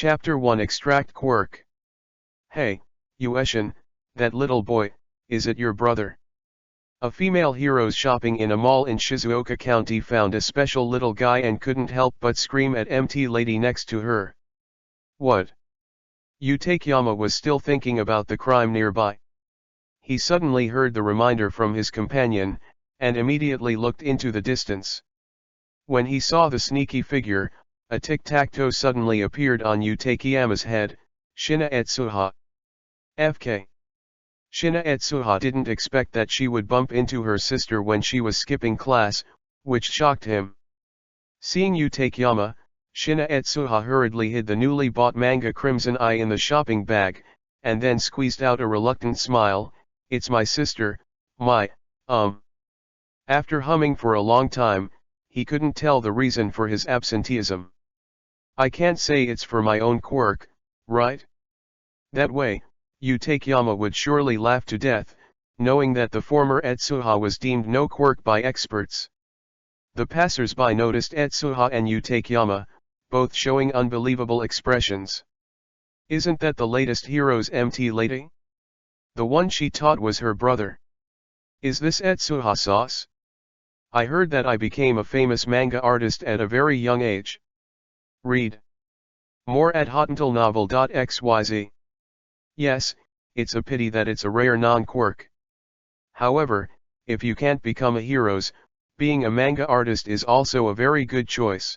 Chapter 1 Extract Quirk. Hey, Ueshin, that little boy, is it your brother? A female heroes shopping in a mall in Shizuoka County found a special little guy and couldn't help but scream at MT lady next to her. What? Yu Takeyama was still thinking about the crime nearby. He suddenly heard the reminder from his companion, and immediately looked into the distance. When he saw the sneaky figure, a tic-tac-toe suddenly appeared on Yu Takeyama's head, Shina Etsuha. FK. Shina Etsuha didn't expect that she would bump into her sister when she was skipping class, which shocked him. Seeing Yu Takeyama, Shina Etsuha hurriedly hid the newly bought manga Crimson Eye in the shopping bag, and then squeezed out a reluctant smile. It's my sister, After humming for a long time, he couldn't tell the reason for his absenteeism. I can't say it's for my own quirk, right? That way, Yu Takeyama would surely laugh to death, knowing that the former Etsuha was deemed no quirk by experts. The passers-by noticed Etsuha and Yu Takeyama, both showing unbelievable expressions. Isn't that the latest Heroes MT lady? The one she taught was her brother. Is this Etsuha sauce? I heard that I became a famous manga artist at a very young age. Read more at hotuntilnovel.xyz. Yes, it's a pity that it's a rare non-quirk. However, if you can't become a heroes, being a manga artist is also a very good choice.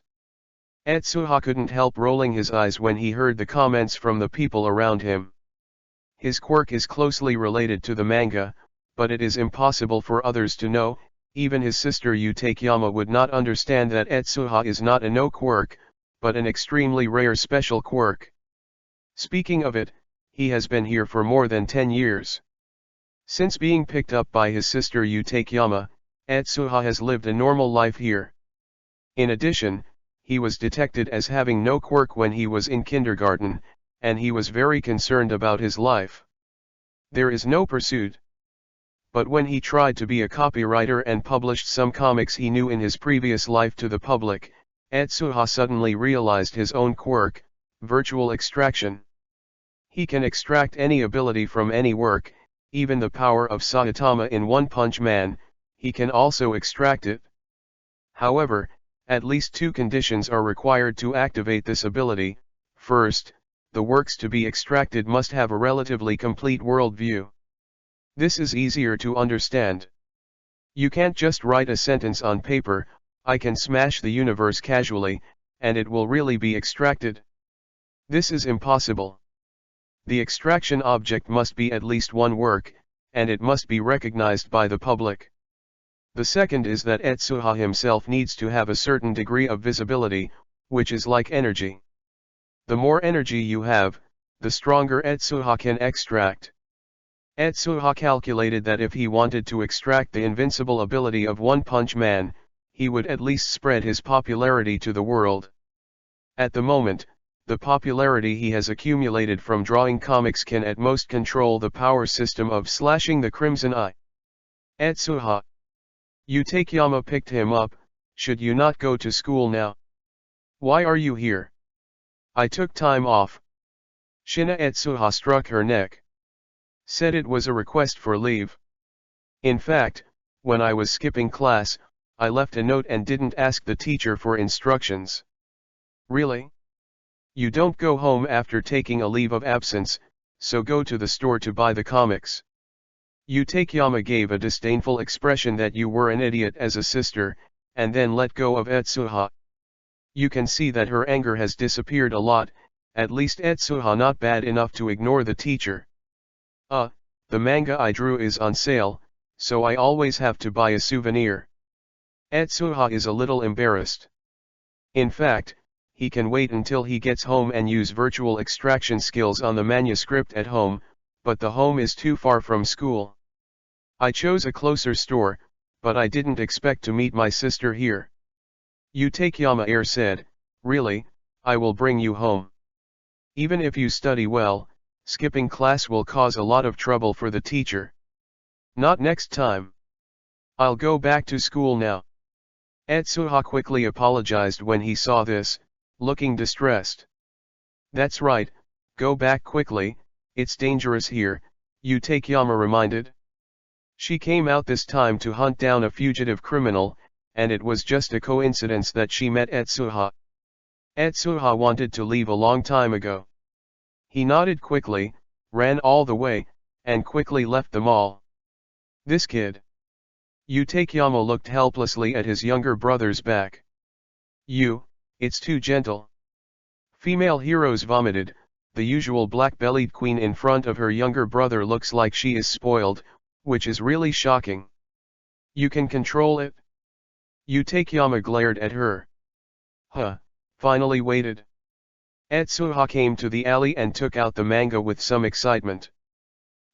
Etsuha couldn't help rolling his eyes when he heard the comments from the people around him. His quirk is closely related to the manga, but it is impossible for others to know. Even his sister Yu Takeyama would not understand that Etsuha is not a no quirk, but an extremely rare special quirk. Speaking of it, he has been here for more than 10 years. Since being picked up by his sister Yu Takeyama, Etsuha has lived a normal life here. In addition, he was detected as having no quirk when he was in kindergarten, and he was very concerned about his life. There is no pursuit. But when he tried to be a copywriter and published some comics he knew in his previous life to the public, Etsuha suddenly realized his own quirk, virtual extraction. He can extract any ability from any work, even the power of Saitama in One Punch Man. He can also extract it. However, at least 2 conditions are required to activate this ability. First, the works to be extracted must have a relatively complete worldview. This is easier to understand. You can't just write a sentence on paper, I can smash the universe casually, and it will really be extracted. This is impossible. The extraction object must be at least one work, and it must be recognized by the public. The second is that Etsuha himself needs to have a certain degree of visibility, which is like energy. The more energy you have, the stronger Etsuha can extract. Etsuha calculated that if he wanted to extract the invincible ability of One Punch Man, he would at least spread his popularity to the world. At the moment, the popularity he has accumulated from drawing comics can at most control the power system of slashing the Crimson Eye. Etsuha. Yu Takeyama picked him up. Should you not go to school now? Why are you here? I took time off. Shina Etsuha struck her neck. Said it was a request for leave. In fact, when I was skipping class, I left a note and didn't ask the teacher for instructions. Really? You don't go home after taking a leave of absence, so go to the store to buy the comics. Yu Takeyama gave a disdainful expression that you were an idiot as a sister, and then let go of Etsuha. You can see that her anger has disappeared a lot, at least Etsuha not bad enough to ignore the teacher. The manga I drew is on sale, so I always have to buy a souvenir. Etsuha is a little embarrassed. In fact, he can wait until he gets home and use virtual extraction skills on the manuscript at home, but the home is too far from school. I chose a closer store, but I didn't expect to meet my sister here. Yu Takeyama said, really, I will bring you home. Even if you study well, skipping class will cause a lot of trouble for the teacher. Not next time. I'll go back to school now. Etsuha quickly apologized when he saw this, looking distressed. That's right, go back quickly, it's dangerous here, Yama reminded. She came out this time to hunt down a fugitive criminal, and it was just a coincidence that she met Etsuha. Etsuha wanted to leave a long time ago. He nodded quickly, ran all the way, and quickly left the mall. This kid. Yama looked helplessly at his younger brother's back. It's too gentle. Female heroes vomited, the usual black-bellied queen in front of her younger brother looks like she is spoiled, which is really shocking. You can control it? Yama glared at her. Finally waited. Etsuha came to the alley and took out the manga with some excitement.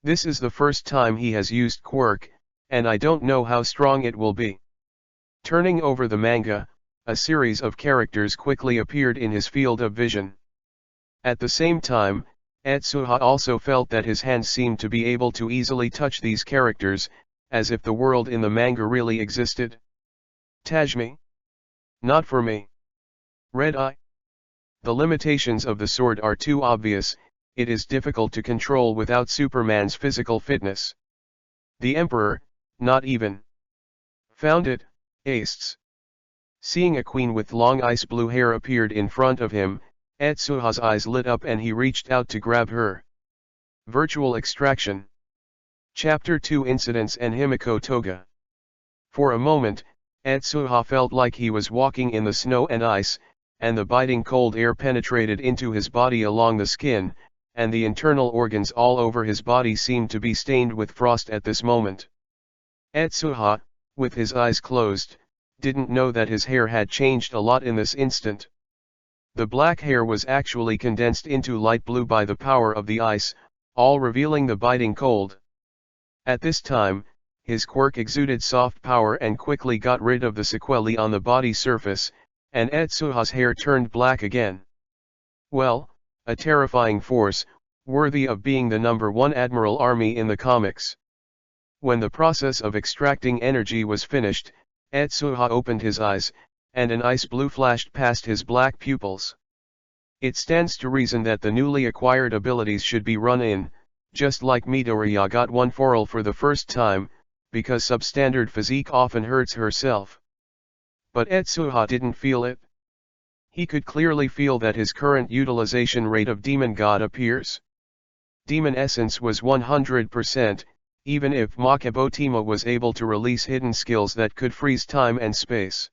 This is the first time he has used quirk, and I don't know how strong it will be. Turning over the manga, a series of characters quickly appeared in his field of vision. At the same time, Etsuha also felt that his hands seemed to be able to easily touch these characters, as if the world in the manga really existed. Tajmi? Not for me. Red Eye? The limitations of the sword are too obvious, it is difficult to control without Superman's physical fitness. The Emperor, not even. Found it, Aces. Seeing a queen with long ice blue hair appeared in front of him, Etsuha's eyes lit up and he reached out to grab her. Virtual Extraction. Chapter 2 Incidents and Himiko Toga. For a moment, Etsuha felt like he was walking in the snow and ice, and the biting cold air penetrated into his body along the skin, and the internal organs all over his body seemed to be stained with frost at this moment. Etsuha, with his eyes closed, didn't know that his hair had changed a lot in this instant. The black hair was actually condensed into light blue by the power of the ice, all revealing the biting cold. At this time, his quirk exuded soft power and quickly got rid of the sequelae on the body surface, and Etsuha's hair turned black again. Well, a terrifying force, worthy of being the #1 Admiral Army in the comics. When the process of extracting energy was finished, Etsuha opened his eyes, and an ice blue flashed past his black pupils. It stands to reason that the newly acquired abilities should be run in, just like Midoriya got one for all for the first time, because substandard physique often hurts herself. But Etsuha didn't feel it. He could clearly feel that his current utilization rate of Demon God appears. Demon Essence was 100%, even if Makobotima was able to release hidden skills that could freeze time and space.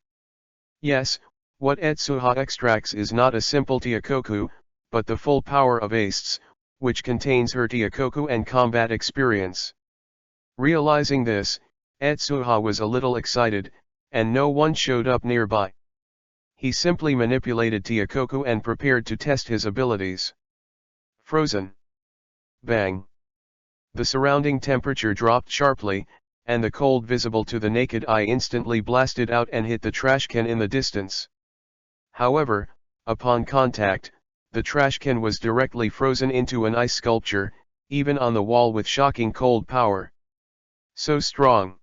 Yes, what Etsuha extracts is not a simple Teikoku, but the full power of Aces, which contains her Teikoku and combat experience. Realizing this, Etsuha was a little excited, and no one showed up nearby. He simply manipulated Teikoku and prepared to test his abilities. Frozen. Bang. The surrounding temperature dropped sharply, and the cold visible to the naked eye instantly blasted out and hit the trash can in the distance. However, upon contact, the trash can was directly frozen into an ice sculpture, even on the wall with shocking cold power. So strong.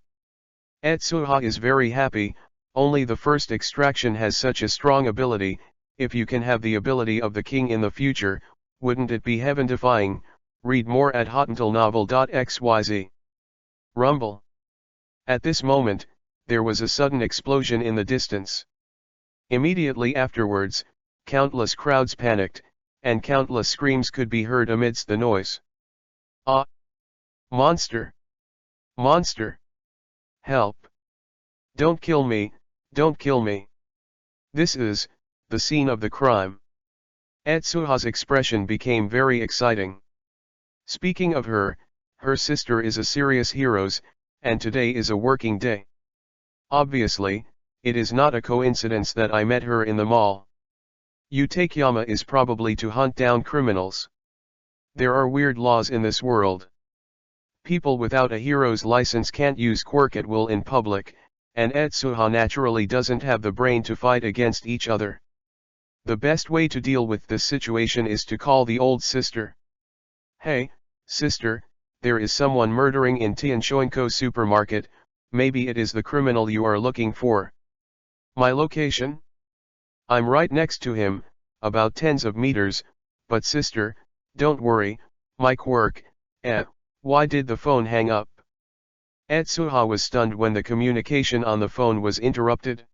Etsuha is very happy, only the first extraction has such a strong ability. If you can have the ability of the king in the future, wouldn't it be heaven-defying? Read more at hotuntilnovel.xyz. Rumble. At this moment, there was a sudden explosion in the distance. Immediately afterwards, countless crowds panicked, and countless screams could be heard amidst the noise. Ah! Monster! Monster! Help! Don't kill me, don't kill me! This is the scene of the crime. Etsuha's expression became very exciting. Speaking of her sister is a serious hero, and today is a working day. Obviously, it is not a coincidence that I met her in the mall. Yama is probably to hunt down criminals. There are weird laws in this world. People without a hero's license can't use quirk at will in public, and Etsuha naturally doesn't have the brain to fight against each other. The best way to deal with this situation is to call the old sister. Hey, sister, there is someone murdering in Tianshoinko supermarket, maybe it is the criminal you are looking for. My location? I'm right next to him, about tens of meters, But sister, don't worry, my quirk. Why did the phone hang up? Etsuha was stunned when the communication on the phone was interrupted.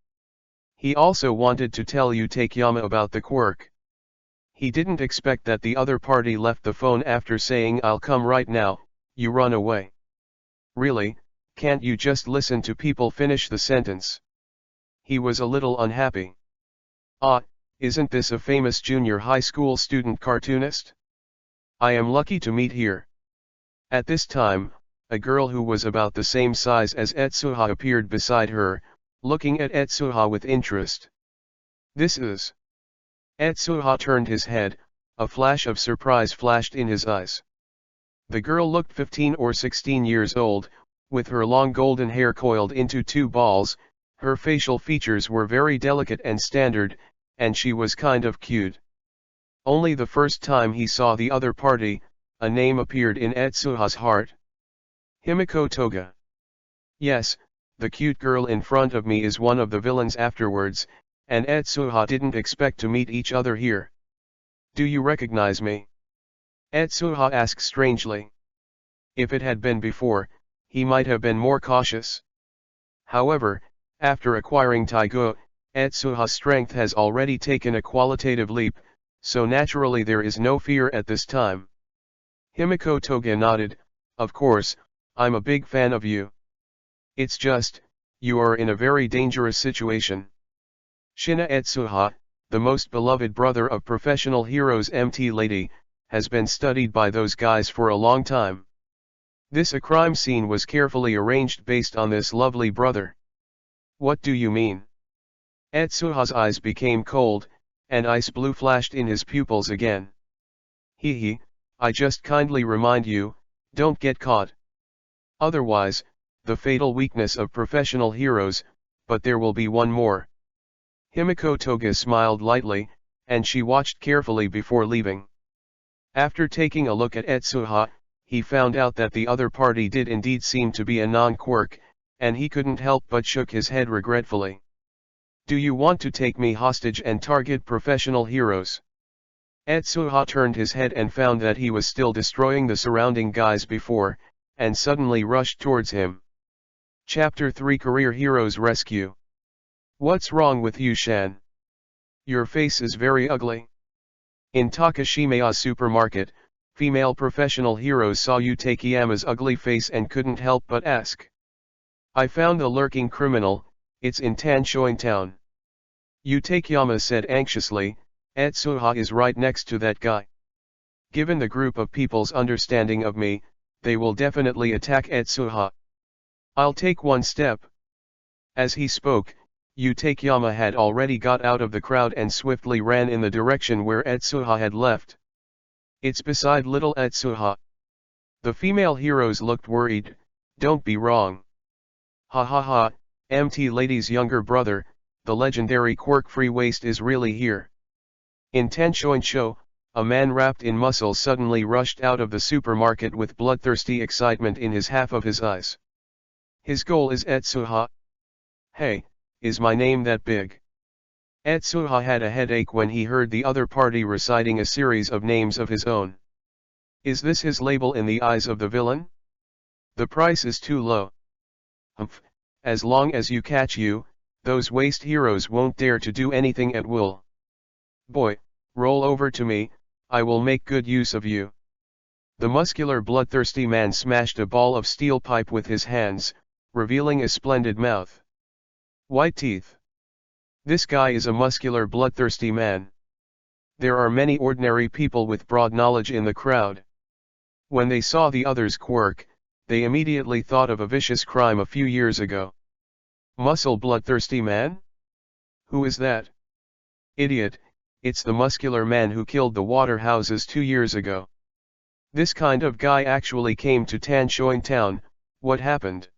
He also wanted to tell Takeyama about the quirk. He didn't expect that the other party left the phone after saying "I'll come right now, you run away." Really, can't you just listen to people finish the sentence? He was a little unhappy. Ah, isn't this a famous junior high school student cartoonist? I am lucky to meet here. At this time, a girl who was about the same size as Etsuha appeared beside her, looking at Etsuha with interest. This is... Etsuha turned his head, a flash of surprise flashed in his eyes. The girl looked 15 or 16 years old, with her long golden hair coiled into two balls. Her facial features were very delicate and standard, and she was kind of cute. Only the first time he saw the other party, a name appeared in Etsuha's heart. Himiko Toga. Yes, the cute girl in front of me is one of the villains afterwards, and Etsuha didn't expect to meet each other here. Do you recognize me? Etsuha asked strangely. If it had been before, he might have been more cautious. However, after acquiring Taigo, Etsuha's strength has already taken a qualitative leap, so naturally there is no fear at this time. Himiko Toga nodded. Of course, I'm a big fan of you. It's just, you are in a very dangerous situation. Shina Etsuha, the most beloved brother of professional heroes MT Lady, has been studied by those guys for a long time. A crime scene was carefully arranged based on this lovely brother. What do you mean? Etsuha's eyes became cold, and ice blue flashed in his pupils again. I just kindly remind you, don't get caught. Otherwise, the fatal weakness of professional heroes, but there will be one more. Himiko Toga smiled lightly, and she watched carefully before leaving. After taking a look at Etsuha, he found out that the other party did indeed seem to be a non-quirk, and he couldn't help but shook his head regretfully. Do you want to take me hostage and target professional heroes? Etsuha turned his head and found that he was still destroying the surrounding guys before, and suddenly rushed towards him. Chapter 3 Career Heroes Rescue. What's wrong with you, Shan? Your face is very ugly. In Takashimaya's supermarket, female professional heroes saw Takeyama's ugly face and couldn't help but ask. I found the lurking criminal, it's in Tanshoin town. Takeyama said anxiously, Etsuha is right next to that guy. Given the group of people's understanding of me, they will definitely attack Etsuha. I'll take one step. As he spoke, Takeyama had already got out of the crowd and swiftly ran in the direction where Etsuha had left. It's beside little Etsuha. The female heroes looked worried. Don't be wrong. Ha ha ha, MT Lady's younger brother, the legendary quirk-free waste is really here. In Tanshoin, a man wrapped in muscle suddenly rushed out of the supermarket with bloodthirsty excitement in his half of his eyes. His goal is Etsuha. Hey, is my name that big? Etsuha had a headache when he heard the other party reciting a series of names of his own. Is this his label in the eyes of the villain? The price is too low. As long as you catch those waste heroes won't dare to do anything at will. Boy, roll over to me, I will make good use of you. The muscular bloodthirsty man smashed a ball of steel pipe with his hands, revealing a splendid mouth. White teeth. This guy is a muscular bloodthirsty man. There are many ordinary people with broad knowledge in the crowd. When they saw the other's quirk, they immediately thought of a vicious crime a few years ago. Muscle bloodthirsty man? Who is that? Idiot, it's the muscular man who killed the water houses 2 years ago. This kind of guy actually came to Tanshoin town. What happened?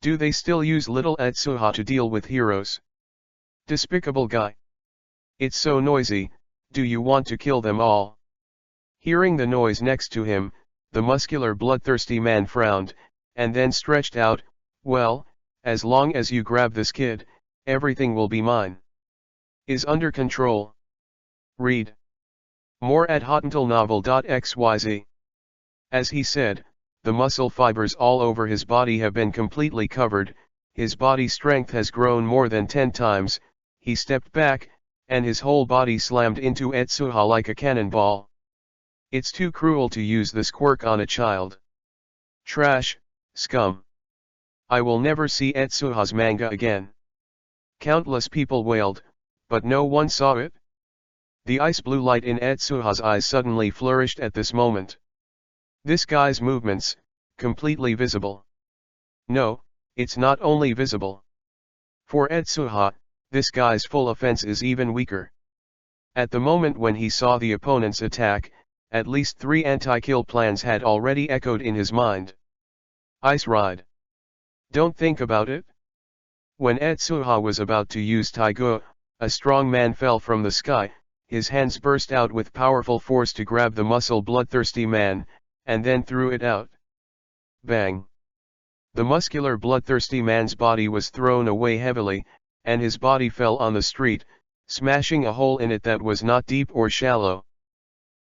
Do they still use little Etsuha to deal with heroes? Despicable guy. It's so noisy, do you want to kill them all? Hearing the noise next to him, the muscular bloodthirsty man frowned, and then stretched out, well, as long as you grab this kid, everything will be mine. Is under control. Read. More at hotuntilnovel.xyz. As he said, the muscle fibers all over his body have been completely covered, his body strength has grown more than 10 times, he stepped back, and his whole body slammed into Etsuha like a cannonball. It's too cruel to use this quirk on a child. Trash, scum. I will never see Etsuha's manga again. Countless people wailed, but no one saw it. The ice blue light in Etsuha's eyes suddenly flourished at this moment. This guy's movements, completely visible. No, it's not only visible. For Etsuha, this guy's full offense is even weaker. At the moment when he saw the opponent's attack, at least 3 anti-kill plans had already echoed in his mind. Ice Ride. Don't think about it. When Etsuha was about to use Taigo, a strong man fell from the sky, his hands burst out with powerful force to grab the muscle bloodthirsty man, and then threw it out. Bang! The muscular bloodthirsty man's body was thrown away heavily, and his body fell on the street, smashing a hole in it that was not deep or shallow.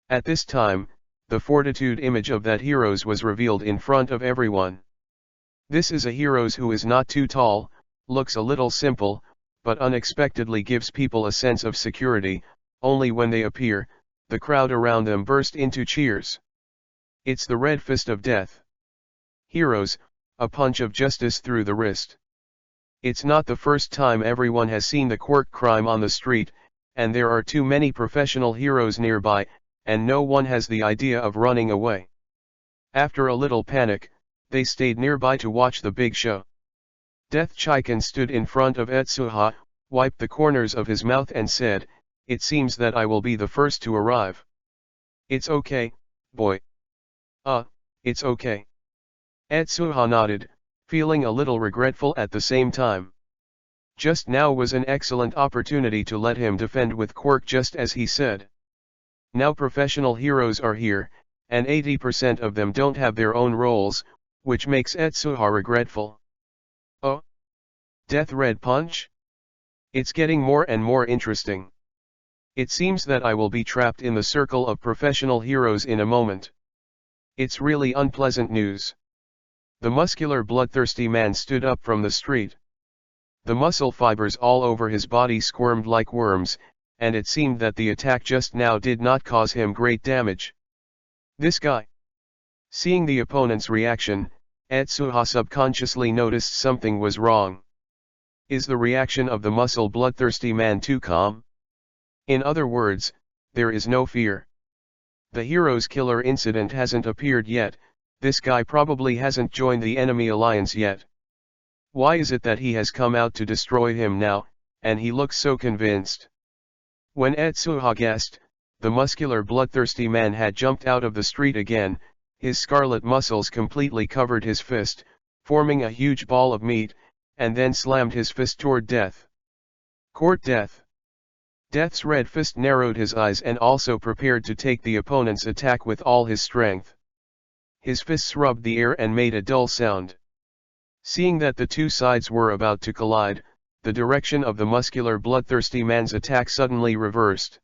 At this time, the fortitude image of that heroes was revealed in front of everyone. This is a heroes who is not too tall, looks a little simple, but unexpectedly gives people a sense of security. Only when they appear, the crowd around them burst into cheers. It's the red fist of death. Heroes, a punch of justice through the wrist. It's not the first time everyone has seen the quirk crime on the street, and there are too many professional heroes nearby, and no one has the idea of running away. After a little panic, they stayed nearby to watch the big show. Death Chiken stood in front of Etsuha, wiped the corners of his mouth and said, "It seems that I will be the first to arrive." "It's okay, boy." It's okay." Etsuha nodded, feeling a little regretful at the same time. Just now was an excellent opportunity to let him defend with quirk just as he said. Now professional heroes are here, and 80% of them don't have their own roles, which makes Etsuha regretful. Oh? Death Red Punch? It's getting more and more interesting. It seems that I will be trapped in the circle of professional heroes in a moment. It's really unpleasant news. The muscular bloodthirsty man stood up from the street. The muscle fibers all over his body squirmed like worms, and it seemed that the attack just now did not cause him great damage. This guy. Seeing the opponent's reaction, Etsuha subconsciously noticed something was wrong. Is the reaction of the muscle bloodthirsty man too calm? In other words, there is no fear. The hero's killer incident hasn't appeared yet, this guy probably hasn't joined the enemy alliance yet. Why is it that he has come out to destroy him now, and he looks so convinced? When Etsuha guessed, the muscular bloodthirsty man had jumped out of the street again, his scarlet muscles completely covered his fist, forming a huge ball of meat, and then slammed his fist toward Death. Court Death. Death's red fist narrowed his eyes and also prepared to take the opponent's attack with all his strength. His fists rubbed the air and made a dull sound. Seeing that the two sides were about to collide, the direction of the muscular bloodthirsty man's attack suddenly reversed.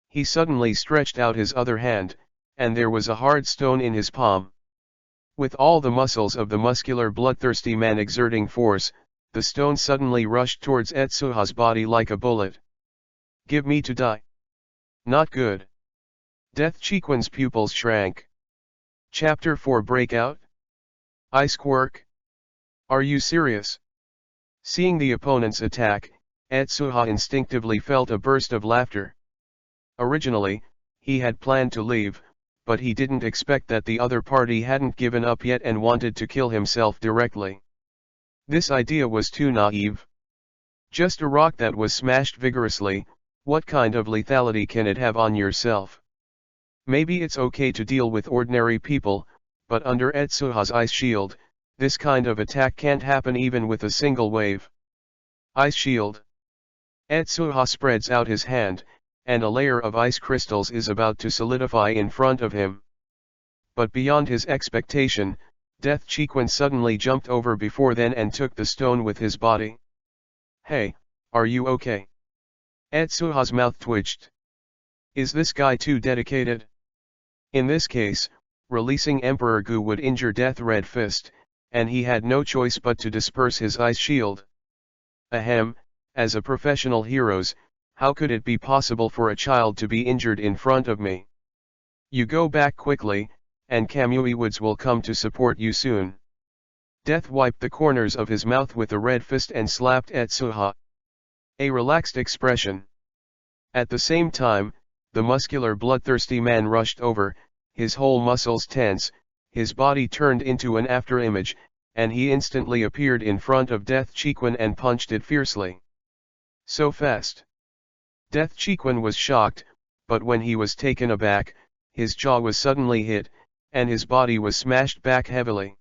He suddenly stretched out his other hand, and there was a hard stone in his palm. With all the muscles of the muscular bloodthirsty man exerting force, the stone suddenly rushed towards Etsuha's body like a bullet. Give me to die. Not good. Death Chiquen's pupils shrank. Chapter 4 Breakout? Ice Quirk? Are you serious? Seeing the opponent's attack, Etsuha instinctively felt a burst of laughter. Originally, he had planned to leave, but he didn't expect that the other party hadn't given up yet and wanted to kill himself directly. This idea was too naive. Just a rock that was smashed vigorously, what kind of lethality can it have on yourself? Maybe it's okay to deal with ordinary people, but under Etsuha's ice shield, this kind of attack can't happen even with a single wave. Ice shield. Etsuha spreads out his hand, and a layer of ice crystals is about to solidify in front of him. But beyond his expectation, Death Chiquen suddenly jumped over before then and took the stone with his body. Hey, are you okay? Etsuha's mouth twitched. Is this guy too dedicated? In this case, releasing Emperor Gu would injure Death Red Fist, and he had no choice but to disperse his ice shield. Ahem, as a professional heroes, how could it be possible for a child to be injured in front of me? You go back quickly, and Kamui Woods will come to support you soon. Death wiped the corners of his mouth with a red fist and slapped Etsuha. A relaxed expression. At the same time, the muscular bloodthirsty man rushed over, his whole muscles tense, his body turned into an afterimage, and he instantly appeared in front of Death Cheequan and punched it fiercely. So fast. Death Cheequan was shocked, but when he was taken aback, his jaw was suddenly hit, and his body was smashed back heavily.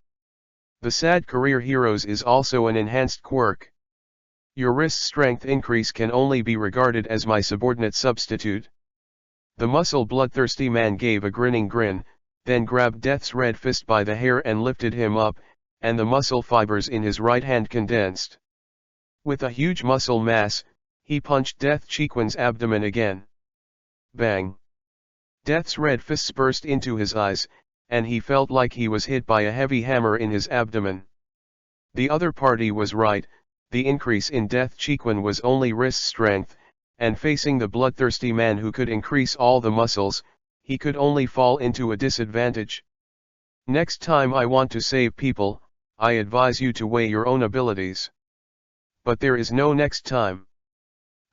The sad career heroes is also an enhanced quirk. Your wrist strength increase can only be regarded as my subordinate substitute. The muscle bloodthirsty man gave a grinning grin, then grabbed Death's red fist by the hair and lifted him up, and the muscle fibers in his right hand condensed. With a huge muscle mass, he punched Death Cheequan's abdomen again. Bang! Death's red fists burst into his eyes, and he felt like he was hit by a heavy hammer in his abdomen. The other party was right, the increase in Death Cheequan was only wrist strength, and facing the bloodthirsty man who could increase all the muscles, he could only fall into a disadvantage. Next time I want to save people, I advise you to weigh your own abilities. But there is no next time.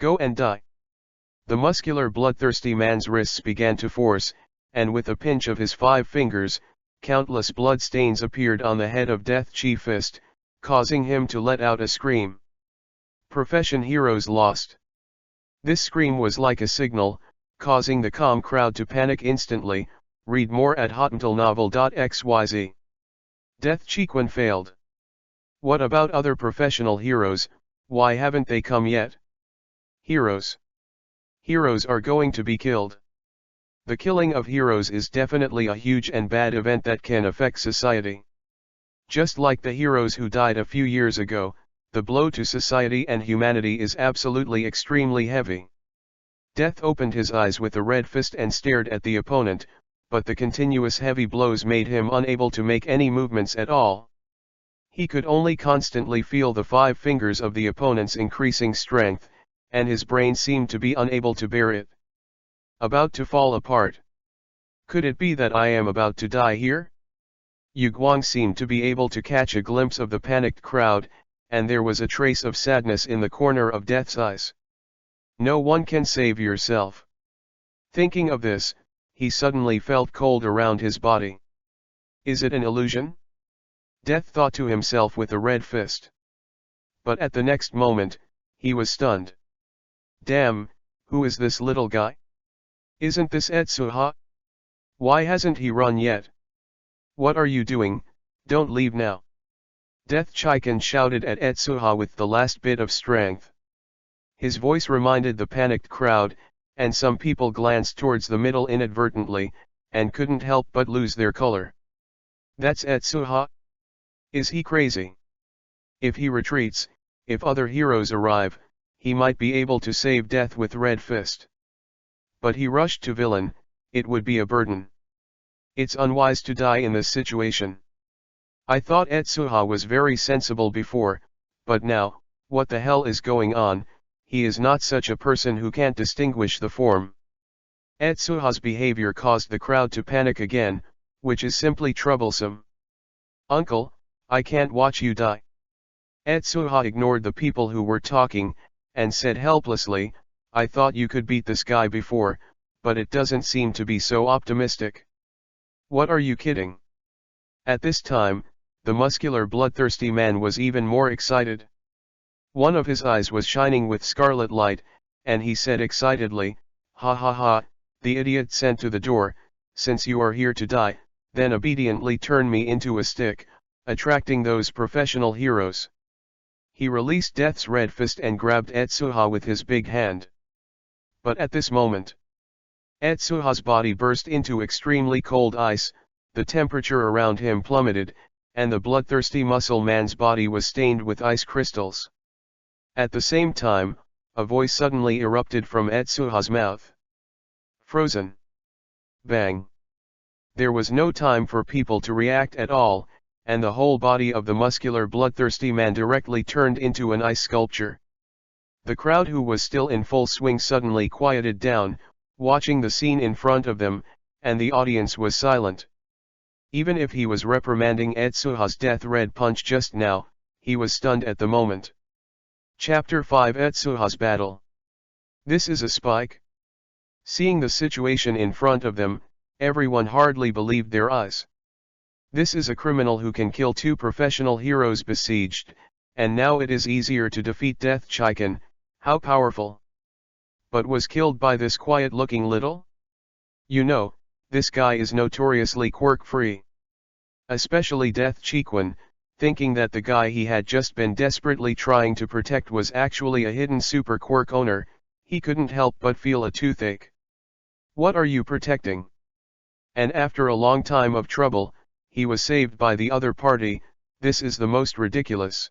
Go and die. The muscular bloodthirsty man's wrists began to force, and with a pinch of his 5 fingers, countless blood stains appeared on the head of Death Chi Fist, causing him to let out a scream. Profession heroes lost. This scream was like a signal, causing the calm crowd to panic instantly. Read more at hotmailnovel.xyz. Death Cheequan failed. What about other professional heroes, why haven't they come yet? Heroes. Heroes are going to be killed. The killing of heroes is definitely a huge and bad event that can affect society. Just like the heroes who died a few years ago, the blow to society and humanity is absolutely extremely heavy. Death opened his eyes with a red fist and stared at the opponent, but the continuous heavy blows made him unable to make any movements at all. He could only constantly feel the 5 fingers of the opponent's increasing strength, and his brain seemed to be unable to bear it. About to fall apart. Could it be that I am about to die here? Yu Guang seemed to be able to catch a glimpse of the panicked crowd, and there was a trace of sadness in the corner of Death's eyes. No one can save yourself. Thinking of this, he suddenly felt cold around his body. Is it an illusion? Death thought to himself with a red fist. But at the next moment, he was stunned. Damn, who is this little guy? Isn't this Etsuha? Why hasn't he run yet? What are you doing? Don't leave now. Death Cheequan shouted at Etsuha with the last bit of strength. His voice reminded the panicked crowd, and some people glanced towards the middle inadvertently, and couldn't help but lose their color. That's Etsuha? Is he crazy? If he retreats, if other heroes arrive, he might be able to save Death with red fist. But he rushed to villain, it would be a burden. It's unwise to die in this situation. I thought Etsuha was very sensible before, but now, what the hell is going on? He is not such a person who can't distinguish the form. Etsuha's behavior caused the crowd to panic again, which is simply troublesome. Uncle, I can't watch you die. Etsuha ignored the people who were talking, and said helplessly, I thought you could beat this guy before, but it doesn't seem to be so optimistic. What are you kidding? At this time, the muscular bloodthirsty man was even more excited. One of his eyes was shining with scarlet light, and he said excitedly, ha ha ha, the idiot sent to the door, since you are here to die, then obediently turn me into a stick, attracting those professional heroes. He released Death's red fist and grabbed Etsuha with his big hand. But at this moment, Etsuha's body burst into extremely cold ice, the temperature around him plummeted, and the bloodthirsty muscle man's body was stained with ice crystals. At the same time, a voice suddenly erupted from Etsuha's mouth. Frozen. Bang. There was no time for people to react at all, and the whole body of the muscular bloodthirsty man directly turned into an ice sculpture. The crowd, who was still in full swing, suddenly quieted down, watching the scene in front of them, and the audience was silent. Even if he was reprimanding Etsuha's death red punch just now, he was stunned at the moment. Chapter 5: Etsuha's Battle. This is a spike? Seeing the situation in front of them, everyone hardly believed their eyes. This is a criminal who can kill two professional heroes besieged, and now it is easier to defeat Death Chicken. How powerful! But was killed by this quiet-looking little? You know, this guy is notoriously quirk-free. Especially Death Chicken, thinking that the guy he had just been desperately trying to protect was actually a hidden super quirk owner, he couldn't help but feel a toothache. What are you protecting? And after a long time of trouble, he was saved by the other party. This is the most ridiculous.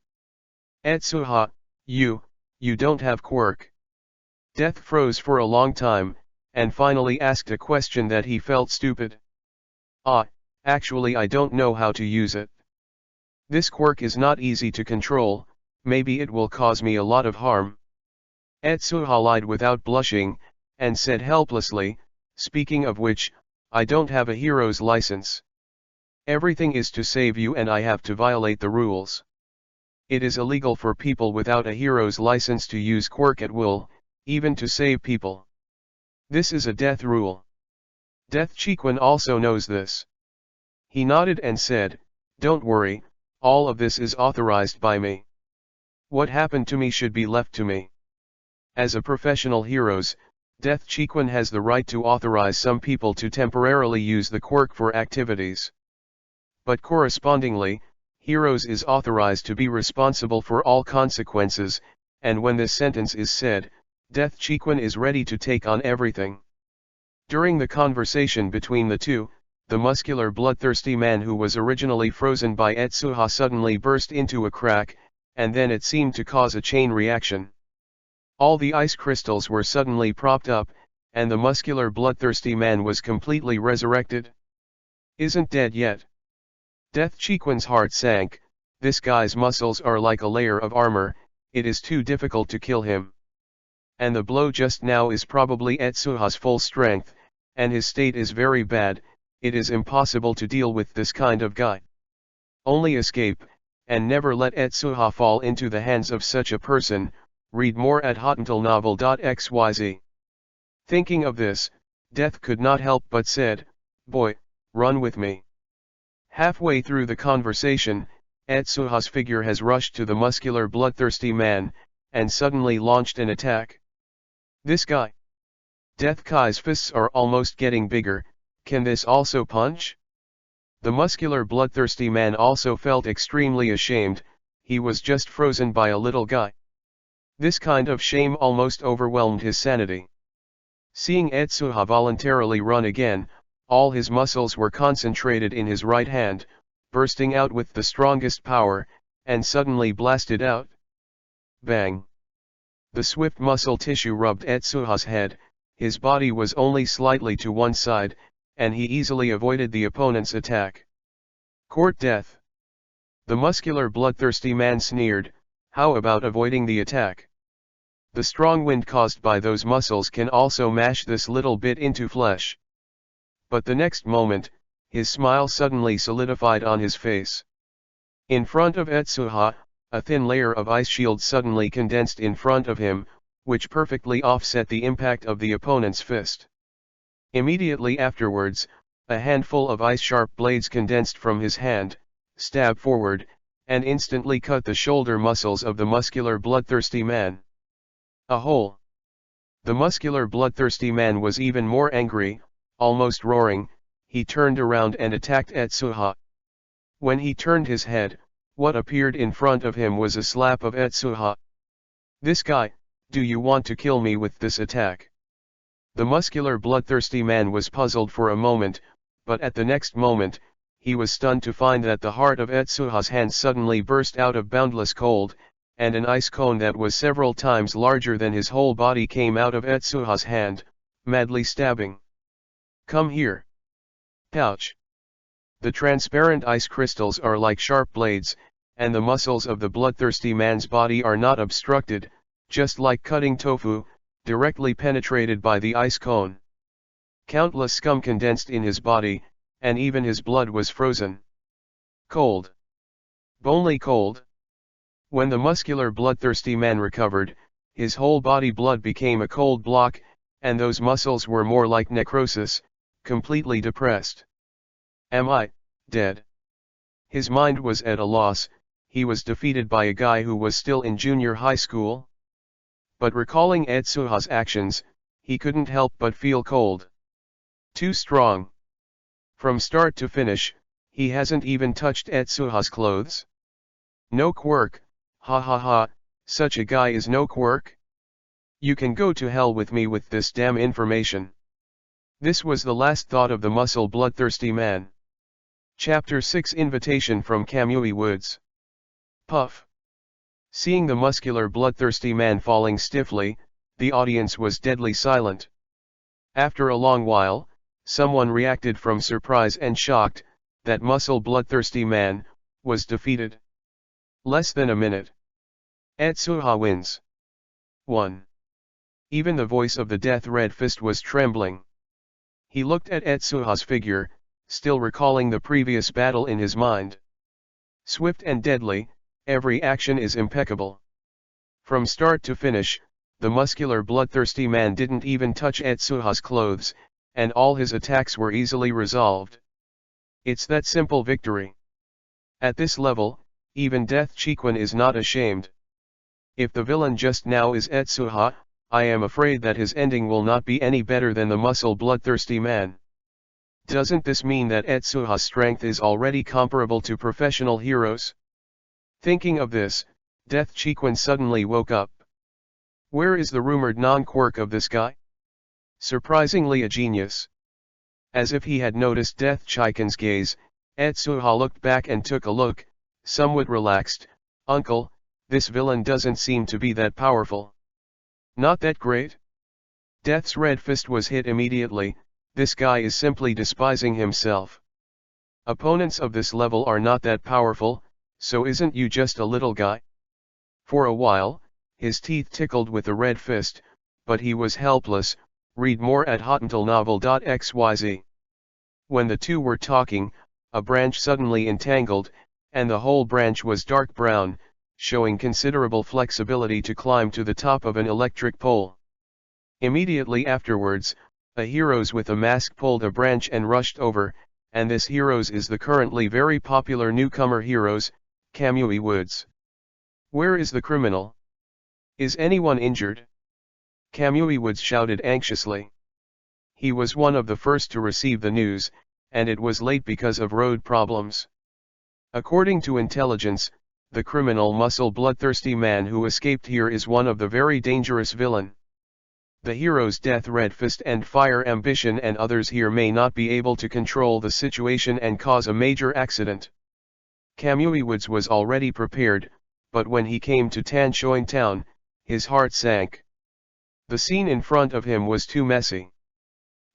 Etsuha, you don't have quirk. Death froze for a long time, and finally asked a question that he felt stupid. Actually I don't know how to use it. This quirk is not easy to control, maybe it will cause me a lot of harm. Etsuha lied without blushing, and said helplessly, speaking of which, I don't have a hero's license. Everything is to save you and I have to violate the rules. It is illegal for people without a hero's license to use quirk at will, even to save people. This is a death rule. Death Chicken also knows this. He nodded and said, don't worry, all of this is authorized by me. What happened to me should be left to me. As a professional heroes, Death Chicken has the right to authorize some people to temporarily use the quirk for activities. But correspondingly, heroes is authorized to be responsible for all consequences, and when this sentence is said, Death Chicken is ready to take on everything. During the conversation between the two, the muscular bloodthirsty man who was originally frozen by Etsuha suddenly burst into a crack, and then it seemed to cause a chain reaction. All the ice crystals were suddenly propped up, and the muscular bloodthirsty man was completely resurrected. Isn't dead yet. Death Chicken's heart sank. This guy's muscles are like a layer of armor, it is too difficult to kill him. And the blow just now is probably Etsuha's full strength, and his state is very bad. It is impossible to deal with this kind of guy. Only escape, and never let Etsuha fall into the hands of such a person. Read more at hotnovel.xyz. Thinking of this, Death could not help but said, boy, run with me. Halfway through the conversation, Etsuha's figure has rushed to the muscular bloodthirsty man, and suddenly launched an attack. This guy. Death Kai's fists are almost getting bigger. Can this also punch? The muscular bloodthirsty man also felt extremely ashamed. He was just frozen by a little guy. This kind of shame almost overwhelmed his sanity. Seeing Etsuha voluntarily run again, all his muscles were concentrated in his right hand, bursting out with the strongest power, and suddenly blasted out. Bang! The swift muscle tissue rubbed Etsuha's head. His body was only slightly to one side, and he easily avoided the opponent's attack. Court death. The muscular bloodthirsty man sneered, how about avoiding the attack? The strong wind caused by those muscles can also mash this little bit into flesh. But the next moment, his smile suddenly solidified on his face. In front of Etsuha, a thin layer of ice shield suddenly condensed in front of him, which perfectly offset the impact of the opponent's fist. Immediately afterwards, a handful of ice-sharp blades condensed from his hand, stabbed forward, and instantly cut the shoulder muscles of the muscular bloodthirsty man. A hole. The muscular bloodthirsty man was even more angry, almost roaring. He turned around and attacked Etsuha. When he turned his head, what appeared in front of him was a slap of Etsuha. This guy, do you want to kill me with this attack? The muscular bloodthirsty man was puzzled for a moment, but at the next moment, he was stunned to find that the heart of Etsuha's hand suddenly burst out of boundless cold, and an ice cone that was several times larger than his whole body came out of Etsuha's hand, madly stabbing. Come here. Pouch. The transparent ice crystals are like sharp blades, and the muscles of the bloodthirsty man's body are not obstructed, just like cutting tofu, directly penetrated by the ice cone. Countless scum condensed in his body, and even his blood was frozen. Cold. Bonely cold. When the muscular bloodthirsty man recovered, his whole body blood became a cold block, and those muscles were more like necrosis, completely depressed. Am I dead? His mind was at a loss. He was defeated by a guy who was still in junior high school. But recalling Etsuha's actions, he couldn't help but feel cold. Too strong. From start to finish, he hasn't even touched Etsuha's clothes. No quirk, ha ha ha, such a guy is no quirk. You can go to hell with me with this damn information. This was the last thought of the muscle bloodthirsty man. Chapter 6 Invitation from Kamui Woods. Puff. Seeing the muscular bloodthirsty man falling stiffly, the audience was deadly silent. After a long while, someone reacted from surprise and shocked. That muscle bloodthirsty man was defeated. Less than a minute. Etsuha wins. 1. Even the voice of the Death Red Fist was trembling. He looked at Etsuha's figure, still recalling the previous battle in his mind. Swift and deadly, every action is impeccable. From start to finish, the muscular bloodthirsty man didn't even touch Etsuha's clothes, and all his attacks were easily resolved. It's that simple victory. At this level, even Death Chiquin is not ashamed. If the villain just now is Etsuha, I am afraid that his ending will not be any better than the muscle bloodthirsty man. Doesn't this mean that Etsuha's strength is already comparable to professional heroes? Thinking of this, Death Chiquin suddenly woke up. Where is the rumored non-quirk of this guy? Surprisingly a genius. As if he had noticed Death Chiquin's gaze, Etsuha looked back and took a look, somewhat relaxed. Uncle, this villain doesn't seem to be that powerful. Not that great? Death's red fist was hit immediately. This guy is simply despising himself. Opponents of this level are not that powerful, so isn't you just a little guy? For a while, his teeth tickled with the red fist, but he was helpless. Read more at hotmailnovel.xyz. When the two were talking, a branch suddenly entangled, and the whole branch was dark brown, showing considerable flexibility to climb to the top of an electric pole. Immediately afterwards, a heroes with a mask pulled a branch and rushed over, and this heroes is the currently very popular newcomer heroes, Kamui Woods. Where is the criminal? Is anyone injured? Kamui Woods shouted anxiously. He was one of the first to receive the news, and it was late because of road problems. According to intelligence, the criminal muscle bloodthirsty man who escaped here is one of the very dangerous villain. The heroes Death Red Fist and Fire Ambition and others here may not be able to control the situation and cause a major accident. Kamui Woods was already prepared, but when he came to Tanshoin town, his heart sank. The scene in front of him was too messy.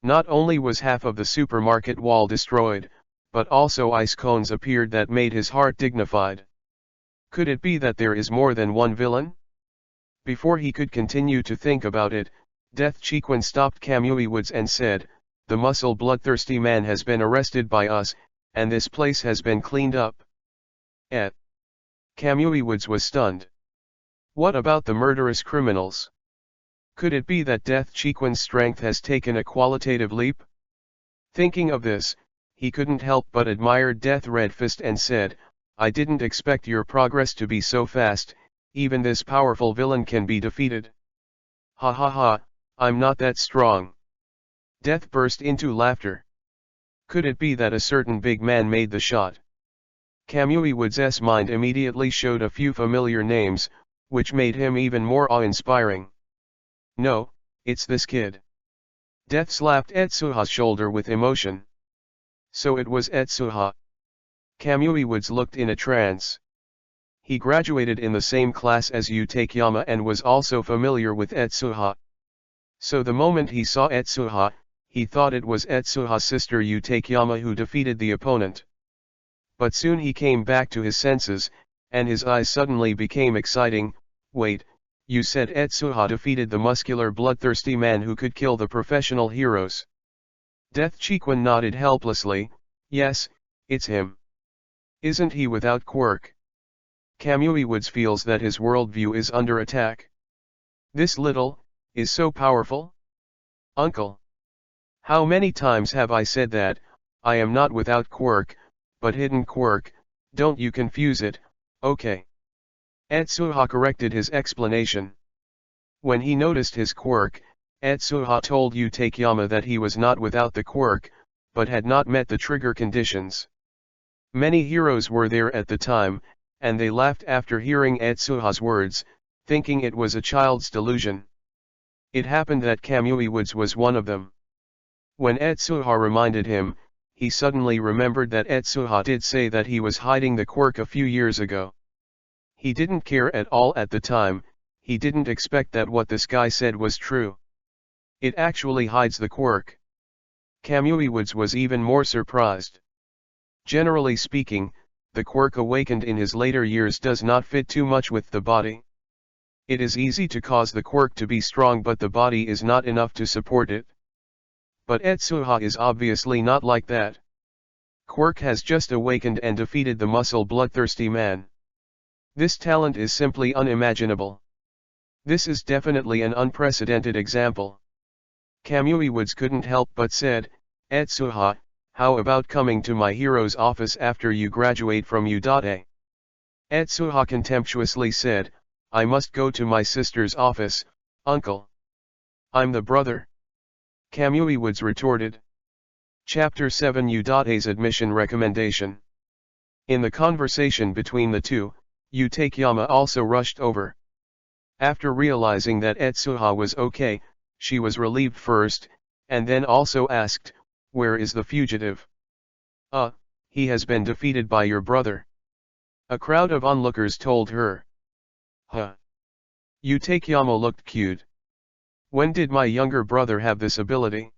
Not only was half of the supermarket wall destroyed, but also ice cones appeared that made his heart dignified. Could it be that there is more than one villain? Before he could continue to think about it, Death Chiquin stopped Kamui Woods and said, "The muscle bloodthirsty man has been arrested by us, and this place has been cleaned up." Kamui Woods was stunned. What about the murderous criminals? Could it be that Death Chiquin's strength has taken a qualitative leap? Thinking of this, he couldn't help but admire Death Red Fist and said, "I didn't expect your progress to be so fast. Even this powerful villain can be defeated." Ha ha ha, I'm not that strong. Death burst into laughter. Could it be that a certain big man made the shot? Kamui Woods' mind immediately showed a few familiar names, which made him even more awe-inspiring. No, it's this kid. Death slapped Etsuha's shoulder with emotion. So it was Etsuha. Kamui Woods looked in a trance. He graduated in the same class as Yu Takeyama and was also familiar with Etsuha. So the moment he saw Etsuha, he thought it was Etsuha's sister Utakeyama who defeated the opponent. But soon he came back to his senses, and his eyes suddenly became exciting. Wait, you said Etsuha defeated the muscular bloodthirsty man who could kill the professional heroes? Death Chiquan nodded helplessly. Yes, it's him. Isn't he without quirk? Kamui Woods feels that his worldview is under attack. This little, is so powerful? Uncle. How many times have I said that, I am not without quirk, but hidden quirk, don't you confuse it, okay. Etsuha corrected his explanation. When he noticed his quirk, Etsuha told Utakeyama that he was not without the quirk, but had not met the trigger conditions. Many heroes were there at the time, and they laughed after hearing Etsuha's words, thinking it was a child's delusion. It happened that Kamui Woods was one of them. When Etsuha reminded him, he suddenly remembered that Etsuha did say that he was hiding the quirk a few years ago. He didn't care at all at the time, he didn't expect that what this guy said was true. It actually hides the quirk. Kamui Woods was even more surprised. Generally speaking, the quirk awakened in his later years does not fit too much with the body. It is easy to cause the quirk to be strong, but the body is not enough to support it. But Etsuha is obviously not like that. Quirk has just awakened and defeated the muscle bloodthirsty man. This talent is simply unimaginable. This is definitely an unprecedented example. Kamui Woods couldn't help but said, Etsuha, how about coming to my hero's office after you graduate from U.A? Etsuha contemptuously said, I must go to my sister's office, uncle. I'm the brother. Kamui Woods retorted. Chapter 7 U.A's admission recommendation. In the conversation between the two, Utakeyama also rushed over. After realizing that Etsuha was okay, she was relieved first, and then also asked, where is the fugitive? He has been defeated by your brother. A crowd of onlookers told her. Huh. Utakeyama looked cute. When did my younger brother have this ability?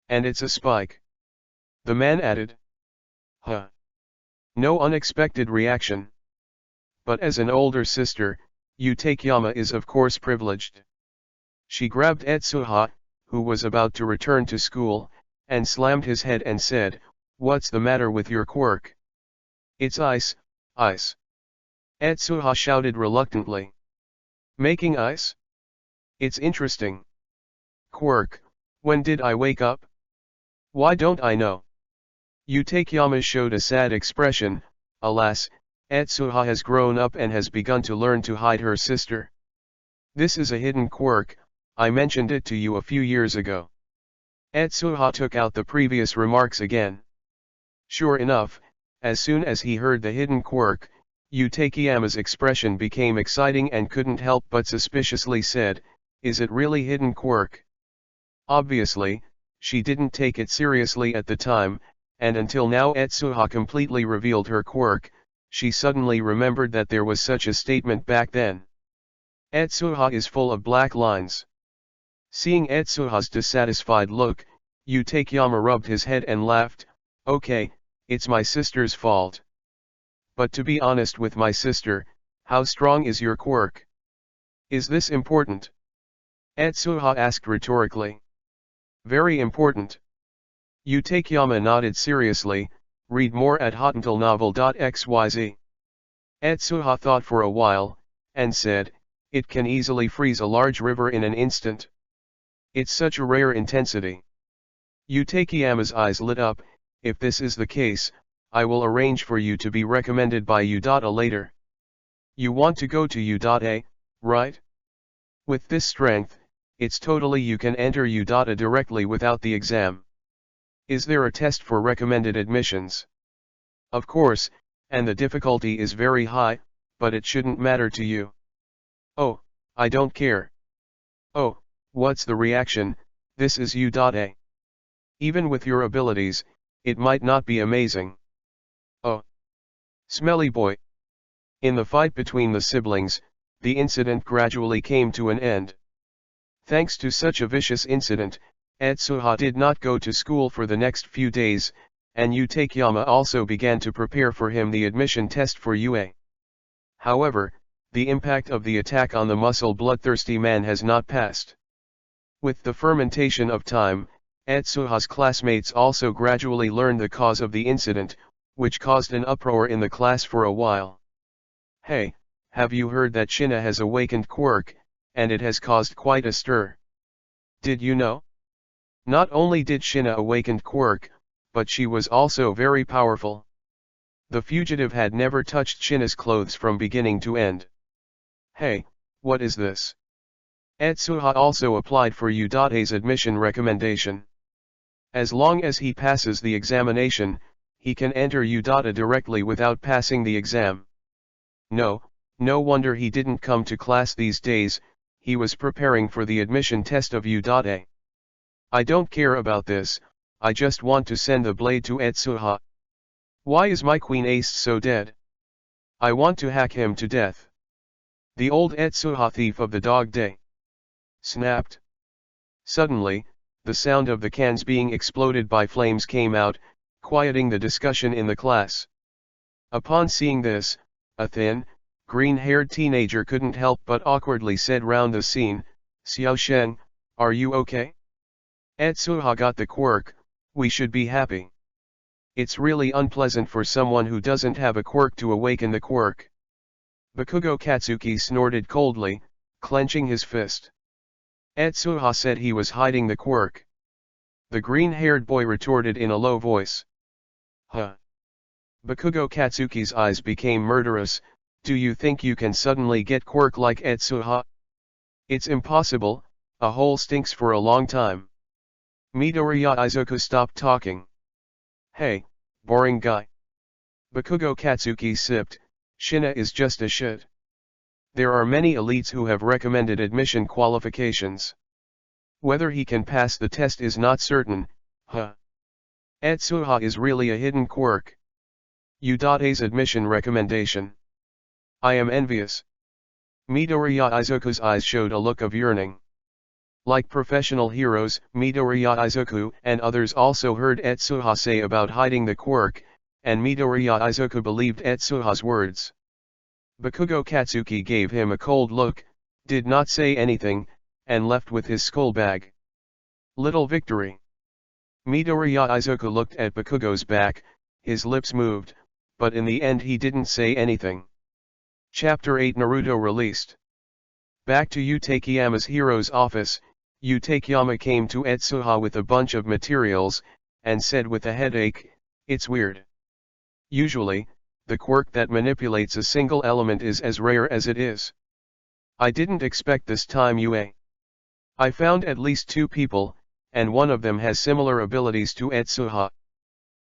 And it's a spike. The man added. Huh. No unexpected reaction. But as an older sister, Utakeyama is of course privileged. She grabbed Etsuha, who was about to return to school, and slammed his head and said, what's the matter with your quirk? It's ice, ice. Etsuha shouted reluctantly. Making ice? It's interesting. Quirk, when did I wake up? Why don't I know? Utakeyama showed a sad expression. Alas, Etsuha has grown up and has begun to learn to hide her sister. This is a hidden quirk, I mentioned it to you a few years ago. Etsuha took out the previous remarks again. Sure enough, as soon as he heard the hidden quirk, Utakeyama's expression became exciting and couldn't help but suspiciously said, is it really hidden quirk? Obviously, she didn't take it seriously at the time, and until now Etsuha completely revealed her quirk, she suddenly remembered that there was such a statement back then. Etsuha is full of black lines. Seeing Etsuha's dissatisfied look, Utakeyama rubbed his head and laughed, okay, it's my sister's fault. But to be honest with my sister, how strong is your quirk? Is this important? Etsuha asked rhetorically. Very important. Utakeyama nodded seriously. Read more at hotuntilnovel.xyz. Etsuha thought for a while, and said, it can easily freeze a large river in an instant. It's such a rare intensity. Utakeyama's eyes lit up. If this is the case, I will arrange for you to be recommended by U.A later. You want to go to U.A, right? With this strength, it's totally you can enter U.A directly without the exam. Is there a test for recommended admissions? Of course, and the difficulty is very high, but it shouldn't matter to you. Oh, I don't care. Oh, what's the reaction? This is U.A. Even with your abilities, it might not be amazing. Oh. Smelly boy. In the fight between the siblings, the incident gradually came to an end. Thanks to such a vicious incident, Etsuha did not go to school for the next few days, and Yu Takeyama also began to prepare for him the admission test for UA. However, the impact of the attack on the muscle-bloodthirsty man has not passed. With the fermentation of time, Etsuha's classmates also gradually learned the cause of the incident, which caused an uproar in the class for a while. Hey, have you heard that Shina has awakened quirk, and it has caused quite a stir? Did you know? Not only did Shina awaken quirk, but she was also very powerful. The fugitive had never touched Shina's clothes from beginning to end. Hey, what is this? Etsuha also applied for Udate's admission recommendation. As long as he passes the examination, he can enter Udate directly without passing the exam. No wonder he didn't come to class these days, he was preparing for the admission test of Udate. I don't care about this, I just want to send the blade to Etsuha. Why is my queen ace so dead? I want to hack him to death. The old Etsuha thief of the dog day. Snapped. Suddenly, the sound of the cans being exploded by flames came out, quieting the discussion in the class. Upon seeing this, a thin, green-haired teenager couldn't help but awkwardly said round the scene, "Xiao Sheng, are you okay? Etsuha got the quirk, we should be happy. It's really unpleasant for someone who doesn't have a quirk to awaken the quirk." Bakugo Katsuki snorted coldly, clenching his fist. Etsuha said he was hiding the quirk. The green-haired boy retorted in a low voice. Huh? Bakugo Katsuki's eyes became murderous. Do you think you can suddenly get quirk like Etsuha? It's impossible, a hole stinks for a long time. Midoriya Izuku stopped talking. Hey, boring guy. Bakugo Katsuki sipped, Shina is just a shit. There are many elites who have recommended admission qualifications. Whether he can pass the test is not certain, huh? Etsuha is really a hidden quirk. Udate's admission recommendation. I am envious. Midoriya Izuku's eyes showed a look of yearning. Like professional heroes, Midoriya Izuku and others also heard Etsuha say about hiding the quirk, and Midoriya Izuku believed Etsuha's words. Bakugo Katsuki gave him a cold look, did not say anything, and left with his skull bag. Little victory. Midoriya Izuku looked at Bakugo's back, his lips moved, but in the end he didn't say anything. Chapter 8 Naruto released. Back to Yu Takeyama's hero's office, Yu Takeyama came to Etsuha with a bunch of materials, and said with a headache, "It's weird. Usually, the quirk that manipulates a single element is as rare as it is. I didn't expect this time Yue. I found at least 2 people, and one of them has similar abilities to Etsuha.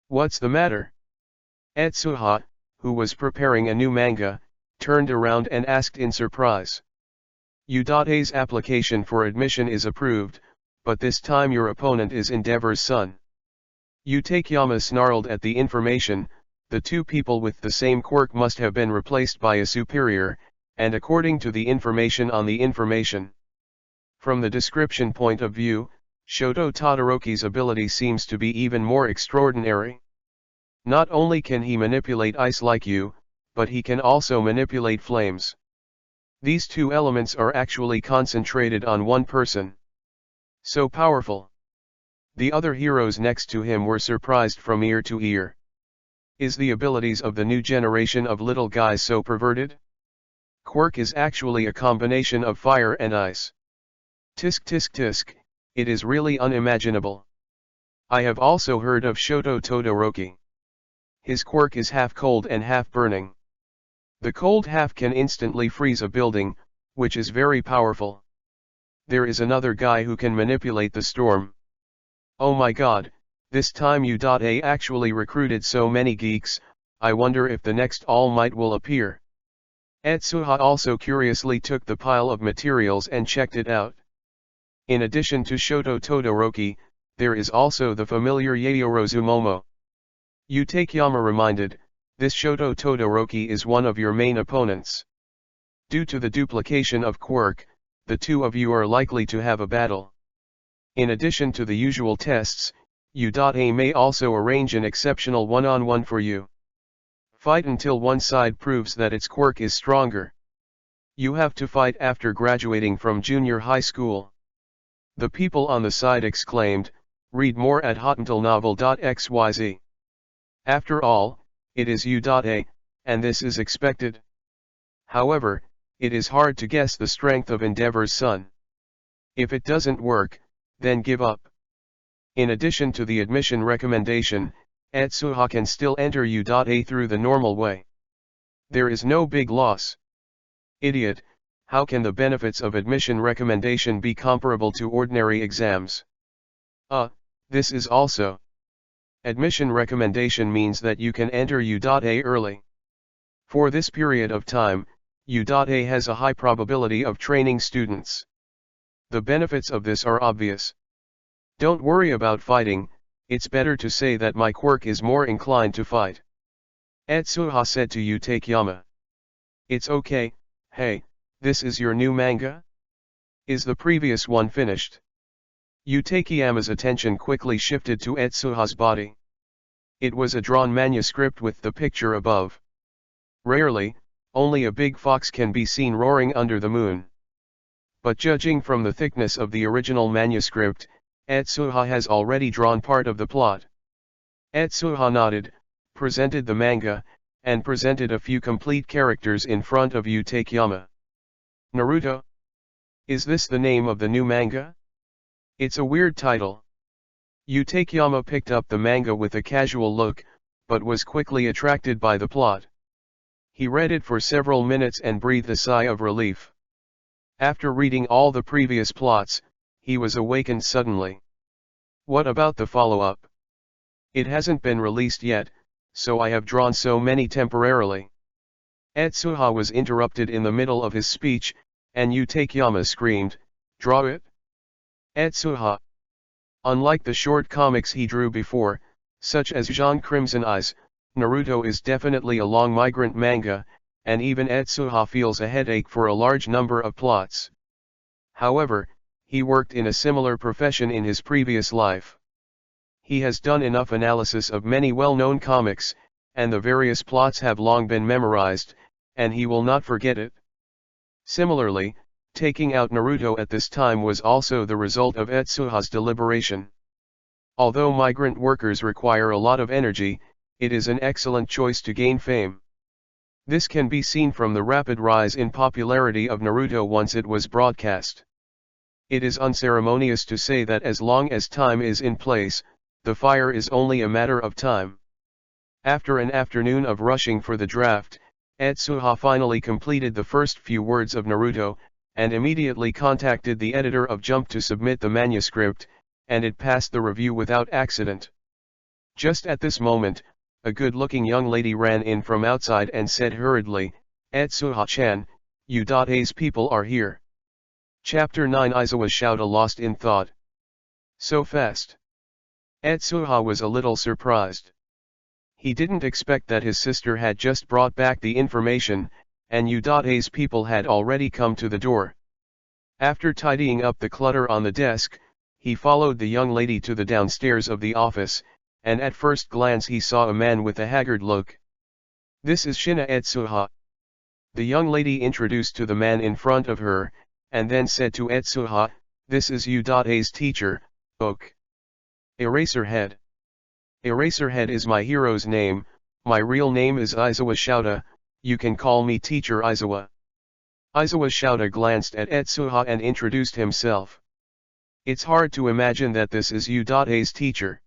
What's the matter?" Etsuha, who was preparing a new manga, turned around and asked in surprise. "Udate's application for admission is approved, but this time your opponent is Endeavor's son." Yu Takeyama snarled at the information. The 2 people with the same quirk must have been replaced by a superior, and according to the information on the information. From the description point of view, Shoto Todoroki's ability seems to be even more extraordinary. Not only can he manipulate ice like you, but he can also manipulate flames. These 2 elements are actually concentrated on one person. So powerful. The other heroes next to him were surprised from ear to ear. Is the abilities of the new generation of little guys so perverted? Quirk is actually a combination of fire and ice. Tisk tisk tisk, it is really unimaginable. I have also heard of Shoto Todoroki. His quirk is half cold and half burning. The cold half can instantly freeze a building, which is very powerful. There is another guy who can manipulate the storm. Oh my god, this time Udate actually recruited so many geeks, I wonder if the next All Might will appear. Etsuha also curiously took the pile of materials and checked it out. In addition to Shoto Todoroki, there is also the familiar Yaoyorozu Momo. Yu Takeyama reminded, this Shoto Todoroki is one of your main opponents. Due to the duplication of quirk, the 2 of you are likely to have a battle. In addition to the usual tests, U.A may also arrange an exceptional one-on-one for you. Fight until one side proves that its quirk is stronger. You have to fight after graduating from junior high school. The people on the side exclaimed, read more at hotuntilnovel.xyz. After all, it is U.A, and this is expected. However, it is hard to guess the strength of Endeavor's son. If it doesn't work, then give up. In addition to the admission recommendation, Etsuha can still enter U.A through the normal way. There is no big loss. Idiot, how can the benefits of admission recommendation be comparable to ordinary exams? This is also. Admission recommendation means that you can enter U.A early. For this period of time, U.A has a high probability of training students. The benefits of this are obvious. Don't worry about fighting, it's better to say that my quirk is more inclined to fight. Etsuha said to Takeyama. It's okay, hey, this is your new manga? Is the previous one finished? Takeyama's attention quickly shifted to Etsuha's body. It was a drawn manuscript with the picture above. Rarely, only a big fox can be seen roaring under the moon. But judging from the thickness of the original manuscript, Etsuha has already drawn part of the plot. Etsuha nodded, presented the manga, and presented a few complete characters in front of Takeyama. Naruto? Is this the name of the new manga? It's a weird title. Takeyama picked up the manga with a casual look, but was quickly attracted by the plot. He read it for several minutes and breathed a sigh of relief. After reading all the previous plots, he was awakened suddenly. What about the follow-up? It hasn't been released yet, so I have drawn so many temporarily. Etsuha was interrupted in the middle of his speech, and Takeyama screamed, draw it? Etsuha. Unlike the short comics he drew before, such as Jean Crimson Eyes, Naruto is definitely a long migrant manga, and even Etsuha feels a headache for a large number of plots. However, he worked in a similar profession in his previous life. He has done enough analysis of many well-known comics, and the various plots have long been memorized, and he will not forget it. Similarly, taking out Naruto at this time was also the result of Etsuha's deliberation. Although migrant workers require a lot of energy, it is an excellent choice to gain fame. This can be seen from the rapid rise in popularity of Naruto once it was broadcast. It is unceremonious to say that as long as time is in place, the fire is only a matter of time. After an afternoon of rushing for the draft, Etsuha finally completed the first few words of Naruto, and immediately contacted the editor of Jump to submit the manuscript, and it passed the review without accident. Just at this moment, a good-looking young lady ran in from outside and said hurriedly, Etsuha-chan, U.A's people are here. Chapter 9 Aizawa's shout lost in thought. So fast. Etsuha was a little surprised. He didn't expect that his sister had just brought back the information, and U.A's people had already come to the door. After tidying up the clutter on the desk, he followed the young lady to the downstairs of the office, and at first glance he saw a man with a haggard look. This is Shina Etsuha. The young lady introduced to the man in front of her, and then said to Etsuha, this is U.A's teacher, Oak. Eraserhead. Eraserhead is my hero's name, my real name is Aizawa Shouta, you can call me Teacher Aizawa. Aizawa Shouta glanced at Etsuha and introduced himself. It's hard to imagine that this is U.A's teacher.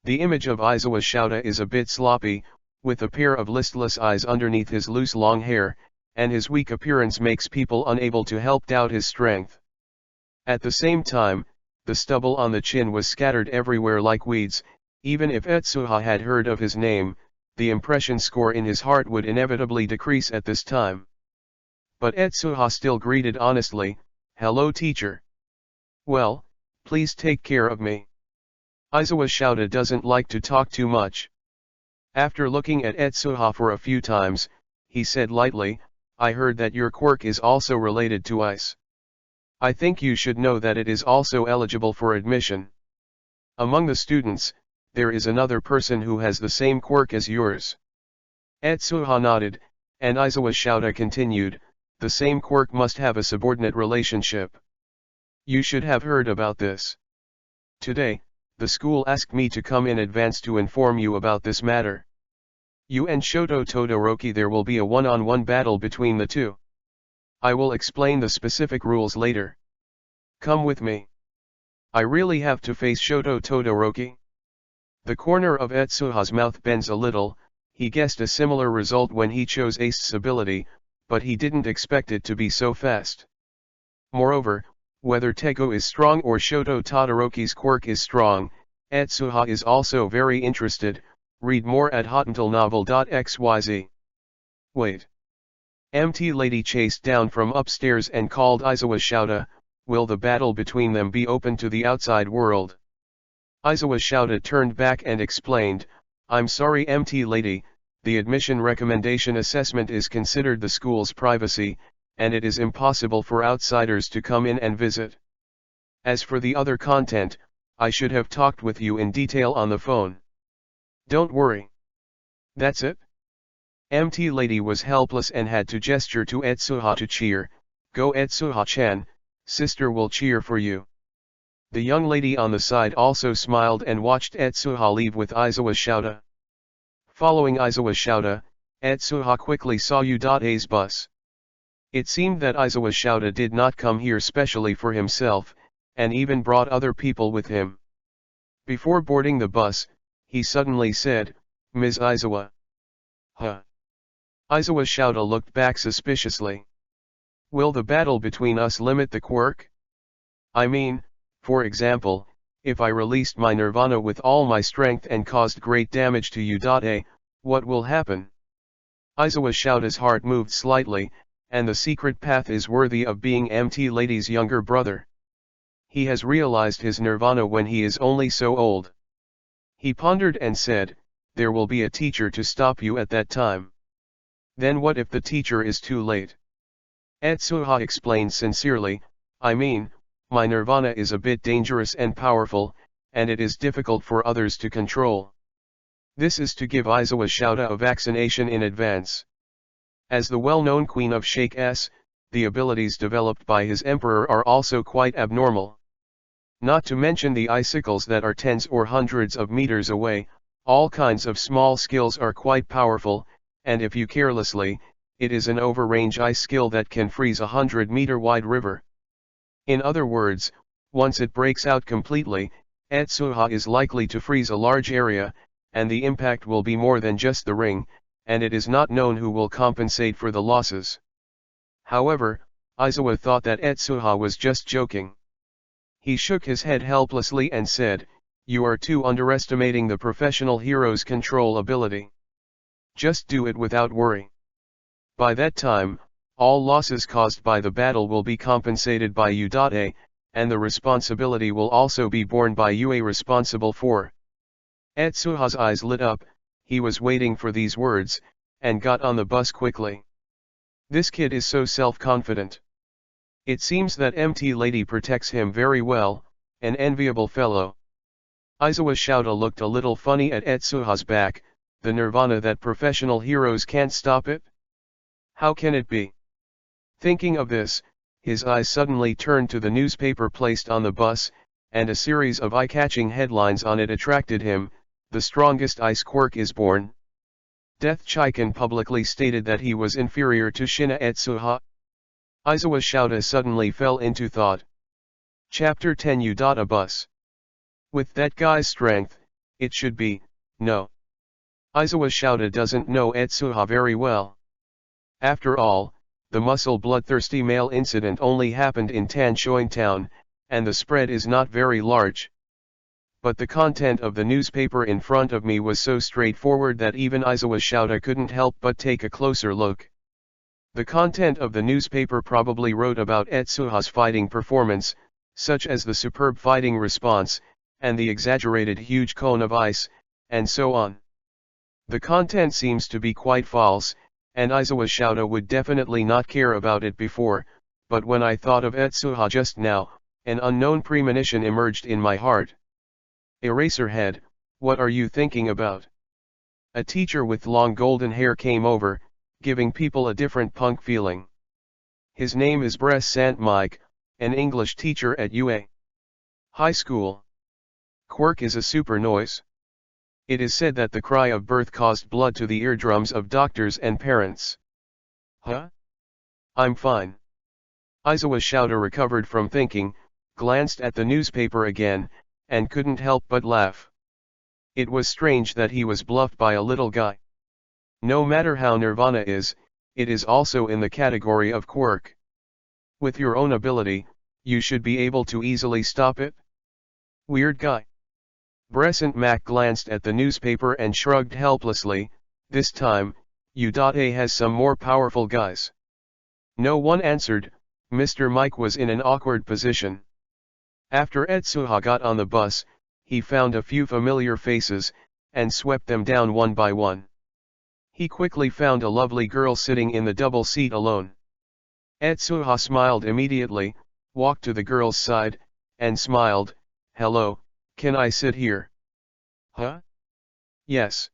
The image of Aizawa Shouta is a bit sloppy, with a pair of listless eyes underneath his loose long hair, and his weak appearance makes people unable to help doubt his strength. At the same time, the stubble on the chin was scattered everywhere like weeds. Even if Etsuha had heard of his name, the impression score in his heart would inevitably decrease at this time. But Etsuha still greeted honestly, hello teacher. Well, please take care of me. Aizawa Shouta doesn't like to talk too much. After looking at Etsuha for a few times, he said lightly, I heard that your quirk is also related to ice. I think you should know that it is also eligible for admission. Among the students, there is another person who has the same quirk as yours. Etsuha nodded, and Aizawa Shouta continued, the same quirk must have a subordinate relationship. You should have heard about this. Today, the school asked me to come in advance to inform you about this matter. You and Shoto Todoroki, there will be a one-on-one battle between the two. I will explain the specific rules later. Come with me. I really have to face Shoto Todoroki? The corner of Etsuha's mouth bends a little. He guessed a similar result when he chose Ace's ability, but he didn't expect it to be so fast. Moreover, whether Tego is strong or Shoto Todoroki's quirk is strong, Etsuha is also very interested. Read more at hotuntilnovel.xyz. Wait. MT Lady chased down from upstairs and called Aizawa Shouta, will the battle between them be open to the outside world? Aizawa Shouta turned back and explained, I'm sorry MT Lady, the admission recommendation assessment is considered the school's privacy, and it is impossible for outsiders to come in and visit. As for the other content, I should have talked with you in detail on the phone. Don't worry. That's it? MT Lady was helpless and had to gesture to Etsuha to cheer. Go Etsuha-chan, sister will cheer for you. The young lady on the side also smiled and watched Etsuha leave with Aizawa Shouta. Following Aizawa Shouta, Etsuha quickly saw A's bus. It seemed that Aizawa Shouta did not come here specially for himself, and even brought other people with him. Before boarding the bus, he suddenly said, Ms. Aizawa. Huh. Aizawa Shouta looked back suspiciously. Will the battle between us limit the quirk? I mean, for example, if I released my nirvana with all my strength and caused great damage to A, what will happen? Aizawa Shouta's heart moved slightly, and the secret path is worthy of being MT Lady's younger brother. He has realized his nirvana when he is only so old. He pondered and said, there will be a teacher to stop you at that time. Then what if the teacher is too late? Etsuha explained sincerely, I mean, my nirvana is a bit dangerous and powerful, and it is difficult for others to control. This is to give Aizawa Shouta a vaccination in advance. As the well-known Queen of Shake S, the abilities developed by his emperor are also quite abnormal. Not to mention the icicles that are tens or hundreds of meters away, all kinds of small skills are quite powerful, and if you carelessly, it is an over-range ice skill that can freeze a 100-meter-wide river. In other words, once it breaks out completely, Etsuha is likely to freeze a large area, and the impact will be more than just the ring, and it is not known who will compensate for the losses. However, Aizawa thought that Etsuha was just joking. He shook his head helplessly and said, you are too underestimating the professional hero's control ability. Just do it without worry. By that time, all losses caused by the battle will be compensated by A, and the responsibility will also be borne by UA responsible for. Etsuha's eyes lit up, he was waiting for these words, and got on the bus quickly. This kid is so self-confident. It seems that MT Lady protects him very well, an enviable fellow. Aizawa Shouta looked a little funny at Etsuha's back, the nirvana that professional heroes can't stop it? How can it be? Thinking of this, his eyes suddenly turned to the newspaper placed on the bus, and a series of eye-catching headlines on it attracted him, the strongest ice quirk is born. Death Chiken publicly stated that he was inferior to Shina Etsuha. Aizawa Shouta suddenly fell into thought. Chapter 10 A bus. With that guy's strength, it should be, no. Aizawa Shouta doesn't know Etsuha very well. After all, the muscle bloodthirsty male incident only happened in Tanshoin town, and the spread is not very large. But the content of the newspaper in front of me was so straightforward that even Aizawa Shouta couldn't help but take a closer look. The content of the newspaper probably wrote about Etsuha's fighting performance, such as the superb fighting response, and the exaggerated huge cone of ice, and so on. The content seems to be quite false, and Aizawa Shouta would definitely not care about it before, but when I thought of Etsuha just now, an unknown premonition emerged in my heart. Eraserhead, what are you thinking about? A teacher with long golden hair came over, giving people a different punk feeling. His name is Bress Sant Mike, an English teacher at UA High School. Quirk is a super noise. It is said that the cry of birth caused blood to the eardrums of doctors and parents. Huh? I'm fine. Aizawa Shouta recovered from thinking, glanced at the newspaper again, and couldn't help but laugh. It was strange that he was bluffed by a little guy. No matter how Nirvana is, it is also in the category of quirk. With your own ability, you should be able to easily stop it. Weird guy. Brescent Mac glanced at the newspaper and shrugged helplessly. This time, U.A has some more powerful guys. No one answered. Mr. Mike was in an awkward position. After Etsuha got on the bus, he found a few familiar faces, and swept them down one by one. He quickly found a lovely girl sitting in the double seat alone. Etsuha smiled immediately, walked to the girl's side, and smiled. Hello, can I sit here? Huh? Yes.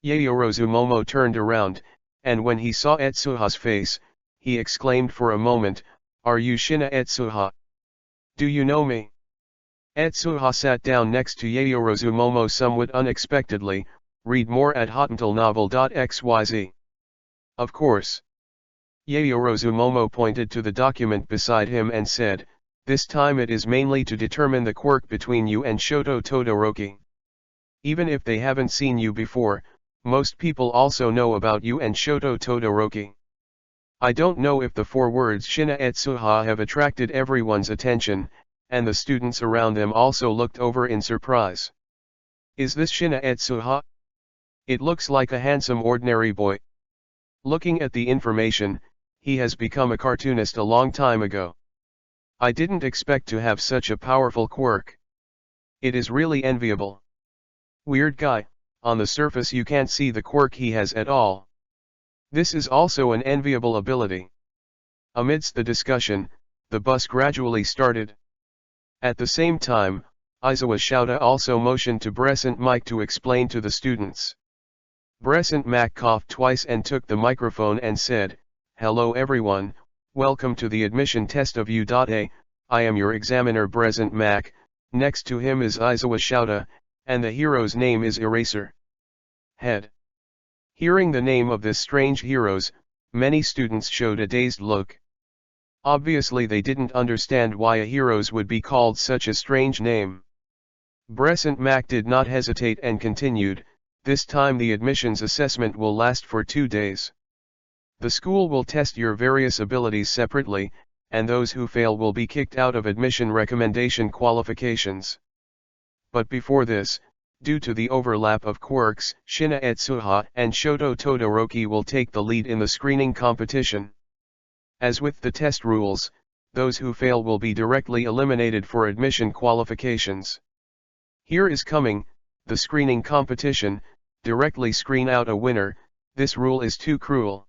Yayorozu Momo turned around, and when he saw Etsuha's face, he exclaimed for a moment, Are you Shina Etsuha? Do you know me? Etsuha sat down next to Yayorozu Momo somewhat unexpectedly. Read more at hottentalnovel.xyz. Of course. Yayorozu Momo pointed to the document beside him and said, This time it is mainly to determine the quirk between you and Shoto Todoroki. Even if they haven't seen you before, most people also know about you and Shoto Todoroki. I don't know if the 4 words Shina Etsuha have attracted everyone's attention, and the students around them also looked over in surprise. Is this Shina Etsuha? It looks like a handsome ordinary boy. Looking at the information, he has become a cartoonist a long time ago. I didn't expect to have such a powerful quirk. It is really enviable. Weird guy, on the surface you can't see the quirk he has at all. This is also an enviable ability. Amidst the discussion, the bus gradually started. At the same time, Aizawa Shouta also motioned to Brescent Mike to explain to the students. Brescent Mac coughed twice and took the microphone and said, Hello everyone, welcome to the admission test of U.A. I am your examiner Brescent Mac. Next to him is Aizawa Shouta, and the hero's name is Eraser Head. Hearing the name of this strange heroes, many students showed a dazed look. Obviously they didn't understand why a heroes would be called such a strange name. Brescent Mac did not hesitate and continued, This time the admissions assessment will last for 2 days. The school will test your various abilities separately, and those who fail will be kicked out of admission recommendation qualifications. But before this, due to the overlap of quirks, Shina Etsuha and Shoto Todoroki will take the lead in the screening competition. As with the test rules, those who fail will be directly eliminated for admission qualifications. Here is coming, the screening competition. Directly screen out a winner. This rule is too cruel.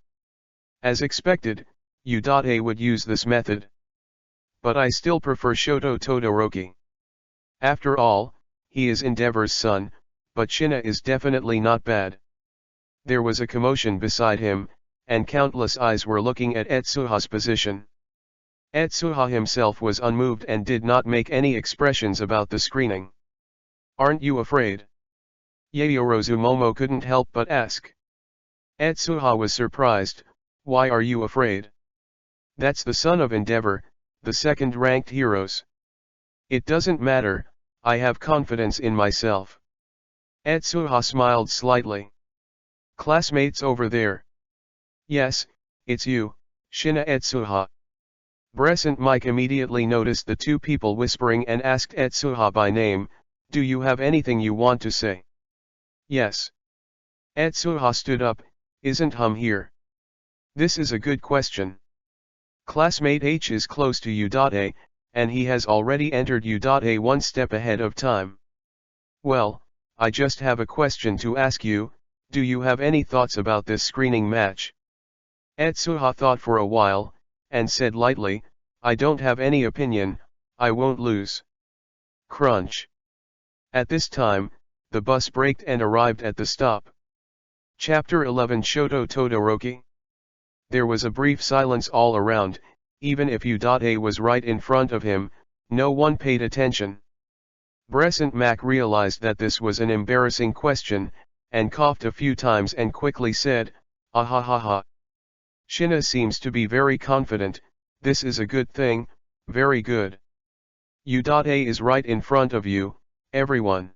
As expected, U.A would use this method. But I still prefer Shoto Todoroki. After all, he is Endeavor's son, but Shina is definitely not bad. There was a commotion beside him, and countless eyes were looking at Etsuha's position. Etsuha himself was unmoved and did not make any expressions about the screening. Aren't you afraid? Yayorozu Momo couldn't help but ask. Etsuha was surprised. Why are you afraid? That's the son of Endeavor, the second-ranked heroes. It doesn't matter, I have confidence in myself. Etsuha smiled slightly. Classmates over there. Yes, it's you, Shina Etsuha. Brescent Mike immediately noticed the 2 people whispering and asked Etsuha by name, Do you have anything you want to say? Yes. Etsuha stood up, Isn't here? This is a good question. Classmate H is close to U.A, and he has already entered U.A 1 step ahead of time. Well, I just have a question to ask you, do you have any thoughts about this screening match? Etsuha thought for a while, and said lightly, "I don't have any opinion, I won't lose." Crunch. At this time, the bus braked and arrived at the stop. Chapter 11 Shoto Todoroki. There was a brief silence all around, even if U.A was right in front of him, no one paid attention. Brescent Mac realized that this was an embarrassing question, and coughed a few times and quickly said, "Ah ha ha ha. Shina seems to be very confident, this is a good thing, very good. U.A is right in front of you, everyone.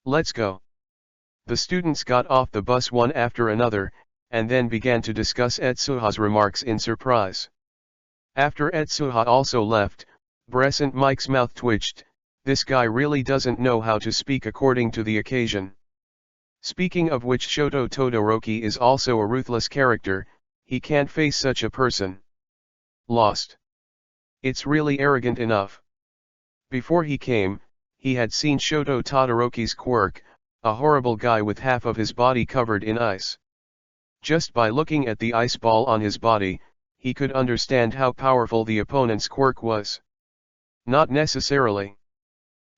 Let's go." The students got off the bus one after another, and then began to discuss Etsuha's remarks in surprise. After Etsuha also left, Brescent Mike's mouth twitched. This guy really doesn't know how to speak according to the occasion. Speaking of which, Shoto Todoroki is also a ruthless character, he can't face such a person. Lost. It's really arrogant enough. Before he came, he had seen Shoto Todoroki's quirk, a horrible guy with half of his body covered in ice. Just by looking at the ice ball on his body, he could understand how powerful the opponent's quirk was. Not necessarily.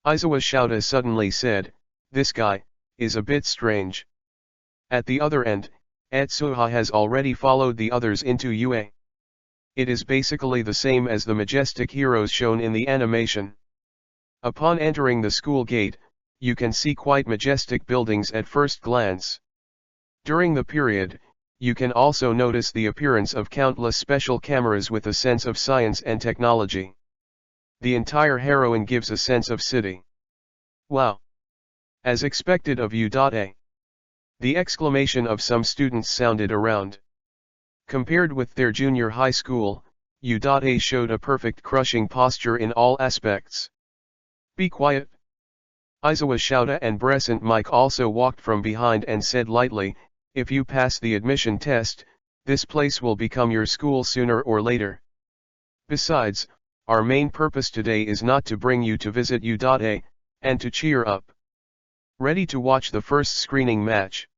Aizawa Shouta suddenly said, "This guy is a bit strange." At the other end, Etsuha has already followed the others into UA. It is basically the same as the majestic heroes shown in the animation. Upon entering the school gate, you can see quite majestic buildings at first glance. During the period, you can also notice the appearance of countless special cameras with a sense of science and technology. The entire heroine gives a sense of city. Wow! As expected of U.A. The exclamation of some students sounded around. Compared with their junior high school, U.A showed a perfect crushing posture in all aspects. "Be quiet." Aizawa Shouta and Brescent Mike also walked from behind and said lightly, "If you pass the admission test, this place will become your school sooner or later. Besides, our main purpose today is not to bring you to visit U.A, and to cheer up. Ready to watch the first screening match."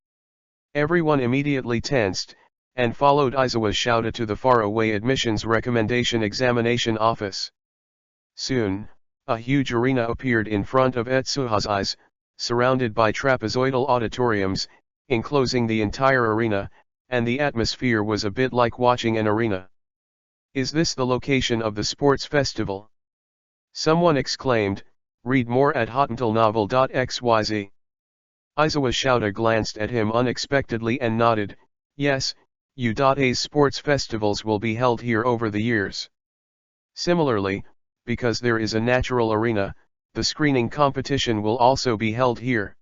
Everyone immediately tensed, and followed Aizawa Shouta to the faraway admissions recommendation examination office. Soon, a huge arena appeared in front of Etsuha's eyes, surrounded by trapezoidal auditoriums, enclosing the entire arena, and the atmosphere was a bit like watching an arena. "Is this the location of the sports festival?" someone exclaimed. Read more at hotnovel.xyz. Aizawa Shouta glanced at him unexpectedly and nodded, "Yes, U.A's sports festivals will be held here over the years. Similarly, because there is a natural arena, the screening competition will also be held here."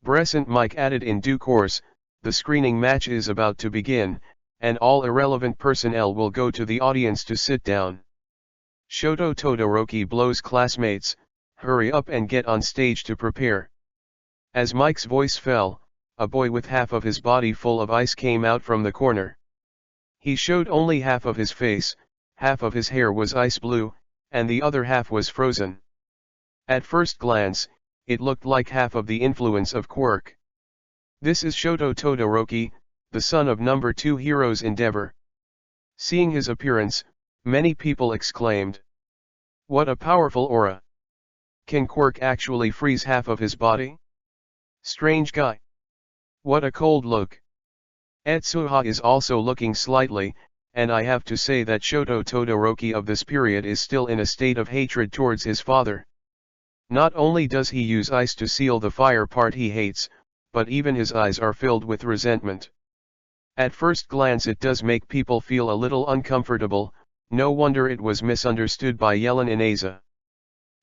Brescent Mike added in due course, "The screening match is about to begin, and all irrelevant personnel will go to the audience to sit down. Shoto Todoroki blows classmates, hurry up and get on stage to prepare." As Mike's voice fell, a boy with half of his body full of ice came out from the corner. He showed only half of his face, half of his hair was ice blue, and the other half was frozen. At first glance, it looked like half of the influence of quirk. "This is Shoto Todoroki, the son of number 2 hero's endeavor." Seeing his appearance, many people exclaimed, "What a powerful aura! Can quirk actually freeze half of his body? Strange guy. What a cold look." Etsuha is also looking slightly, and I have to say that Shoto Todoroki of this period is still in a state of hatred towards his father. Not only does he use ice to seal the fire part he hates, but even his eyes are filled with resentment. At first glance it does make people feel a little uncomfortable, no wonder it was misunderstood by Yellen Ineza.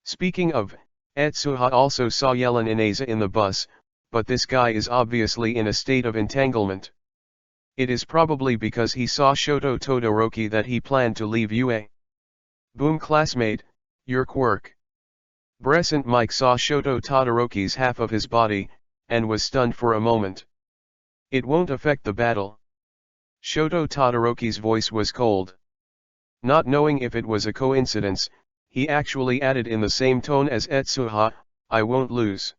Speaking of, Etsuha also saw Yellen Ineza in the bus, but this guy is obviously in a state of entanglement. It is probably because he saw Shoto Todoroki that he planned to leave UA. "Boom classmate, your quirk." Brescent Mike saw Shoto Todoroki's half of his body, and was stunned for a moment. "It won't affect the battle." Shoto Todoroki's voice was cold. Not knowing if it was a coincidence, he actually added in the same tone as Etsuha, "I won't lose."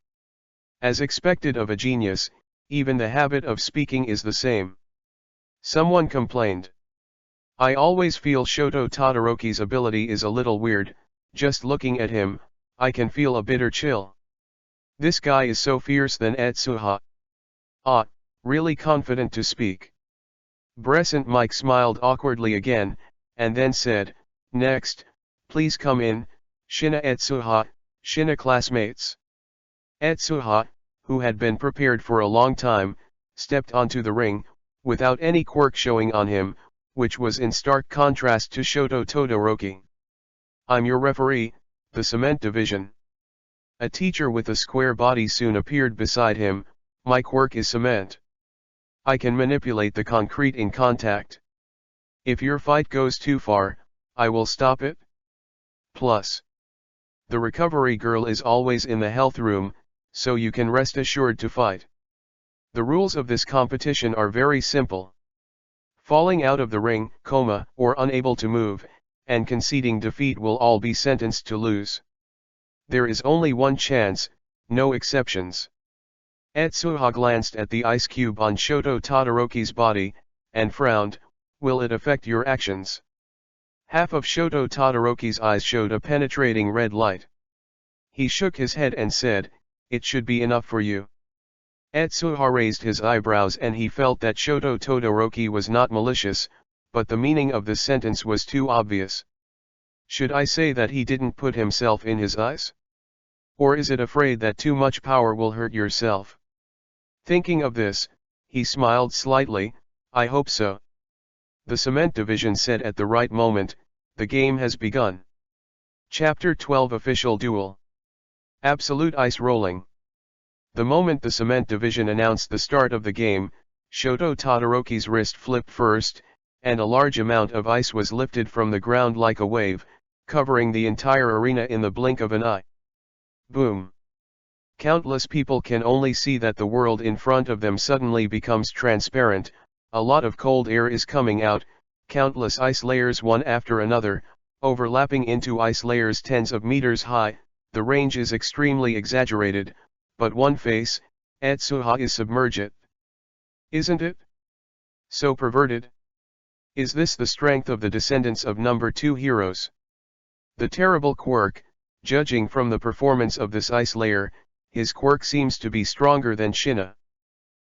As expected of a genius, even the habit of speaking is the same. Someone complained. I always feel Shoto Todoroki's ability is a little weird. Just looking at him, I can feel a bitter chill. This guy is so fierce than Etsuha. Ah, really confident to speak. Brescent Mike smiled awkwardly again, and then said, "Next, please come in, Shina Etsuha, Shina classmates." Etsuha, who had been prepared for a long time, stepped onto the ring, without any quirk showing on him, which was in stark contrast to Shoto Todoroki. "I'm your referee, the cement division." A teacher with a square body soon appeared beside him. "My quirk is cement. I can manipulate the concrete in contact. If your fight goes too far, I will stop it. Plus, the recovery girl is always in the health room, so you can rest assured to fight. The rules of this competition are very simple. Falling out of the ring, coma, or unable to move, and conceding defeat will all be sentenced to lose. There is only one chance, no exceptions." Etsuha glanced at the ice cube on Shoto Todoroki's body, and frowned. "Will it affect your actions?" Half of Shoto Todoroki's eyes showed a penetrating red light. He shook his head and said, "It should be enough for you." Etsuha raised his eyebrows and he felt that Shoto Todoroki was not malicious, but the meaning of the sentence was too obvious. Should I say that he didn't put himself in his eyes? Or is it afraid that too much power will hurt yourself? Thinking of this, he smiled slightly. "I hope so." The cement division said at the right moment, "The game has begun." Chapter 12 Official Duel. Absolute ice rolling. The moment the cement division announced the start of the game, Shoto Todoroki's wrist flipped first, and a large amount of ice was lifted from the ground like a wave, covering the entire arena in the blink of an eye. Boom! Countless people can only see that the world in front of them suddenly becomes transparent. A lot of cold air is coming out, countless ice layers one after another, overlapping into ice layers tens of meters high. The range is extremely exaggerated, but one face, Etsuha, is submerged. Isn't it? So perverted? Is this the strength of the descendants of number 2 heroes? The terrible quirk, judging from the performance of this ice layer, his quirk seems to be stronger than Shina.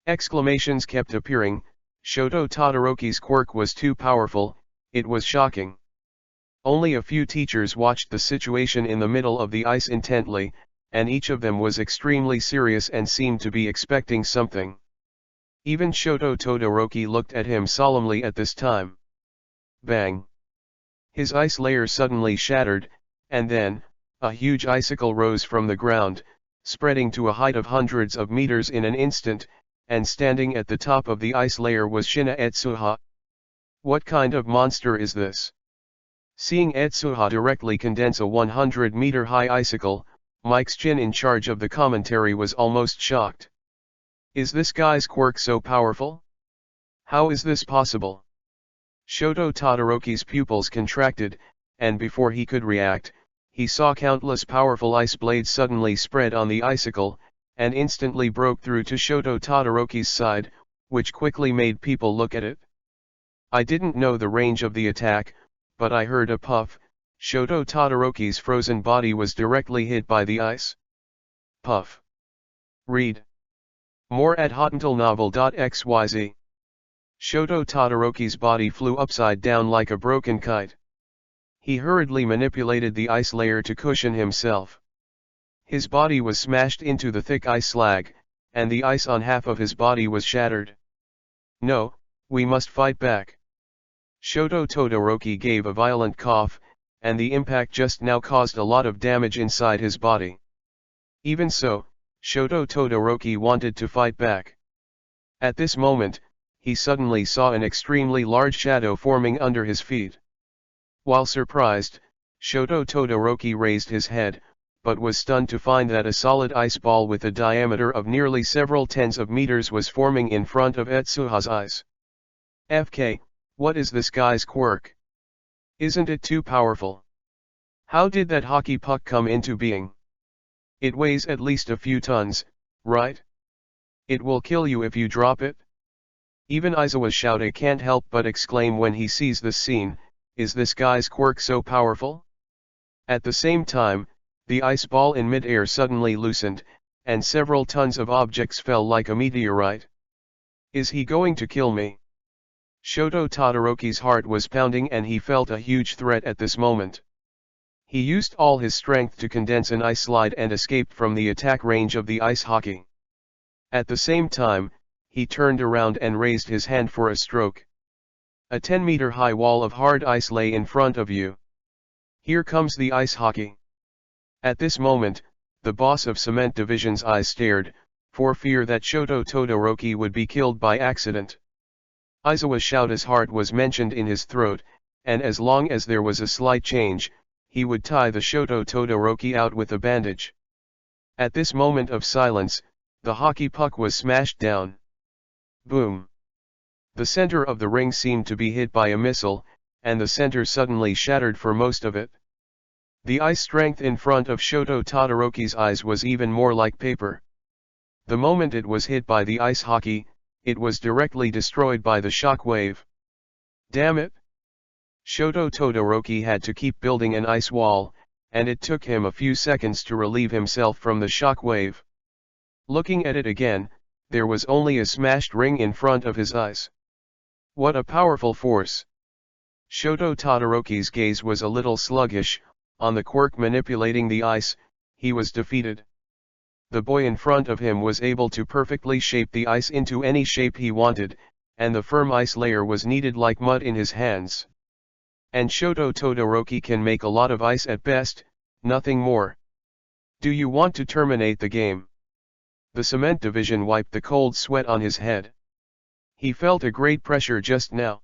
Exclamations kept appearing. Shoto Todoroki's quirk was too powerful. It was shocking. Only a few teachers watched the situation in the middle of the ice intently, and each of them was extremely serious and seemed to be expecting something. Even Shoto Todoroki looked at him solemnly at this time. Bang! His ice layer suddenly shattered, and then, a huge icicle rose from the ground, spreading to a height of hundreds of meters in an instant, and standing at the top of the ice layer was Shina Etsuha. What kind of monster is this? Seeing Etsuha directly condense a 100-meter high icicle, Mike's chin in charge of the commentary was almost shocked. Is this guy's quirk so powerful? How is this possible? Shoto Todoroki's pupils contracted, and before he could react, he saw countless powerful ice blades suddenly spread on the icicle, and instantly broke through to Shoto Todoroki's side, which quickly made people look at it. I didn't know the range of the attack, but I heard a puff. Shoto Todoroki's frozen body was directly hit by the ice. Puff. Read more at hotnovel.xyz. Shoto Todoroki's body flew upside down like a broken kite. He hurriedly manipulated the ice layer to cushion himself. His body was smashed into the thick ice slag, and the ice on half of his body was shattered. No, we must fight back. Shoto Todoroki gave a violent cough, and the impact just now caused a lot of damage inside his body. Even so, Shoto Todoroki wanted to fight back. At this moment, he suddenly saw an extremely large shadow forming under his feet. While surprised, Shoto Todoroki raised his head, but was stunned to find that a solid ice ball with a diameter of nearly several tens of meters was forming in front of Etsuha's eyes. FK, what is this guy's quirk? Isn't it too powerful? How did that hockey puck come into being? It weighs at least a few tons, right? It will kill you if you drop it? Even Aizawa Shouta can't help but exclaim when he sees this scene, is this guy's quirk so powerful? At the same time, the ice ball in mid-air suddenly loosened, and several tons of objects fell like a meteorite. Is he going to kill me? Shoto Todoroki's heart was pounding and he felt a huge threat at this moment. He used all his strength to condense an ice slide and escaped from the attack range of the ice hockey. At the same time, he turned around and raised his hand for a stroke. A 10-meter high wall of hard ice lay in front of you. Here comes the ice hockey. At this moment, the boss of Cement Division's eyes stared, for fear that Shoto Todoroki would be killed by accident. Aizawa Shouta's heart was mentioned in his throat, and as long as there was a slight change, he would tie the Shoto Todoroki out with a bandage. At this moment of silence, the hockey puck was smashed down. Boom! The center of the ring seemed to be hit by a missile, and the center suddenly shattered for most of it. The ice strength in front of Shoto Todoroki's eyes was even more like paper. The moment it was hit by the ice hockey, it was directly destroyed by the shock wave. Damn it! Shoto Todoroki had to keep building an ice wall, and it took him a few seconds to relieve himself from the shock wave. Looking at it again, there was only a smashed ring in front of his eyes. What a powerful force! Shoto Todoroki's gaze was a little sluggish. On the quirk manipulating the ice, he was defeated. The boy in front of him was able to perfectly shape the ice into any shape he wanted, and the firm ice layer was kneaded like mud in his hands. And Shoto Todoroki can make a lot of ice at best, nothing more. Do you want to terminate the game? The Cement Division wiped the cold sweat on his head. He felt a great pressure just now.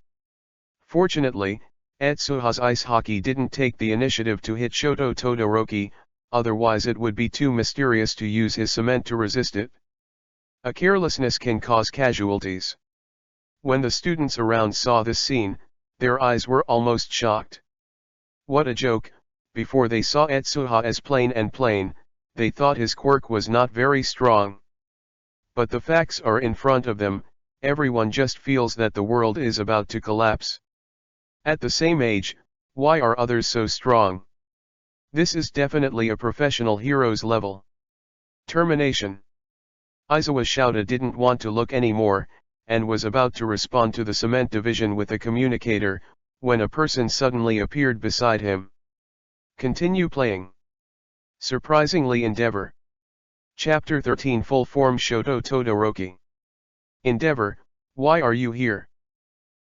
Fortunately, Etsuha's ice hockey didn't take the initiative to hit Shoto Todoroki, otherwise it would be too mysterious to use his cement to resist it. A carelessness can cause casualties. When the students around saw this scene, their eyes were almost shocked. What a joke! Before they saw Etsuha as plain, they thought his quirk was not very strong. But the facts are in front of them, everyone just feels that the world is about to collapse. At the same age, why are others so strong? This is definitely a professional hero's level. Termination. Aizawa Shouta didn't want to look anymore, and was about to respond to the Cement Division with a communicator, when a person suddenly appeared beside him. Continue playing. Surprisingly Endeavor. Chapter 13 Full Form Shoto Todoroki. Endeavor, why are you here?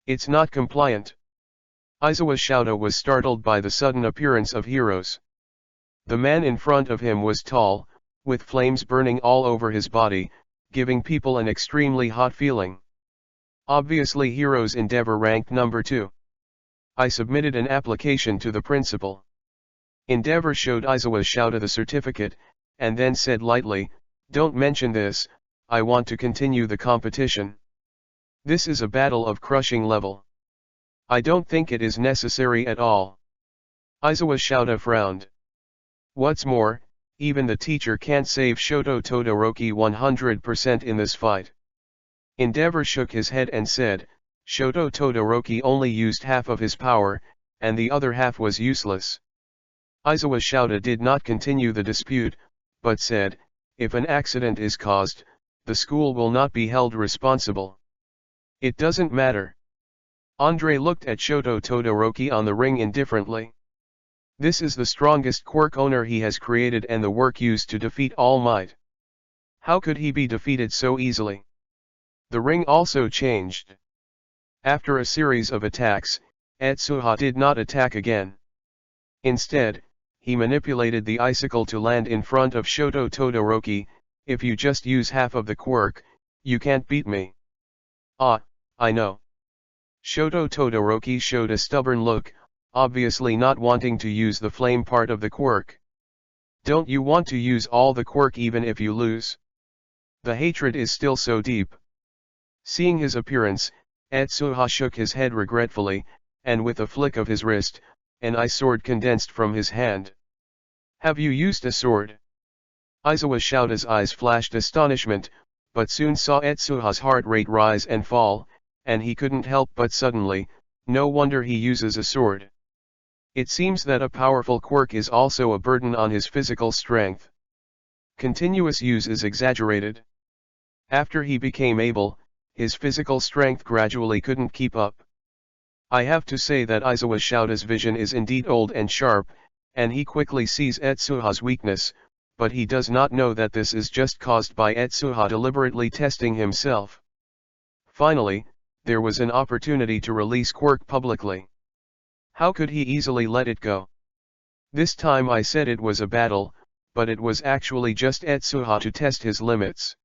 It's not compliant. Aizawa Shouta was startled by the sudden appearance of heroes. The man in front of him was tall, with flames burning all over his body, giving people an extremely hot feeling. Obviously Heroes Endeavor ranked number 2. I submitted an application to the principal. Endeavor showed Aizawa Shouta the certificate, and then said lightly, "Don't mention this, I want to continue the competition. This is a battle of crushing level. I don't think it is necessary at all." Aizawa Shouta frowned. What's more, even the teacher can't save Shoto Todoroki 100% in this fight. Endeavor shook his head and said, Shoto Todoroki only used half of his power, and the other half was useless. Aizawa Shouta did not continue the dispute, but said, if an accident is caused, the school will not be held responsible. It doesn't matter. Andre looked at Shoto Todoroki on the ring indifferently. This is the strongest quirk owner he has created and the work used to defeat All Might. How could he be defeated so easily? The ring also changed. After a series of attacks, Etsuha did not attack again. Instead, he manipulated the icicle to land in front of Shoto Todoroki. If you just use half of the quirk, you can't beat me. Ah, I know. Shoto Todoroki showed a stubborn look, obviously not wanting to use the flame part of the quirk. Don't you want to use all the quirk even if you lose? The hatred is still so deep. Seeing his appearance, Etsuha shook his head regretfully, and with a flick of his wrist, an ice sword condensed from his hand. Have you used a sword? Aizawa Shouta's eyes flashed astonishment, but soon saw Etsuha's heart rate rise and fall, and he couldn't help but suddenly, no wonder he uses a sword. It seems that a powerful quirk is also a burden on his physical strength. Continuous use is exaggerated. After he became able, his physical strength gradually couldn't keep up. I have to say that Izawa Shouta's vision is indeed old and sharp, and he quickly sees Etsuha's weakness, but he does not know that this is just caused by Etsuha deliberately testing himself. Finally, there was an opportunity to release quirk publicly. How could he easily let it go? This time I said it was a battle, but it was actually just Etsuha to test his limits.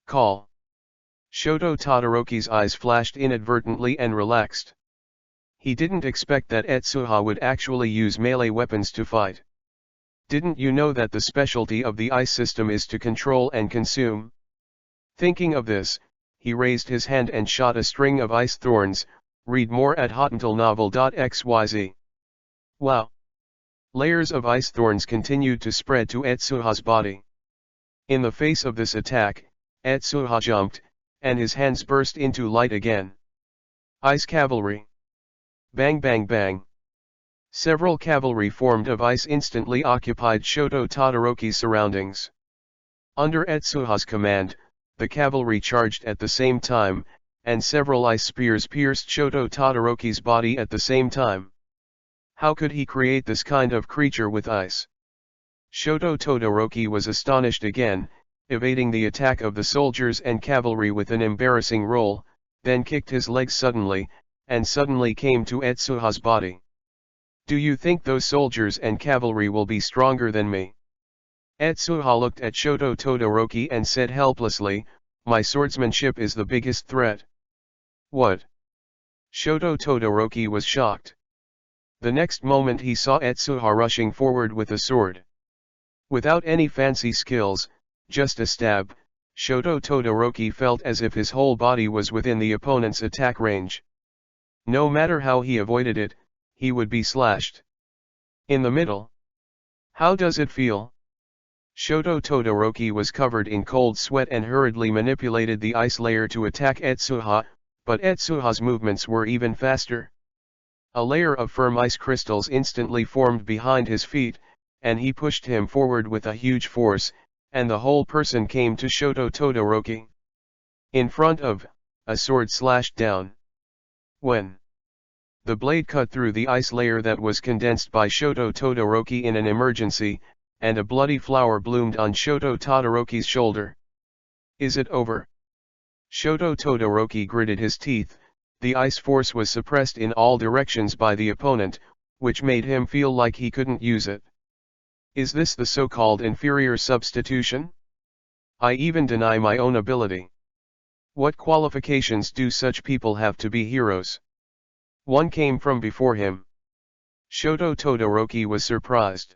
Call. Shoto Todoroki's eyes flashed inadvertently and relaxed. He didn't expect that Etsuha would actually use melee weapons to fight. Didn't you know that the specialty of the ice system is to control and consume? Thinking of this, he raised his hand and shot a string of ice thorns. Read more at hotandlenovel.xyz. Wow! Layers of ice thorns continued to spread to Etsuha's body. In the face of this attack, Etsuha jumped, and his hands burst into light again. Ice cavalry. Bang bang bang. Several cavalry formed of ice instantly occupied Shoto Todoroki's surroundings. Under Etsuha's command, the cavalry charged at the same time, and several ice spears pierced Shoto Todoroki's body at the same time. How could he create this kind of creature with ice? Shoto Todoroki was astonished again, evading the attack of the soldiers and cavalry with an embarrassing roll, then kicked his legs suddenly, and suddenly came to Etsuha's body. Do you think those soldiers and cavalry will be stronger than me? Etsuha looked at Shoto Todoroki and said helplessly, my swordsmanship is the biggest threat. What? Shoto Todoroki was shocked. The next moment he saw Etsuha rushing forward with a sword. Without any fancy skills, just a stab, Shoto Todoroki felt as if his whole body was within the opponent's attack range. No matter how he avoided it, he would be slashed. In the middle. How does it feel? Shoto Todoroki was covered in cold sweat and hurriedly manipulated the ice layer to attack Etsuha, but Etsuha's movements were even faster. A layer of firm ice crystals instantly formed behind his feet, and he pushed him forward with a huge force, and the whole person came to Shoto Todoroki. In front of, a sword slashed down. When the blade cut through the ice layer that was condensed by Shoto Todoroki in an emergency, and a bloody flower bloomed on Shoto Todoroki's shoulder. Is it over? Shoto Todoroki gritted his teeth. The ice force was suppressed in all directions by the opponent, which made him feel like he couldn't use it. Is this the so-called inferior substitution? I even deny my own ability. What qualifications do such people have to be heroes? One came from before him. Shoto Todoroki was surprised.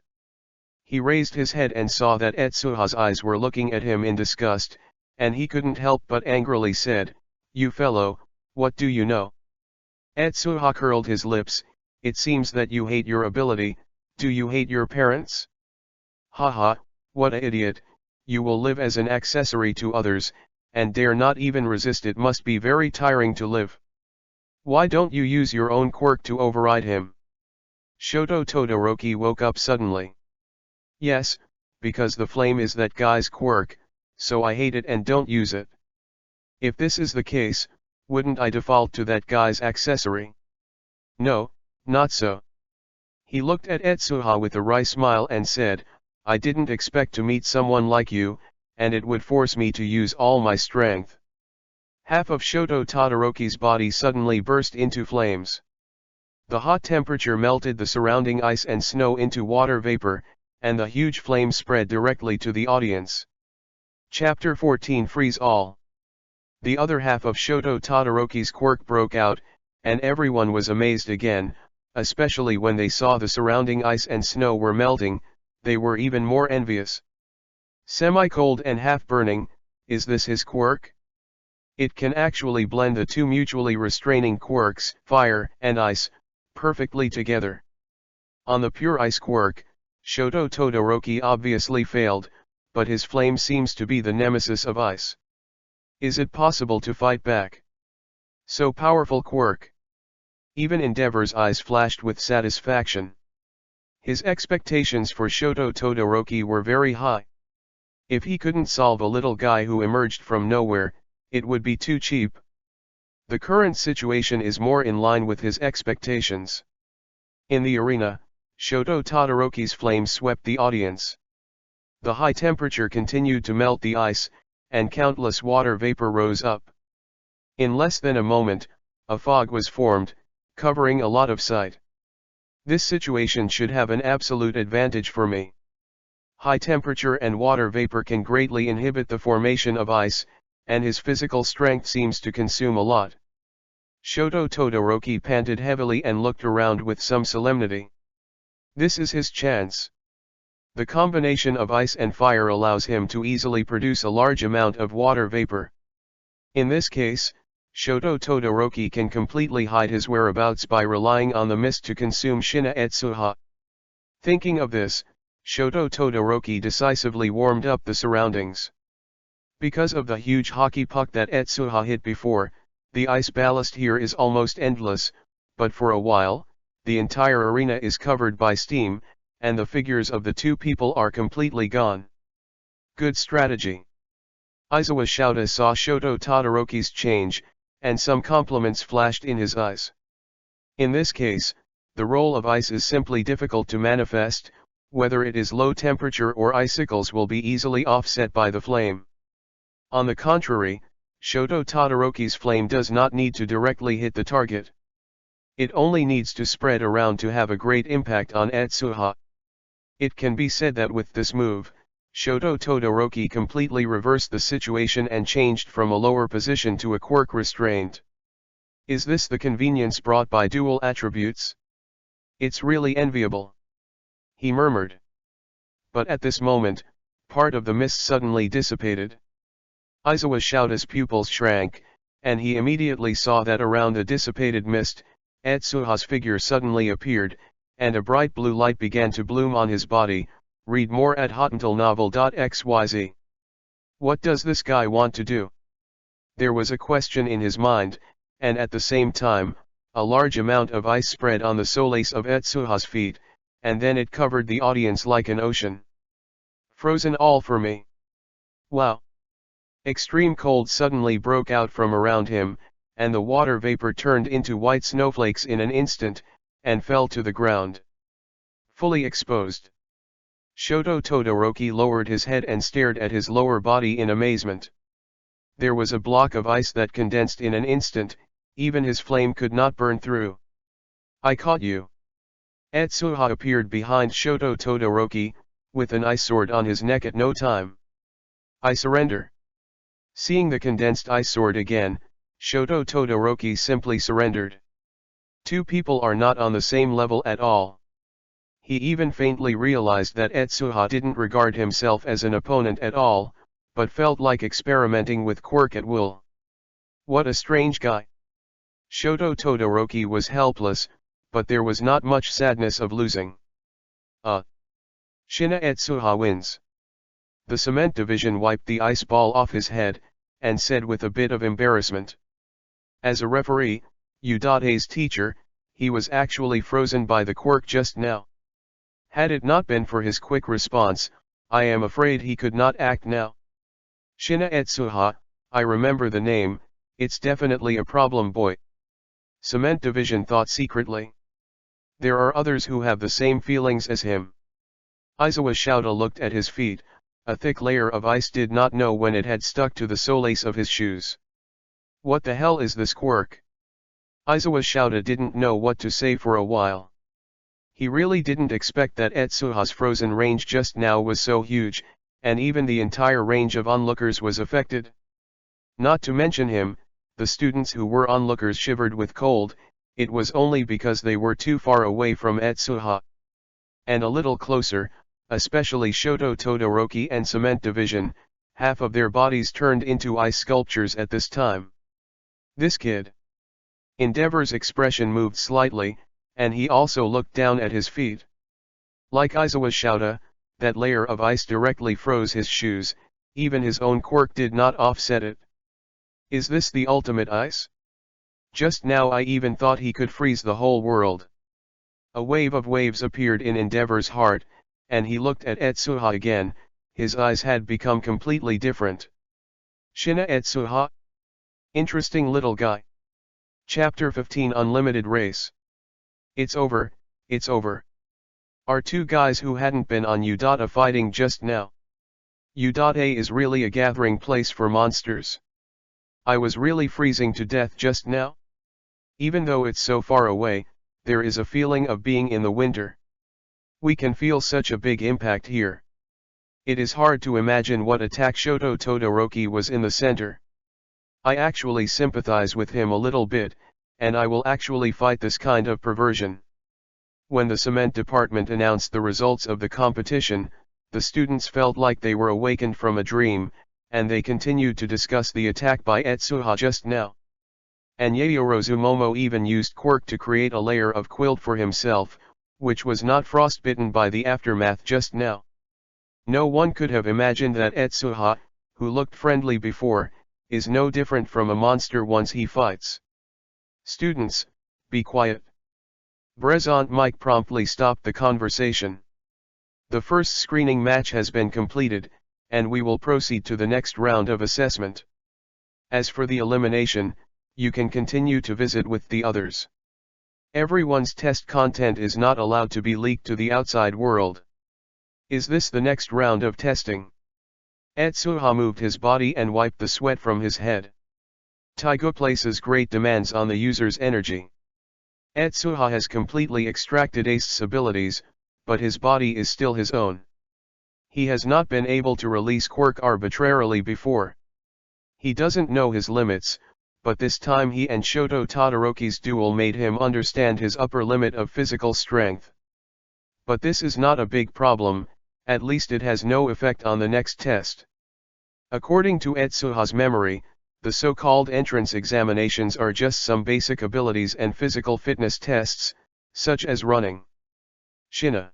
He raised his head and saw that Etsuha's eyes were looking at him in disgust, and he couldn't help but angrily said, "You fellow, what do you know?" Etsuha curled his lips. It seems that you hate your ability. Do you hate your parents? Haha, what a idiot, you will live as an accessory to others, and dare not even resist. It must be very tiring to live. Why don't you use your own quirk to override him? Shoto Todoroki woke up suddenly. Yes, because the flame is that guy's quirk, so I hate it and don't use it. If this is the case, wouldn't I default to that guy's accessory? No, not so. He looked at Etsuha with a wry smile and said, I didn't expect to meet someone like you, and it would force me to use all my strength. Half of Shoto Todoroki's body suddenly burst into flames. The hot temperature melted the surrounding ice and snow into water vapor, and the huge flame spread directly to the audience. Chapter 14 Freeze All. The other half of Shoto Todoroki's quirk broke out, and everyone was amazed again, especially when they saw the surrounding ice and snow were melting. They were even more envious. Semi-cold and half-burning, is this his quirk? It can actually blend the two mutually restraining quirks, fire and ice, perfectly together. On the pure ice quirk, Shoto Todoroki obviously failed, but his flame seems to be the nemesis of ice. Is it possible to fight back? So powerful quirk. Even Endeavor's eyes flashed with satisfaction. His expectations for Shoto Todoroki were very high. If he couldn't solve a little guy who emerged from nowhere, it would be too cheap. The current situation is more in line with his expectations. In the arena, Shoto Todoroki's flame swept the audience. The high temperature continued to melt the ice, and countless water vapor rose up. In less than a moment, a fog was formed, covering a lot of sight. This situation should have an absolute advantage for me. High temperature and water vapor can greatly inhibit the formation of ice, and his physical strength seems to consume a lot. Shoto Todoroki panted heavily and looked around with some solemnity. This is his chance. The combination of ice and fire allows him to easily produce a large amount of water vapor. In this case, Shoto Todoroki can completely hide his whereabouts by relying on the mist to consume Shina Etsuha. Thinking of this, Shoto Todoroki decisively warmed up the surroundings. Because of the huge hockey puck that Etsuha hit before, the ice ballast here is almost endless, but for a while, the entire arena is covered by steam, and the figures of the two people are completely gone. Good strategy. Aizawa Shouta saw Shoto Todoroki's change, and some compliments flashed in his eyes. In this case, the role of ice is simply difficult to manifest, whether it is low temperature or icicles will be easily offset by the flame. On the contrary, Shoto Todoroki's flame does not need to directly hit the target. It only needs to spread around to have a great impact on Etsuha. It can be said that with this move, Shoto Todoroki completely reversed the situation and changed from a lower position to a quirk restraint. Is this the convenience brought by dual attributes? It's really enviable, he murmured. But at this moment, part of the mist suddenly dissipated. Aizawa Shouta's pupils shrank, and he immediately saw that around the dissipated mist, Etsuha's figure suddenly appeared, and a bright blue light began to bloom on his body. Read more at hotantillnovel.xyz. What does this guy want to do? There was a question in his mind, and at the same time, a large amount of ice spread on the soles of Etsuha's feet, and then it covered the audience like an ocean. Frozen all for me. Wow! Extreme cold suddenly broke out from around him, and the water vapor turned into white snowflakes in an instant, and fell to the ground. Fully exposed. Shoto Todoroki lowered his head and stared at his lower body in amazement. There was a block of ice that condensed in an instant, even his flame could not burn through. I caught you. Etsuha appeared behind Shoto Todoroki, with an ice sword on his neck at no time. I surrender. Seeing the condensed ice sword again, Shoto Todoroki simply surrendered. Two people are not on the same level at all. He even faintly realized that Etsuha didn't regard himself as an opponent at all, but felt like experimenting with quirk at will. What a strange guy. Shoto Todoroki was helpless, but there was not much sadness of losing. Shina Etsuha wins. The cement division wiped the ice ball off his head, and said with a bit of embarrassment. As a referee, Udate's teacher, he was actually frozen by the quirk just now. Had it not been for his quick response, I am afraid he could not act now. Shina Etsuha, I remember the name, it's definitely a problem boy. Cement division thought secretly. There are others who have the same feelings as him. Aizawa Shouta looked at his feet. A thick layer of ice did not know when it had stuck to the soles of his shoes. What the hell is this quirk? Aizawa Shouta didn't know what to say for a while. He really didn't expect that Etsuha's frozen range just now was so huge, and even the entire range of onlookers was affected. Not to mention him, the students who were onlookers shivered with cold. It was only because they were too far away from Etsuha. And a little closer, especially Shoto Todoroki and Cement Division, half of their bodies turned into ice sculptures at this time. This kid. Endeavor's expression moved slightly, and he also looked down at his feet. Like Aizawa Shouta, that layer of ice directly froze his shoes, even his own quirk did not offset it. Is this the ultimate ice? Just now I even thought he could freeze the whole world. A wave of waves appeared in Endeavor's heart, and he looked at Etsuha again. His eyes had become completely different. Shina Etsuha? Interesting little guy. Chapter 15 Unlimited Race. It's over, it's over. Are two guys who hadn't been on U.A fighting just now? U.A is really a gathering place for monsters. I was really freezing to death just now. Even though it's so far away, there is a feeling of being in the winter. We can feel such a big impact here. It is hard to imagine what attack Shoto Todoroki was in the center. I actually sympathize with him a little bit, and I will actually fight this kind of perversion. When the cement department announced the results of the competition, the students felt like they were awakened from a dream, and they continued to discuss the attack by Etsuha just now. And Yaoyorozumomo even used quirk to create a layer of quilt for himself, which was not frostbitten by the aftermath just now. No one could have imagined that Etsuha, who looked friendly before, is no different from a monster once he fights. Students, be quiet. Brezant Mike promptly stopped the conversation. The first screening match has been completed, and we will proceed to the next round of assessment. As for the elimination, you can continue to visit with the others. Everyone's test content is not allowed to be leaked to the outside world. Is this the next round of testing? Etsuha moved his body and wiped the sweat from his head. Taiga places great demands on the user's energy. Etsuha has completely extracted Ace's abilities, but his body is still his own. He has not been able to release quirk arbitrarily before. He doesn't know his limits, but this time he and Shoto Todoroki's duel made him understand his upper limit of physical strength. But this is not a big problem, at least it has no effect on the next test. According to Etsuha's memory, the so-called entrance examinations are just some basic abilities and physical fitness tests, such as running. Shina.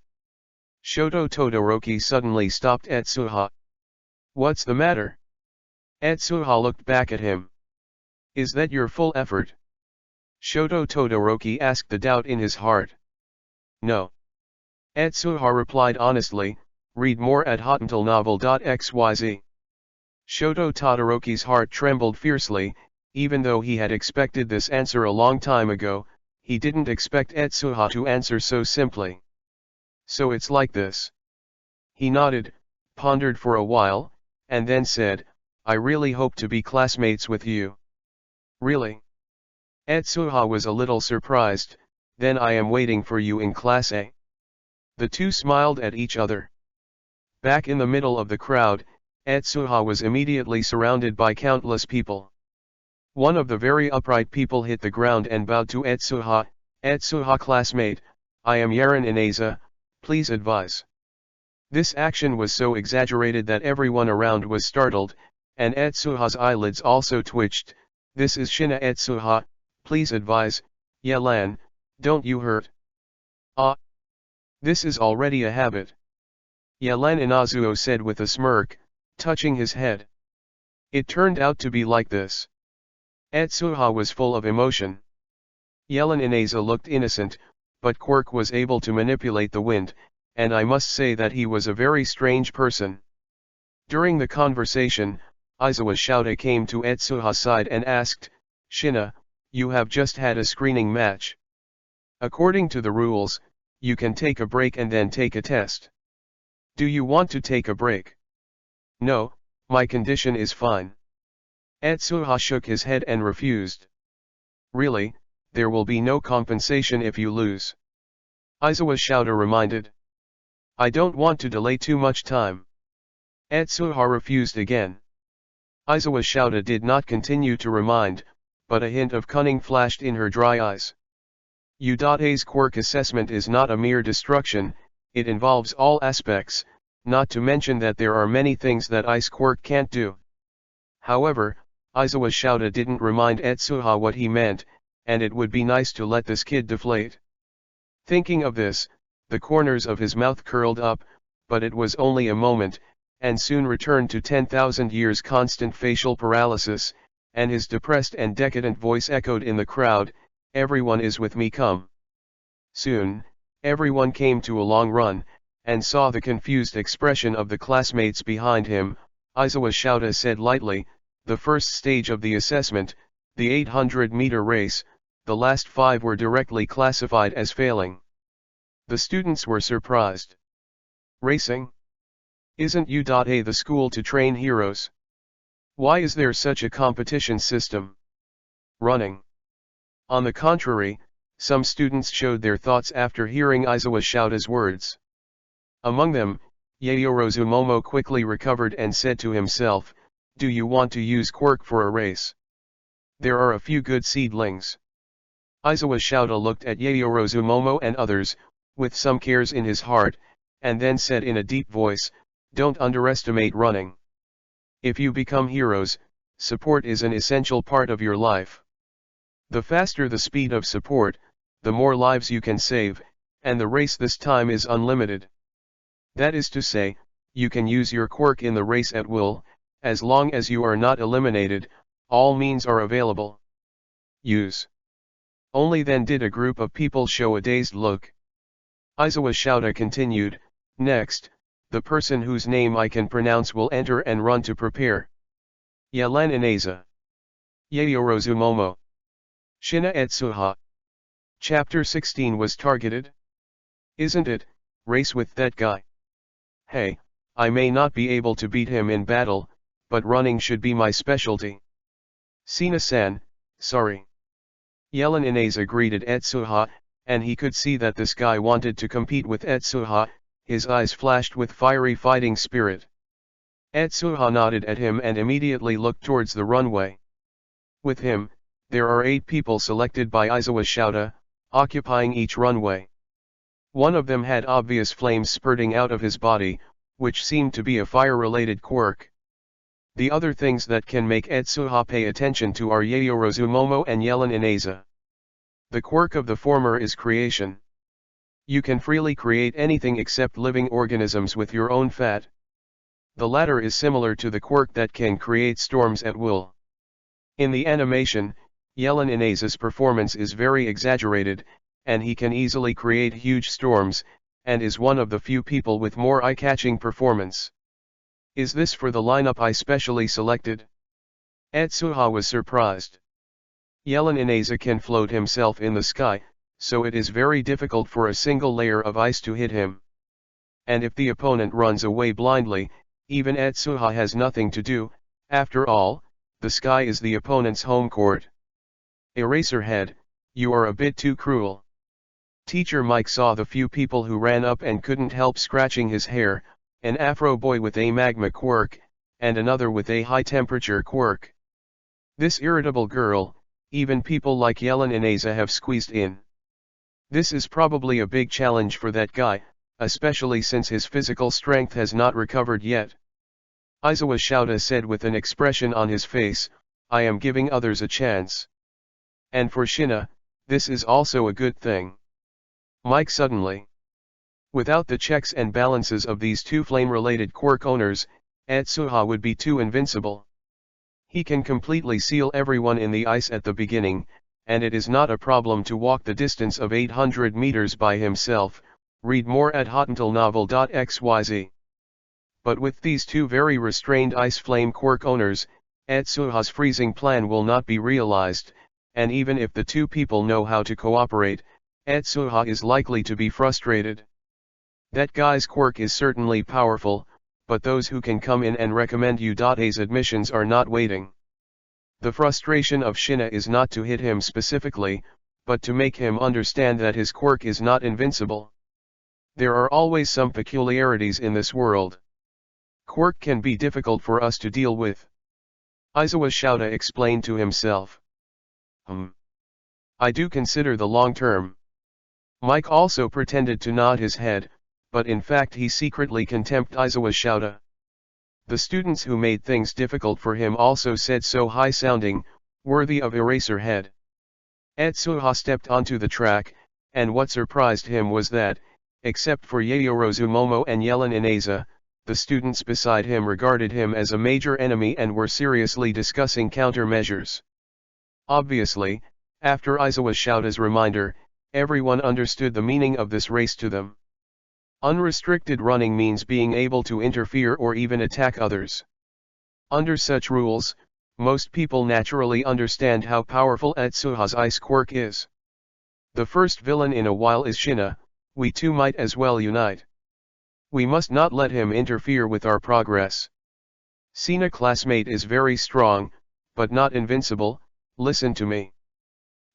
Shoto Todoroki suddenly stopped Etsuha. What's the matter? Etsuha looked back at him. Is that your full effort? Shoto Todoroki asked the doubt in his heart. No. Etsuha replied honestly, read more at hotuntilnovel.xyz. Shoto Todoroki's heart trembled fiercely. Even though he had expected this answer a long time ago, he didn't expect Etsuha to answer so simply. So it's like this. He nodded, pondered for a while, and then said, I really hope to be classmates with you. Really? Etsuha was a little surprised. Then I am waiting for you in Class A. The two smiled at each other. Back in the middle of the crowd, Etsuha was immediately surrounded by countless people. One of the very upright people hit the ground and bowed to Etsuha. Etsuha classmate, I am Yaren Ineza, please advise. This action was so exaggerated that everyone around was startled, and Etsuha's eyelids also twitched. This is Shina Etsuha, please advise, Yelan, don't you hurt? Ah. This is already a habit. Yelan Inazuo said with a smirk, touching his head. It turned out to be like this. Etsuha was full of emotion. Yelan Ineza looked innocent, but Quirk was able to manipulate the wind, and I must say that he was a very strange person. During the conversation, Aizawa Shouta came to Etsuha's side and asked, Shina, you have just had a screening match. According to the rules, you can take a break and then take a test. Do you want to take a break? No, my condition is fine. Etsuha shook his head and refused. Really, there will be no compensation if you lose. Aizawa Shouta reminded. I don't want to delay too much time. Etsuha refused again. Aizawa Shouta did not continue to remind, but a hint of cunning flashed in her dry eyes. U.A's quirk assessment is not a mere destruction, it involves all aspects, not to mention that there are many things that ice quirk can't do. However, Aizawa Shouta didn't remind Etsuha what he meant, and it would be nice to let this kid deflate. Thinking of this, the corners of his mouth curled up, but it was only a moment, and soon returned to 10,000 years constant facial paralysis. and his depressed and decadent voice echoed in the crowd, "Everyone is with me, come." Soon, everyone came to a long run, and saw the confused expression of the classmates behind him. Aizawa Shouta said lightly, "The first stage of the assessment, the 800-meter race, the last 5 were directly classified as failing." The students were surprised. "Racing? Isn't U.A the school to train heroes? Why is there such a competition system? Running?" On the contrary, some students showed their thoughts after hearing Aizawa Shouta's words. Among them, Yaoyorozu Momo quickly recovered and said to himself, "Do you want to use quirk for a race? There are a few good seedlings." Aizawa Shouta looked at Yaoyorozu Momo and others, with some cares in his heart, and then said in a deep voice, "Don't underestimate running. If you become heroes, support is an essential part of your life. The faster the speed of support, the more lives you can save, and the race this time is unlimited. That is to say, you can use your quirk in the race at will, as long as you are not eliminated, all means are available. Use." Only then did a group of people show a dazed look. Aizawa Shouta continued, "Next, the person whose name I can pronounce will enter and run to prepare. Yalan Ineza. Yaoyorozu Momo. Shina Etsuha." Chapter 16 was targeted. "Isn't it, race with that guy? Hey, I may not be able to beat him in battle, but running should be my specialty. Sina-san, sorry." Yalan Ineza greeted Etsuha, and he could see that this guy wanted to compete with Etsuha. His eyes flashed with fiery fighting spirit. Etsuha nodded at him and immediately looked towards the runway. With him, there are 8 people selected by Aizawa Shouta, occupying each runway. One of them had obvious flames spurting out of his body, which seemed to be a fire-related quirk. The other things that can make Etsuha pay attention to are Yaoyorozu Momo and Yalan Ineza. The quirk of the former is creation. You can freely create anything except living organisms with your own fat. The latter is similar to the quirk that can create storms at will. In the animation, Yalan Ineza's performance is very exaggerated, and he can easily create huge storms, and is one of the few people with more eye-catching performance. Is this for the lineup I specially selected? Etsuha was surprised. Yalan Ineza can float himself in the sky, so it is very difficult for a single layer of ice to hit him. And if the opponent runs away blindly, even Etsuha has nothing to do. After all, the sky is the opponent's home court. Eraserhead, you are a bit too cruel. Teacher Mike saw the few people who ran up and couldn't help scratching his hair, an Afro boy with a magma quirk, and another with a high-temperature quirk. This irritable girl, even people like Yalan Ineza have squeezed in. This is probably a big challenge for that guy, especially since his physical strength has not recovered yet. Aizawa Shouta said with an expression on his face, "I am giving others a chance. And for Shina, this is also a good thing." Mike suddenly. Without the checks and balances of these 2 flame-related quirk owners, Etsuha would be too invincible. He can completely seal everyone in the ice at the beginning, and it is not a problem to walk the distance of 800 meters by himself. Read more at hotuntilnovel.xyz. But with these 2 very restrained ice flame quirk owners, Etsuha's freezing plan will not be realized, and even if the 2 people know how to cooperate, Etsuha is likely to be frustrated. That guy's quirk is certainly powerful, but those who can come in and recommend U.A's admissions are not waiting. The frustration of Shina is not to hit him specifically, but to make him understand that his quirk is not invincible. There are always some peculiarities in this world. Quirk can be difficult for us to deal with. Aizawa Shouta explained to himself. I do consider the long term. Mike also pretended to nod his head, but in fact he secretly contempted Aizawa Shouta. The students who made things difficult for him also said so high-sounding, worthy of Eraserhead. Etsuha stepped onto the track, and what surprised him was that, except for Yaoyorozu Momo and Yalan Ineza, the students beside him regarded him as a major enemy and were seriously discussing countermeasures. Obviously, after Aizawa Shouta's reminder, everyone understood the meaning of this race to them. Unrestricted running means being able to interfere or even attack others. Under such rules, most people naturally understand how powerful Etsuha's ice quirk is. The first villain in a while is Shina, we two might as well unite. We must not let him interfere with our progress. Sina classmate is very strong, but not invincible, listen to me.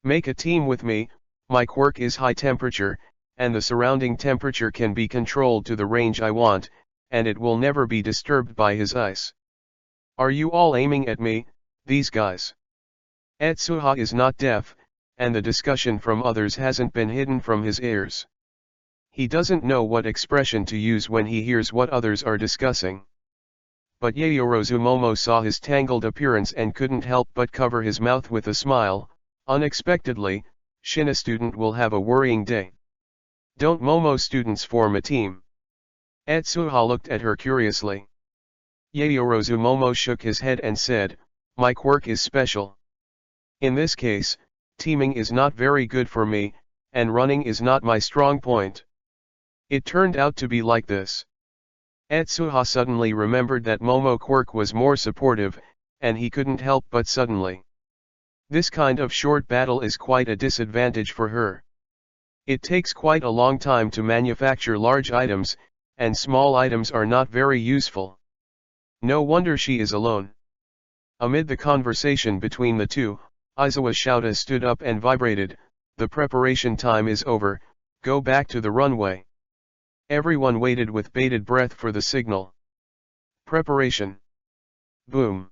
Make a team with me, my quirk is high temperature, and the surrounding temperature can be controlled to the range I want, and it will never be disturbed by his ice. Are you all aiming at me, these guys? Etsuha is not deaf, and the discussion from others hasn't been hidden from his ears. He doesn't know what expression to use when he hears what others are discussing. But Yaoyorozu Momo saw his tangled appearance and couldn't help but cover his mouth with a smile. Unexpectedly, Shina student will have a worrying day. Don't Momo students form a team? Etsuha looked at her curiously. Yaoyorozu Momo shook his head and said, my quirk is special. In this case, teaming is not very good for me, and running is not my strong point. It turned out to be like this. Etsuha suddenly remembered that Momo quirk was more supportive, and he couldn't help but suddenly. This kind of short battle is quite a disadvantage for her. It takes quite a long time to manufacture large items, and small items are not very useful. No wonder she is alone. Amid the conversation between the two, Aizawa Shouta stood up and vibrated, the preparation time is over, go back to the runway. Everyone waited with bated breath for the signal. Preparation. Boom.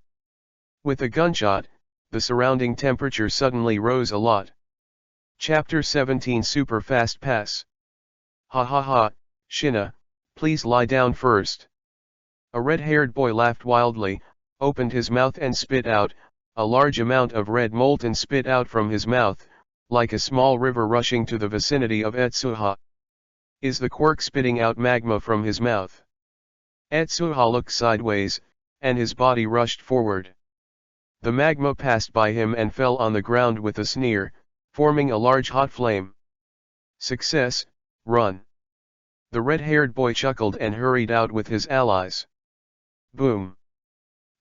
With a gunshot, the surrounding temperature suddenly rose a lot. Chapter 17 Super Fast Pass. Ha ha ha, Shina, please lie down first. A red-haired boy laughed wildly, opened his mouth and spit out, a large amount of red molten spit out from his mouth, like a small river rushing to the vicinity of Etsuha. Is the quirk spitting out magma from his mouth? Etsuha looked sideways, and his body rushed forward. The magma passed by him and fell on the ground with a sneer, forming a large hot flame. Success, run. The red-haired boy chuckled and hurried out with his allies. Boom.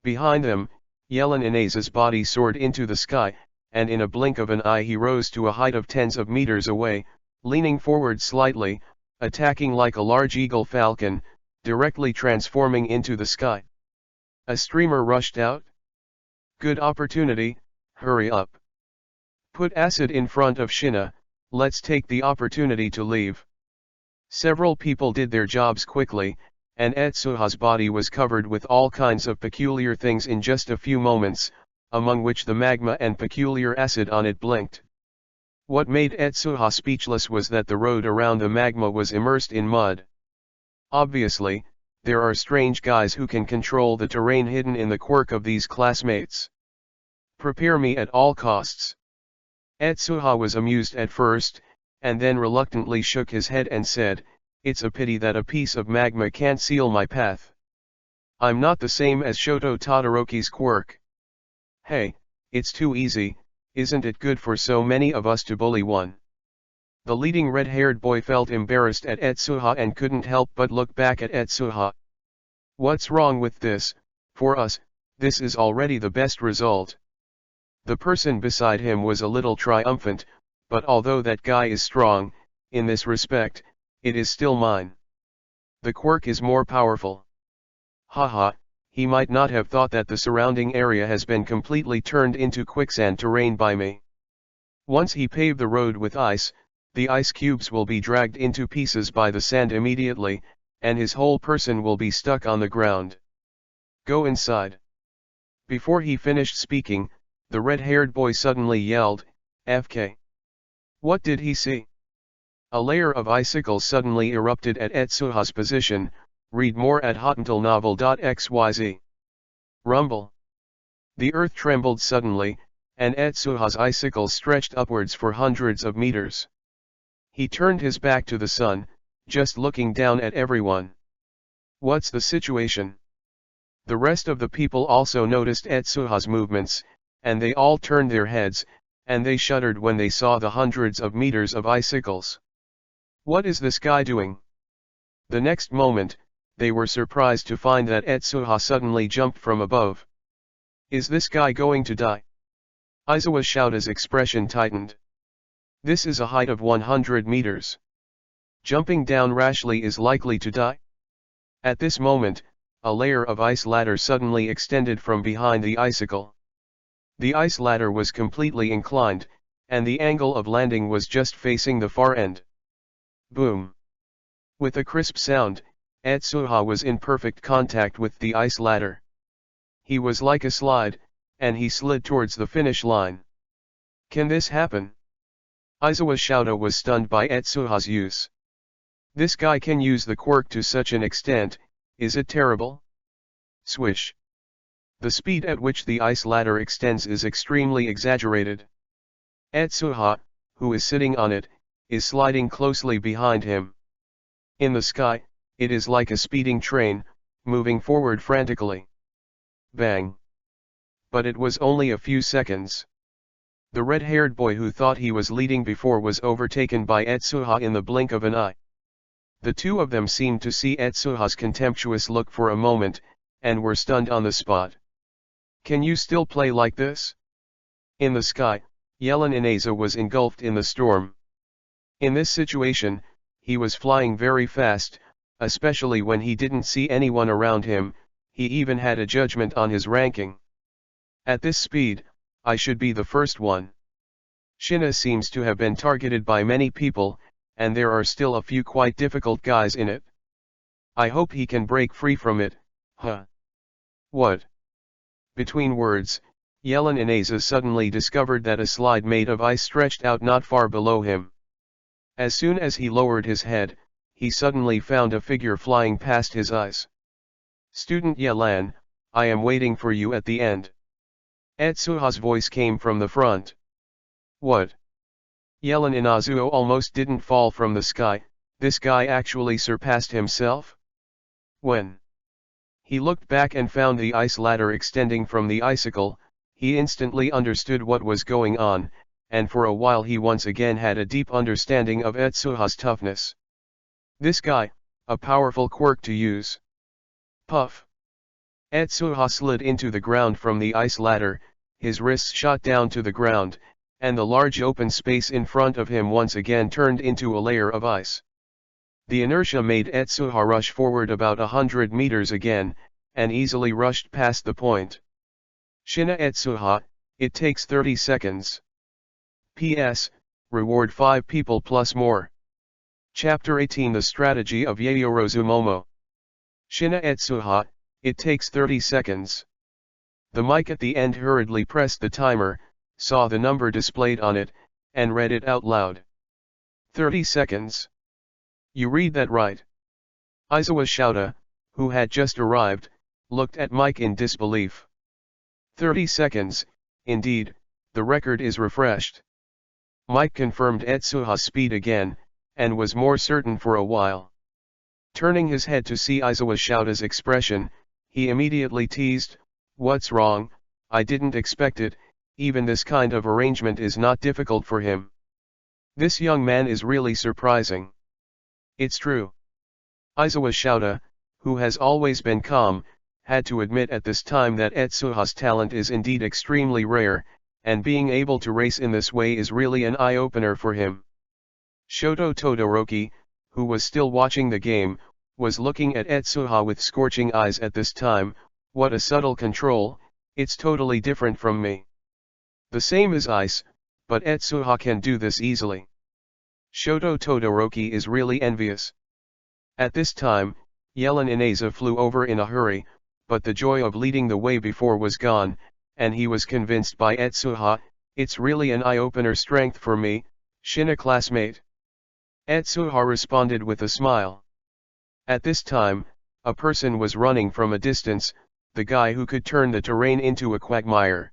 Behind them, Yellen Inaza's body soared into the sky, and in a blink of an eye he rose to a height of tens of meters away, leaning forward slightly, attacking like a large eagle falcon, directly transforming into the sky. A streamer rushed out. Good opportunity, hurry up. Put acid in front of Shina, let's take the opportunity to leave. Several people did their jobs quickly, and Etsuha's body was covered with all kinds of peculiar things in just a few moments, among which the magma and peculiar acid on it blinked. What made Etsuha speechless was that the road around the magma was immersed in mud. Obviously, there are strange guys who can control the terrain hidden in the quirk of these classmates. Prepare me at all costs. Etsuha was amused at first, and then reluctantly shook his head and said, it's a pity that a piece of magma can't seal my path. I'm not the same as Shoto Todoroki's quirk. Hey, it's too easy, isn't it good for so many of us to bully one? The leading red-haired boy felt embarrassed at Etsuha and couldn't help but look back at Etsuha. What's wrong with this? For us, this is already the best result. The person beside him was a little triumphant, but although that guy is strong, in this respect, it is still mine. The quirk is more powerful. Haha, he might not have thought that the surrounding area has been completely turned into quicksand terrain by me. Once he paved the road with ice, the ice cubes will be dragged into pieces by the sand immediately, and his whole person will be stuck on the ground. Go inside. Before he finished speaking, the red-haired boy suddenly yelled, FK. What did he see? A layer of icicles suddenly erupted at Etsuha's position. Read more at hotmailnovel.xyz. Rumble. The earth trembled suddenly, and Etsuha's icicles stretched upwards for hundreds of meters. He turned his back to the sun, just looking down at everyone. What's the situation? The rest of the people also noticed Etsuha's movements, and they all turned their heads, and they shuddered when they saw the hundreds of meters of icicles. What is this guy doing? The next moment, they were surprised to find that Etsuha suddenly jumped from above. Is this guy going to die? Aizawa Shouta's expression tightened. This is a height of 100 meters. Jumping down rashly is likely to die. At this moment, a layer of ice ladder suddenly extended from behind the icicle. The ice ladder was completely inclined, and the angle of landing was just facing the far end. Boom! With a crisp sound, Etsuha was in perfect contact with the ice ladder. He was like a slide, and he slid towards the finish line. Can this happen? Aizawa Shouta was stunned by Etsuha's use. This guy can use the quirk to such an extent, is it terrible? Swish. The speed at which the ice ladder extends is extremely exaggerated. Etsuha, who is sitting on it, is sliding closely behind him. In the sky, it is like a speeding train, moving forward frantically. Bang! But it was only a few seconds. The red-haired boy who thought he was leading before was overtaken by Etsuha in the blink of an eye. The two of them seemed to see Etsuha's contemptuous look for a moment, and were stunned on the spot. Can you still play like this? In the sky, Yellen Ineza was engulfed in the storm. In this situation, he was flying very fast, especially when he didn't see anyone around him. He even had a judgment on his ranking. At this speed, I should be the first one. Shina seems to have been targeted by many people, and there are still a few quite difficult guys in it. I hope he can break free from it, huh? What? Between words, Yellen Ineza suddenly discovered that a slide made of ice stretched out not far below him. As soon as he lowered his head, he suddenly found a figure flying past his eyes. Student Yellen, I am waiting for you at the end. Etsuha's voice came from the front. What? Yellen Inazuo almost didn't fall from the sky. This guy actually surpassed himself? When he looked back and found the ice ladder extending from the icicle, he instantly understood what was going on, and for a while he once again had a deep understanding of Etsuha's toughness. This guy, a powerful quirk to use. Puff! Etsuha slid into the ground from the ice ladder, his wrists shot down to the ground, and the large open space in front of him once again turned into a layer of ice. The inertia made Etsuha rush forward about 100 meters again, and easily rushed past the point. Shina Etsuha, it takes 30 seconds. P.S. Reward 5 people plus more. Chapter 18 The Strategy of Yayorozu Momo. Shina Etsuha, it takes 30 seconds. The mic at the end hurriedly pressed the timer, saw the number displayed on it, and read it out loud. 30 seconds. You read that right? Aizawa Shouta, who had just arrived, looked at Mike in disbelief. 30 seconds, indeed, the record is refreshed. Mike confirmed Etsuha's speed again, and was more certain for a while. Turning his head to see Aizawa Shouta's expression, he immediately teased, "What's wrong? I didn't expect it, even this kind of arrangement is not difficult for him. This young man is really surprising." It's true. Aizawa Shouta, who has always been calm, had to admit at this time that Etsuha's talent is indeed extremely rare, and being able to race in this way is really an eye-opener for him. Shoto Todoroki, who was still watching the game, was looking at Etsuha with scorching eyes at this time. What a subtle control, it's totally different from me. The same as ice, but Etsuha can do this easily. Shoto Todoroki is really envious. At this time, Yellen Ineza flew over in a hurry, but the joy of leading the way before was gone, and he was convinced by Etsuha, it's really an eye-opener strength for me, Shina classmate. Etsuha responded with a smile. At this time, a person was running from a distance, the guy who could turn the terrain into a quagmire.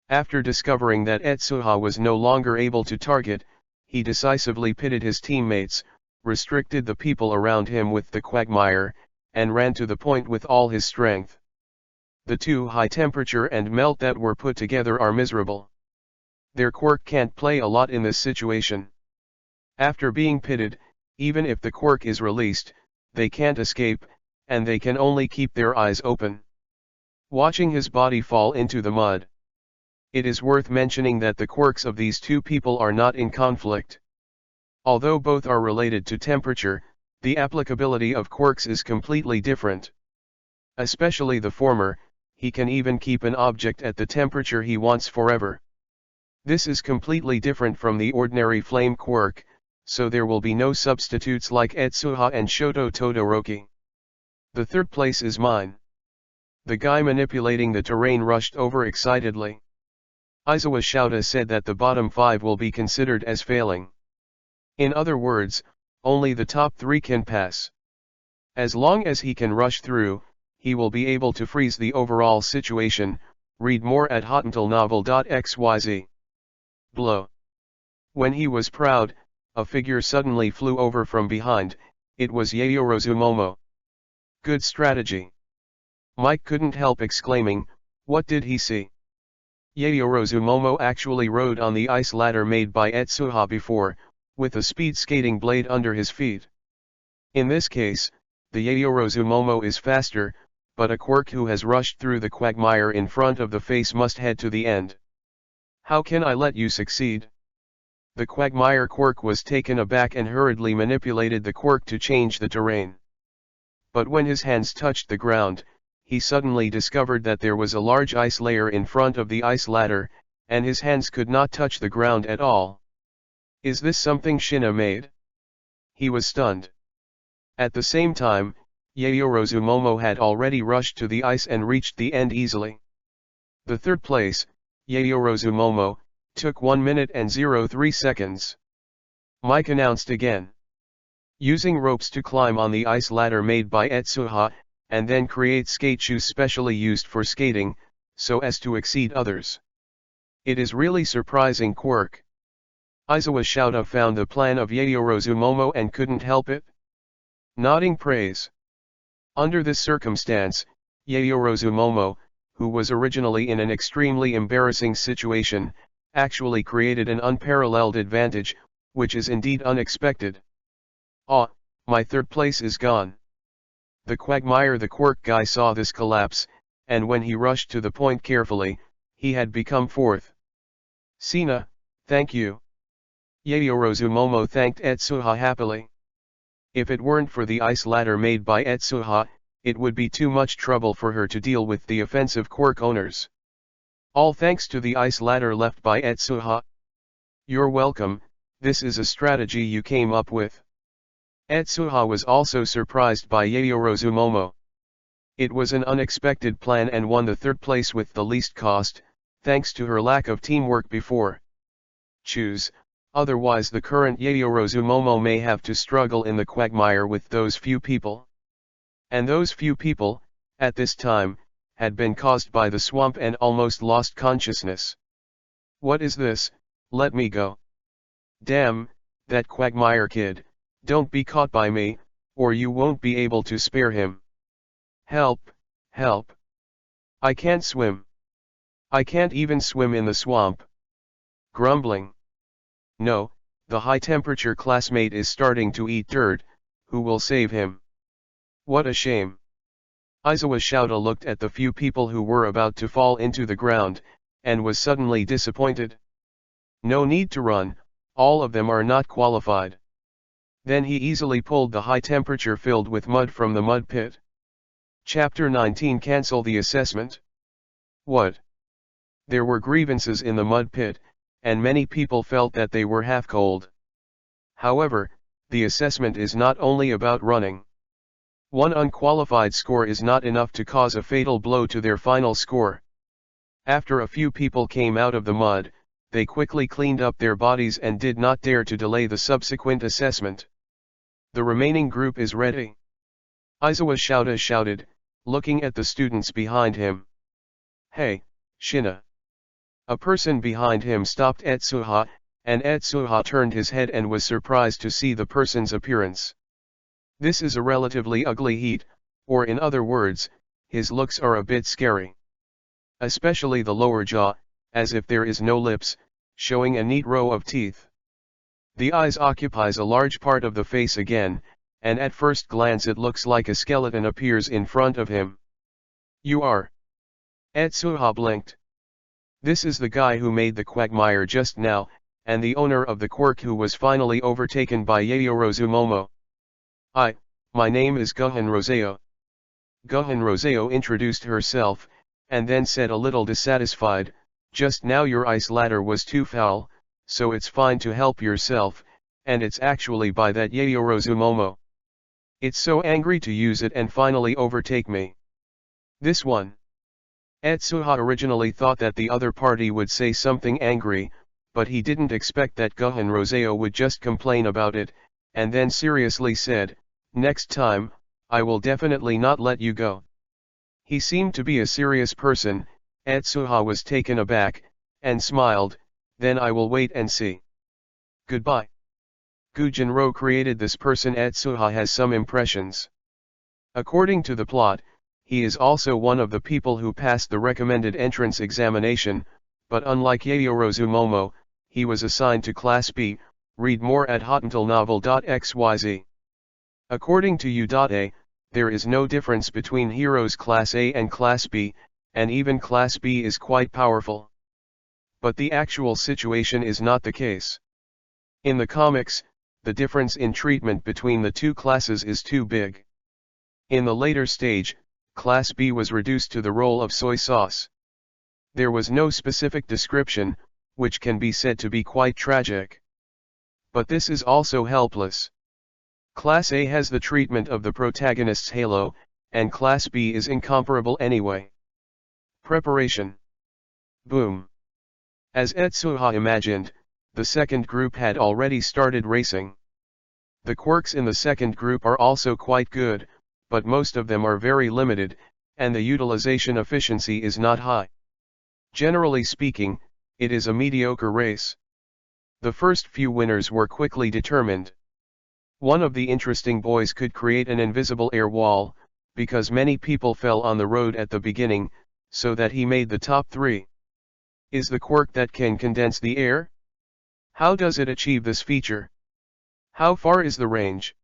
After discovering that Etsuha was no longer able to target, he decisively pitted his teammates, restricted the people around him with the quagmire, and ran to the point with all his strength. The too high temperature and melt that were put together are miserable. Their quirk can't play a lot in this situation. After being pitted, even if the quirk is released, they can't escape, and they can only keep their eyes open, watching his body fall into the mud. It is worth mentioning that the quirks of these two people are not in conflict. Although both are related to temperature, the applicability of quirks is completely different. Especially the former, he can even keep an object at the temperature he wants forever. This is completely different from the ordinary flame quirk, so there will be no substitutes like Etsuha and Shoto Todoroki. The third place is mine. The guy manipulating the terrain rushed over excitedly. Aizawa Shouta said that the bottom 5 will be considered as failing. In other words, only the top 3 can pass. As long as he can rush through, he will be able to freeze the overall situation. Read more at hotuntalnovel.xyz. Blow. When he was proud, a figure suddenly flew over from behind. It was Yayorozu Momo. Good strategy. Mike couldn't help exclaiming, what did he see? Yayorozu Momo actually rode on the ice ladder made by Etsuha before, with a speed skating blade under his feet. In this case, the Yayorozu Momo is faster, but a quirk who has rushed through the quagmire in front of the face must head to the end. How can I let you succeed? The quagmire quirk was taken aback and hurriedly manipulated the quirk to change the terrain. But when his hands touched the ground, he suddenly discovered that there was a large ice layer in front of the ice ladder, and his hands could not touch the ground at all. Is this something Shina made? He was stunned. At the same time, Yayorozu Momo had already rushed to the ice and reached the end easily. The third place, Yayorozu Momo, took 1 minute and 03 seconds. Mike announced again. Using ropes to climb on the ice ladder made by Etsuha, and then create skate shoes specially used for skating, so as to exceed others. It is really surprising quirk. Aizawa Shouta found the plan of Yayorozu Momo and couldn't help it. Nodding praise. Under this circumstance, Yayorozu Momo, who was originally in an extremely embarrassing situation, actually created an unparalleled advantage, which is indeed unexpected. Ah, my third place is gone. The quagmire the quirk guy saw this collapse, and when he rushed to the point carefully, he had become fourth. Sina, thank you. Yayorozu Momo thanked Etsuha happily. If it weren't for the ice ladder made by Etsuha, it would be too much trouble for her to deal with the offensive quirk owners. All thanks to the ice ladder left by Etsuha. You're welcome, this is a strategy you came up with. Etsuha was also surprised by Yayorozu Momo. It was an unexpected plan and won the third place with the least cost, thanks to her lack of teamwork before. Choose, otherwise the current Yayorozu Momo may have to struggle in the quagmire with those few people. And those few people, at this time, had been caused by the swamp and almost lost consciousness. What is this? Let me go. Damn, that quagmire kid, don't be caught by me, or you won't be able to spare him. Help, help. I can't swim. I can't even swim in the swamp. Grumbling. No, the high-temperature classmate is starting to eat dirt, who will save him? What a shame. Aizawa Shouta looked at the few people who were about to fall into the ground, and was suddenly disappointed. No need to run, all of them are not qualified. Then he easily pulled the high temperature filled with mud from the mud pit. Chapter 19 Cancel the assessment? What? There were grievances in the mud pit, and many people felt that they were half cold. However, the assessment is not only about running. One unqualified score is not enough to cause a fatal blow to their final score. After a few people came out of the mud, they quickly cleaned up their bodies and did not dare to delay the subsequent assessment. The remaining group is ready. Aizawa Shouta shouted, looking at the students behind him. Hey, Shina. A person behind him stopped Etsuha, and Etsuha turned his head and was surprised to see the person's appearance. This is a relatively ugly heat, or in other words, his looks are a bit scary. Especially the lower jaw, as if there is no lips, showing a neat row of teeth. The eyes occupies a large part of the face again, and at first glance it looks like a skeleton appears in front of him. You are? Etsuha blinked. This is the guy who made the quagmire just now, and the owner of the quirk who was finally overtaken by Yayorozu Momo. My name is Guhan Roseo. Guhan Roseo introduced herself, and then said a little dissatisfied, just now your ice ladder was too foul, so it's fine to help yourself, and it's actually by that Yayorozu Momo. It's so angry to use it and finally overtake me. This one. Etsuha originally thought that the other party would say something angry, but he didn't expect that Guhan Roseo would just complain about it, and then seriously said, next time, I will definitely not let you go. He seemed to be a serious person. Etsuha was taken aback, and smiled, then I will wait and see. Goodbye. Gujinro created this person. Etsuha has some impressions. According to the plot, he is also one of the people who passed the recommended entrance examination, but unlike Yayorozu Momo, he was assigned to Class B. Read more at hottentalnovel.xyz. According to U.A, there is no difference between heroes Class A and Class B, and even Class B is quite powerful. But the actual situation is not the case. In the comics, the difference in treatment between the two classes is too big. In the later stage, Class B was reduced to the role of soy sauce. There was no specific description, which can be said to be quite tragic. But this is also helpless. Class A has the treatment of the protagonist's halo, and Class B is incomparable anyway. Preparation. Boom. As Etsuha imagined, the second group had already started racing. The quirks in the second group are also quite good, but most of them are very limited, and the utilization efficiency is not high. Generally speaking, it is a mediocre race. The first few winners were quickly determined. One of the interesting boys could create an invisible air wall, because many people fell on the road at the beginning, so that he made the top 3. Is the quirk that can condense the air? How does it achieve this feature? How far is the range?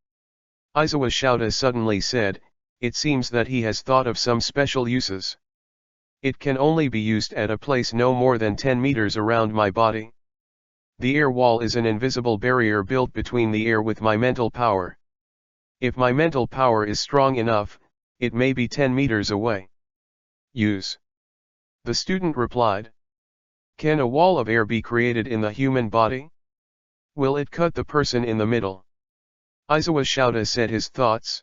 Izawa Shouta suddenly said, it seems that he has thought of some special uses. It can only be used at a place no more than 10 meters around my body. The air wall is an invisible barrier built between the air with my mental power. If my mental power is strong enough, it may be 10 meters away. Use. The student replied. Can a wall of air be created in the human body? Will it cut the person in the middle? Izawa Shouta said his thoughts.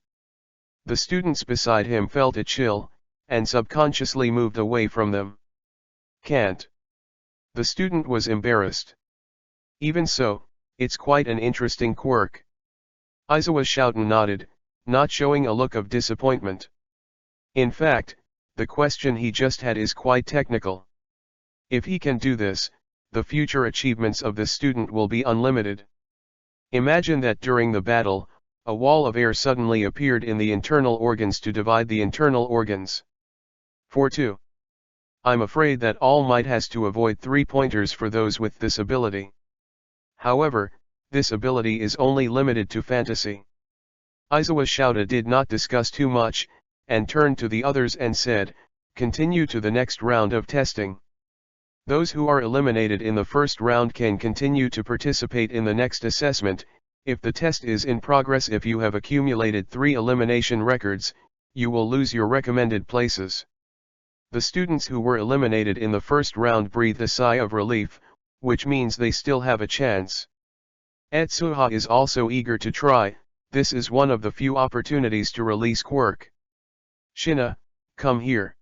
The students beside him felt a chill, and subconsciously moved away from them. Can't. The student was embarrassed. Even so, it's quite an interesting quirk. Izawa Shouta nodded, not showing a look of disappointment. In fact, the question he just had is quite technical. If he can do this, the future achievements of the student will be unlimited. Imagine that during the battle, a wall of air suddenly appeared in the internal organs to divide the internal organs. 4-2. I'm afraid that All Might has to avoid 3 pointers for those with this ability. However, this ability is only limited to fantasy. Izawa Shouta did not discuss too much, and turned to the others and said, continue to the next round of testing. Those who are eliminated in the first round can continue to participate in the next assessment. If the test is in progress, if you have accumulated 3 elimination records, you will lose your recommended places. The students who were eliminated in the first round breathed a sigh of relief, which means they still have a chance. Etsuha is also eager to try. This is one of the few opportunities to release quirk. Shina, come here.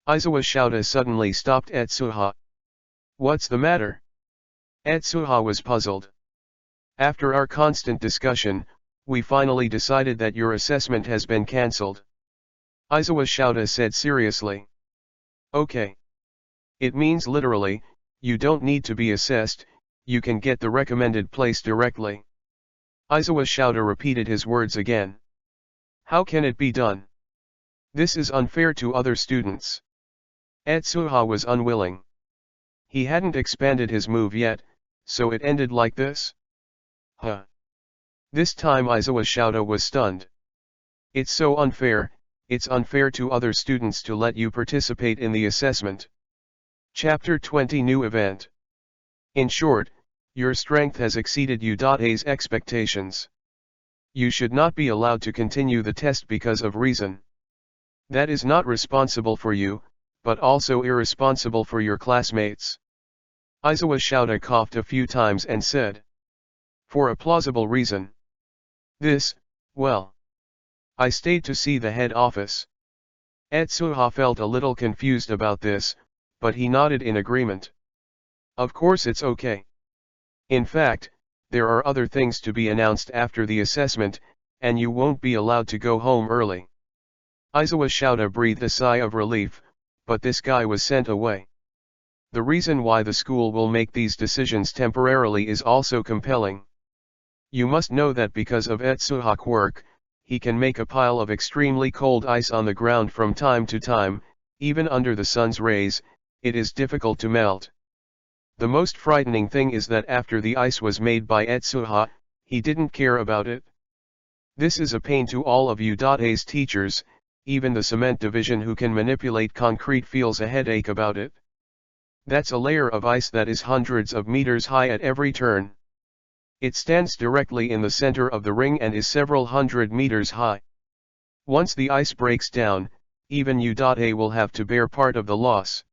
Izawa Shouta suddenly stopped Etsuha. What's the matter? Etsuha was puzzled. After our constant discussion, we finally decided that your assessment has been cancelled. Izawa Shouta said seriously. Okay. It means literally, you don't need to be assessed, you can get the recommended place directly. Izawa Shouta repeated his words again. How can it be done? This is unfair to other students. Etsuha was unwilling. He hadn't expanded his move yet, so it ended like this? Huh. This time Izawa Shouta was stunned. It's so unfair, it's unfair to other students to let you participate in the assessment. Chapter 20 New Event. In short, your strength has exceeded Udate's expectations. You should not be allowed to continue the test because of reason. That is not responsible for you, but also irresponsible for your classmates. Izawa Shouta coughed a few times and said. For a plausible reason. Well. I stayed to see the head office. Etsuha felt a little confused about this, but he nodded in agreement. Of course it's okay. In fact, there are other things to be announced after the assessment, and you won't be allowed to go home early. Izawa Shouta breathed a sigh of relief, but this guy was sent away. The reason why the school will make these decisions temporarily is also compelling. You must know that because of Etsuha's work, he can make a pile of extremely cold ice on the ground from time to time, even under the sun's rays, it is difficult to melt. The most frightening thing is that after the ice was made by Etsuha, he didn't care about it. This is a pain to all of Udate's teachers, even the cement division who can manipulate concrete feels a headache about it. That's a layer of ice that is hundreds of meters high at every turn. It stands directly in the center of the ring and is several hundred meters high. Once the ice breaks down, even Udate will have to bear part of the loss.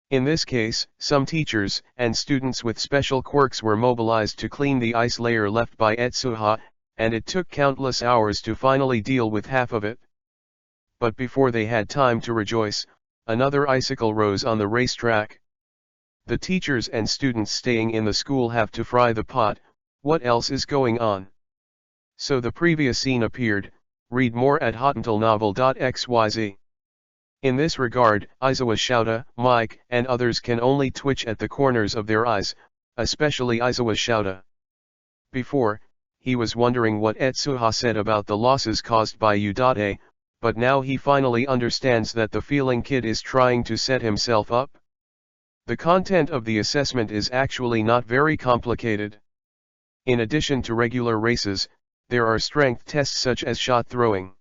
In this case, some teachers and students with special quirks were mobilized to clean the ice layer left by Etsuha, and it took countless hours to finally deal with half of it. But before they had time to rejoice, another icicle rose on the racetrack. The teachers and students staying in the school have to fry the pot. What else is going on? So the previous scene appeared. Read more at hotantillnovel.xyz. In this regard, Izawa Shouta, Mike, and others can only twitch at the corners of their eyes, especially Izawa Shouta. Before, he was wondering what Etsuha said about the losses caused by Udate, but now he finally understands that the feeling kid is trying to set himself up. The content of the assessment is actually not very complicated. In addition to regular races, there are strength tests such as shot throwing.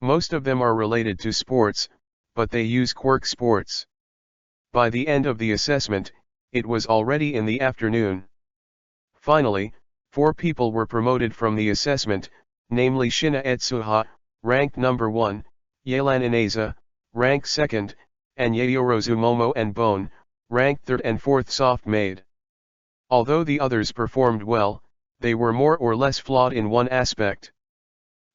Most of them are related to sports, but they use quirk sports. By the end of the assessment, it was already in the afternoon. Finally, 4 people were promoted from the assessment, namely Shina Etsuha, ranked number 1, Yelan Ineza, ranked 2nd, and Yayorozu Momo and Bone, ranked 3rd and 4th soft maid. Although the others performed well, they were more or less flawed in one aspect.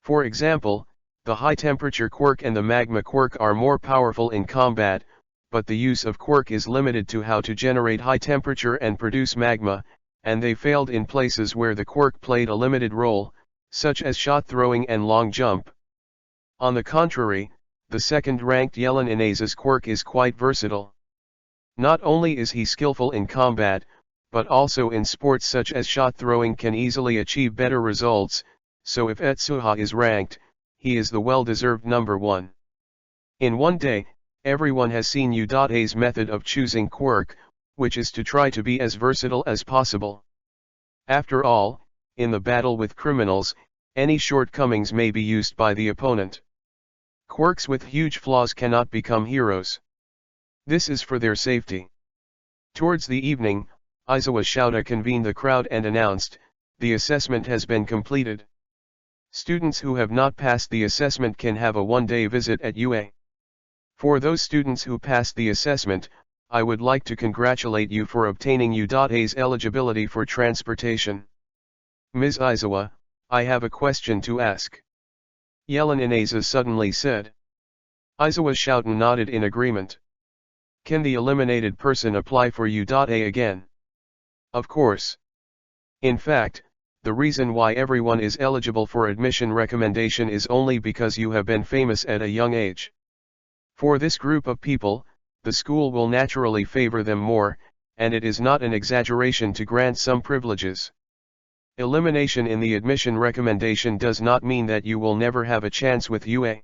For example, the high-temperature quirk and the magma quirk are more powerful in combat, but the use of quirk is limited to how to generate high temperature and produce magma, and they failed in places where the quirk played a limited role, such as shot throwing and long jump. On the contrary, the second-ranked Yelan Ineza's quirk is quite versatile. Not only is he skillful in combat, but also in sports such as shot throwing can easily achieve better results, so if Etsuha is ranked, he is the well-deserved number 1. In one day, everyone has seen Udate's method of choosing quirk, which is to try to be as versatile as possible. After all, in the battle with criminals, any shortcomings may be used by the opponent. Quirks with huge flaws cannot become heroes. This is for their safety. Towards the evening, Izawa Shouta convened the crowd and announced, the assessment has been completed. Students who have not passed the assessment can have a one-day visit at UA. For those students who passed the assessment, I would like to congratulate you for obtaining Udate's eligibility for transportation. Ms. Izawa, I have a question to ask. Yelan Ineza suddenly said. Izawa Shouta nodded in agreement. Can the eliminated person apply for Udate again? Of course. In fact, the reason why everyone is eligible for admission recommendation is only because you have been famous at a young age. For this group of people, the school will naturally favor them more, and it is not an exaggeration to grant some privileges. Elimination in the admission recommendation does not mean that you will never have a chance with UA.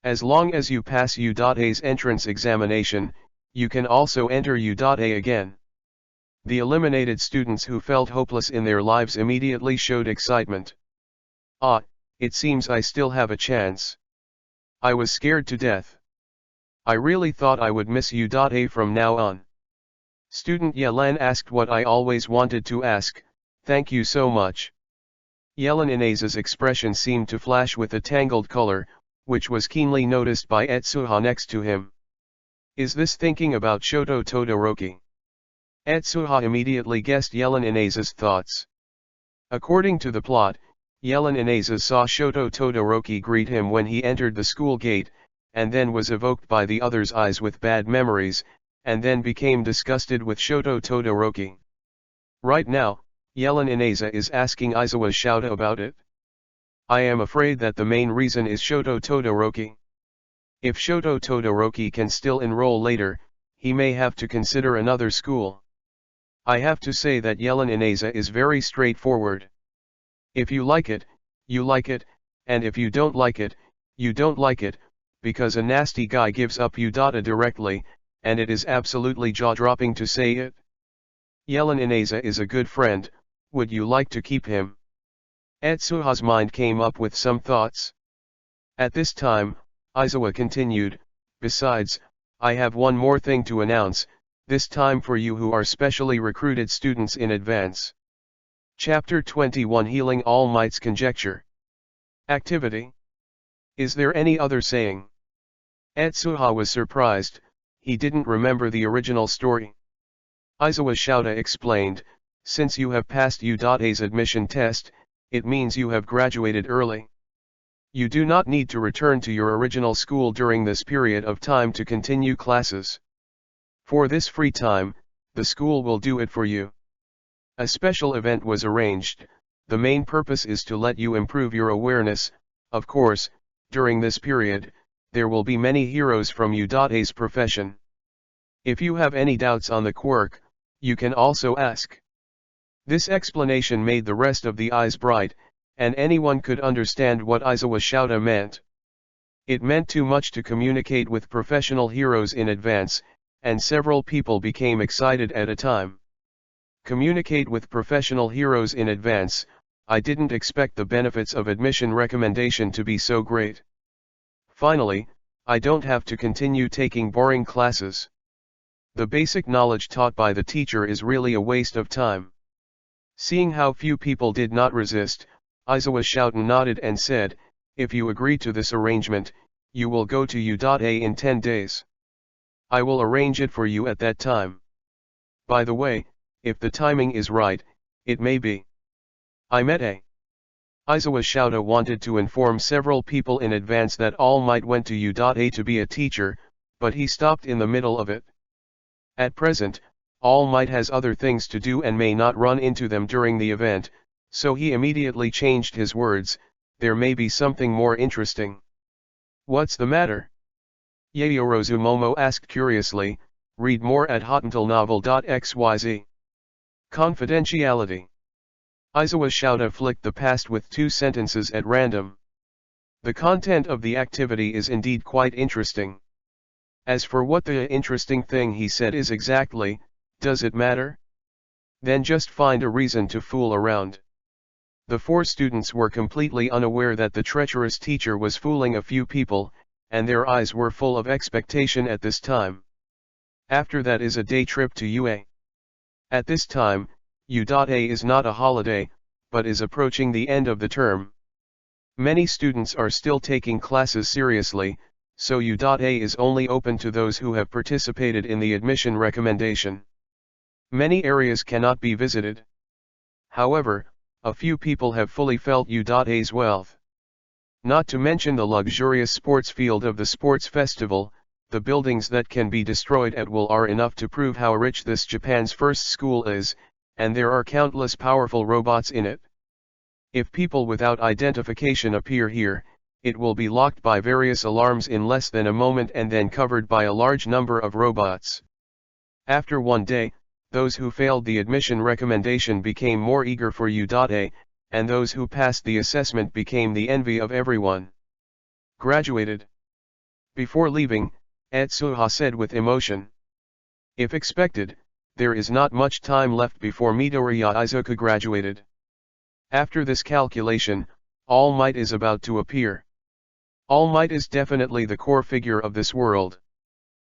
As long as you pass U.A's entrance examination, you can also enter U.A again. The eliminated students who felt hopeless in their lives immediately showed excitement. Ah, it seems I still have a chance. I was scared to death. I really thought I would miss U.A from now on. Student Yelan asked what I always wanted to ask, thank you so much. Yelan Inaza's expression seemed to flash with a tangled color, which was keenly noticed by Etsuha next to him. Is this thinking about Shoto Todoroki? Etsuha immediately guessed Yelan Inaza's thoughts. According to the plot, Yelan Inaza saw Shoto Todoroki greet him when he entered the school gate, and then was evoked by the other's eyes with bad memories, and then became disgusted with Shoto Todoroki. Right now, Yelan Inaza is asking Aizawa Shouta about it. I am afraid that the main reason is Shoto Todoroki. If Shoto Todoroki can still enroll later, he may have to consider another school. I have to say that Yelan Inaza is very straightforward. If you like it, you like it, and if you don't like it, you don't like it, because a nasty guy gives up U.A directly, and it is absolutely jaw-dropping to say it. Yelan Inaza is a good friend, would you like to keep him? Etsuha's mind came up with some thoughts. At this time, Aizawa continued, besides, I have one more thing to announce, this time for you who are specially recruited students in advance. Chapter 21 Healing All Might's Conjecture. Activity. Is there any other saying? Etsuha was surprised, he didn't remember the original story. Aizawa Shouta explained, since you have passed U.A's admission test, it means you have graduated early. You do not need to return to your original school during this period of time to continue classes. For this free time, the school will do it for you. A special event was arranged, the main purpose is to let you improve your awareness. Of course, during this period, there will be many heroes from U.A's profession. If you have any doubts on the quirk, you can also ask. This explanation made the rest of the eyes bright, and anyone could understand what Aizawa Shouta meant. It meant too much to communicate with professional heroes in advance, and several people became excited at a time. Communicate with professional heroes in advance, I didn't expect the benefits of admission recommendation to be so great. Finally, I don't have to continue taking boring classes. The basic knowledge taught by the teacher is really a waste of time. Seeing how few people did not resist, Aizawa Shouta nodded and said, if you agree to this arrangement, you will go to U.A in 10 days. I will arrange it for you at that time. By the way, if the timing is right, it may be. I met a. Aizawa Shouta wanted to inform several people in advance that All Might went to U.A to be a teacher, but he stopped in the middle of it. At present, All Might has other things to do and may not run into them during the event, so he immediately changed his words, there may be something more interesting. What's the matter? Yayorozu Momo asked curiously, read more at hotuntalnovel.xyz. Confidentiality. Aizawa Shouta flicked the past with 2 sentences at random. The content of the activity is indeed quite interesting. As for what the interesting thing he said is exactly, does it matter? Then just find a reason to fool around. The 4 students were completely unaware that the treacherous teacher was fooling a few people, and their eyes were full of expectation at this time. After that is a day trip to UA. At this time, U.A is not a holiday, but is approaching the end of the term. Many students are still taking classes seriously, so U.A is only open to those who have participated in the admission recommendation. Many areas cannot be visited. However, a few people have fully felt U.A's wealth. Not to mention the luxurious sports field of the sports festival, the buildings that can be destroyed at will are enough to prove how rich this Japan's first school is, and there are countless powerful robots in it. If people without identification appear here, it will be locked by various alarms in less than a moment and then covered by a large number of robots. After one day, those who failed the admission recommendation became more eager for U.A, and those who passed the assessment became the envy of everyone. Graduated. Before leaving, Etsuha said with emotion. If expected, there is not much time left before Midoriya Izuku graduated. After this calculation, All Might is about to appear. All Might is definitely the core figure of this world.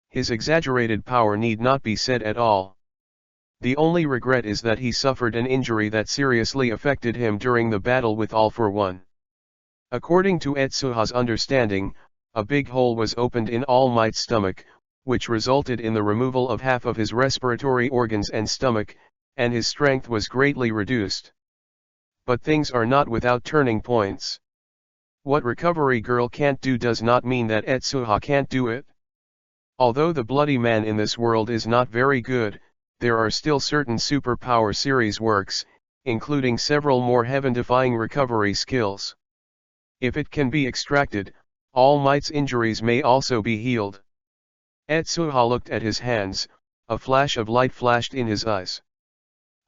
His exaggerated power need not be said at all. The only regret is that he suffered an injury that seriously affected him during the battle with All for One. According to Etsuha's understanding, a big hole was opened in All Might's stomach, which resulted in the removal of half of his respiratory organs and stomach, and his strength was greatly reduced. But things are not without turning points. What Recovery Girl can't do does not mean that Etsuha can't do it. Although the Bloody Man in this world is not very good, there are still certain superpower series works, including several more heaven-defying recovery skills. If it can be extracted, All Might's injuries may also be healed. Etsuha looked at his hands, a flash of light flashed in his eyes.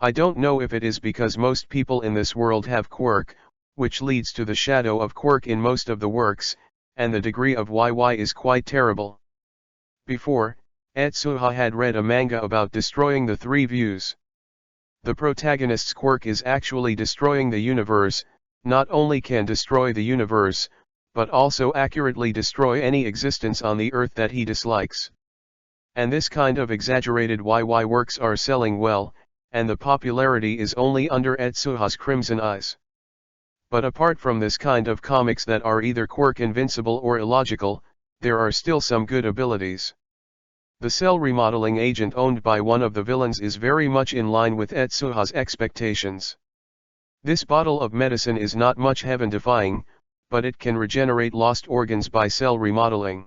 I don't know if it is because most people in this world have quirk, which leads to the shadow of quirk in most of the works, and the degree of YY is quite terrible. Before, Etsuha had read a manga about destroying the three views. The protagonist's quirk is actually destroying the universe, not only can destroy the universe, but also accurately destroy any existence on the earth that he dislikes. And this kind of exaggerated YY works are selling well, and the popularity is only under Etsuha's crimson eyes. But apart from this kind of comics that are either quirk invincible or illogical, there are still some good abilities. The cell remodeling agent owned by one of the villains is very much in line with Etsuha's expectations. This bottle of medicine is not much heaven-defying, but it can regenerate lost organs by cell remodeling.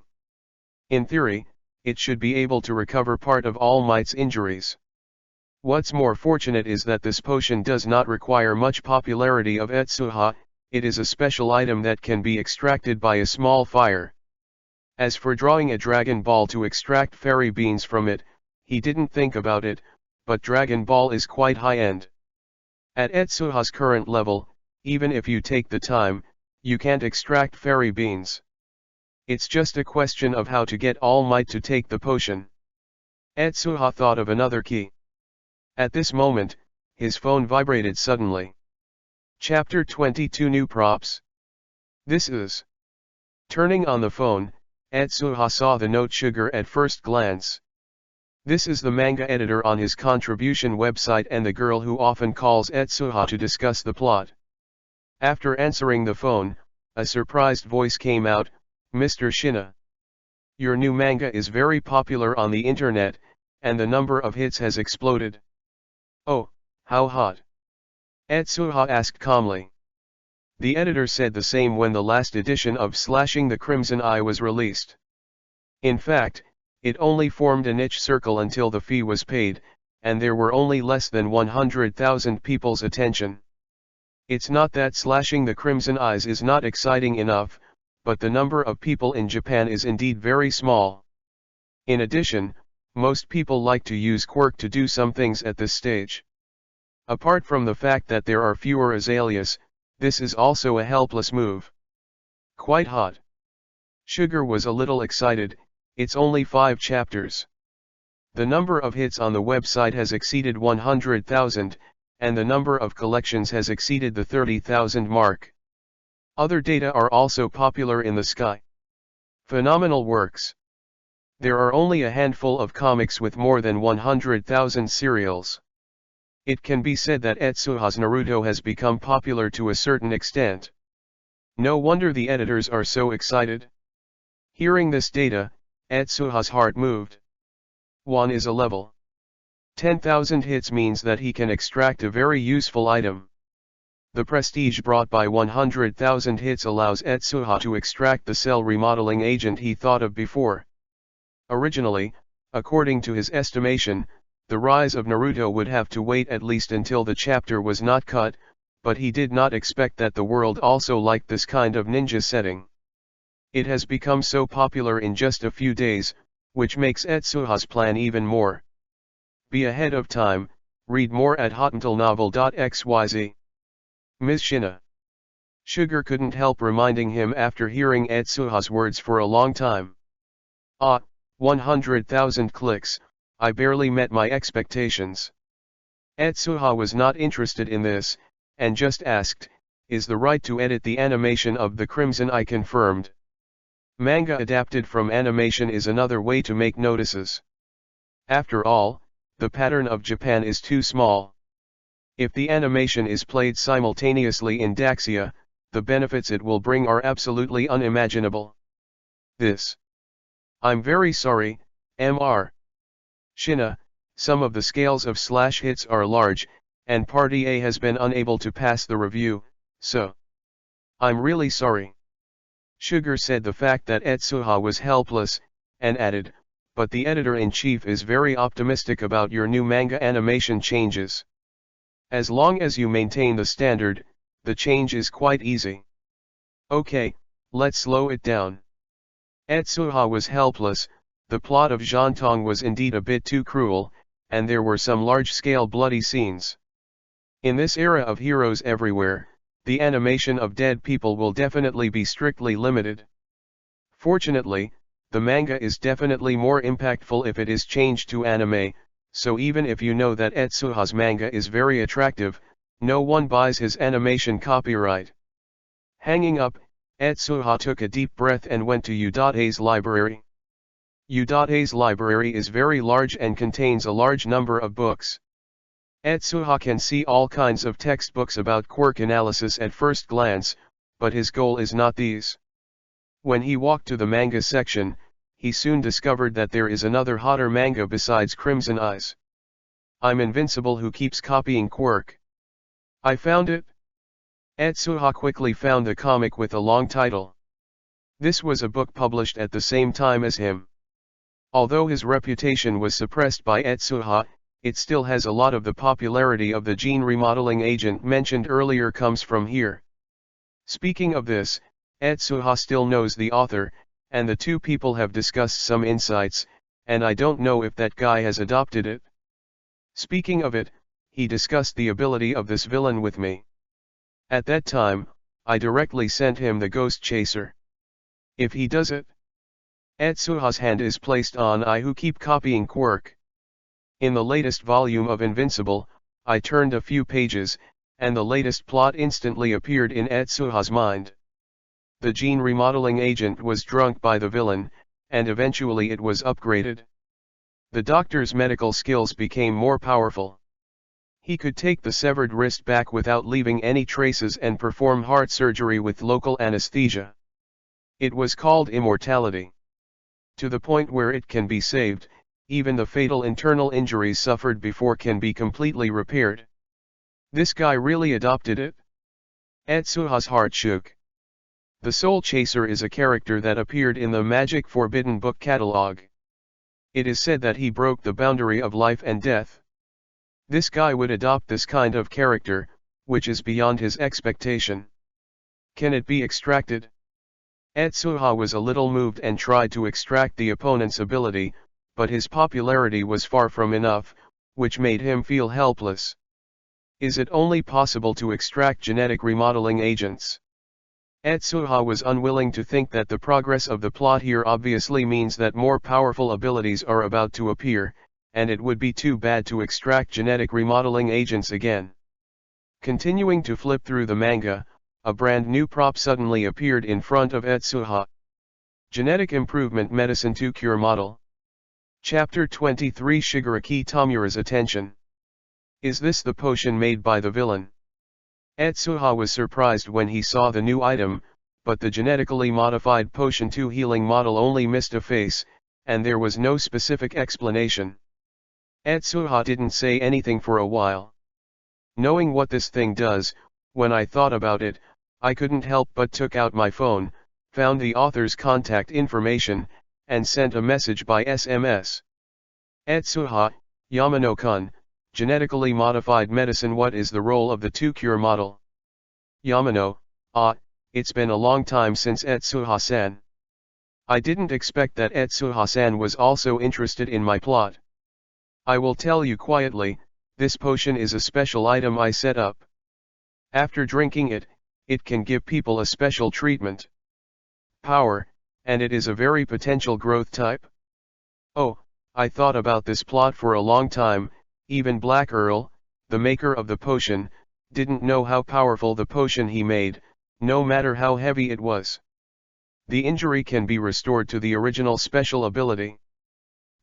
In theory, it should be able to recover part of All Might's injuries. What's more fortunate is that this potion does not require much popularity of Etsuha, it is a special item that can be extracted by a small fire. As for drawing a Dragon Ball to extract fairy beans from it, he didn't think about it, but Dragon Ball is quite high-end. At Etsuha's current level, even if you take the time, you can't extract fairy beans. It's just a question of how to get All Might to take the potion. Etsuha thought of another key. At this moment, his phone vibrated suddenly. Chapter 22 New Props. This is. Turning on the phone, Etsuha saw the note Sugar at first glance. This is the manga editor on his contribution website and the girl who often calls Etsuha to discuss the plot. After answering the phone, a surprised voice came out, Mr. Shina. Your new manga is very popular on the internet, and the number of hits has exploded. Oh, how hot? Etsuha asked calmly. The editor said the same when the last edition of Slashing the Crimson Eye was released. In fact, it only formed a niche circle until the fee was paid, and there were only less than 100,000 people's attention. It's not that Slashing the Crimson Eyes is not exciting enough, but the number of people in Japan is indeed very small. In addition, most people like to use quirk to do some things at this stage. Apart from the fact that there are fewer azaleas, this is also a helpless move. Quite hot. Sugar was a little excited, it's only 5 chapters. The number of hits on the website has exceeded 100,000, and the number of collections has exceeded the 30,000 mark. Other data are also popular in the sky. Phenomenal works. There are only a handful of comics with more than 100,000 serials. It can be said that Etsuha's Naruto has become popular to a certain extent. No wonder the editors are so excited. Hearing this data, Etsuha's heart moved. 1 is a level. 10,000 hits means that he can extract a very useful item. The prestige brought by 100,000 hits allows Etsuha to extract the cell remodeling agent he thought of before. Originally, according to his estimation, the rise of Naruto would have to wait at least until the chapter was not cut, but he did not expect that the world also liked this kind of ninja setting. It has become so popular in just a few days, which makes Etsuha's plan even more. Be ahead of time, read more at hotuntilnovel.xyz. Ms. Shina. Sugar couldn't help reminding him after hearing Etsuha's words for a long time. Ah, 100,000 clicks, I barely met my expectations. Etsuha was not interested in this, and just asked, is the right to edit the animation of the Crimson I confirmed. Manga adapted from animation is another way to make notices. After all, the pattern of Japan is too small. If the animation is played simultaneously in Daxia, the benefits it will bring are absolutely unimaginable. This. I'm very sorry, Mr. Shina, some of the scales of slash hits are large, and Party A has been unable to pass the review, so. I'm really sorry. Sugar said the fact that Etsuha was helpless, and added, but the editor-in-chief is very optimistic about your new manga animation changes. As long as you maintain the standard, the change is quite easy. Okay, let's slow it down. Etsuha was helpless, the plot of Zhantong was indeed a bit too cruel, and there were some large-scale bloody scenes. In this era of heroes everywhere, the animation of dead people will definitely be strictly limited. Fortunately, the manga is definitely more impactful if it is changed to anime, so even if you know that Etsuha's manga is very attractive, no one buys his animation copyright. Hanging up, Etsuha took a deep breath and went to Udate's library. Udate's library is very large and contains a large number of books. Etsuha can see all kinds of textbooks about quirk analysis at first glance, but his goal is not these. When he walked to the manga section, he soon discovered that there is another hotter manga besides Crimson Eyes. I'm Invincible Who Keeps Copying Quirk. I found it. Etsuha quickly found the comic with a long title. This was a book published at the same time as him. Although his reputation was suppressed by Etsuha, it still has a lot of the popularity of the gene remodeling agent mentioned earlier comes from here. Speaking of this, Etsuha still knows the author, and the two people have discussed some insights, and I don't know if that guy has adopted it. Speaking of it, he discussed the ability of this villain with me. At that time, I directly sent him the Ghost Chaser. If he does it, Etsuha's hand is placed on I Who Keep Copying Quirk. In the latest volume of Invincible, I turned a few pages, and the latest plot instantly appeared in Etsuha's mind. The gene remodeling agent was drunk by the villain, and eventually it was upgraded. The doctor's medical skills became more powerful. He could take the severed wrist back without leaving any traces and perform heart surgery with local anesthesia. It was called immortality. To the point where it can be saved, even the fatal internal injuries suffered before can be completely repaired. This guy really adopted it? Etsuha's heart shook. The Soul Chaser is a character that appeared in the Magic Forbidden Book catalog. It is said that he broke the boundary of life and death. This guy would adopt this kind of character, which is beyond his expectation. Can it be extracted? Etsuha was a little moved and tried to extract the opponent's ability, but his popularity was far from enough, which made him feel helpless. Is it only possible to extract genetic remodeling agents? Etsuha was unwilling to think that the progress of the plot here obviously means that more powerful abilities are about to appear, and it would be too bad to extract genetic remodeling agents again. Continuing to flip through the manga, a brand new prop suddenly appeared in front of Etsuha. Genetic Improvement Medicine to Cure Model. Chapter 23 Shigaraki Tamura's Attention. Is this the potion made by the villain? Etsuha was surprised when he saw the new item, but the genetically modified potion 2 healing model only missed a face, and there was no specific explanation. Etsuha didn't say anything for a while. Knowing what this thing does, when I thought about it, I couldn't help but took out my phone, found the author's contact information, and sent a message by SMS. Etsuha, Yamano-kun, genetically modified medicine. What is the role of the 2-cure model? Yamano, it's been a long time since Etsuha-san. I didn't expect that Etsuha-san was also interested in my plot. I will tell you quietly, this potion is a special item I set up. After drinking it, it can give people a special treatment. Power, And it is a very potential growth type? Oh, I thought about this plot for a long time. Even Black Earl, the maker of the potion, didn't know how powerful the potion he made, no matter how heavy it was. The injury can be restored to the original special ability.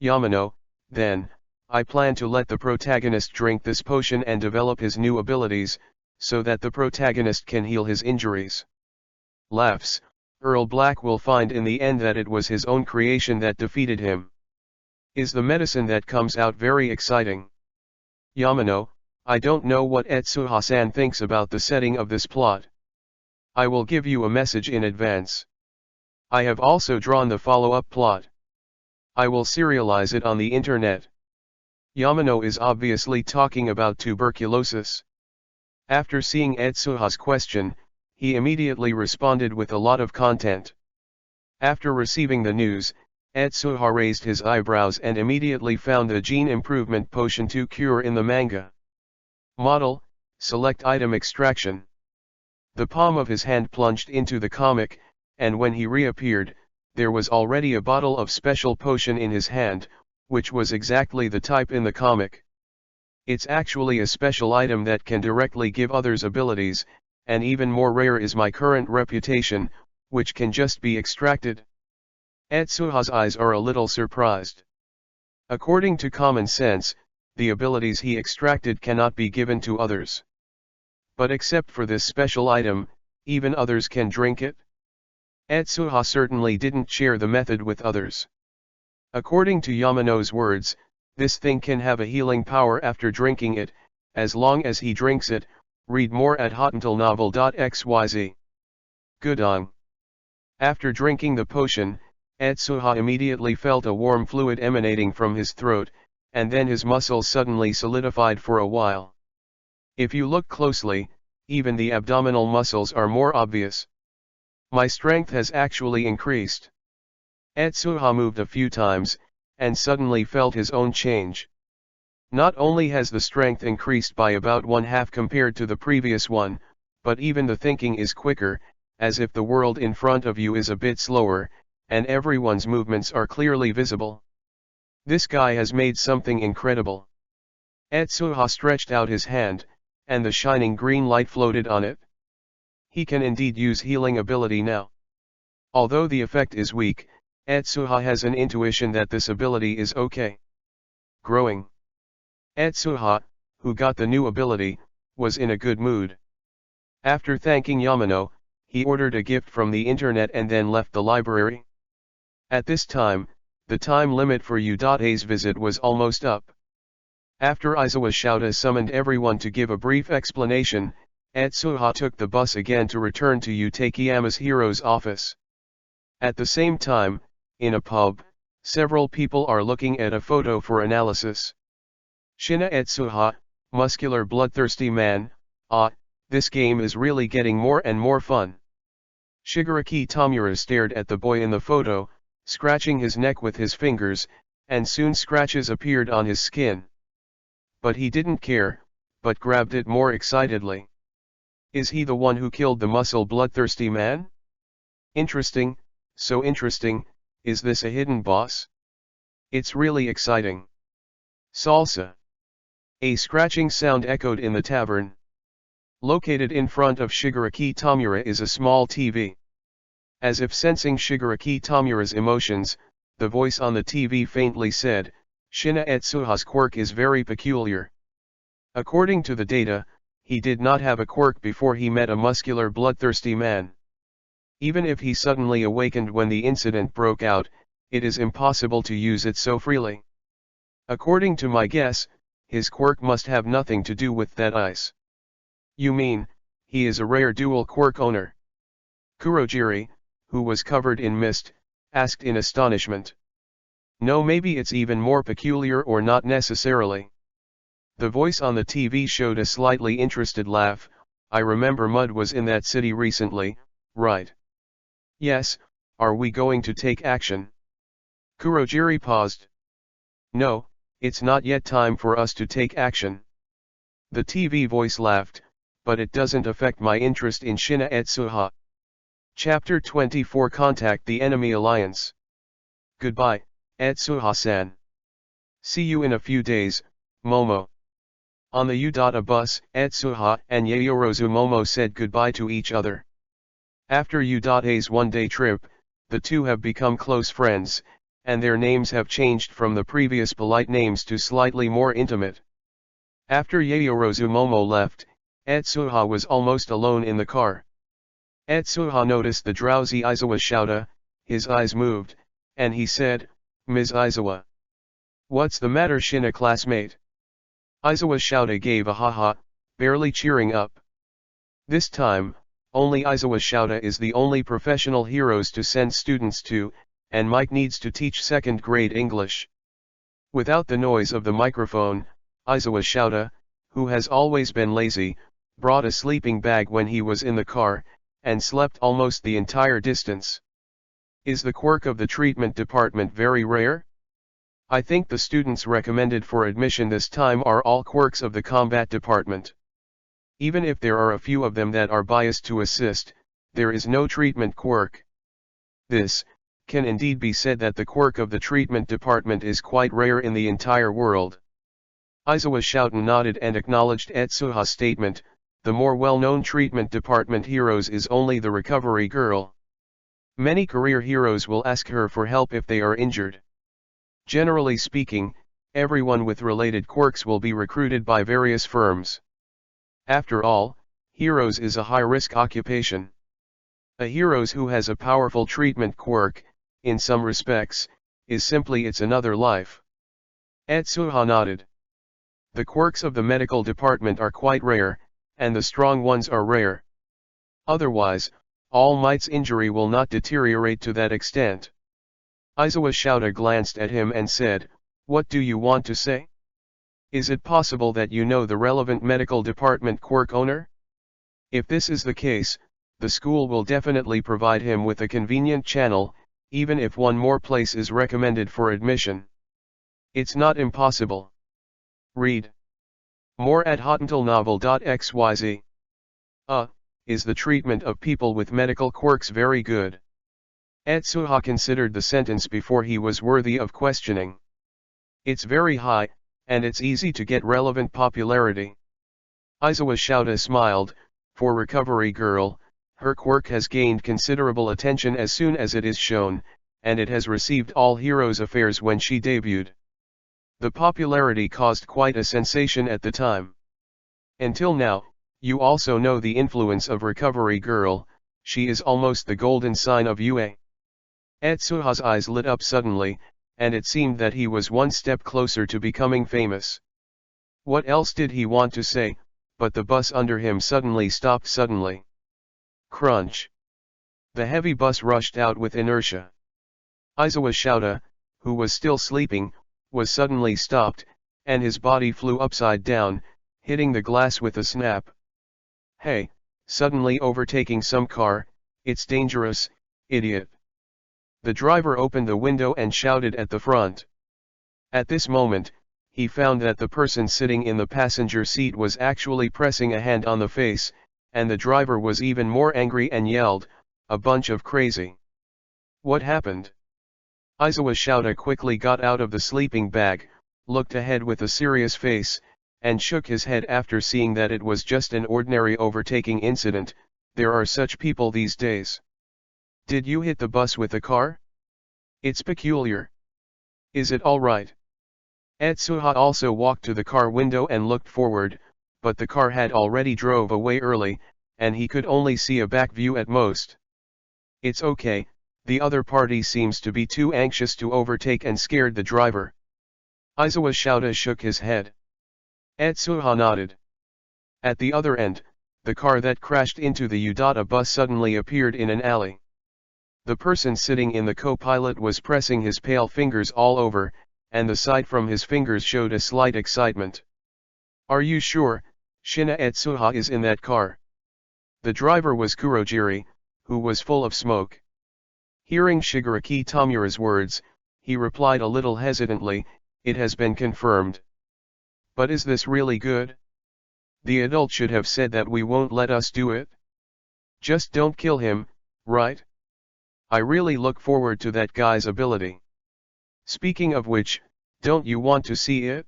Yamano, then, I plan to let the protagonist drink this potion and develop his new abilities, so that the protagonist can heal his injuries. Laughs. Earl Black will find in the end that it was his own creation that defeated him. Is the medicine that comes out very exciting? Yamano, I don't know what Etsuha-san thinks about the setting of this plot. I will give you a message in advance. I have also drawn the follow-up plot. I will serialize it on the internet. Yamano is obviously talking about tuberculosis. After seeing Etsuha's question, he immediately responded with a lot of content. After receiving the news, Etsuha raised his eyebrows and immediately found the gene improvement potion to cure in the manga. Model, select item extraction. The palm of his hand plunged into the comic, and when he reappeared, there was already a bottle of special potion in his hand, which was exactly the type in the comic. It's actually a special item that can directly give others abilities, and even more rare is my current reputation, which can just be extracted. Etsuha's eyes are a little surprised. According to common sense, the abilities he extracted cannot be given to others. But except for this special item, even others can drink it? Etsuha certainly didn't share the method with others. According to Yamano's words, this thing can have a healing power after drinking it, as long as he drinks it. Read more at hotuntalnovel.xyz. Gudong. After drinking the potion, Etsuha immediately felt a warm fluid emanating from his throat, and then his muscles suddenly solidified for a while. If you look closely, even the abdominal muscles are more obvious. My strength has actually increased. Etsuha moved a few times, and suddenly felt his own change. Not only has the strength increased by about 1/2 compared to the previous one, but even the thinking is quicker, as if the world in front of you is a bit slower, and everyone's movements are clearly visible. This guy has made something incredible. Etsuha stretched out his hand, and the shining green light floated on it. He can indeed use healing ability now. Although the effect is weak, Etsuha has an intuition that this ability is okay. Growing. Etsuha, who got the new ability, was in a good mood. After thanking Yamano, he ordered a gift from the internet and then left the library. At this time, the time limit for Udate's visit was almost up. After Izawa Shouta summoned everyone to give a brief explanation, Etsuha took the bus again to return to Utakeyama's hero's office. At the same time, in a pub, several people are looking at a photo for analysis. Shina Etsuha, muscular bloodthirsty man, this game is really getting more and more fun. Shigaraki Tamura stared at the boy in the photo, scratching his neck with his fingers, and soon scratches appeared on his skin. But he didn't care, but grabbed it more excitedly. Is he the one who killed the muscle bloodthirsty man? Interesting, so interesting. Is this a hidden boss? It's really exciting. Salsa. A scratching sound echoed in the tavern. Located in front of Shigaraki Tamura is a small TV. As if sensing Shigaraki Tamura's emotions, the voice on the TV faintly said, Shina Etsuha's quirk is very peculiar. According to the data, he did not have a quirk before he met a muscular bloodthirsty man. Even if he suddenly awakened when the incident broke out, it is impossible to use it so freely. According to my guess, his quirk must have nothing to do with that ice. You mean, he is a rare dual quirk owner? Kurojiri, who was covered in mist, asked in astonishment. No, maybe it's even more peculiar or not necessarily. The voice on the TV showed a slightly interested laugh. I remember Mud was in that city recently, right? Yes, are we going to take action? Kurojiri paused. No, it's not yet time for us to take action. The TV voice laughed, but it doesn't affect my interest in Shina Etsuha. Chapter 24 Contact the Enemy Alliance. Goodbye, Etsuha-san. See you in a few days, Momo. On the Udata bus, Etsuha and Yayorozu Momo said goodbye to each other. After Udata's one-day trip, the two have become close friends, and their names have changed from the previous polite names to slightly more intimate. After Yayorozu Momo left, Etsuha was almost alone in the car. Etsuha noticed the drowsy Izawa Shouta, his eyes moved, and he said, "Ms. Izawa. What's the matter, Shina classmate?" Izawa Shouta gave a ha-ha, barely cheering up. This time, only Izawa Shouta is the only professional heroes to send students to, and Mike needs to teach second-grade English. Without the noise of the microphone, Izawa Shouta, who has always been lazy, brought a sleeping bag when he was in the car, and slept almost the entire distance. Is the quirk of the treatment department very rare? I think the students recommended for admission this time are all quirks of the combat department. Even if there are a few of them that are biased to assist, there is no treatment quirk. This can indeed be said that the quirk of the treatment department is quite rare in the entire world. Izawa Shouta nodded and acknowledged Etsuha's statement. The more well-known treatment department heroes is only the recovery girl. Many career heroes will ask her for help if they are injured. Generally speaking, everyone with related quirks will be recruited by various firms. After all, heroes is a high-risk occupation. A heroes who has a powerful treatment quirk, in some respects, is simply it's another life. Etsuha nodded. The quirks of the medical department are quite rare, and the strong ones are rare. Otherwise, All Might's injury will not deteriorate to that extent. Izawa Shouta glanced at him and said, "What do you want to say? Is it possible that you know the relevant medical department quirk owner? If this is the case, the school will definitely provide him with a convenient channel, even if one more place is recommended for admission. It's not impossible. Read more at hottentalnovel.xyz. Is the treatment of people with medical quirks very good?" Etsuha considered the sentence before he was worthy of questioning. "It's very high, and it's easy to get relevant popularity." Izawa Shouta smiled. For recovery girl, her quirk has gained considerable attention as soon as it is shown, and it has received all heroes' affairs when she debuted. The popularity caused quite a sensation at the time. Until now, you also know the influence of recovery girl, she is almost the golden sign of UA. Etsuha's eyes lit up suddenly, and it seemed that he was one step closer to becoming famous. What else did he want to say, but the bus under him suddenly stopped suddenly. Crunch. The heavy bus rushed out with inertia. Izawa Shouta, who was still sleeping, was suddenly stopped, and his body flew upside down, hitting the glass with a snap. "Hey, suddenly overtaking some car, it's dangerous, idiot." The driver opened the window and shouted at the front. At this moment, he found that the person sitting in the passenger seat was actually pressing a hand on the face, and the driver was even more angry and yelled, "A bunch of crazy." What happened? Izawa Shouta quickly got out of the sleeping bag, looked ahead with a serious face, and shook his head after seeing that it was just an ordinary overtaking incident. There are such people these days. "Did you hit the bus with the car? It's peculiar. Is it all right?" Etsuha also walked to the car window and looked forward, but the car had already drove away early, and he could only see a back view at most. "It's okay, the other party seems to be too anxious to overtake and scared the driver." Izawa Shouta shook his head. Etsuha nodded. At the other end, the car that crashed into the Udata bus suddenly appeared in an alley. The person sitting in the co-pilot was pressing his pale fingers all over, and the sight from his fingers showed a slight excitement. "Are you sure, Shina Etsuha is in that car?" The driver was Kurojiri, who was full of smoke. Hearing Shigaraki Tamura's words, he replied a little hesitantly, "It has been confirmed." "But is this really good? The adult should have said that we won't let us do it. Just don't kill him, right? I really look forward to that guy's ability. Speaking of which, don't you want to see it?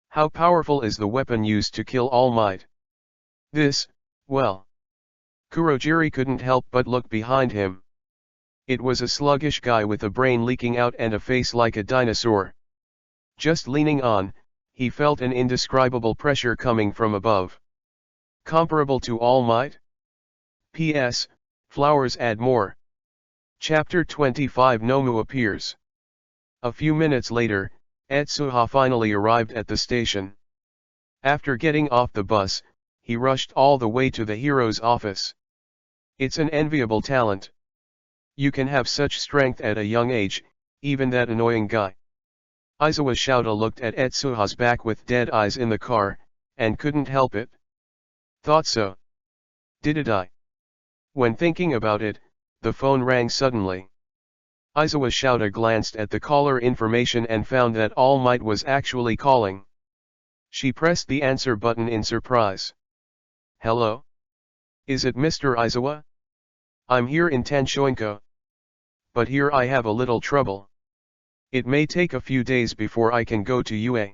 How powerful is the weapon used to kill All Might? This, well. Kurogiri couldn't help but look behind him. It was a sluggish guy with a brain leaking out and a face like a dinosaur. Just leaning on, he felt an indescribable pressure coming from above. Comparable to All Might? P.S. Flowers add more. Chapter 25 Nomu appears. A few minutes later, Etsuha finally arrived at the station. After getting off the bus, he rushed all the way to the hero's office. It's an enviable talent. You can have such strength at a young age, even that annoying guy. Aizawa Shouta looked at Etsuha's back with dead eyes in the car, and couldn't help it. Thought so. Did I? When thinking about it, the phone rang suddenly. Aizawa Shouta glanced at the caller information and found that All Might was actually calling. She pressed the answer button in surprise. Hello? Is it Mr. Aizawa? I'm here in Tanshoinko. But here I have a little trouble. It may take a few days before I can go to UA.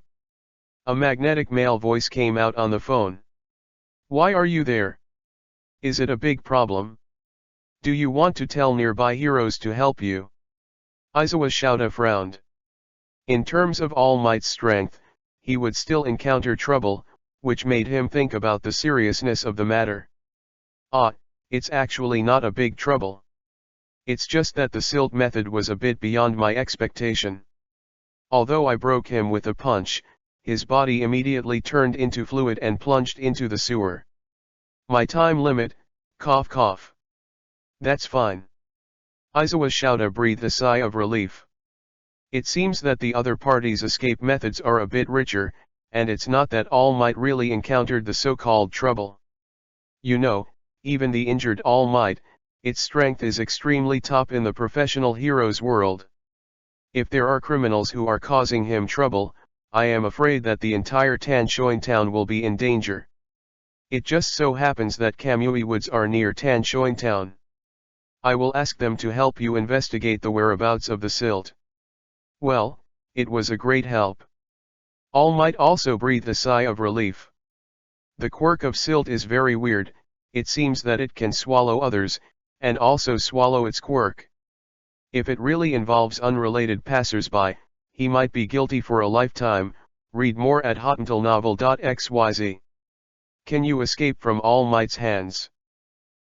A magnetic male voice came out on the phone. Why are you there? Is it a big problem? Do you want to tell nearby heroes to help you? Aizawa Shouta frowned. In terms of All Might's strength, he would still encounter trouble, which made him think about the seriousness of the matter. It's actually not a big trouble. It's just that the silt method was a bit beyond my expectation. Although I broke him with a punch, his body immediately turned into fluid and plunged into the sewer. My time limit, cough cough. That's fine. Aizawa Shouta breathed a sigh of relief. It seems that the other party's escape methods are a bit richer, and it's not that All Might really encountered the so-called trouble. You know, even the injured All Might, its strength is extremely top in the professional heroes world. If there are criminals who are causing him trouble, I am afraid that the entire Tanshoin town will be in danger. It just so happens that Kamui Woods are near Tanshoin town. I will ask them to help you investigate the whereabouts of the silt. Well, it was a great help. All Might also breathed a sigh of relief. The quirk of silt is very weird. It seems that it can swallow others, and also swallow its quirk. If it really involves unrelated passers-by, he might be guilty for a lifetime. Read more at hotmailnovel.xyz. Can you escape from All Might's hands?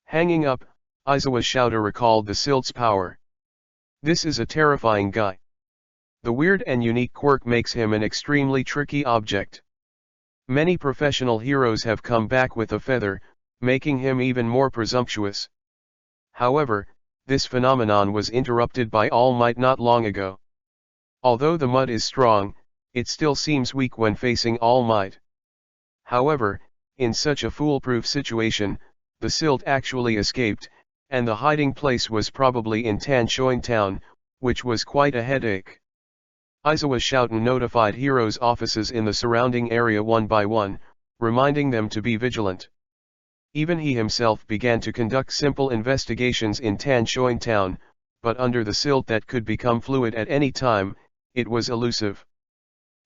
Hanging up, Aizawa Shouta recalled the silt's power. This is a terrifying guy. The weird and unique quirk makes him an extremely tricky object. Many professional heroes have come back with a feather, making him even more presumptuous. However, this phenomenon was interrupted by All Might not long ago. Although the mud is strong, it still seems weak when facing All Might. However, in such a foolproof situation, the silt actually escaped, and the hiding place was probably in Tanshoin town, which was quite a headache. Aizawa Shouta notified heroes' offices in the surrounding area one by one, reminding them to be vigilant. Even he himself began to conduct simple investigations in Tanshoin town, but under the silt that could become fluid at any time, it was elusive.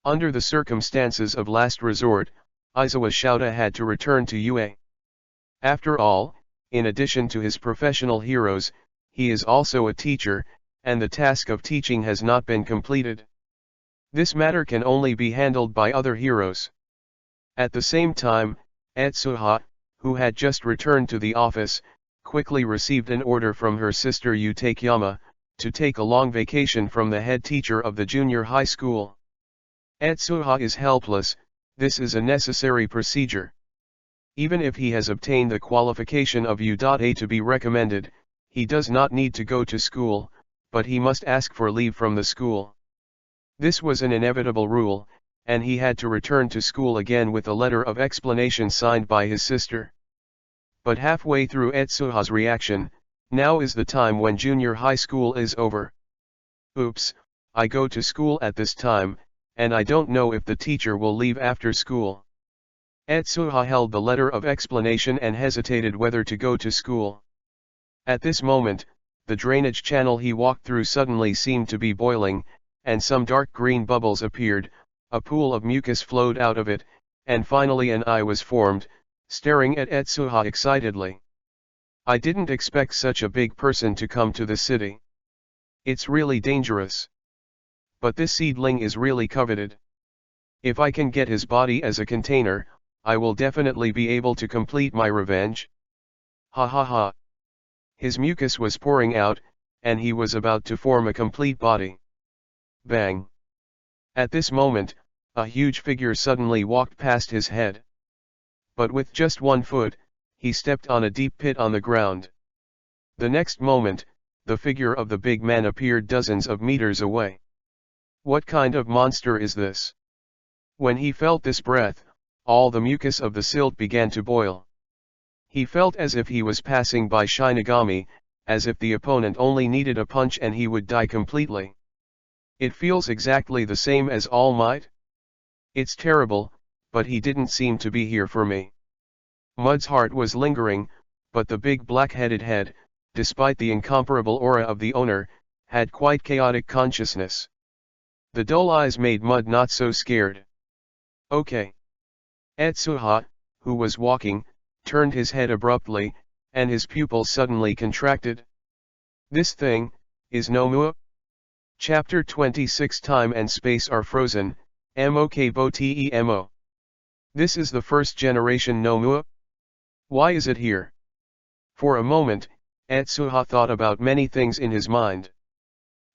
Under the circumstances of last resort, Aizawa Shouta had to return to UA. After all, in addition to his professional heroes, he is also a teacher, and the task of teaching has not been completed. This matter can only be handled by other heroes. At the same time, Etsuha, who had just returned to the office, quickly received an order from her sister Utakeyama, to take a long vacation from the head teacher of the junior high school. Etsuha is helpless. This is a necessary procedure. Even if he has obtained the qualification of U.A to be recommended, he does not need to go to school, but he must ask for leave from the school. This was an inevitable rule, and he had to return to school again with a letter of explanation signed by his sister. But halfway through Etsuha's reaction, now is the time when junior high school is over. Oops, I go to school at this time, and I don't know if the teacher will leave after school. Etsuha held the letter of explanation and hesitated whether to go to school. At this moment, the drainage channel he walked through suddenly seemed to be boiling, and some dark green bubbles appeared, a pool of mucus flowed out of it, and finally an eye was formed, staring at Etsuha excitedly. I didn't expect such a big person to come to the city. It's really dangerous. But this seedling is really coveted. If I can get his body as a container, I will definitely be able to complete my revenge. Ha ha ha. His mucus was pouring out, and he was about to form a complete body. Bang. At this moment, a huge figure suddenly walked past his head. But with just 1 foot, he stepped on a deep pit on the ground. The next moment, the figure of the big man appeared dozens of meters away. What kind of monster is this? When he felt this breath, all the mucus of the silt began to boil. He felt as if he was passing by Shinigami, as if the opponent only needed a punch and he would die completely. It feels exactly the same as All Might. It's terrible, but he didn't seem to be here for me. Mud's heart was lingering, but the big black-headed head, despite the incomparable aura of the owner, had quite chaotic consciousness. The dull eyes made Mud not so scared. Okay. Etsuha, who was walking, turned his head abruptly, and his pupils suddenly contracted. This thing, is Nomua? Chapter 26 Time and space are frozen, Mokbo-temo. This is the first generation Nomua? Why is it here? For a moment, Etsuha thought about many things in his mind.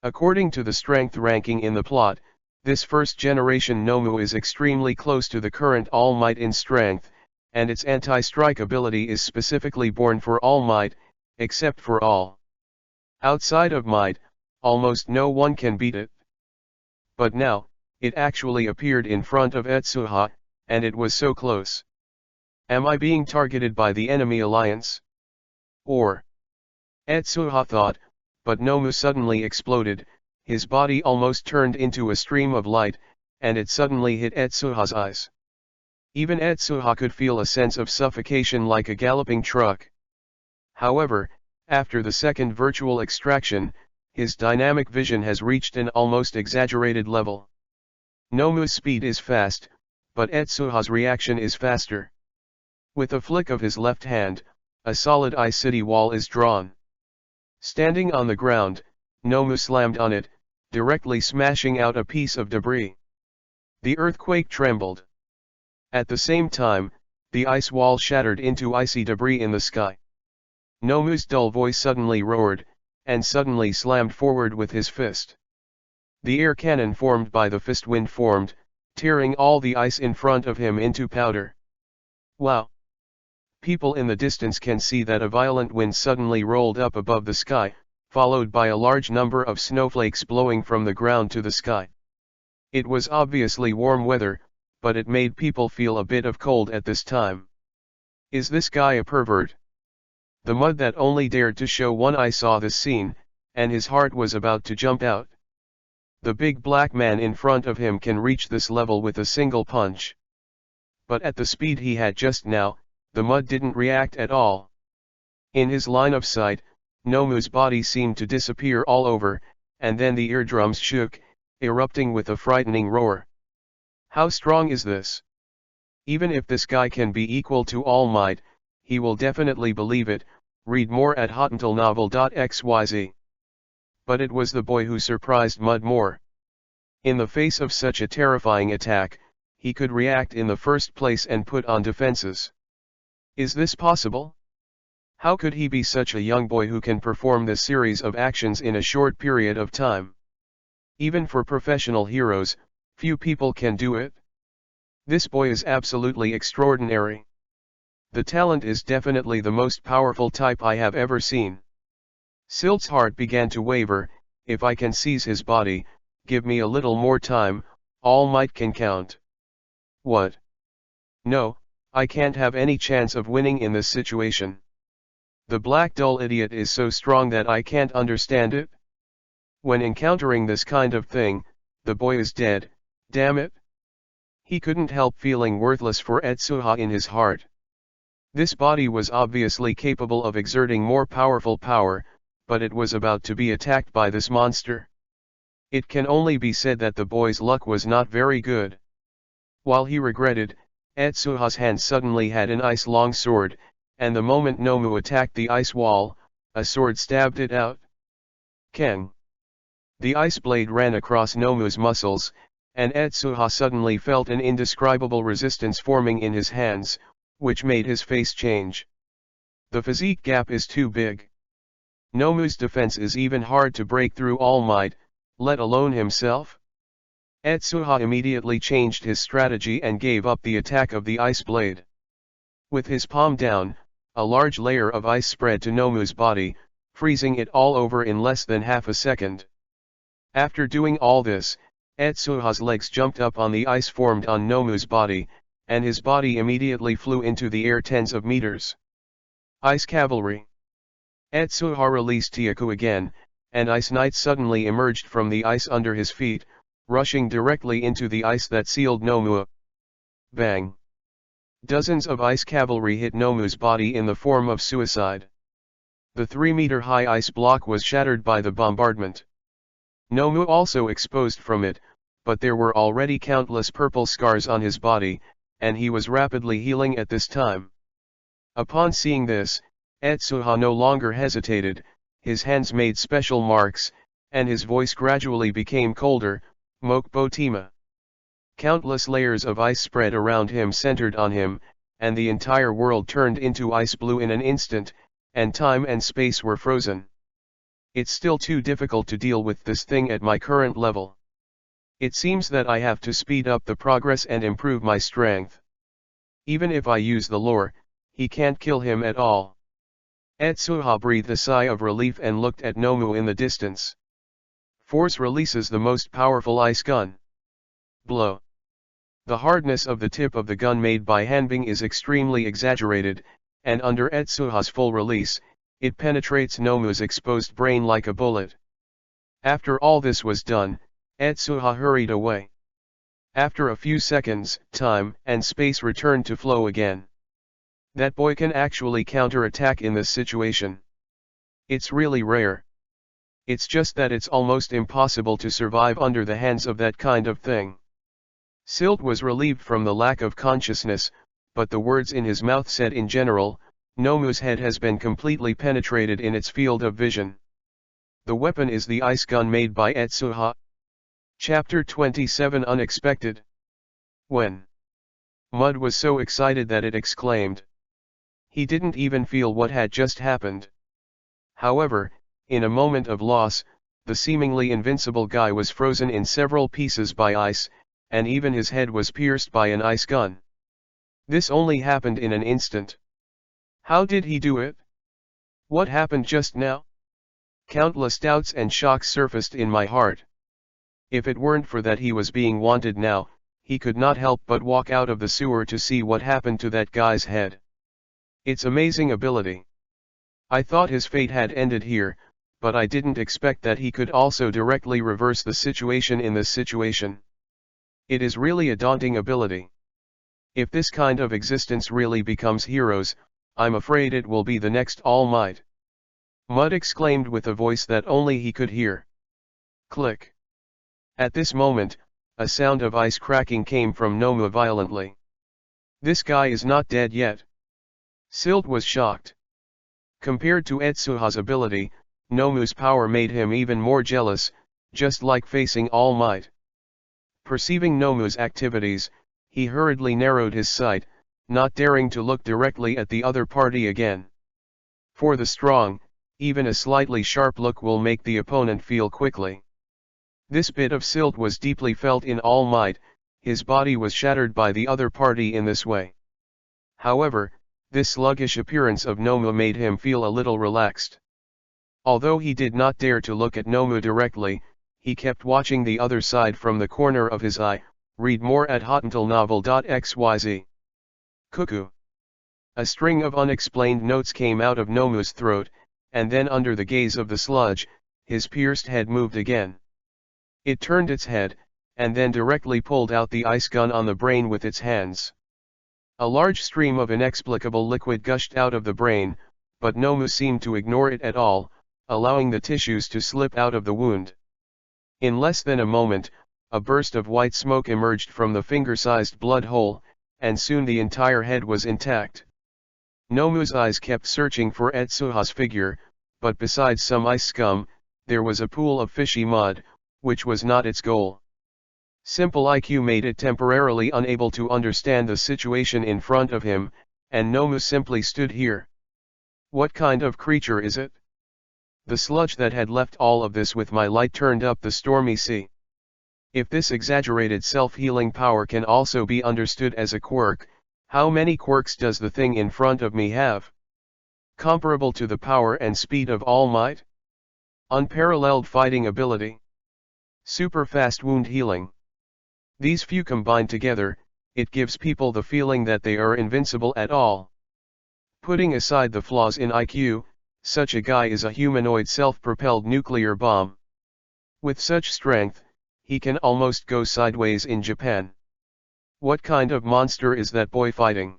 According to the strength ranking in the plot, this first generation Nomu is extremely close to the current All Might in strength, and its anti-strike ability is specifically born for All Might, except for All. Outside of Might, almost no one can beat it. But now, it actually appeared in front of Etsuha, and it was so close. Am I being targeted by the enemy alliance? Or? Etsuha thought, but Nomu suddenly exploded, his body almost turned into a stream of light, and it suddenly hit Etsuha's eyes. Even Etsuha could feel a sense of suffocation like a galloping truck. However, after the second virtual extraction, his dynamic vision has reached an almost exaggerated level. Nomu's speed is fast, but Etsuha's reaction is faster. With a flick of his left hand, a solid ice city wall is drawn. Standing on the ground, Nomu slammed on it, directly smashing out a piece of debris. The earthquake trembled. At the same time, the ice wall shattered into icy debris in the sky. Nomu's dull voice suddenly roared, and suddenly slammed forward with his fist. The air cannon formed by the fist wind formed, tearing all the ice in front of him into powder. Wow! People in the distance can see that a violent wind suddenly rolled up above the sky, followed by a large number of snowflakes blowing from the ground to the sky. It was obviously warm weather, but it made people feel a bit of cold at this time. Is this guy a pervert? The Mud that only dared to show one eye saw this scene, and his heart was about to jump out. The big black man in front of him can reach this level with a single punch. But at the speed he had just now, the Mud didn't react at all. In his line of sight, Nomu's body seemed to disappear all over, and then the eardrums shook, erupting with a frightening roar. How strong is this? Even if this guy can be equal to All Might, he will definitely believe it. Read more at hotuntilnovel.xyz. But it was the boy who surprised Mud more. In the face of such a terrifying attack, he could react in the first place and put on defenses. Is this possible? How could he be such a young boy who can perform this series of actions in a short period of time? Even for professional heroes, few people can do it. This boy is absolutely extraordinary. The talent is definitely the most powerful type I have ever seen. Silt's heart began to waver. If I can seize his body, give me a little more time, All Might can count. What? No, I can't have any chance of winning in this situation. The black dull idiot is so strong that I can't understand it. When encountering this kind of thing, the boy is dead, damn it. He couldn't help feeling worthless for Etsuha in his heart. This body was obviously capable of exerting more powerful power, but it was about to be attacked by this monster. It can only be said that the boy's luck was not very good. While he regretted, Etsuha's hand suddenly had an ice-long sword, and the moment Nomu attacked the ice wall, a sword stabbed it out. Keng! The ice blade ran across Nomu's muscles, and Etsuha suddenly felt an indescribable resistance forming in his hands, which made his face change. The physique gap is too big. Nomu's defense is even hard to break through All Might, let alone himself. Etsuha immediately changed his strategy and gave up the attack of the ice blade. With his palm down, a large layer of ice spread to Nomu's body, freezing it all over in less than half a second. After doing all this, Etsuha's legs jumped up on the ice formed on Nomu's body, and his body immediately flew into the air tens of meters. Ice Cavalry! Etsuha released Tyaku again, and Ice Knight suddenly emerged from the ice under his feet, rushing directly into the ice that sealed Nomu. Bang! Dozens of ice cavalry hit Nomu's body in the form of suicide. The 3-meter-high ice block was shattered by the bombardment. Nomu also exposed from it, but there were already countless purple scars on his body, and he was rapidly healing at this time. Upon seeing this, Etsuha no longer hesitated, his hands made special marks, and his voice gradually became colder, Mokbotima. Countless layers of ice spread around him, centered on him, and the entire world turned into ice blue in an instant, and time and space were frozen. It's still too difficult to deal with this thing at my current level. It seems that I have to speed up the progress and improve my strength. Even if I use the lore, he can't kill him at all. Etsuha breathed a sigh of relief and looked at Nomu in the distance. Force releases the most powerful ice gun. Blow. The hardness of the tip of the gun made by Hanbing is extremely exaggerated, and under Etsuha's full release, it penetrates Nomu's exposed brain like a bullet. After all this was done, Etsuha hurried away. After a few seconds, time and space returned to flow again. That boy can actually counterattack in this situation. It's really rare. It's just that it's almost impossible to survive under the hands of that kind of thing. Silt was relieved from the lack of consciousness, but the words in his mouth said in general, Nomu's head has been completely penetrated in its field of vision. The weapon is the ice gun made by Etsuha. Chapter 27 Unexpected. When Mud was so excited that it exclaimed. He didn't even feel what had just happened. However, in a moment of loss, the seemingly invincible guy was frozen in several pieces by ice, and even his head was pierced by an ice gun. This only happened in an instant. How did he do it? What happened just now? Countless doubts and shocks surfaced in my heart. If it weren't for that he was being wanted now, he could not help but walk out of the sewer to see what happened to that guy's head. It's amazing ability. I thought his fate had ended here, but I didn't expect that he could also directly reverse the situation in this situation. It is really a daunting ability. If this kind of existence really becomes heroes, I'm afraid it will be the next All Might. Mud exclaimed with a voice that only he could hear. Click. At this moment, a sound of ice cracking came from Nomu violently. This guy is not dead yet. Silt was shocked. Compared to Etsuha's ability, Nomu's power made him even more jealous, just like facing All Might. Perceiving Nomu's activities, he hurriedly narrowed his sight, not daring to look directly at the other party again. For the strong, even a slightly sharp look will make the opponent feel quickly. This bit of silt was deeply felt in All Might, his body was shattered by the other party in this way. However, this sluggish appearance of Nomu made him feel a little relaxed. Although he did not dare to look at Nomu directly, he kept watching the other side from the corner of his eye. Read more at hottentalnovel.xyz. Cuckoo. A string of unexplained notes came out of Nomu's throat, and then under the gaze of the sludge, his pierced head moved again. It turned its head, and then directly pulled out the ice gun on the brain with its hands. A large stream of inexplicable liquid gushed out of the brain, but Nomu seemed to ignore it at all, allowing the tissues to slip out of the wound. In less than a moment, a burst of white smoke emerged from the finger-sized blood hole, and soon the entire head was intact. Nomu's eyes kept searching for Etsuha's figure, but besides some ice scum, there was a pool of fishy mud, which was not its goal. Simple IQ made it temporarily unable to understand the situation in front of him, and Nomu simply stood here. What kind of creature is it? The sludge that had left all of this with my light turned up the stormy sea. If this exaggerated self-healing power can also be understood as a quirk, how many quirks does the thing in front of me have? Comparable to the power and speed of All Might? Unparalleled fighting ability? Super fast wound healing? These few combined together, it gives people the feeling that they are invincible at all. Putting aside the flaws in IQ, such a guy is a humanoid self-propelled nuclear bomb. With such strength, he can almost go sideways in Japan. What kind of monster is that boy fighting?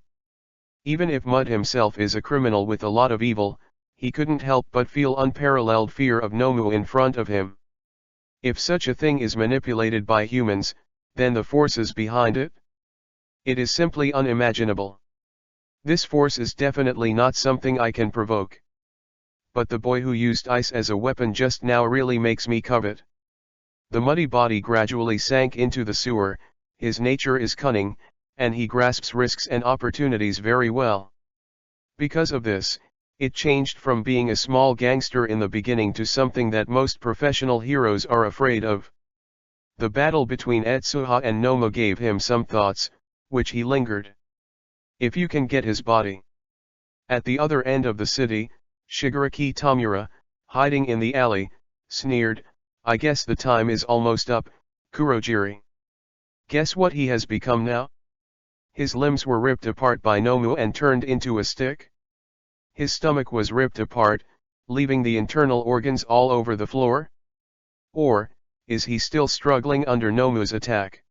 Even if Mud himself is a criminal with a lot of evil, he couldn't help but feel unparalleled fear of Nomu in front of him. If such a thing is manipulated by humans, then the forces behind it? It is simply unimaginable. This force is definitely not something I can provoke. But the boy who used ice as a weapon just now really makes me covet. The muddy body gradually sank into the sewer. His nature is cunning, and he grasps risks and opportunities very well. Because of this, it changed from being a small gangster in the beginning to something that most professional heroes are afraid of. The battle between Etsuha and Nomu gave him some thoughts, which he lingered. If you can get his body. At the other end of the city, Shigaraki Tamura, hiding in the alley, sneered, "I guess the time is almost up, Kurojiri. Guess what he has become now? His limbs were ripped apart by Nomu and turned into a stick. His stomach was ripped apart, leaving the internal organs all over the floor? Or, is he still struggling under Nomu's attack?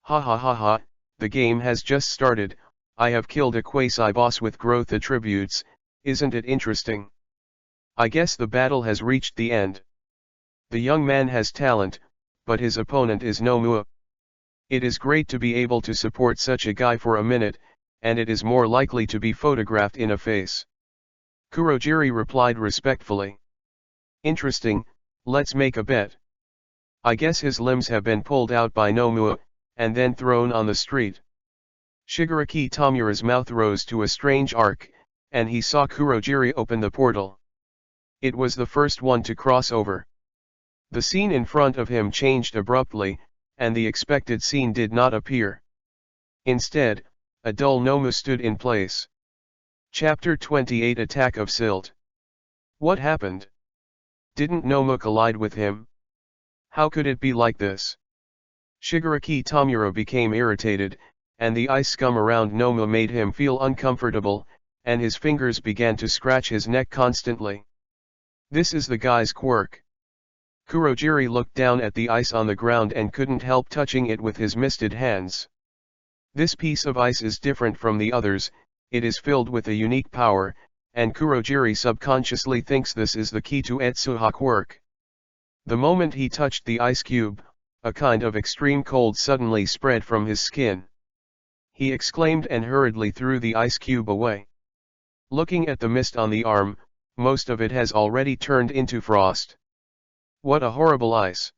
Ha ha ha ha, the game has just started. I have killed a quasi-boss with growth attributes, isn't it interesting? I guess the battle has reached the end. The young man has talent, but his opponent is Nomu. It is great to be able to support such a guy for a minute, and it is more likely to be photographed in a face." Kurojiri replied respectfully. "Interesting, let's make a bet. I guess his limbs have been pulled out by Nomu, and then thrown on the street." Shigaraki Tamura's mouth rose to a strange arc, and he saw Kurojiri open the portal. It was the first one to cross over. The scene in front of him changed abruptly, and the expected scene did not appear. Instead, a dull Nomu stood in place. Chapter 28 Attack of Silt. What happened? Didn't Nomu collide with him? How could it be like this? Shigaraki Tamura became irritated, and the ice scum around Nomu made him feel uncomfortable, and his fingers began to scratch his neck constantly. This is the guy's quirk. Kurojiri looked down at the ice on the ground and couldn't help touching it with his misted hands. This piece of ice is different from the others, it is filled with a unique power, and Kurojiri subconsciously thinks this is the key to Etsuha quirk. The moment he touched the ice cube, a kind of extreme cold suddenly spread from his skin. He exclaimed and hurriedly threw the ice cube away. Looking at the mist on the arm, most of it has already turned into frost. What a horrible ice!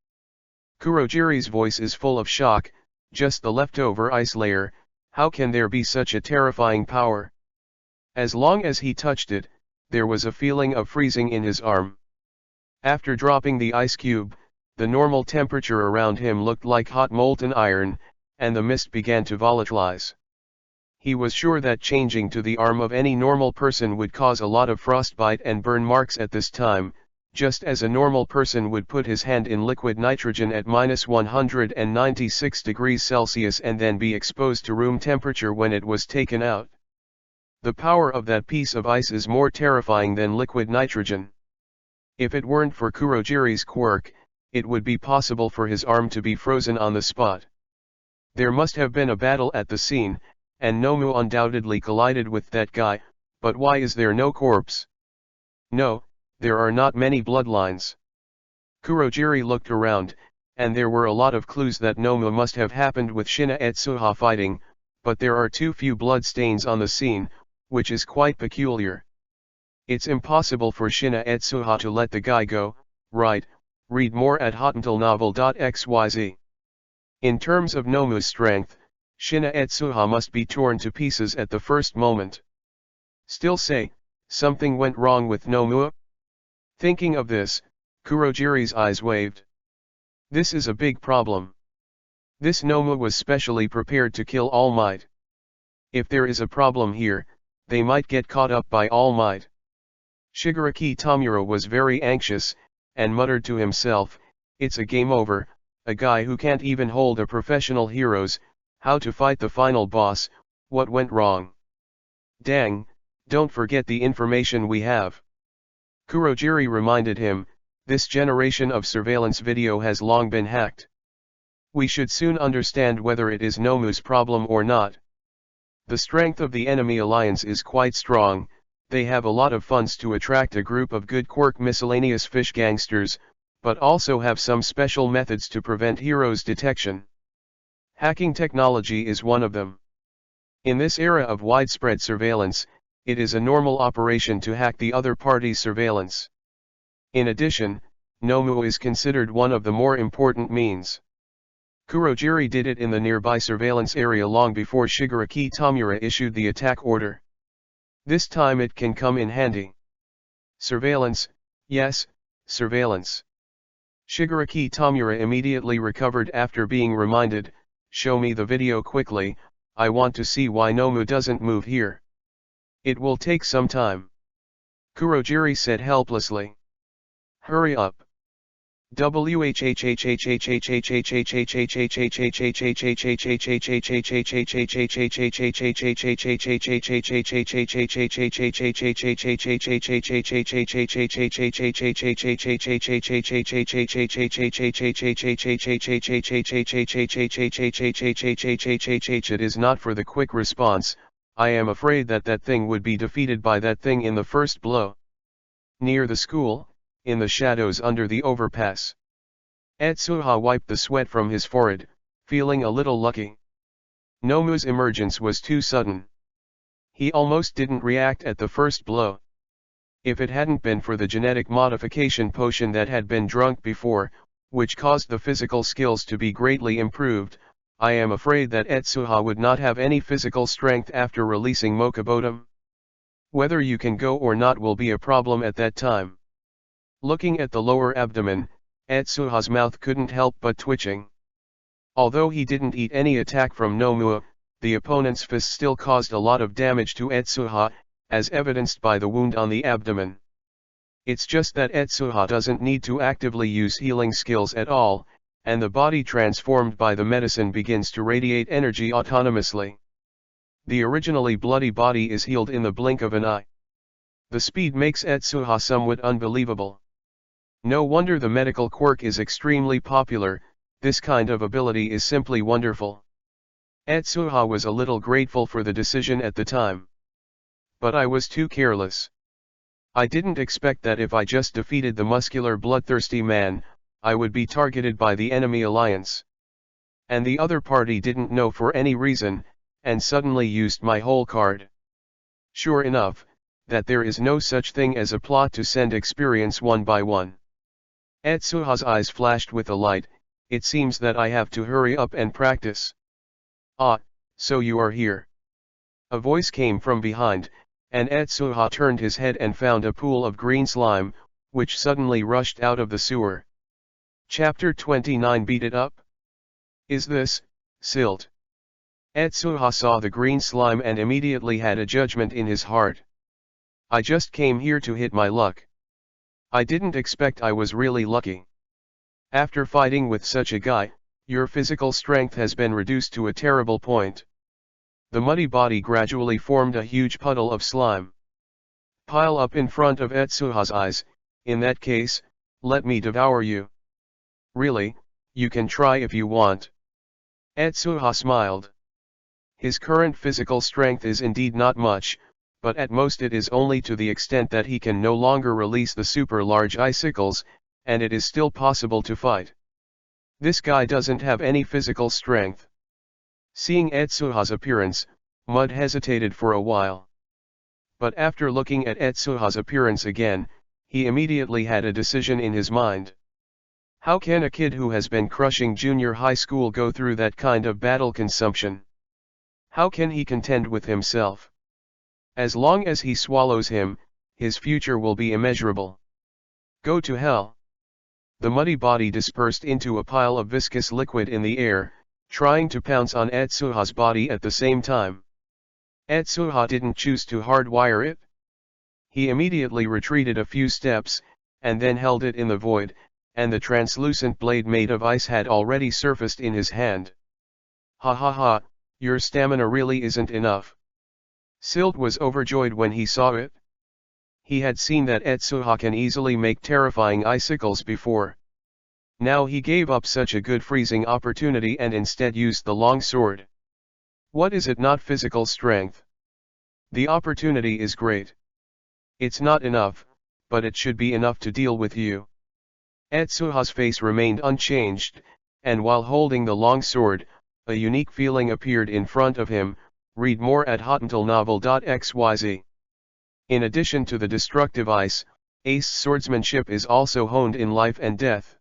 Kurojiri's voice is full of shock, just the leftover ice layer, how can there be such a terrifying power? As long as he touched it, there was a feeling of freezing in his arm. After dropping the ice cube, the normal temperature around him looked like hot molten iron, and the mist began to volatilize. He was sure that changing to the arm of any normal person would cause a lot of frostbite and burn marks at this time, just as a normal person would put his hand in liquid nitrogen at -196 degrees Celsius and then be exposed to room temperature when it was taken out. The power of that piece of ice is more terrifying than liquid nitrogen. If it weren't for Kurojiri's quirk, it would be possible for his arm to be frozen on the spot. There must have been a battle at the scene, and Nomu undoubtedly collided with that guy, but why is there no corpse? No, there are not many bloodlines. Kurojiri looked around, and there were a lot of clues that Nomu must have happened with Shina Etsuha fighting, but there are too few blood stains on the scene, which is quite peculiar. It's impossible for Shina Etsuha to let the guy go, right? Read more at hotentalnovel.xyz. In terms of Nomu's strength, Shina Etsuha must be torn to pieces at the first moment. Still say, something went wrong with Nomu? Thinking of this, Kurojiri's eyes waved. This is a big problem. This Nomu was specially prepared to kill All Might. If there is a problem here, they might get caught up by All Might. Shigaraki Tamura was very anxious, and muttered to himself, it's a game over, a guy who can't even hold a professional hero's, how to fight the final boss, what went wrong? Dang, don't forget the information we have. Kurojiri reminded him, this generation of surveillance video has long been hacked. We should soon understand whether it is Nomu's problem or not. The strength of the enemy alliance is quite strong, they have a lot of funds to attract a group of good quirk miscellaneous fish gangsters, but also have some special methods to prevent heroes' detection. Hacking technology is one of them. In this era of widespread surveillance, it is a normal operation to hack the other party's surveillance. In addition, Nomu is considered one of the more important means. Kurojiri did it in the nearby surveillance area long before Shigaraki Tamura issued the attack order. This time it can come in handy. Surveillance, yes, surveillance. Shigaraki Tamura immediately recovered after being reminded, show me the video quickly, I want to see why Nomu doesn't move here. It will take some time. Kurojiri said helplessly. Hurry up. It is not for the quick response, I am afraid that thing would be defeated by that thing in the first blow. Near the school, in the shadows under the overpass. Etsuha wiped the sweat from his forehead, feeling a little lucky. Nomu's emergence was too sudden. He almost didn't react at the first blow. If it hadn't been for the genetic modification potion that had been drunk before, which caused the physical skills to be greatly improved, I am afraid that Etsuha would not have any physical strength after releasing Mokubotum. Whether you can go or not will be a problem at that time. Looking at the lower abdomen, Etsuha's mouth couldn't help but twitching. Although he didn't eat any attack from Nomu, the opponent's fist still caused a lot of damage to Etsuha, as evidenced by the wound on the abdomen. It's just that Etsuha doesn't need to actively use healing skills at all, and the body transformed by the medicine begins to radiate energy autonomously. The originally bloody body is healed in the blink of an eye. The speed makes Etsuha somewhat unbelievable. No wonder the medical quirk is extremely popular, this kind of ability is simply wonderful. Etsuha was a little grateful for the decision at the time. But I was too careless. I didn't expect that if I just defeated the muscular bloodthirsty man, I would be targeted by the enemy alliance. And the other party didn't know for any reason, and suddenly used my whole card. Sure enough, that there is no such thing as a plot to send experience one by one. Etsuha's eyes flashed with a light, it seems that I have to hurry up and practice. Ah, so you are here. A voice came from behind, and Etsuha turned his head and found a pool of green slime, which suddenly rushed out of the sewer. Chapter 29 Beat It Up? Is this, silt? Etsuha saw the green slime and immediately had a judgment in his heart. I just came here to hit my luck. I didn't expect I was really lucky. After fighting with such a guy, your physical strength has been reduced to a terrible point. The muddy body gradually formed a huge puddle of slime. Pile up in front of Etsuha's eyes, in that case, let me devour you. Really, you can try if you want. Etsuha smiled. His current physical strength is indeed not much, but at most it is only to the extent that he can no longer release the super large icicles, and it is still possible to fight. This guy doesn't have any physical strength. Seeing Etsuha's appearance, Mud hesitated for a while. But after looking at Etsuha's appearance again, he immediately had a decision in his mind. How can a kid who has been crushing junior high school go through that kind of battle consumption? How can he contend with himself? As long as he swallows him, his future will be immeasurable. Go to hell. The muddy body dispersed into a pile of viscous liquid in the air, trying to pounce on Etsuha's body at the same time. Etsuha didn't choose to hardwire it. He immediately retreated a few steps, and then held it in the void, and the translucent blade made of ice had already surfaced in his hand. Ha ha ha, your stamina really isn't enough. Silt was overjoyed when he saw it. He had seen that Etsuha can easily make terrifying icicles before. Now he gave up such a good freezing opportunity and instead used the long sword. What is it not physical strength? The opportunity is great. It's not enough, but it should be enough to deal with you. Etsuha's face remained unchanged, and while holding the long sword, a unique feeling appeared in front of him. Read more at hotandlenovel.xyz. In addition to the destructive ice, Ace's swordsmanship is also honed in life and death.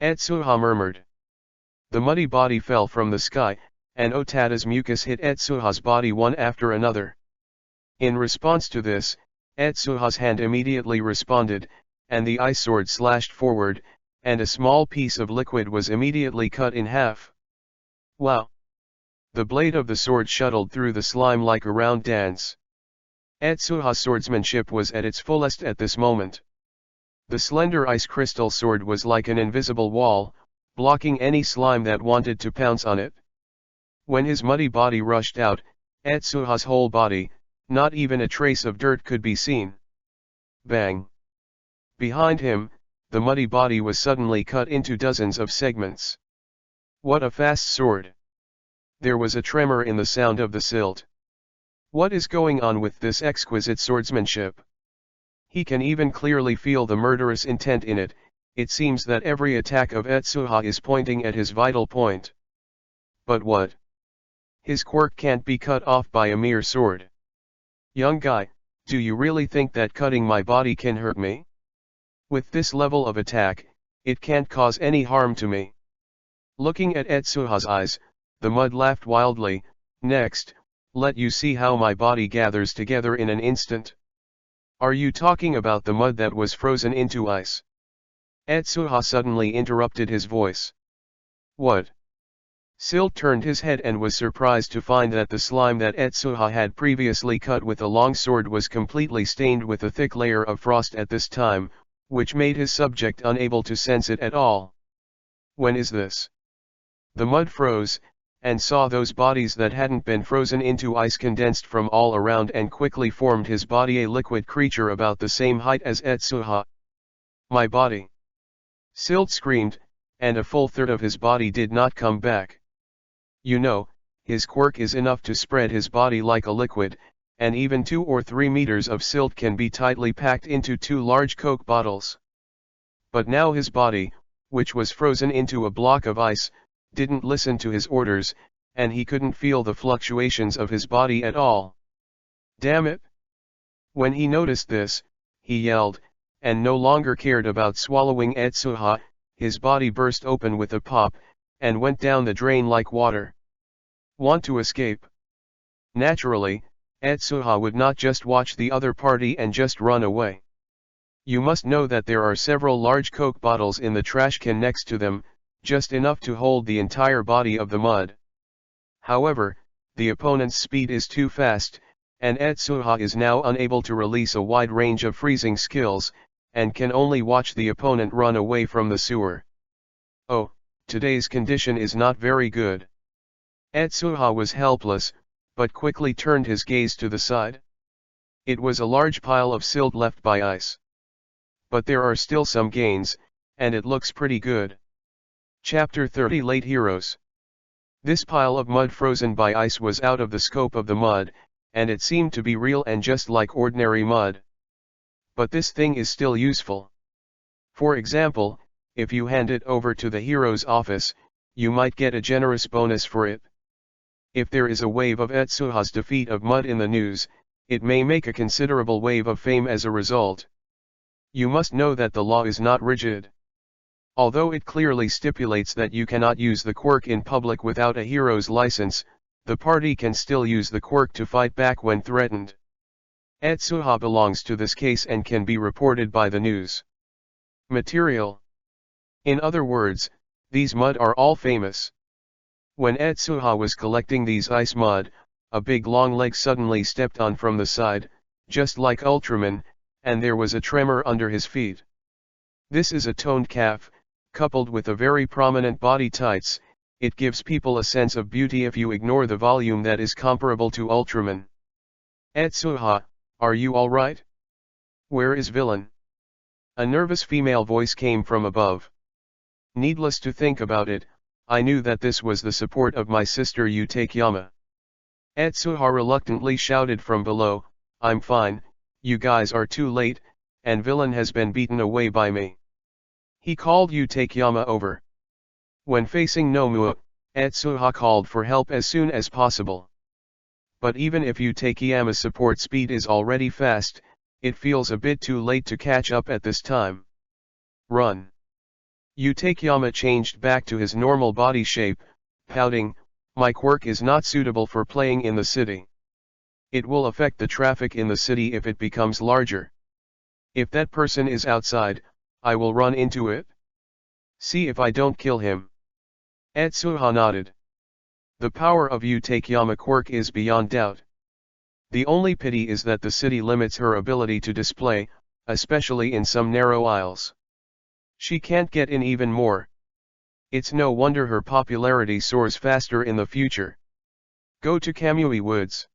Etsuha murmured. The muddy body fell from the sky, and Otada's mucus hit Etsuha's body one after another. In response to this, Etsuha's hand immediately responded, and the ice sword slashed forward, and a small piece of liquid was immediately cut in half. Wow! The blade of the sword shuttled through the slime like a round dance. Etsuha's swordsmanship was at its fullest at this moment. The slender ice crystal sword was like an invisible wall, blocking any slime that wanted to pounce on it. When his muddy body rushed out, Etsuha's whole body, not even a trace of dirt could be seen. Bang! Behind him, the muddy body was suddenly cut into dozens of segments. What a fast sword! There was a tremor in the sound of the silt. What is going on with this exquisite swordsmanship? He can even clearly feel the murderous intent in it. It seems that every attack of Etsuha is pointing at his vital point. But what? His quirk can't be cut off by a mere sword. Young guy, do you really think that cutting my body can hurt me? With this level of attack, it can't cause any harm to me. Looking at Etsuha's eyes, the mud laughed wildly. Next, let you see how my body gathers together in an instant. Are you talking about the mud that was frozen into ice? Etsuha suddenly interrupted his voice. What? Silt turned his head and was surprised to find that the slime that Etsuha had previously cut with a long sword was completely stained with a thick layer of frost at this time, which made his subject unable to sense it at all. When is this? The mud froze, and saw those bodies that hadn't been frozen into ice condensed from all around and quickly formed his body a liquid creature about the same height as Etsuha. My body! Silt screamed, and a full third of his body did not come back. You know, his quirk is enough to spread his body like a liquid, and even 2 or 3 meters of silt can be tightly packed into 2 large Coke bottles. But now his body, which was frozen into a block of ice, didn't listen to his orders, and he couldn't feel the fluctuations of his body at all. Damn it! When he noticed this, he yelled, and no longer cared about swallowing Etsuha. His body burst open with a pop, and went down the drain like water. Want to escape? Naturally, Etsuha would not just watch the other party and just run away. You must know that there are several large Coke bottles in the trash can next to them, just enough to hold the entire body of the mud. However, the opponent's speed is too fast, and Etsuha is now unable to release a wide range of freezing skills, and can only watch the opponent run away from the sewer. Oh, today's condition is not very good. Etsuha was helpless, but quickly turned his gaze to the side. It was a large pile of silt left by ice. But there are still some gains, and it looks pretty good. Chapter 30 Late Heroes. This pile of mud frozen by ice was out of the scope of the mud, and it seemed to be real and just like ordinary mud. But this thing is still useful. For example, if you hand it over to the hero's office, you might get a generous bonus for it. If there is a wave of Etsuha's defeat of mud in the news, it may make a considerable wave of fame as a result. You must know that the law is not rigid. Although it clearly stipulates that you cannot use the quirk in public without a hero's license, the party can still use the quirk to fight back when threatened. Etsuha belongs to this case and can be reported by the news. Material. In other words, these mud are all famous. When Etsuha was collecting these ice mud, a big long leg suddenly stepped on from the side, just like Ultraman, and there was a tremor under his feet. This is a toned calf, coupled with a very prominent body tights. It gives people a sense of beauty if you ignore the volume that is comparable to Ultraman. Etsuha, are you alright? Where is villain? A nervous female voice came from above. Needless to think about it, I knew that this was the support of my sister Utakeyama. Etsuha reluctantly shouted from below, I'm fine, you guys are too late, and villain has been beaten away by me. He called Utakeyama over. When facing Nomura, Etsuha called for help as soon as possible. But even if Utakeyama's support speed is already fast, it feels a bit too late to catch up at this time. Run. Utakeyama changed back to his normal body shape, pouting, my quirk is not suitable for playing in the city. It will affect the traffic in the city if it becomes larger. If that person is outside, I will run into it. See if I don't kill him. Etsuha nodded. The power of Utakeyama quirk is beyond doubt. The only pity is that the city limits her ability to display, especially in some narrow aisles. She can't get in even more. It's no wonder her popularity soars faster in the future. Go to Kamui Woods.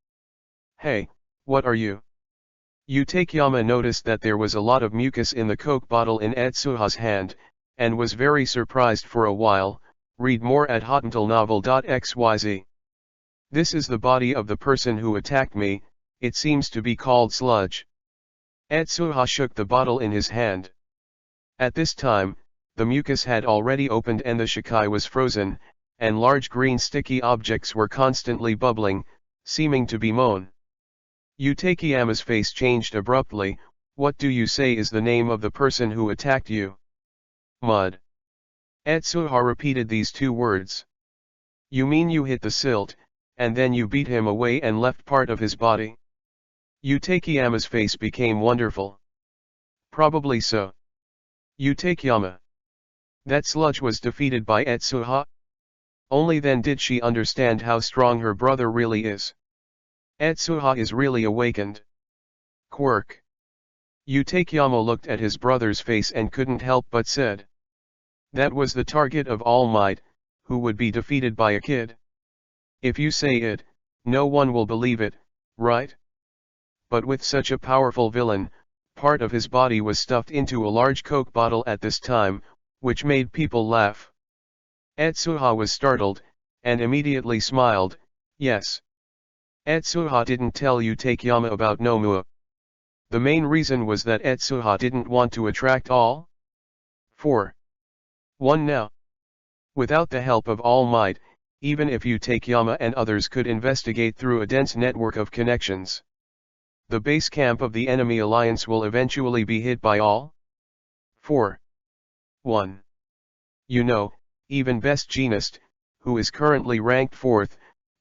Hey, what are you? Utakeyama noticed that there was a lot of mucus in the Coke bottle in Etsuha's hand, and was very surprised for a while. Read more at hotuntilnovel.xyz. This is the body of the person who attacked me, it seems to be called sludge. Etsuha shook the bottle in his hand. At this time, the mucus had already opened and the shikai was frozen, and large green sticky objects were constantly bubbling, seeming to be moan. Utakeyama's face changed abruptly. What do you say is the name of the person who attacked you? Mud. Etsuha repeated these two words. You mean you hit the silt, and then you beat him away and left part of his body? Utakeyama's face became wonderful. Probably so. Utakeyama. That sludge was defeated by Etsuha? Only then did she understand how strong her brother really is. Etsuha is really awakened. Quirk. Utakeyama looked at his brother's face and couldn't help but said. That was the target of All Might, who would be defeated by a kid. If you say it, no one will believe it, right? But with such a powerful villain, part of his body was stuffed into a large Coke bottle at this time, which made people laugh. Etsuha was startled, and immediately smiled, yes. Etsuha didn't tell Utakeyama about Nomura. The main reason was that Etsuha didn't want to attract all. 4. 1 now. Without the help of All Might, even if Utakeyama and others could investigate through a dense network of connections, the base camp of the enemy alliance will eventually be hit by all. 4. 1. You know, even Best Jeanist, who is currently ranked 4th,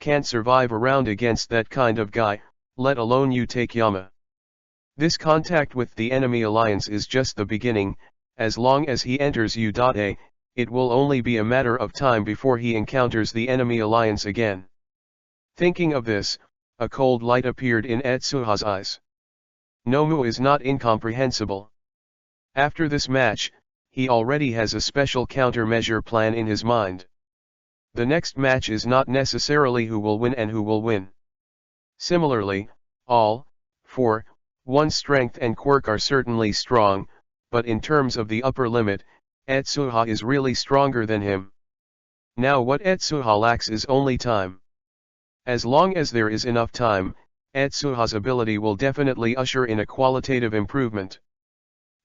can't survive a round against that kind of guy, let alone Utakeyama. This contact with the enemy alliance is just the beginning. As long as he enters U.A, it will only be a matter of time before he encounters the enemy alliance again. Thinking of this, a cold light appeared in Etsuha's eyes. Nomu is not incomprehensible. After this match, he already has a special countermeasure plan in his mind. The next match is not necessarily who will win and who will win. Similarly, all 4, 1's strength and quirk are certainly strong, but in terms of the upper limit, Etsuha is really stronger than him. Now what Etsuha lacks is only time. As long as there is enough time, Etsuha's ability will definitely usher in a qualitative improvement.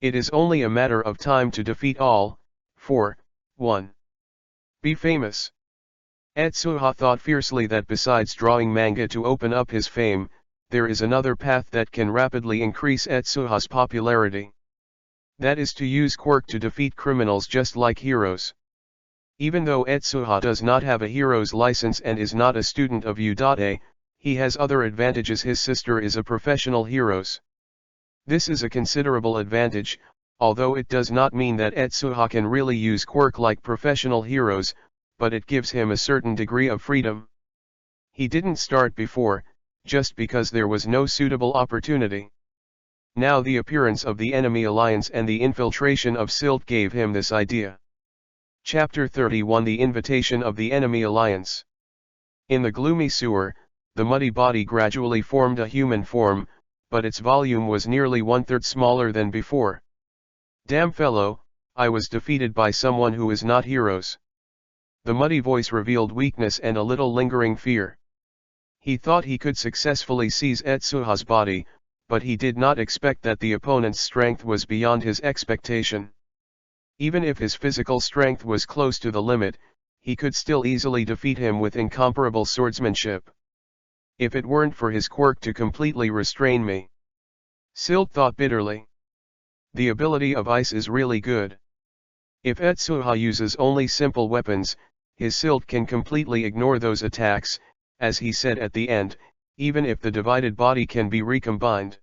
It is only a matter of time to defeat all. 1. Be famous. Etsuha thought fiercely that besides drawing manga to open up his fame, there is another path that can rapidly increase Etsuha's popularity. That is to use quirk to defeat criminals just like heroes. Even though Etsuha does not have a hero's license and is not a student of UA, he has other advantages. His sister is a professional hero. This is a considerable advantage, although it does not mean that Etsuha can really use quirk like professional heroes, but it gives him a certain degree of freedom. He didn't start before, just because there was no suitable opportunity. Now the appearance of the enemy alliance and the infiltration of Silt gave him this idea. Chapter 31 The Invitation of the Enemy Alliance. In the gloomy sewer, the muddy body gradually formed a human form, but its volume was nearly 1/3 smaller than before. Damn fellow, I was defeated by someone who is not heroes. The muddy voice revealed weakness and a little lingering fear. He thought he could successfully seize Etsuha's body, but he did not expect that the opponent's strength was beyond his expectation. Even if his physical strength was close to the limit, he could still easily defeat him with incomparable swordsmanship. If it weren't for his quirk to completely restrain me. Silt thought bitterly. The ability of ice is really good. If Etsuha uses only simple weapons, his Silt can completely ignore those attacks, as he said at the end, even if the divided body can be recombined.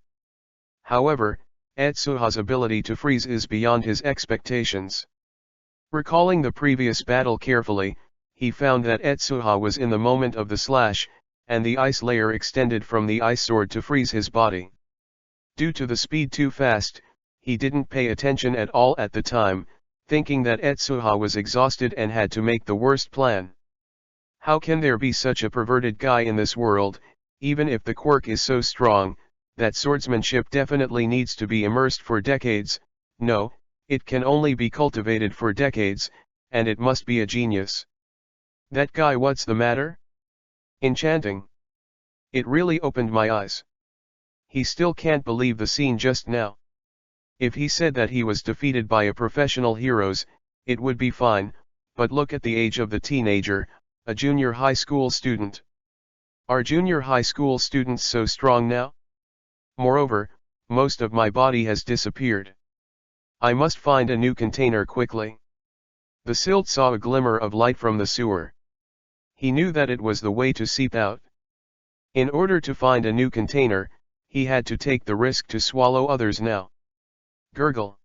However, Etsuha's ability to freeze is beyond his expectations. Recalling the previous battle carefully, he found that Etsuha was in the moment of the slash, and the ice layer extended from the ice sword to freeze his body. Due to the speed too fast, he didn't pay attention at all at the time, thinking that Etsuha was exhausted and had to make the worst plan. How can there be such a perverted guy in this world, even if the quirk is so strong, that swordsmanship definitely needs to be immersed for decades? No, it can only be cultivated for decades, and it must be a genius. That guy, what's the matter? Enchanting. It really opened my eyes. He still can't believe the scene just now. If he said that he was defeated by a professional heroes, it would be fine, but look at the age of the teenager, a junior high school student. Are junior high school students so strong now? Moreover, most of my body has disappeared. I must find a new container quickly. The Silt saw a glimmer of light from the sewer. He knew that it was the way to seep out. In order to find a new container, he had to take the risk to swallow others now. Gurgle.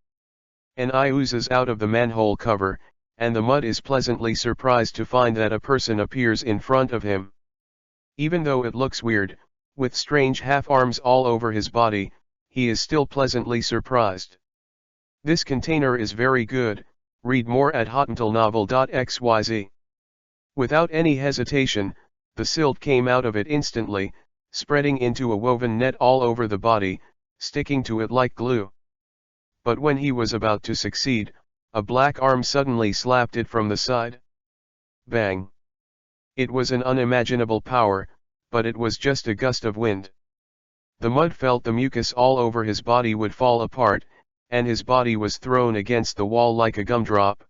An eye oozes out of the manhole cover, and the mud is pleasantly surprised to find that a person appears in front of him. Even though it looks weird, with strange half-arms all over his body, he is still pleasantly surprised. This container is very good, read more at hotuntilnovel.xyz. Without any hesitation, the Silt came out of it instantly, spreading into a woven net all over the body, sticking to it like glue. But when he was about to succeed, a black arm suddenly slapped it from the side. Bang! It was an unimaginable power, but it was just a gust of wind. The mud felt the mucus all over his body would fall apart, and his body was thrown against the wall like a gumdrop.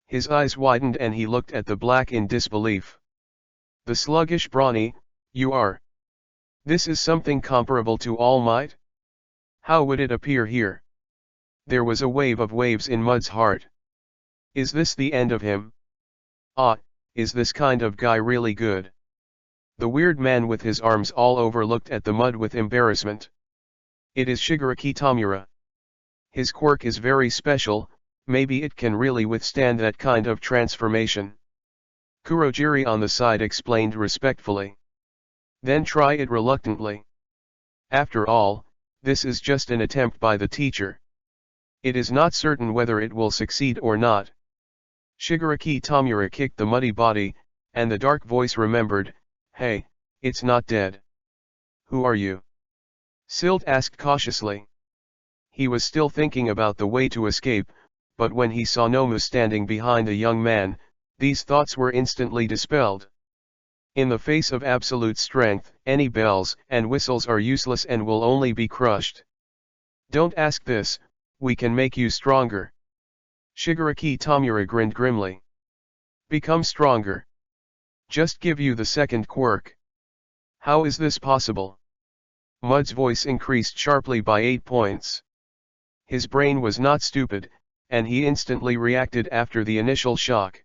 His eyes widened and he looked at the black in disbelief. The sluggish brawny, you are. This is something comparable to All Might? How would it appear here? There was a wave of waves in Mud's heart. Is this the end of him? Ah, is this kind of guy really good? The weird man with his arms all over looked at the Mud with embarrassment. It is Shigaraki Tamura. His quirk is very special, maybe it can really withstand that kind of transformation. Kurogiri on the side explained respectfully. Then try it reluctantly. After all, this is just an attempt by the teacher. It is not certain whether it will succeed or not. Shigaraki Tamura kicked the muddy body, and the dark voice remembered, hey, it's not dead. Who are you? Silt asked cautiously. He was still thinking about the way to escape, but when he saw Nomu standing behind the young man, These thoughts were instantly dispelled. In the face of absolute strength, any bells and whistles are useless and will only be crushed. Don't ask this, we can make you stronger. Shigaraki Tomura grinned grimly. Become stronger. Just give you the second quirk. How is this possible? Mud's voice increased sharply by 8 points. His brain was not stupid, and he instantly reacted after the initial shock.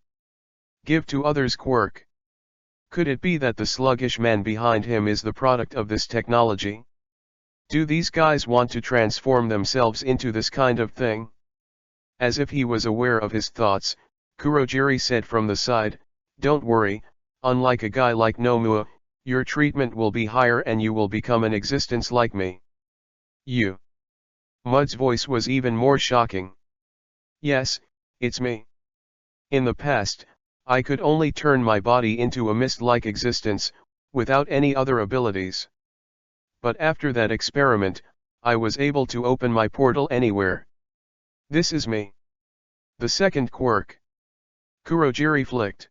Give to others quirk. Could it be that the sluggish man behind him is the product of this technology? Do these guys want to transform themselves into this kind of thing? As if he was aware of his thoughts, Kurogiri said from the side, "Don't worry, unlike a guy like Nomura, your treatment will be higher and you will become an existence like me." You. Mud's voice was even more shocking. Yes, it's me. In the past, I could only turn my body into a mist-like existence, without any other abilities. But after that experiment, I was able to open my portal anywhere. This is me. The second quirk. Kurogiri flicked.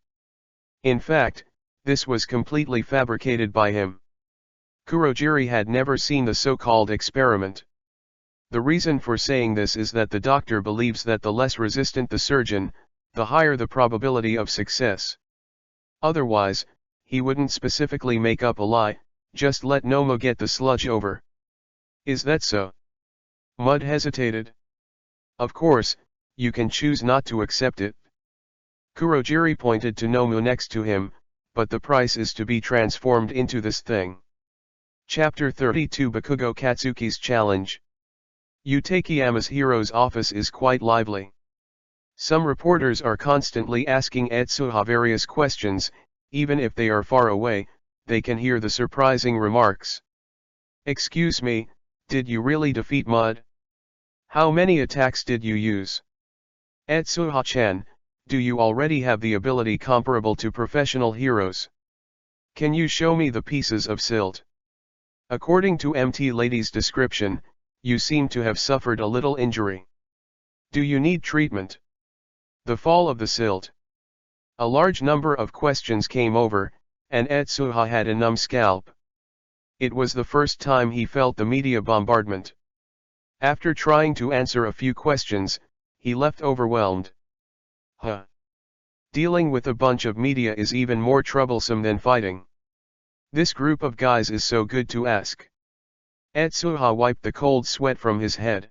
In fact, this was completely fabricated by him. Kurogiri had never seen the so-called experiment. The reason for saying this is that the doctor believes that the less resistant the surgeon, the higher the probability of success. Otherwise, he wouldn't specifically make up a lie, just let Nomo get the sludge over. Is that so? Mud hesitated. Of course, you can choose not to accept it. Kurogiri pointed to Nomu next to him, but the price is to be transformed into this thing. Chapter 32 Bakugo Katsuki's Challenge. Utakeyama's hero's office is quite lively. Some reporters are constantly asking Etsuha various questions, even if they are far away, they can hear the surprising remarks. "Excuse me, did you really defeat Mud? How many attacks did you use? Etsuha-chan, do you already have the ability comparable to professional heroes? Can you show me the pieces of silt? According to MT Lady's description, you seem to have suffered a little injury. Do you need treatment? The fall of the silt." A large number of questions came over, and Etsuha had a numb scalp. It was the first time he felt the media bombardment. After trying to answer a few questions, he left overwhelmed. Dealing with a bunch of media is even more troublesome than fighting. This group of guys is so good to ask. Etsuha wiped the cold sweat from his head.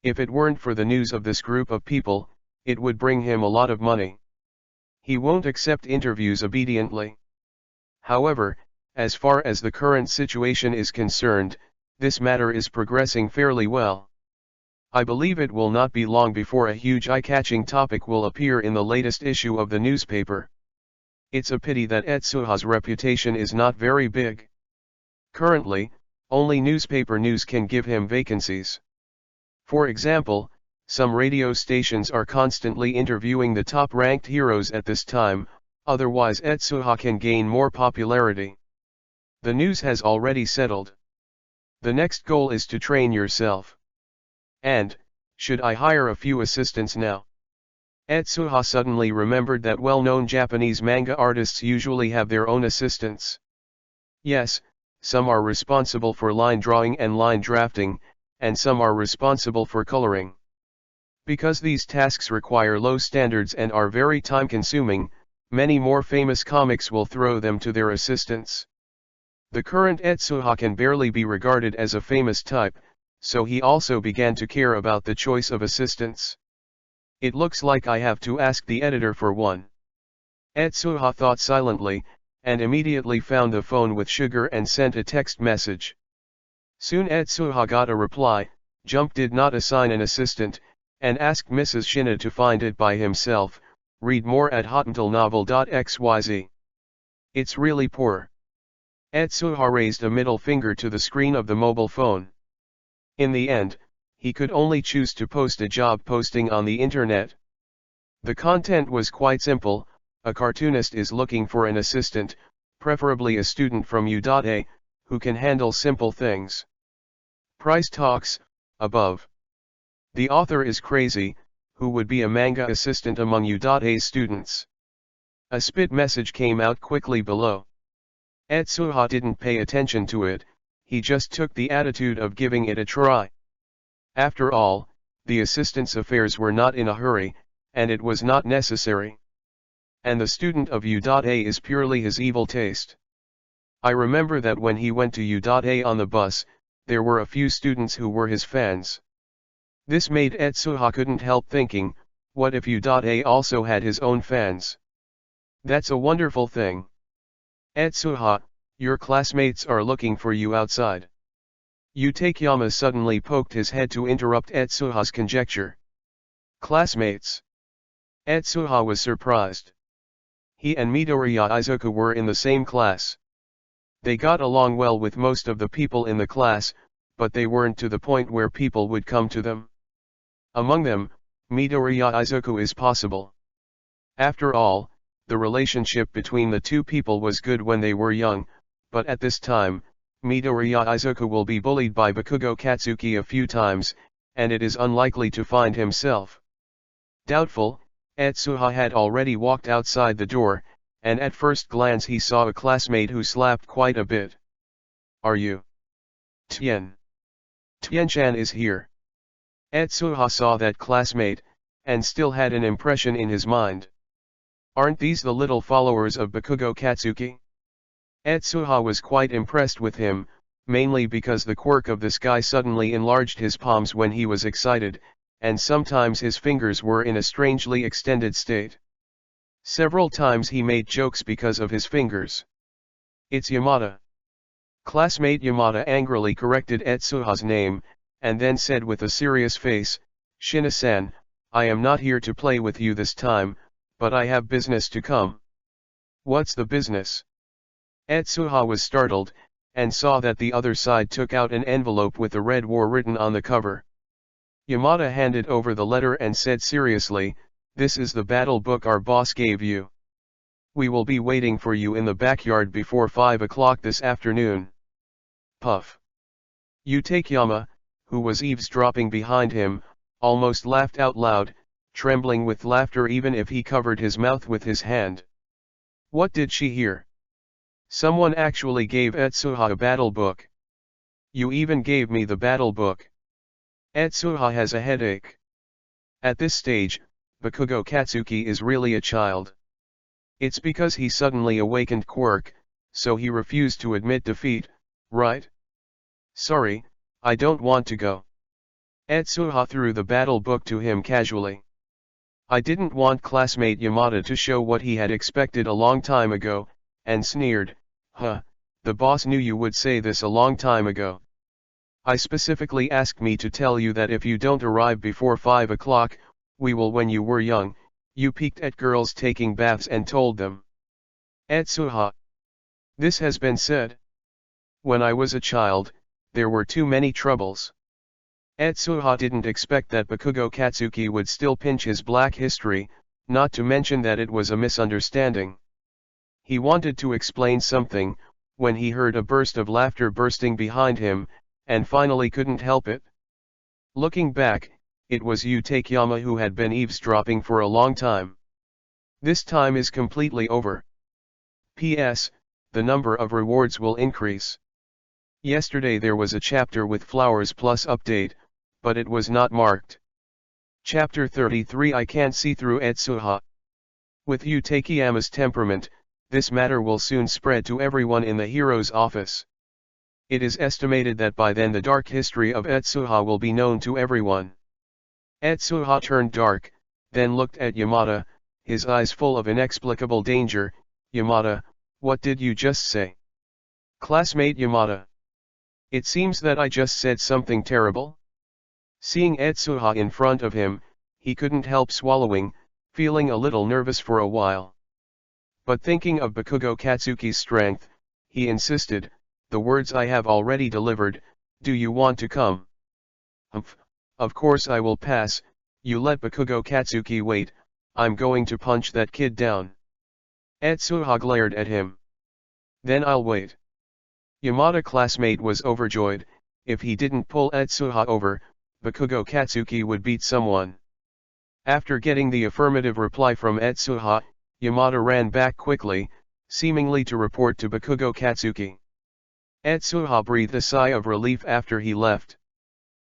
If it weren't for the news of this group of people, it would bring him a lot of money. He won't accept interviews obediently. However, as far as the current situation is concerned, this matter is progressing fairly well. I believe it will not be long before a huge eye-catching topic will appear in the latest issue of the newspaper. It's a pity that Etsuha's reputation is not very big. Currently, only newspaper news can give him vacancies. For example, some radio stations are constantly interviewing the top-ranked heroes at this time, otherwise Etsuha can gain more popularity. The news has already settled. The next goal is to train yourself. And, should I hire a few assistants now? Etsuha suddenly remembered that well-known Japanese manga artists usually have their own assistants. Yes, some are responsible for line drawing and line drafting, and some are responsible for coloring. Because these tasks require low standards and are very time-consuming, many more famous comics will throw them to their assistants. The current Etsuha can barely be regarded as a famous type, so he also began to care about the choice of assistants. It looks like I have to ask the editor for one. Etsuha thought silently, and immediately found the phone with Sugar and sent a text message. Soon Etsuha got a reply. Jump did not assign an assistant, and asked Mrs. Shina to find it by himself. Read more at hotandlenovel.xyz. It's really poor. Etsuha raised a middle finger to the screen of the mobile phone. In the end, he could only choose to post a job posting on the internet. The content was quite simple. A cartoonist is looking for an assistant, preferably a student from U.A, who can handle simple things. Price talks, above. The author is crazy. Who would be a manga assistant among U.A students? A spit message came out quickly below. Etsuha didn't pay attention to it, he just took the attitude of giving it a try. After all, the assistant's affairs were not in a hurry, and it was not necessary. And the student of U.A is purely his evil taste. I remember that when he went to U.A on the bus, there were a few students who were his fans. This made Etsuha couldn't help thinking, what if U.A also had his own fans? That's a wonderful thing. Etsuha, your classmates are looking for you outside. Takeyama suddenly poked his head to interrupt Etsuha's conjecture. Classmates? Etsuha was surprised. He and Midoriya Izuku were in the same class. They got along well with most of the people in the class, but they weren't to the point where people would come to them. Among them, Midoriya Izuku is possible. After all, the relationship between the two people was good when they were young, but at this time, Midoriya Izuku will be bullied by Bakugo Katsuki a few times, and it is unlikely to find himself. Doubtful, Etsuha had already walked outside the door, and at first glance he saw a classmate who slapped quite a bit. Are you? Tien. Tien-chan is here. Etsuha saw that classmate, and still had an impression in his mind. Aren't these the little followers of Bakugo Katsuki? Etsuha was quite impressed with him, mainly because the quirk of this guy suddenly enlarged his palms when he was excited, and sometimes his fingers were in a strangely extended state. Several times he made jokes because of his fingers. It's Yamada. Classmate Yamada angrily corrected Etsuha's name, and then said with a serious face, Shina-san, I am not here to play with you this time, but I have business to come. What's the business? Etsuha was startled, and saw that the other side took out an envelope with the red war written on the cover. Yamada handed over the letter and said seriously, this is the battle book our boss gave you. We will be waiting for you in the backyard before 5 o'clock this afternoon. Puff. Takeyama, who was eavesdropping behind him, almost laughed out loud, trembling with laughter even if he covered his mouth with his hand. What did she hear? Someone actually gave Etsuha a battle book. You even gave me the battle book. Etsuha has a headache. At this stage, Bakugo Katsuki is really a child. It's because he suddenly awakened quirk, so he refused to admit defeat, right? Sorry, I don't want to go. Etsuha threw the battle book to him casually. I didn't want classmate Yamada to show what he had expected a long time ago, and sneered, huh, the boss knew you would say this a long time ago. I specifically asked me to tell you that if you don't arrive before 5 o'clock, we will. When you were young, you peeked at girls taking baths and told them. Etsuha. This has been said. When I was a child, there were too many troubles. Etsuha didn't expect that Bakugo Katsuki would still pinch his black history, not to mention that it was a misunderstanding. He wanted to explain something, when he heard a burst of laughter bursting behind him, and finally couldn't help it. Looking back, it was Takeyama who had been eavesdropping for a long time. This time is completely over. P.S. The number of rewards will increase. Yesterday there was a chapter with flowers plus update, but it was not marked. Chapter 33 I can't see through Etsuha. With Takeyama's temperament, this matter will soon spread to everyone in the hero's office. It is estimated that by then the dark history of Etsuha will be known to everyone. Etsuha turned dark, then looked at Yamada, his eyes full of inexplicable danger. Yamada, what did you just say? Classmate Yamada. It seems that I just said something terrible. Seeing Etsuha in front of him, he couldn't help swallowing, feeling a little nervous for a while. But thinking of Bakugo Katsuki's strength, he insisted, the words I have already delivered, do you want to come? Of course I will pass, you let Bakugo Katsuki wait, I'm going to punch that kid down. Etsuha glared at him. Then I'll wait. Yamada classmate was overjoyed, if he didn't pull Etsuha over, Bakugo Katsuki would beat someone. After getting the affirmative reply from Etsuha, Yamada ran back quickly, seemingly to report to Bakugo Katsuki. Etsuha breathed a sigh of relief after he left.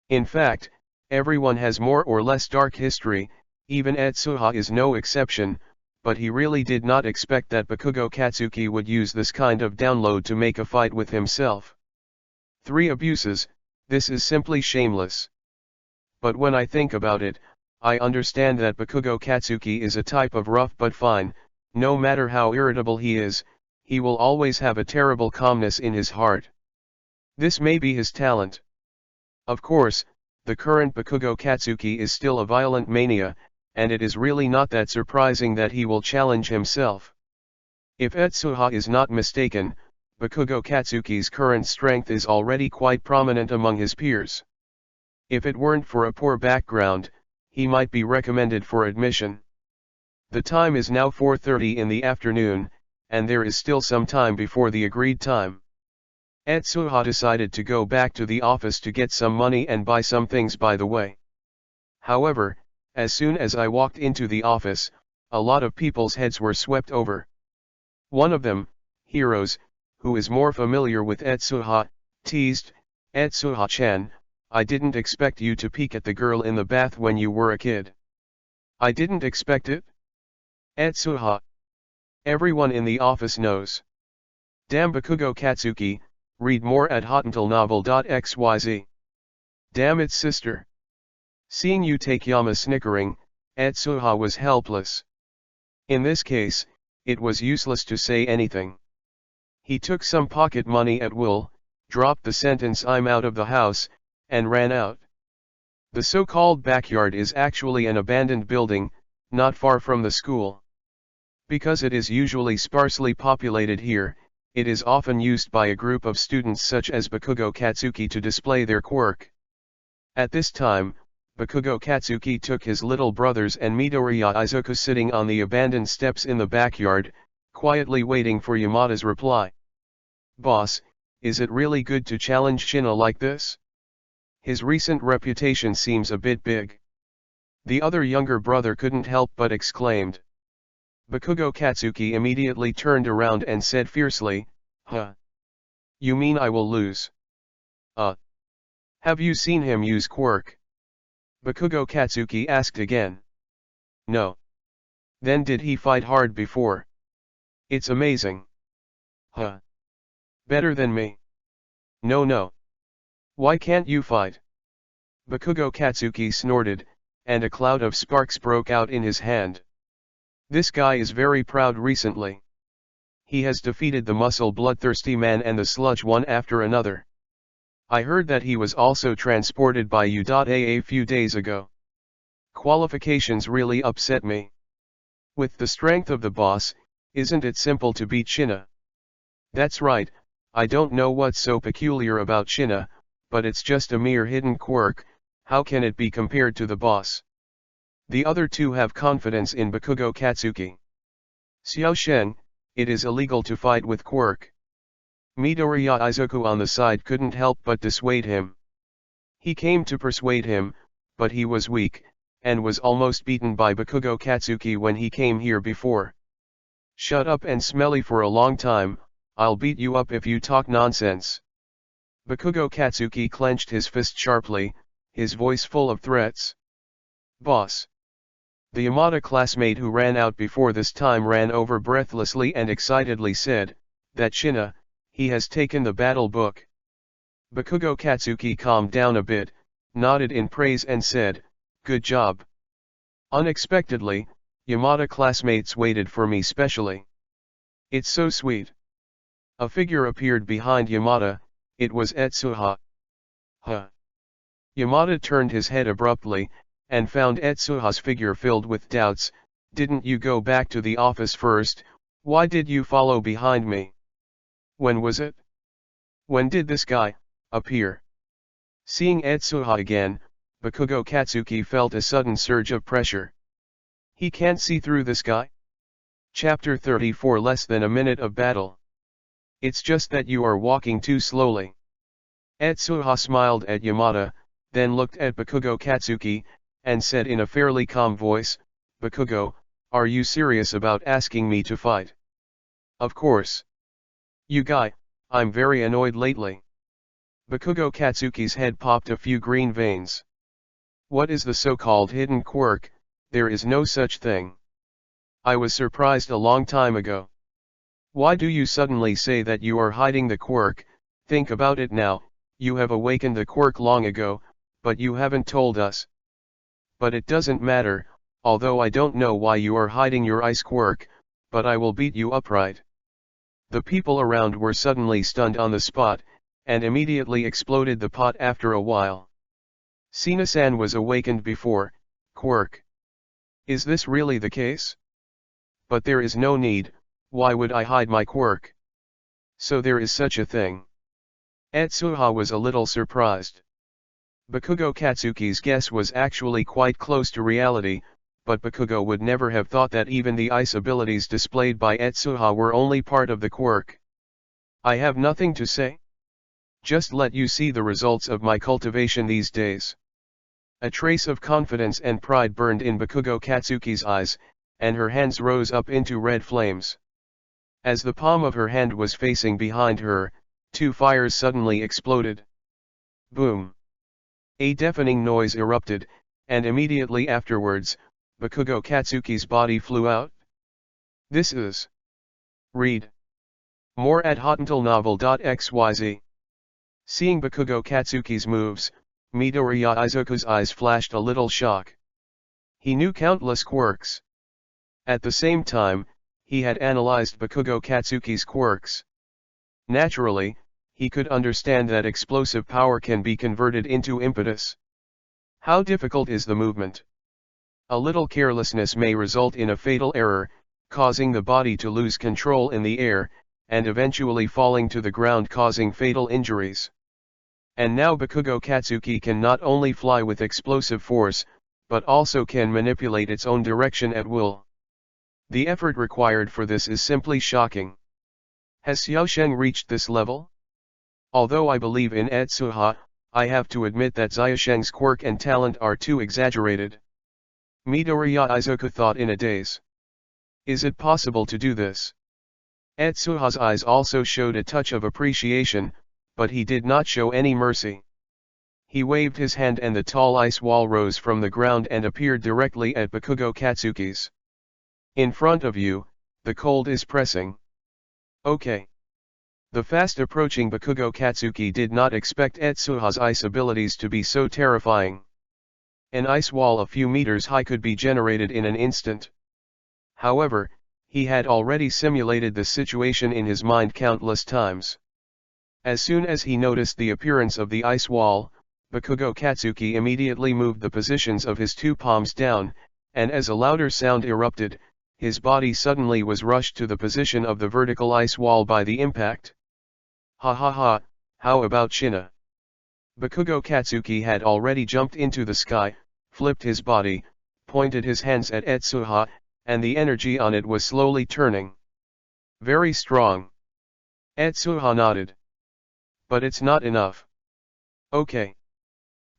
In fact, everyone has more or less dark history, even Etsuha is no exception, but he really did not expect that Bakugo Katsuki would use this kind of download to make a fight with himself. 3 abuses, this is simply shameless. But when I think about it, I understand that Bakugo Katsuki is a type of rough but fine, no matter how irritable he is, he will always have a terrible calmness in his heart. This may be his talent. Of course, the current Bakugo Katsuki is still a violent mania, and it is really not that surprising that he will challenge himself. If Etsuha is not mistaken, Bakugo Katsuki's current strength is already quite prominent among his peers. If it weren't for a poor background, he might be recommended for admission. The time is now 4:30 in the afternoon, and there is still some time before the agreed time. Etsuha decided to go back to the office to get some money and buy some things by the way. However, as soon as I walked into the office, a lot of people's heads were swept over. One of them, Heroes, who is more familiar with Etsuha, teased, "Etsuha-chan, I didn't expect you to peek at the girl in the bath when you were a kid." "I didn't expect it?" Etsuha. Everyone in the office knows. Damn Bakugo Katsuki, read more at hotuntilnovel.xyz. Damn its sister. Seeing you take Yama snickering, Etsuha was helpless. In this case, it was useless to say anything. He took some pocket money at will, dropped the sentence "I'm out of the house," and ran out. The so-called backyard is actually an abandoned building, not far from the school. Because it is usually sparsely populated here, it is often used by a group of students such as Bakugo Katsuki to display their quirk. At this time, Bakugo Katsuki took his little brothers and Midoriya Izuku sitting on the abandoned steps in the backyard, quietly waiting for Yamada's reply. "Boss, is it really good to challenge Shina like this? His recent reputation seems a bit big." The other younger brother couldn't help but exclaimed. Bakugo Katsuki immediately turned around and said fiercely, "Huh? You mean I will lose? Have you seen him use quirk?" Bakugo Katsuki asked again. "No." "Then did he fight hard before?" "It's amazing." "Huh? Better than me?" No. "Why can't you fight?" Bakugo Katsuki snorted, and a cloud of sparks broke out in his hand. This guy is very proud recently. He has defeated the muscle bloodthirsty man and the sludge one after another. I heard that he was also transported by a few days ago. Qualifications really upset me. With the strength of the boss, isn't it simple to beat Shina? That's right, I don't know what's so peculiar about Shina, but it's just a mere hidden quirk. How can it be compared to the boss? The other two have confidence in Bakugo Katsuki. "Xiao Shen, it is illegal to fight with quirk." Midoriya Izuku on the side couldn't help but dissuade him. He came to persuade him, but he was weak, and was almost beaten by Bakugo Katsuki when he came here before. "Shut up and smelly for a long time, I'll beat you up if you talk nonsense." Bakugo Katsuki clenched his fist sharply, his voice full of threats. "Boss." The Yamada classmate who ran out before this time ran over breathlessly and excitedly said, "That Shina, he has taken the battle book." Bakugo Katsuki calmed down a bit, nodded in praise and said, "Good job." Unexpectedly, Yamada classmates waited for me specially. "It's so sweet." A figure appeared behind Yamada, it was Etsuha. "Huh?" Yamada turned his head abruptly, and found Etsuha's figure filled with doubts. "Didn't you go back to the office first? Why did you follow behind me? When was it? When did this guy appear?" Seeing Etsuha again, Bakugo Katsuki felt a sudden surge of pressure. He can't see through this guy? Chapter 34 Less than a minute of battle. "It's just that you are walking too slowly." Etsuha smiled at Yamada, then looked at Bakugo Katsuki, and said in a fairly calm voice, "Bakugo, Are you serious about asking me to fight? Of course. You guy, I'm very annoyed lately. Bakugo Katsuki's head popped a few green veins. What is the so-called hidden quirk? There is no such thing. I was surprised a long time ago. Why do you suddenly say that you are hiding the quirk? Think about it now, you have awakened the quirk long ago, but you haven't told us. But it doesn't matter, although I don't know why you are hiding your ice quirk, but I will beat you upright. The people around were suddenly stunned on the spot, and immediately exploded the pot after a while. Sina-san was awakened before, quirk. Is this really the case? But there is no need, why would I hide my quirk? So there is such a thing. Etsuha was a little surprised. Bakugo Katsuki's guess was actually quite close to reality, but Bakugo would never have thought that even the ice abilities displayed by Etsuha were only part of the quirk. I have nothing to say. Just let you see the results of my cultivation these days. A trace of confidence and pride burned in Bakugo Katsuki's eyes, and her hands rose up into red flames. As the palm of her hand was facing behind her, two fires suddenly exploded. Boom! A deafening noise erupted, and immediately afterwards, Bakugo Katsuki's body flew out. This is. Read more at hotuntalnovel.xyz. Seeing Bakugo Katsuki's moves, Midoriya Izuku's eyes flashed a little shock. He knew countless quirks. At the same time, he had analyzed Bakugo Katsuki's quirks. Naturally, he could understand that explosive power can be converted into impetus. How difficult is the movement? A little carelessness may result in a fatal error, causing the body to lose control in the air, and eventually falling to the ground causing fatal injuries. And now Bakugo Katsuki can not only fly with explosive force, but also can manipulate its own direction at will. The effort required for this is simply shocking. Has Xiaosheng reached this level? Although I believe in Etsuha, I have to admit that Xiaosheng's quirk and talent are too exaggerated. Midoriya Izuku thought in a daze. Is it possible to do this? Etsuha's eyes also showed a touch of appreciation, but he did not show any mercy. He waved his hand and the tall ice wall rose from the ground and appeared directly at Bakugo Katsuki's. In front of you, the cold is pressing. Okay. The fast approaching Bakugo Katsuki did not expect Etsuha's ice abilities to be so terrifying. An ice wall a few meters high could be generated in an instant. However, he had already simulated the situation in his mind countless times. As soon as he noticed the appearance of the ice wall, Bakugo Katsuki immediately moved the positions of his two palms down, and as a louder sound erupted, his body suddenly was rushed to the position of the vertical ice wall by the impact. Ha ha ha, how about Shina? Bakugo Katsuki had already jumped into the sky, flipped his body, pointed his hands at Etsuha, and the energy on it was slowly turning. Very strong. Etsuha nodded. But it's not enough. Okay.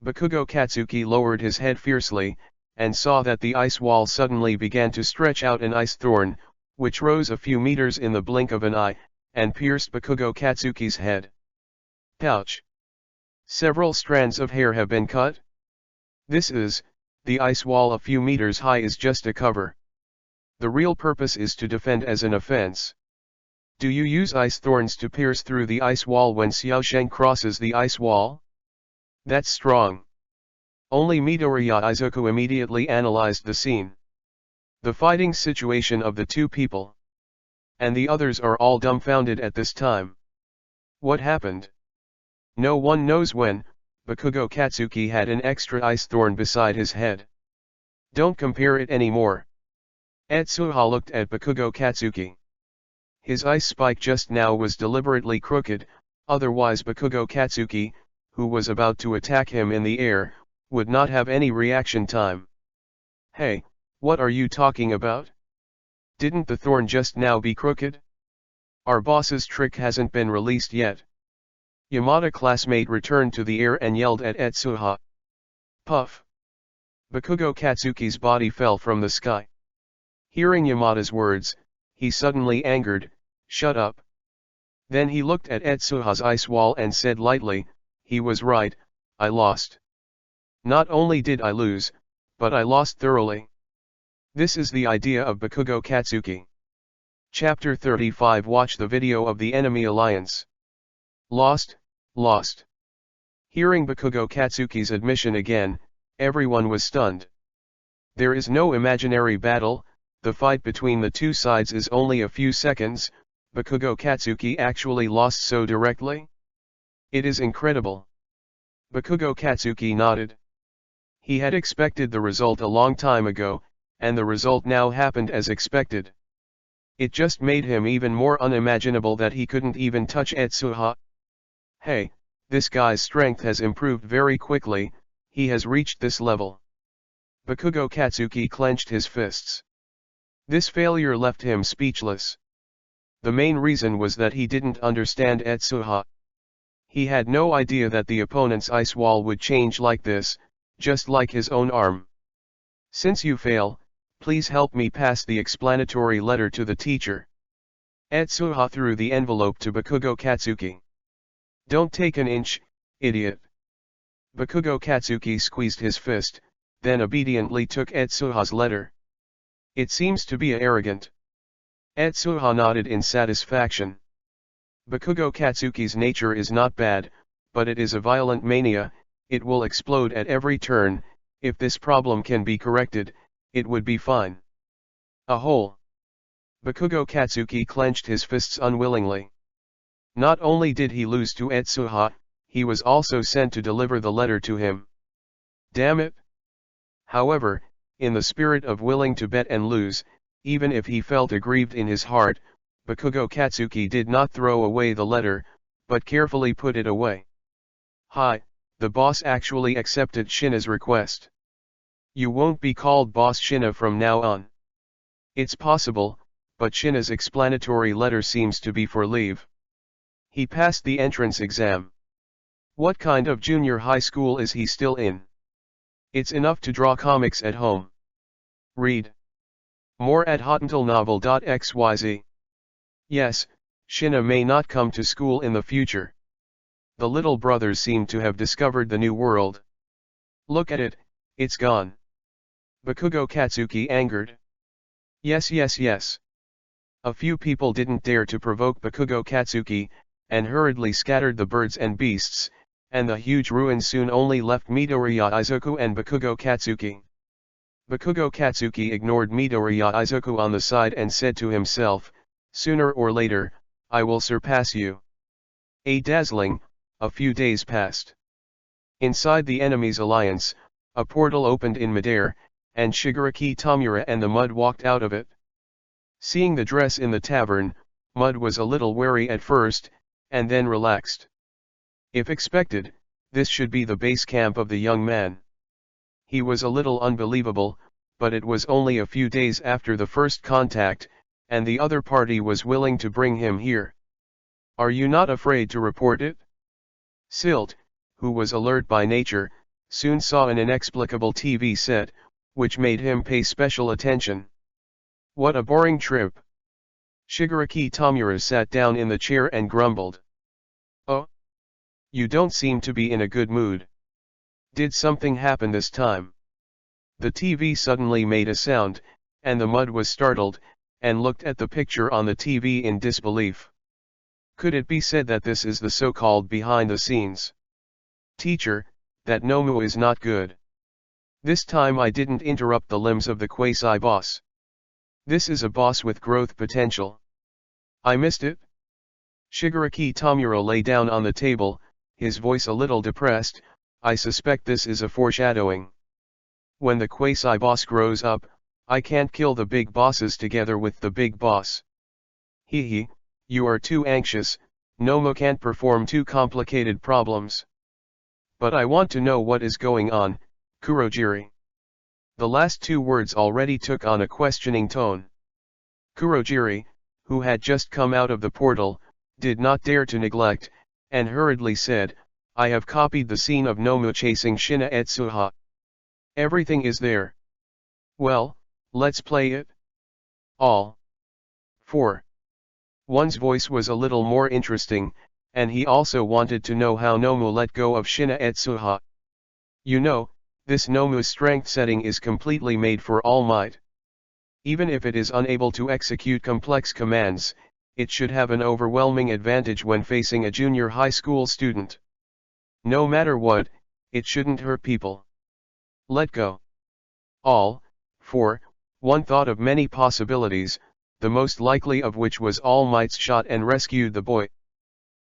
Bakugo Katsuki lowered his head fiercely, and saw that the ice wall suddenly began to stretch out an ice thorn, which rose a few meters in the blink of an eye, and pierced Bakugo Katsuki's head. Ouch! Several strands of hair have been cut? The ice wall a few meters high is just a cover. The real purpose is to defend as an offense. Do you use ice thorns to pierce through the ice wall when Xiaosheng crosses the ice wall? That's strong. Only Midoriya Izuku immediately analyzed the scene. The fighting situation of the two people. And the others are all dumbfounded at this time. What happened? No one knows when, Bakugo Katsuki had an extra ice thorn beside his head. Don't compare it anymore. Etsuha looked at Bakugo Katsuki. His ice spike just now was deliberately crooked, otherwise Bakugo Katsuki, who was about to attack him in the air, would not have any reaction time. Hey, what are you talking about? Didn't the thorn just now be crooked? Our boss's trick hasn't been released yet. Yamada classmate returned to the air and yelled at Etsuha. Puff! Bakugo Katsuki's body fell from the sky. Hearing Yamada's words, he suddenly angered, "Shut up." Then he looked at Etsuha's ice wall and said lightly, "He was right, I lost. Not only did I lose, but I lost thoroughly." This is the idea of Bakugo Katsuki. Chapter 35. Watch the video of the enemy alliance. Lost, lost. Hearing Bakugo Katsuki's admission again, everyone was stunned. There is no imaginary battle, the fight between the two sides is only a few seconds. Bakugo Katsuki actually lost so directly? It is incredible. Bakugo Katsuki nodded. He had expected the result a long time ago, and the result now happened as expected. It just made him even more unimaginable that he couldn't even touch Etsuha. Hey, this guy's strength has improved very quickly, he has reached this level. Bakugo Katsuki clenched his fists. This failure left him speechless. The main reason was that he didn't understand Etsuha. He had no idea that the opponent's ice wall would change like this, just like his own arm. "Since you fail, please help me pass the explanatory letter to the teacher." Etsuha threw the envelope to Bakugo Katsuki. "Don't take an inch, idiot." Bakugo Katsuki squeezed his fist, then obediently took Etsuha's letter. "It seems to be arrogant." Etsuha nodded in satisfaction. Bakugo Katsuki's nature is not bad, but it is a violent mania, it will explode at every turn. If this problem can be corrected, it would be fine. A hole. Bakugo Katsuki clenched his fists unwillingly. Not only did he lose to Etsuha, he was also sent to deliver the letter to him. Damn it! However, in the spirit of willing to bet and lose, even if he felt aggrieved in his heart, Bakugo Katsuki did not throw away the letter, but carefully put it away. "Hi, the boss actually accepted Shina's request. You won't be called Boss Shina from now on." It's possible, but Shina's explanatory letter seems to be for leave. He passed the entrance exam. What kind of junior high school is he still in? It's enough to draw comics at home. Read more at hotuntilnovel.xyz. Yes, Shina may not come to school in the future. The little brothers seem to have discovered the new world. Look at it, it's gone. Bakugo Katsuki angered. Yes, yes, yes. A few people didn't dare to provoke Bakugo Katsuki, and hurriedly scattered the birds and beasts, and the huge ruin soon only left Midoriya Izuku and Bakugo Katsuki. Bakugo Katsuki ignored Midoriya Izuku on the side and said to himself, "Sooner or later, I will surpass you." A few days passed. Inside the enemy's alliance, a portal opened in midair, and Shigaraki Tamura and the Mud walked out of it. Seeing the dress in the tavern, Mud was a little wary at first, and then relaxed. If expected, this should be the base camp of the young man. He was a little unbelievable, but it was only a few days after the first contact, and the other party was willing to bring him here. "Are you not afraid to report it?" Silt, who was alert by nature, soon saw an inexplicable TV set, which made him pay special attention. "What a boring trip." Shigaraki Tamura sat down in the chair and grumbled. "Oh? You don't seem to be in a good mood. Did something happen this time?" The TV suddenly made a sound, and the Mud was startled, and looked at the picture on the TV in disbelief. Could it be said that this is the so-called behind the scenes? "Teacher, that Nomu is not good. This time I didn't interrupt the limbs of the quasi-boss. This is a boss with growth potential. I missed it." Shigaraki Tamura lay down on the table, his voice a little depressed. "I suspect this is a foreshadowing. When the quasi-boss grows up, I can't kill the big bosses together with the big boss." "Hee, you are too anxious, Nomu can't perform too complicated problems." "But I want to know what is going on, Kurogiri." The last two words already took on a questioning tone. Kurogiri, who had just come out of the portal, did not dare to neglect, and hurriedly said, "I have copied the scene of Nomu chasing Shina Etsuha. Everything is there. Well, let's play it." All. 4. One's voice was a little more interesting, and he also wanted to know how Nomu let go of Shina Etsuha. You know, this Nomu's strength setting is completely made for All Might. Even if it is unable to execute complex commands, it should have an overwhelming advantage when facing a junior high school student. No matter what, it shouldn't hurt people. Let go. All. 4. One thought of many possibilities, the most likely of which was All Might's shot and rescued the boy.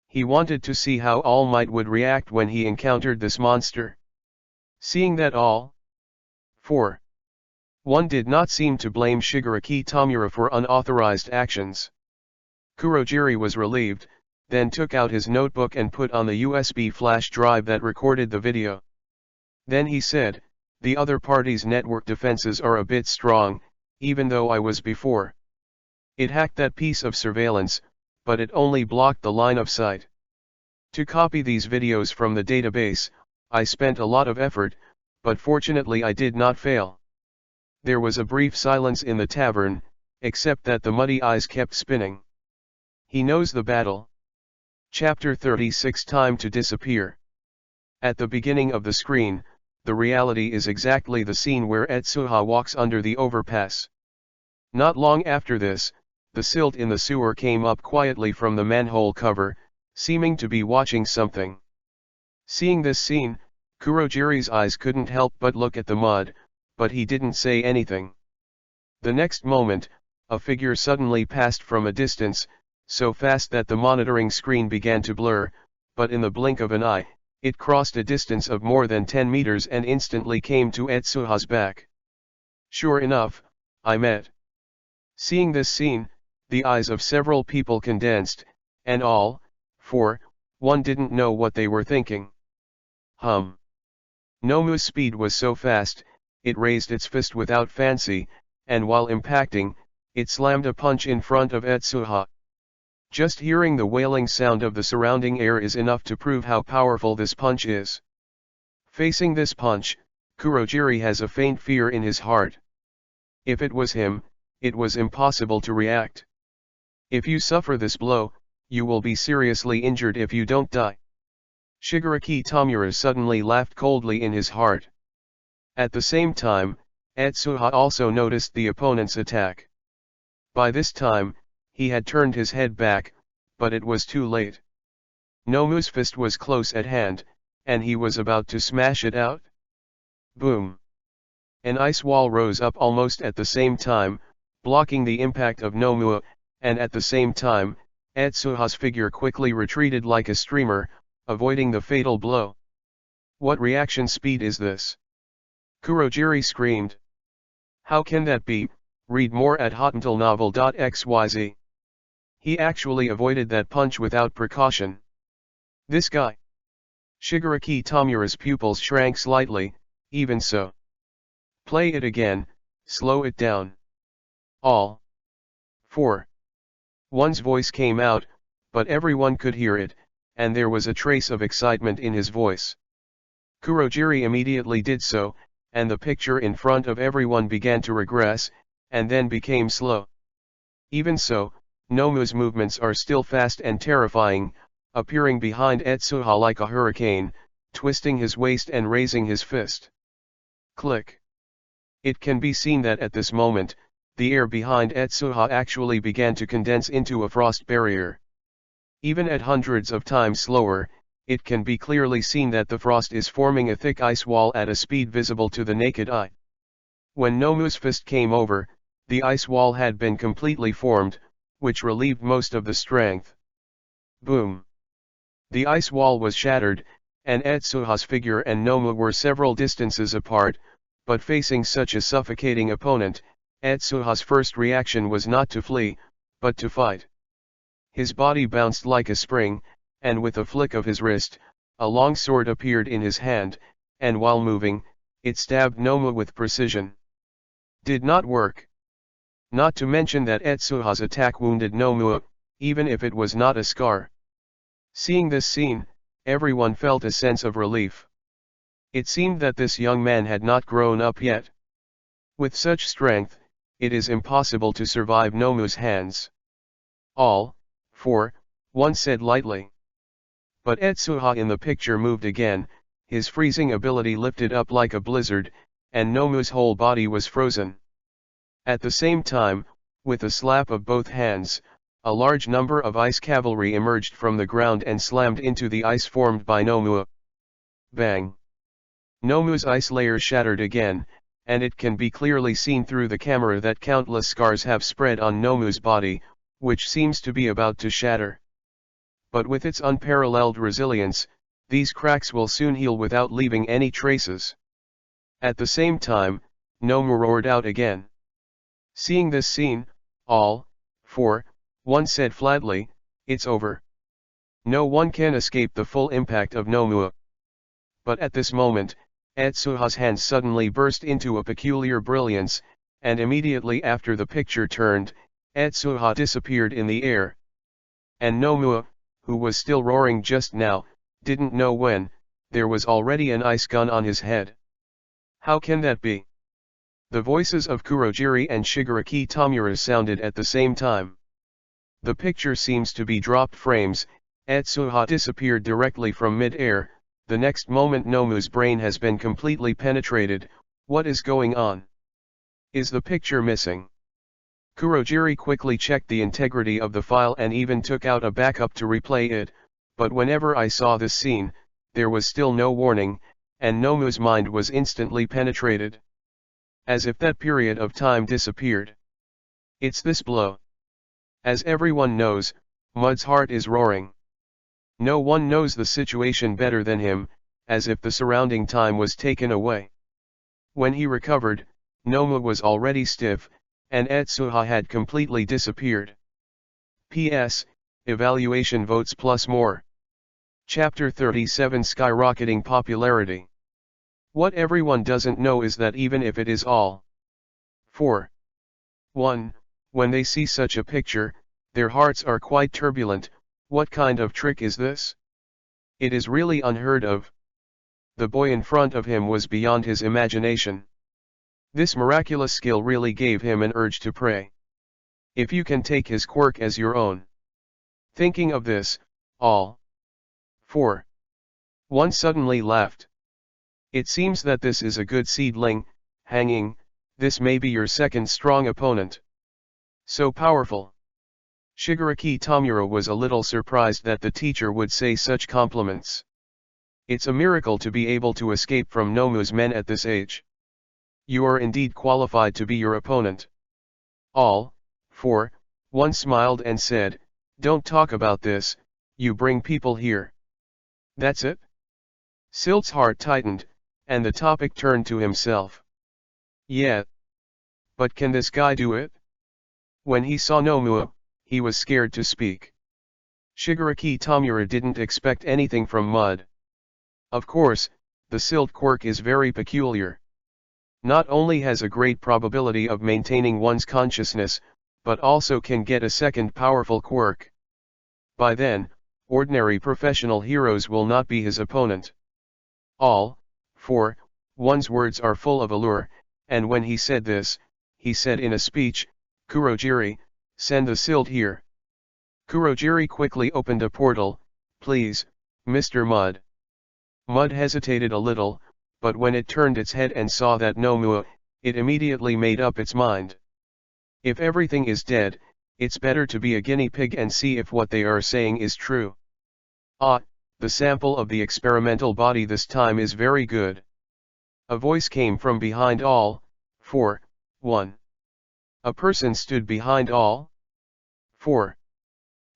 He wanted to see how All Might would react when he encountered this monster. Seeing that All. 4. One did not seem to blame Shigaraki Tamura for unauthorized actions. Kurojiri was relieved, then took out his notebook and put on the USB flash drive that recorded the video. Then he said, "The other party's network defenses are a bit strong, even though I was before. It hacked that piece of surveillance, but it only blocked the line of sight. To copy these videos from the database, I spent a lot of effort, but fortunately I did not fail." There was a brief silence in the tavern, except that the muddy eyes kept spinning. He knows the battle. Chapter 36 Time to Disappear. At the beginning of the screen, the reality is exactly the scene where Etsuha walks under the overpass. Not long after this, the silt in the sewer came up quietly from the manhole cover, seeming to be watching something. Seeing this scene, Kurojiri's eyes couldn't help but look at the mud, but he didn't say anything. The next moment, a figure suddenly passed from a distance, so fast that the monitoring screen began to blur, but in the blink of an eye, it crossed a distance of more than 10 meters and instantly came to Etsuha's back. Sure enough, I met. Seeing this scene, the eyes of several people condensed, and All. 4. One didn't know what they were thinking. Nomu's speed was so fast, it raised its fist without fancy, and while impacting, it slammed a punch in front of Etsuha. Just hearing the wailing sound of the surrounding air is enough to prove how powerful this punch is. Facing this punch, Kurojiri has a faint fear in his heart. If it was him, it was impossible to react. If you suffer this blow, you will be seriously injured if you don't die. Shigaraki Tamura suddenly laughed coldly in his heart. At the same time, Etsuha also noticed the opponent's attack. By this time, he had turned his head back, but it was too late. Nomu's fist was close at hand, and he was about to smash it out. Boom! An ice wall rose up almost at the same time, blocking the impact of Nomu, and at the same time, Etsuha's figure quickly retreated like a streamer, avoiding the fatal blow. What reaction speed is this? Kurojiri screamed. How can that be? Read more at hotmailnovel.xyz. He actually avoided that punch without precaution. This guy. Shigaraki Tamura's pupils shrank slightly, even so. Play it again, slow it down. All. 4. One's voice came out, but everyone could hear it, and there was a trace of excitement in his voice. Kurojiri immediately did so, and the picture in front of everyone began to regress, and then became slow. Even so, Nomu's movements are still fast and terrifying, appearing behind Etsuha like a hurricane, twisting his waist and raising his fist. Click. It can be seen that at this moment, the air behind Etsuha actually began to condense into a frost barrier. Even at hundreds of times slower, it can be clearly seen that the frost is forming a thick ice wall at a speed visible to the naked eye. When Nomu's fist came over, the ice wall had been completely formed, which relieved most of the strength. Boom! The ice wall was shattered, and Etsuha's figure and Nomu were several distances apart, but facing such a suffocating opponent, Etsuha's first reaction was not to flee, but to fight. His body bounced like a spring, and with a flick of his wrist, a long sword appeared in his hand, and while moving, it stabbed Nomu with precision. Did not work. Not to mention that Etsuha's attack wounded Nomu, even if it was not a scar. Seeing this scene, everyone felt a sense of relief. It seemed that this young man had not grown up yet. With such strength, it is impossible to survive Nomu's hands. All, 4, 1 said lightly. But Etsuha in the picture moved again, his freezing ability lifted up like a blizzard, and Nomu's whole body was frozen. At the same time, with a slap of both hands, a large number of ice cavalry emerged from the ground and slammed into the ice formed by Nomu. Bang! Nomu's ice layer shattered again, and it can be clearly seen through the camera that countless scars have spread on Nomu's body, which seems to be about to shatter. But with its unparalleled resilience, these cracks will soon heal without leaving any traces. At the same time, Nomu roared out again. Seeing this scene, all, 4, 1 said flatly, "It's over. No one can escape the full impact of Nomu." But at this moment, Etsuha's hands suddenly burst into a peculiar brilliance, and immediately after the picture turned, Etsuha disappeared in the air. And Nomu, who was still roaring just now, didn't know when, there was already an ice gun on his head. How can that be? The voices of Kurojiri and Shigaraki Tamura sounded at the same time. The picture seems to be dropped frames. Etsuha disappeared directly from mid-air. The next moment Nomu's brain has been completely penetrated. What is going on? Is the picture missing? Kurojiri quickly checked the integrity of the file and even took out a backup to replay it, but whenever I saw this scene, there was still no warning, and Nomu's mind was instantly penetrated. As if that period of time disappeared. It's this blow. As everyone knows, Mud's heart is roaring. No one knows the situation better than him, as if the surrounding time was taken away. When he recovered, Nomu was already stiff, and Etsuha had completely disappeared. P.S. Evaluation votes plus more. Chapter 37 Skyrocketing Popularity. What everyone doesn't know is that even if it is all 4, 1, when they see such a picture, their hearts are quite turbulent. What kind of trick is this? It is really unheard of. The boy in front of him was beyond his imagination. This miraculous skill really gave him an urge to pray. If you can take his quirk as your own. Thinking of this, all 4, 1 suddenly laughed. It seems that this is a good seedling, hanging, this may be your second strong opponent. So powerful. Shigaraki Tamura was a little surprised that the teacher would say such compliments. It's a miracle to be able to escape from Nomu's men at this age. You are indeed qualified to be your opponent. All 4, 1 smiled and said, "Don't talk about this, you bring people here." That's it? Silt's heart tightened, and the topic turned to himself. Yeah. But can this guy do it? When he saw Nomu, he was scared to speak. Shigaraki Tamura didn't expect anything from Mud. Of course, the Silt quirk is very peculiar. Not only has a great probability of maintaining one's consciousness, but also can get a second powerful quirk. By then, ordinary professional heroes will not be his opponent. All 4, 1's words are full of allure, and when he said this, he said in a speech, "Kurojiri, send the Silt here." Kurojiri quickly opened a portal. "Please, Mr. Mud." Mud hesitated a little, but when it turned its head and saw that Nomu, it immediately made up its mind. If everything is dead, it's better to be a guinea pig and see if what they are saying is true. Ah, the sample of the experimental body this time is very good. A voice came from behind all 4, 1. A person stood behind all 4,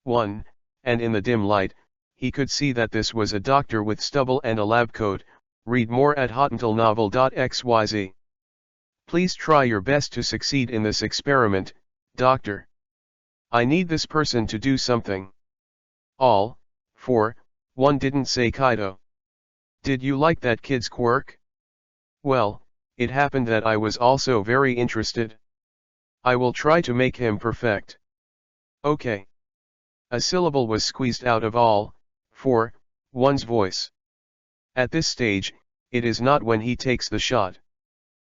1, and in the dim light, he could see that this was a doctor with stubble and a lab coat. Read more at hotandlenovel.xyz. Please try your best to succeed in this experiment, doctor. I need this person to do something. All 4, 1 didn't say Kaido. Did you like that kid's quirk? Well, it happened that I was also very interested. I will try to make him perfect. Okay. A syllable was squeezed out of all 4, 1's voice. At this stage, it is not when he takes the shot.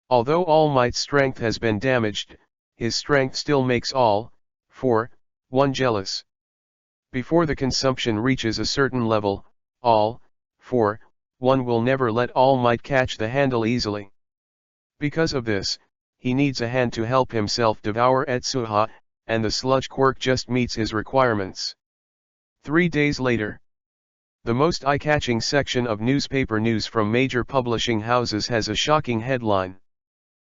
Although All Might's strength has been damaged, his strength still makes all, for, one jealous. Before the consumption reaches a certain level, all, for, one will never let All Might catch the handle easily. Because of this, he needs a hand to help himself devour Etsuha, and the sludge quirk just meets his requirements. 3 days later. The most eye-catching section of newspaper news from major publishing houses has a shocking headline.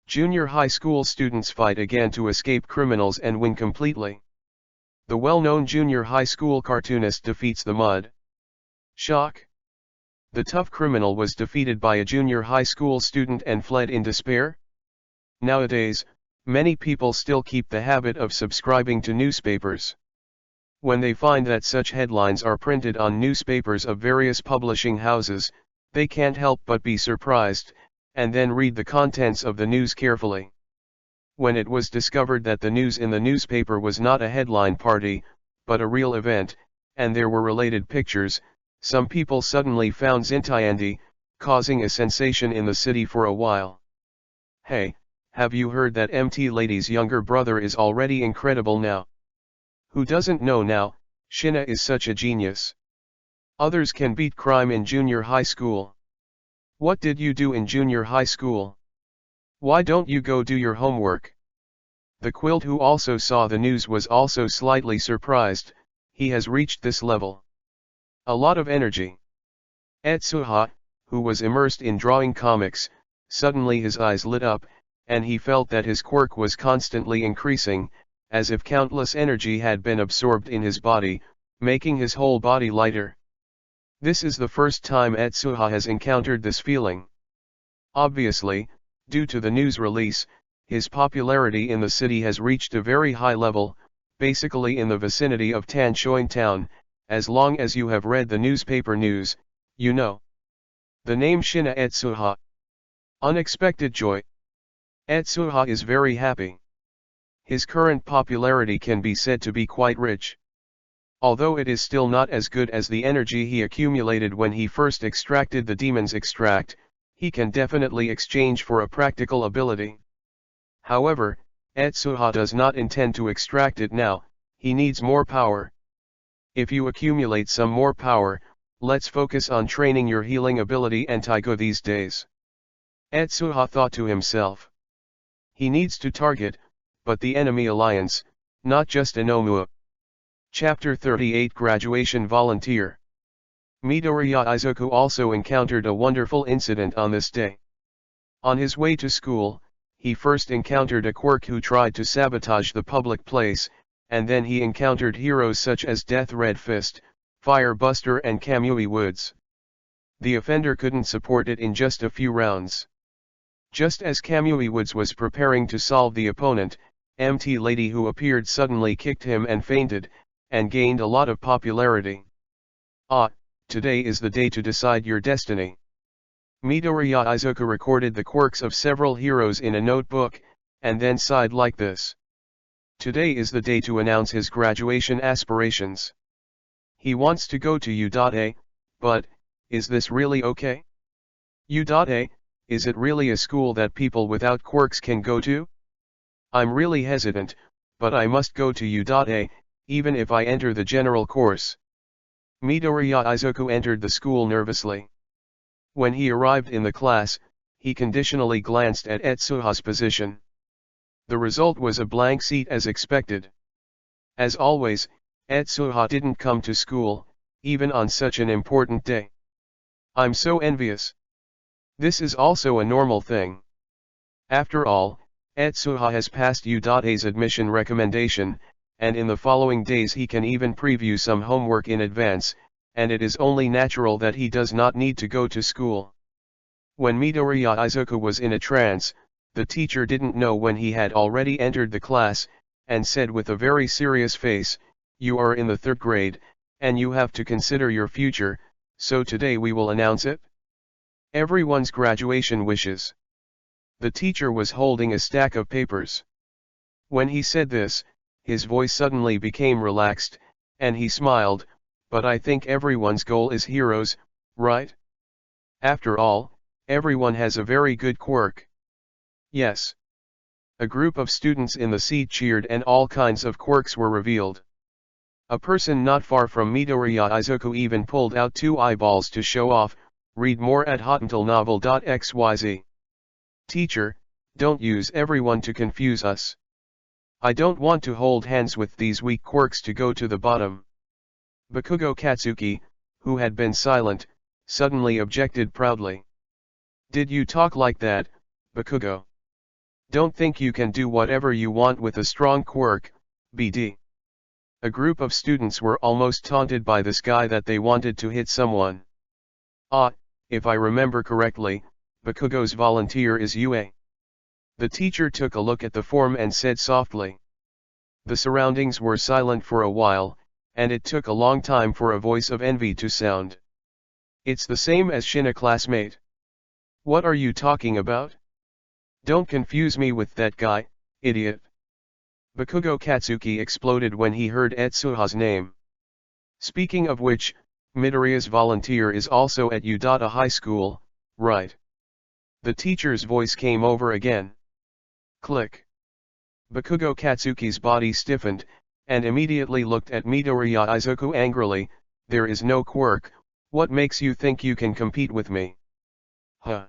Junior high school students fight again to escape criminals and win completely. The well-known junior high school cartoonist defeats the mud. Shock. The tough criminal was defeated by a junior high school student and fled in despair? Nowadays, many people still keep the habit of subscribing to newspapers. When they find that such headlines are printed on newspapers of various publishing houses, they can't help but be surprised, and then read the contents of the news carefully. When it was discovered that the news in the newspaper was not a headline party, but a real event, and there were related pictures, some people suddenly found Zintiandi, causing a sensation in the city for a while. Hey, have you heard that MT Lady's younger brother is already incredible now? Who doesn't know now, Shina is such a genius. Others can beat crime in junior high school. What did you do in junior high school? Why don't you go do your homework? The Quilt, who also saw the news, was also slightly surprised. He has reached this level. A lot of energy. Etsuha, who was immersed in drawing comics, suddenly his eyes lit up, and he felt that his quirk was constantly increasing, as if countless energy had been absorbed in his body, making his whole body lighter. This is the first time Etsuha has encountered this feeling. Obviously, due to the news release, his popularity in the city has reached a very high level, basically in the vicinity of Tanshoin Town. As long as you have read the newspaper news, you know the name Shina Etsuha. Unexpected joy. Etsuha is very happy. His current popularity can be said to be quite rich. Although it is still not as good as the energy he accumulated when he first extracted the demon's extract, he can definitely exchange for a practical ability. However, Etsuha does not intend to extract it now, he needs more power. If you accumulate some more power, let's focus on training your healing ability and Taigo these days. Etsuha thought to himself. He needs to target, but the enemy alliance, not just Inomua. Chapter 38 Graduation Volunteer. Midoriya Izuku also encountered a wonderful incident on this day. On his way to school, he first encountered a quirk who tried to sabotage the public place, and then he encountered heroes such as Death Red Fist, Fire Buster and Kamui Woods. The offender couldn't support it in just a few rounds. Just as Kamui Woods was preparing to solve the opponent, MT Lady, who appeared suddenly, kicked him and fainted, and gained a lot of popularity. Today is the day to decide your destiny. Midoriya Izuku recorded the quirks of several heroes in a notebook, and then sighed like this. Today is the day to announce his graduation aspirations. He wants to go to U.A, but, is this really okay? U.A, is it really a school that people without quirks can go to? I'm really hesitant, but I must go to U.A, even if I enter the general course. Midoriya Izuku entered the school nervously. When he arrived in the class, he conditionally glanced at Etsuha's position. The result was a blank seat as expected. As always, Etsuha didn't come to school, even on such an important day. I'm so envious. This is also a normal thing. After all, Etsuha has passed U.A's admission recommendation, and in the following days he can even preview some homework in advance, and it is only natural that he does not need to go to school. When Midoriya Izuku was in a trance, the teacher didn't know when he had already entered the class, and said with a very serious face, "You are in the 3rd grade, and you have to consider your future, so today we will announce it. Everyone's graduation wishes." The teacher was holding a stack of papers. When he said this, his voice suddenly became relaxed, and he smiled, "But I think everyone's goal is heroes, right? After all, everyone has a very good quirk." "Yes. A group of students in the seat cheered and all kinds of quirks were revealed. A person not far from Midoriya Izuku even pulled out 2 eyeballs to show off. Read more at hotuntilnovel.xyz. Teacher, don't use everyone to confuse us. I don't want to hold hands with these weak quirks to go to the bottom. Bakugo Katsuki, who had been silent, suddenly objected proudly. Did you talk like that, Bakugo? Don't think you can do whatever you want with a strong quirk, BD. A group of students were almost taunted by this guy that they wanted to hit someone. Ah, if I remember correctly, Bakugo's volunteer is UA. The teacher took a look at the form and said softly. The surroundings were silent for a while, and it took a long time for a voice of envy to sound. It's the same as Shina, classmate. What are you talking about? Don't confuse me with that guy, idiot. Bakugo Katsuki exploded when he heard Etsuha's name. Speaking of which, Midoriya's volunteer is also at Udata High School, right? The teacher's voice came over again. Click. Bakugo Katsuki's body stiffened, and immediately looked at Midoriya Izuku angrily. There is no quirk, what makes you think you can compete with me? Huh.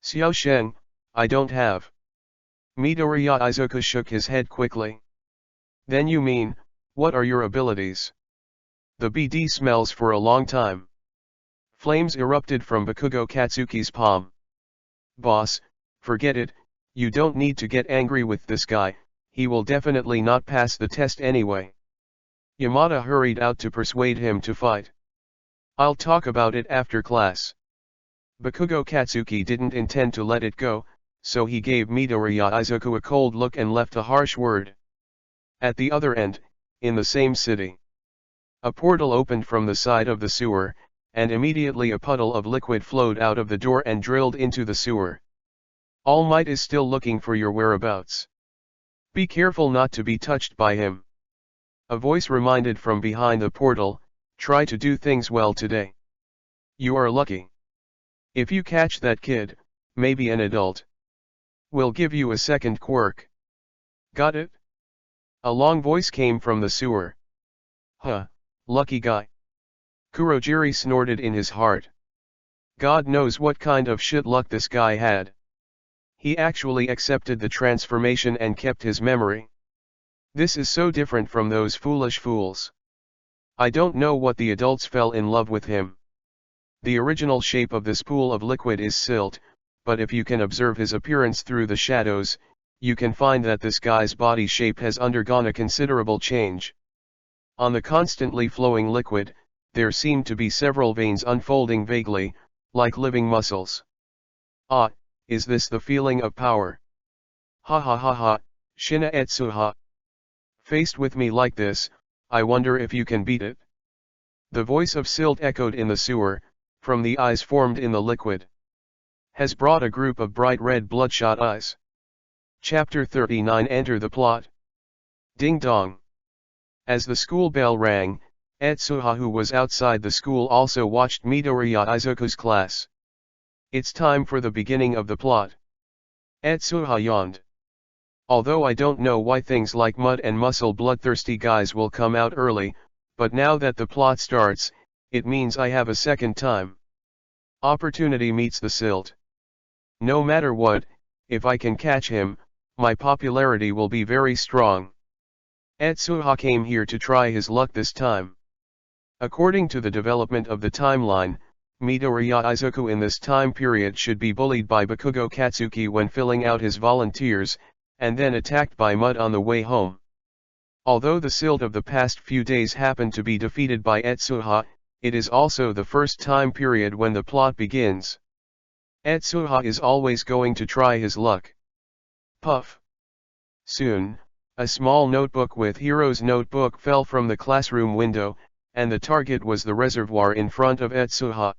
Xiao Shen, I don't have. Midoriya Izuku shook his head quickly. Then you mean, what are your abilities? The BD smells for a long time. Flames erupted from Bakugo Katsuki's palm. Boss, forget it, you don't need to get angry with this guy, he will definitely not pass the test anyway. Yamada hurried out to persuade him to fight. I'll talk about it after class. Bakugo Katsuki didn't intend to let it go, so he gave Midoriya Izuku a cold look and left a harsh word. At the other end, in the same city, a portal opened from the side of the sewer, and immediately a puddle of liquid flowed out of the door and drilled into the sewer. All Might is still looking for your whereabouts. Be careful not to be touched by him. A voice reminded from behind the portal, try to do things well today. You are lucky. If you catch that kid, maybe an adult, we'll give you a second quirk. Got it? A long voice came from the sewer. Huh, lucky guy. Kurojiri snorted in his heart. God knows what kind of shit luck this guy had. He actually accepted the transformation and kept his memory. This is so different from those foolish fools. I don't know what the adults fell in love with him. The original shape of this pool of liquid is silt, but if you can observe his appearance through the shadows, you can find that this guy's body shape has undergone a considerable change. On the constantly flowing liquid, there seemed to be several veins unfolding vaguely, like living muscles. Ah, is this the feeling of power? Ha ha ha ha, Shina Etsuha. Faced with me like this, I wonder if you can beat it. The voice of silt echoed in the sewer, from the eyes formed in the liquid. Has brought a group of bright red bloodshot eyes. Chapter 39. Enter the plot. Ding dong. As the school bell rang, Etsuha, who was outside the school, also watched Midoriya Izuku's class. It's time for the beginning of the plot. Etsuha yawned. Although I don't know why things like mud and muscle bloodthirsty guys will come out early, but now that the plot starts, it means I have a second time. Opportunity meets the silt. No matter what, if I can catch him, my popularity will be very strong. Etsuha came here to try his luck this time. According to the development of the timeline, Midoriya Izuku in this time period should be bullied by Bakugo Katsuki when filling out his volunteers, and then attacked by mud on the way home. Although the silt of the past few days happened to be defeated by Etsuha, it is also the first time period when the plot begins. Etsuha is always going to try his luck. Puff. Soon, a small notebook with Hero's notebook fell from the classroom window, and the target was the reservoir in front of Etsuha.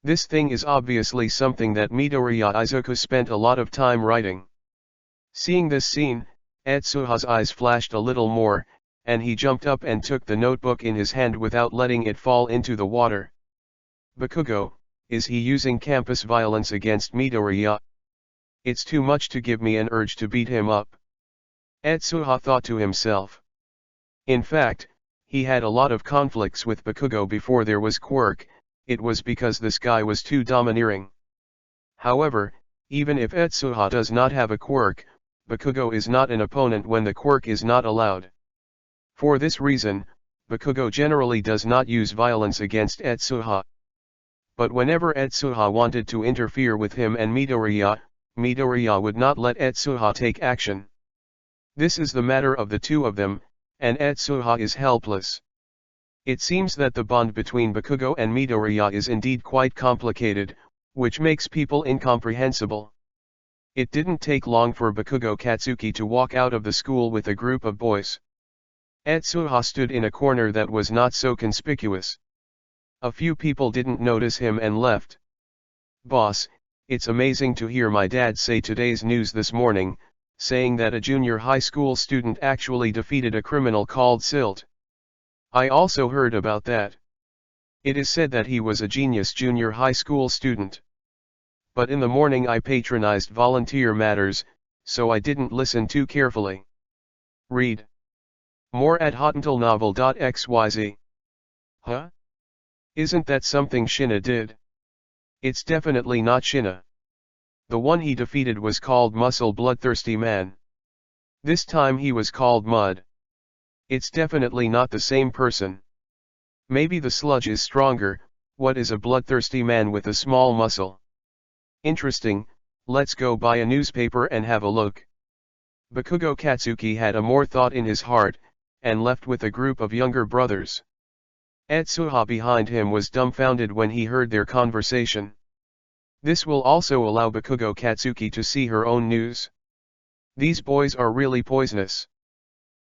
This thing is obviously something that Midoriya Izuku spent a lot of time writing. Seeing this scene, Etsuha's eyes flashed a little more, and he jumped up and took the notebook in his hand without letting it fall into the water. Bakugo, is he using campus violence against Midoriya? It's too much to give me an urge to beat him up. Etsuha thought to himself. In fact, he had a lot of conflicts with Bakugo before there was quirk. It was because this guy was too domineering. However, even if Etsuha does not have a quirk, Bakugo is not an opponent when the quirk is not allowed. For this reason, Bakugo generally does not use violence against Etsuha. But whenever Etsuha wanted to interfere with him and Midoriya would not let Etsuha take action. This is the matter of the two of them, and Etsuha is helpless. It seems that the bond between Bakugo and Midoriya is indeed quite complicated, which makes people incomprehensible. It didn't take long for Bakugo Katsuki to walk out of the school with a group of boys. Etsuha stood in a corner that was not so conspicuous. A few people didn't notice him and left. "Boss, it's amazing to hear my dad say today's news this morning, saying that a junior high school student actually defeated a criminal called Silt. I also heard about that. It is said that he was a genius junior high school student. But in the morning I patronized volunteer matters, so I didn't listen too carefully. Read more at hotuntilnovel.xyz. Huh? Isn't that something Shina did? It's definitely not Shina. The one he defeated was called Muscle Bloodthirsty Man. This time he was called Mud. It's definitely not the same person. Maybe the sludge is stronger. What is a bloodthirsty man with a small muscle? Interesting, let's go buy a newspaper and have a look." Bakugo Katsuki had a more thought in his heart, and left with a group of younger brothers. Etsuha behind him was dumbfounded when he heard their conversation. This will also allow Bakugo Katsuki to see her own news. These boys are really poisonous.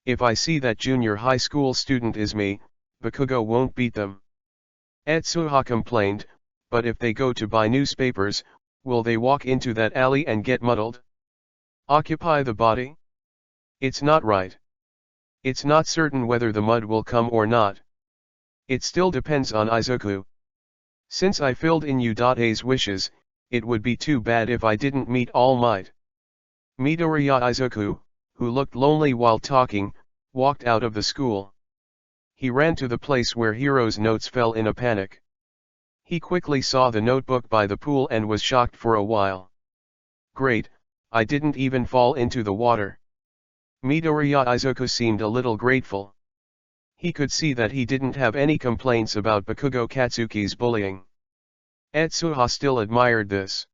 If I see that junior high school student is me, Bakugo won't beat them. Etsuha complained, but if they go to buy newspapers, will they walk into that alley and get muddled? Occupy the body? It's not right. It's not certain whether the mud will come or not. It still depends on Izuku. Since I filled in Udate's wishes, it would be too bad if I didn't meet All Might. Midoriya Izuku, who looked lonely while talking, walked out of the school. He ran to the place where Hiro's notes fell in a panic. He quickly saw the notebook by the pool and was shocked for a while. Great, I didn't even fall into the water. Midoriya Izuku seemed a little grateful. He could see that he didn't have any complaints about Bakugo Katsuki's bullying. Etsuha still admired this.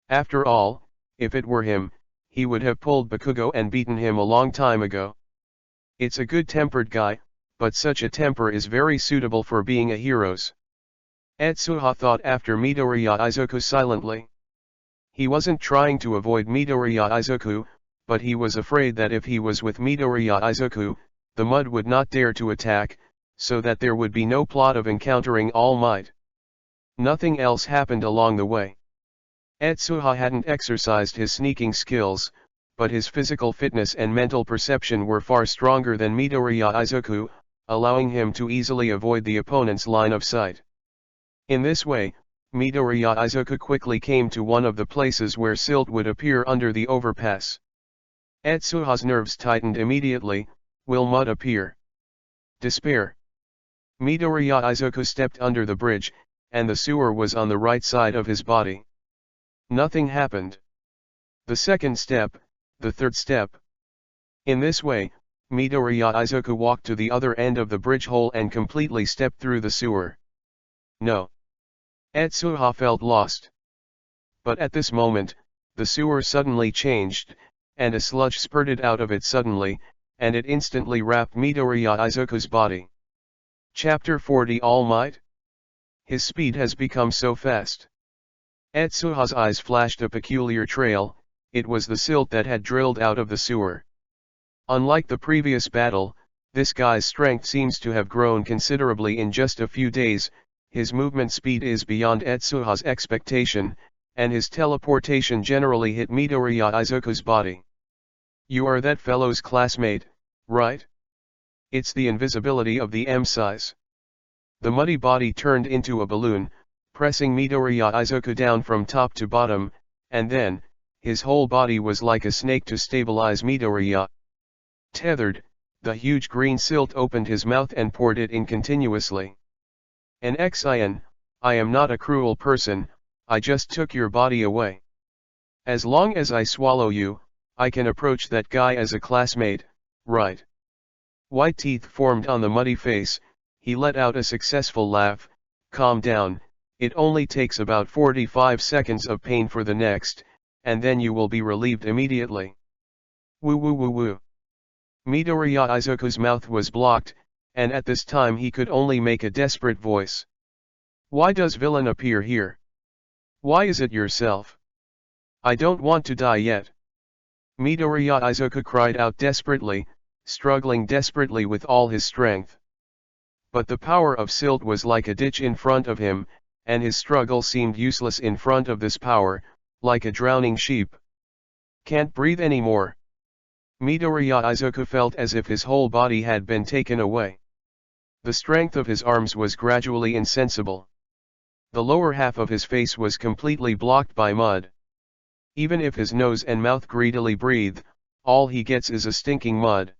After all, if it were him, he would have pulled Bakugo and beaten him a long time ago. It's a good-tempered guy, but such a temper is very suitable for being a hero's. Etsuha thought after Midoriya Izuku silently. He wasn't trying to avoid Midoriya Izuku, but he was afraid that if he was with Midoriya Izuku, the mud would not dare to attack, so that there would be no plot of encountering All Might. Nothing else happened along the way. Etsuha hadn't exercised his sneaking skills, but his physical fitness and mental perception were far stronger than Midoriya Izuku, allowing him to easily avoid the opponent's line of sight. In this way, Midoriya Izuku quickly came to one of the places where silt would appear under the overpass. Etsuha's nerves tightened immediately. Will mud appear? Despair. Midoriya Izuku stepped under the bridge, and the sewer was on the right side of his body. Nothing happened. The second step, the third step. In this way, Midoriya Izuku walked to the other end of the bridge hole and completely stepped through the sewer. No. Etsuha felt lost. But at this moment, the sewer suddenly changed, and a sludge spurted out of it suddenly, and it instantly wrapped Midoriya Izuku's body. Chapter 40 All Might? His speed has become so fast. Etsuha's eyes flashed a peculiar trail. It was the silt that had drilled out of the sewer. Unlike the previous battle, this guy's strength seems to have grown considerably in just a few days. His movement speed is beyond Etsuha's expectation, and his teleportation generally hit Midoriya Izuku's body. You are that fellow's classmate, right? It's the invisibility of the M-size. The muddy body turned into a balloon, pressing Midoriya Izuku down from top to bottom, and then, his whole body was like a snake to stabilize Midoriya. Tethered, the huge green silt opened his mouth and poured it in continuously. "Nxin, I am not a cruel person, I just took your body away. As long as I swallow you, I can approach that guy as a classmate, right?" White teeth formed on the muddy face, he let out a successful laugh. "Calm down, it only takes about 45 seconds of pain for the next, and then you will be relieved immediately." Woo woo woo woo. Midoriya Izuku's mouth was blocked, and at this time he could only make a desperate voice. "Why does villain appear here? Why is it yourself? I don't want to die yet." Midoriya Izuku cried out desperately, struggling desperately with all his strength. But the power of silt was like a ditch in front of him, and his struggle seemed useless in front of this power, like a drowning sheep. "Can't breathe anymore." Midoriya Izuku felt as if his whole body had been taken away. The strength of his arms was gradually insensible. The lower half of his face was completely blocked by mud. Even if his nose and mouth greedily breathe, all he gets is a stinking mud.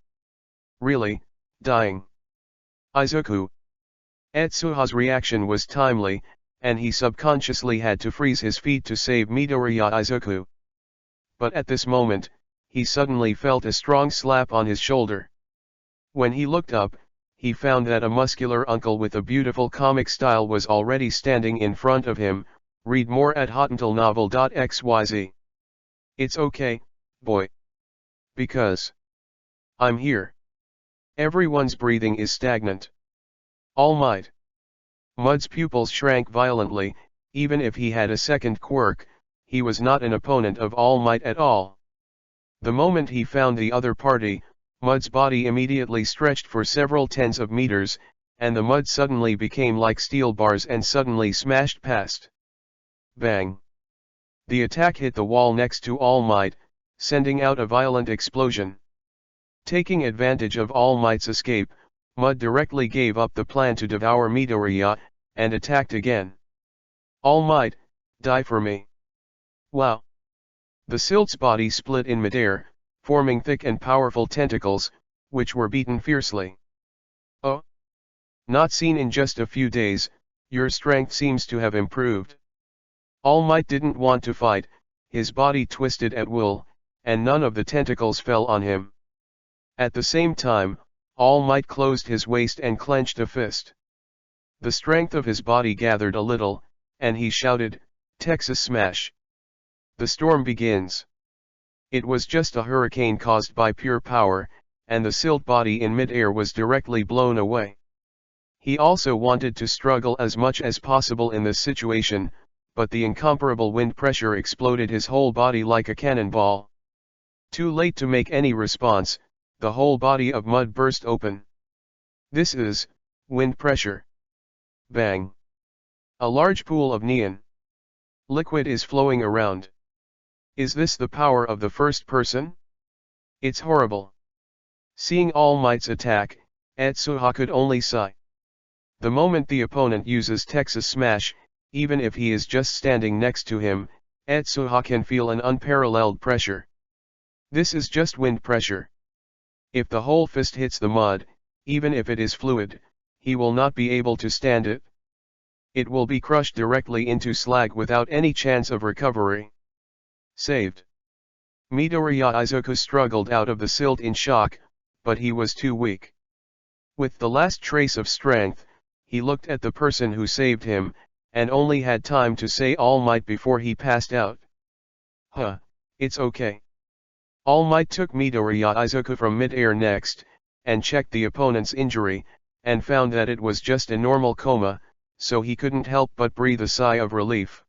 Really, dying. Izuku. Etsuha's reaction was timely, and he subconsciously had to freeze his feet to save Midoriya Izuku. But at this moment, he suddenly felt a strong slap on his shoulder. When he looked up, he found that a muscular uncle with a beautiful comic style was already standing in front of him. Read more at hotandlenovel.xyz. "It's okay, boy. Because I'm here. Everyone's breathing is stagnant. All Might." Mud's pupils shrank violently. Even if he had a second quirk, he was not an opponent of All Might at all. The moment he found the other party, Mud's body immediately stretched for several tens of meters, and the mud suddenly became like steel bars and suddenly smashed past. Bang! The attack hit the wall next to All Might, sending out a violent explosion. Taking advantage of All Might's escape, Mud directly gave up the plan to devour Midoriya, and attacked again. "All Might, die for me." Wow! The silt's body split in midair, forming thick and powerful tentacles, which were beaten fiercely. "Oh! Not seen in just a few days, your strength seems to have improved." All Might didn't want to fight, his body twisted at will, and none of the tentacles fell on him. At the same time, All Might closed his waist and clenched a fist. The strength of his body gathered a little, and he shouted, "Texas Smash!" The storm begins. It was just a hurricane caused by pure power, and the silt body in mid-air was directly blown away. He also wanted to struggle as much as possible in this situation, but the incomparable wind pressure exploded his whole body like a cannonball. Too late to make any response, the whole body of mud burst open. This is wind pressure. Bang! A large pool of neon liquid is flowing around. Is this the power of the first person? It's horrible. Seeing All Might's attack, Etsuha could only sigh. The moment the opponent uses Texas Smash, even if he is just standing next to him, Etsuha can feel an unparalleled pressure. This is just wind pressure. If the whole fist hits the mud, even if it is fluid, he will not be able to stand it. It will be crushed directly into slag without any chance of recovery. Saved. Midoriya Izuku struggled out of the silt in shock, but he was too weak. With the last trace of strength, he looked at the person who saved him, and only had time to say All Might before he passed out. "Huh, it's okay." All Might took Midoriya Izuku from mid-air next, and checked the opponent's injury, and found that it was just a normal coma, so he couldn't help but breathe a sigh of relief.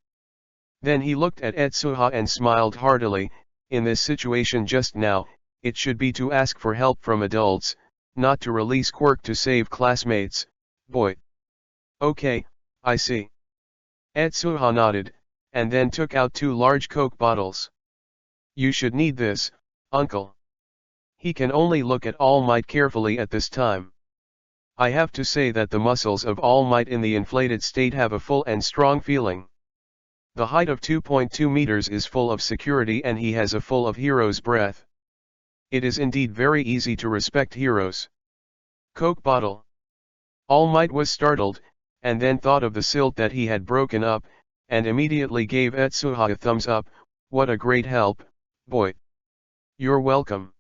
Then he looked at Etsuha and smiled heartily. In this situation just now, it should be to ask for help from adults, not to release quirk to save classmates, boy. "Okay, I see." Etsuha nodded, and then took out 2 large Coke bottles. "You should need this, uncle." He can only look at All Might carefully at this time. I have to say that the muscles of All Might in the inflated state have a full and strong feeling. The height of 2.2 meters is full of security and he has a full of hero's breath. It is indeed very easy to respect heroes. Coke bottle. All Might was startled, and then thought of the silt that he had broken up, and immediately gave Etsuha a thumbs up. What a great help, boy. You're welcome.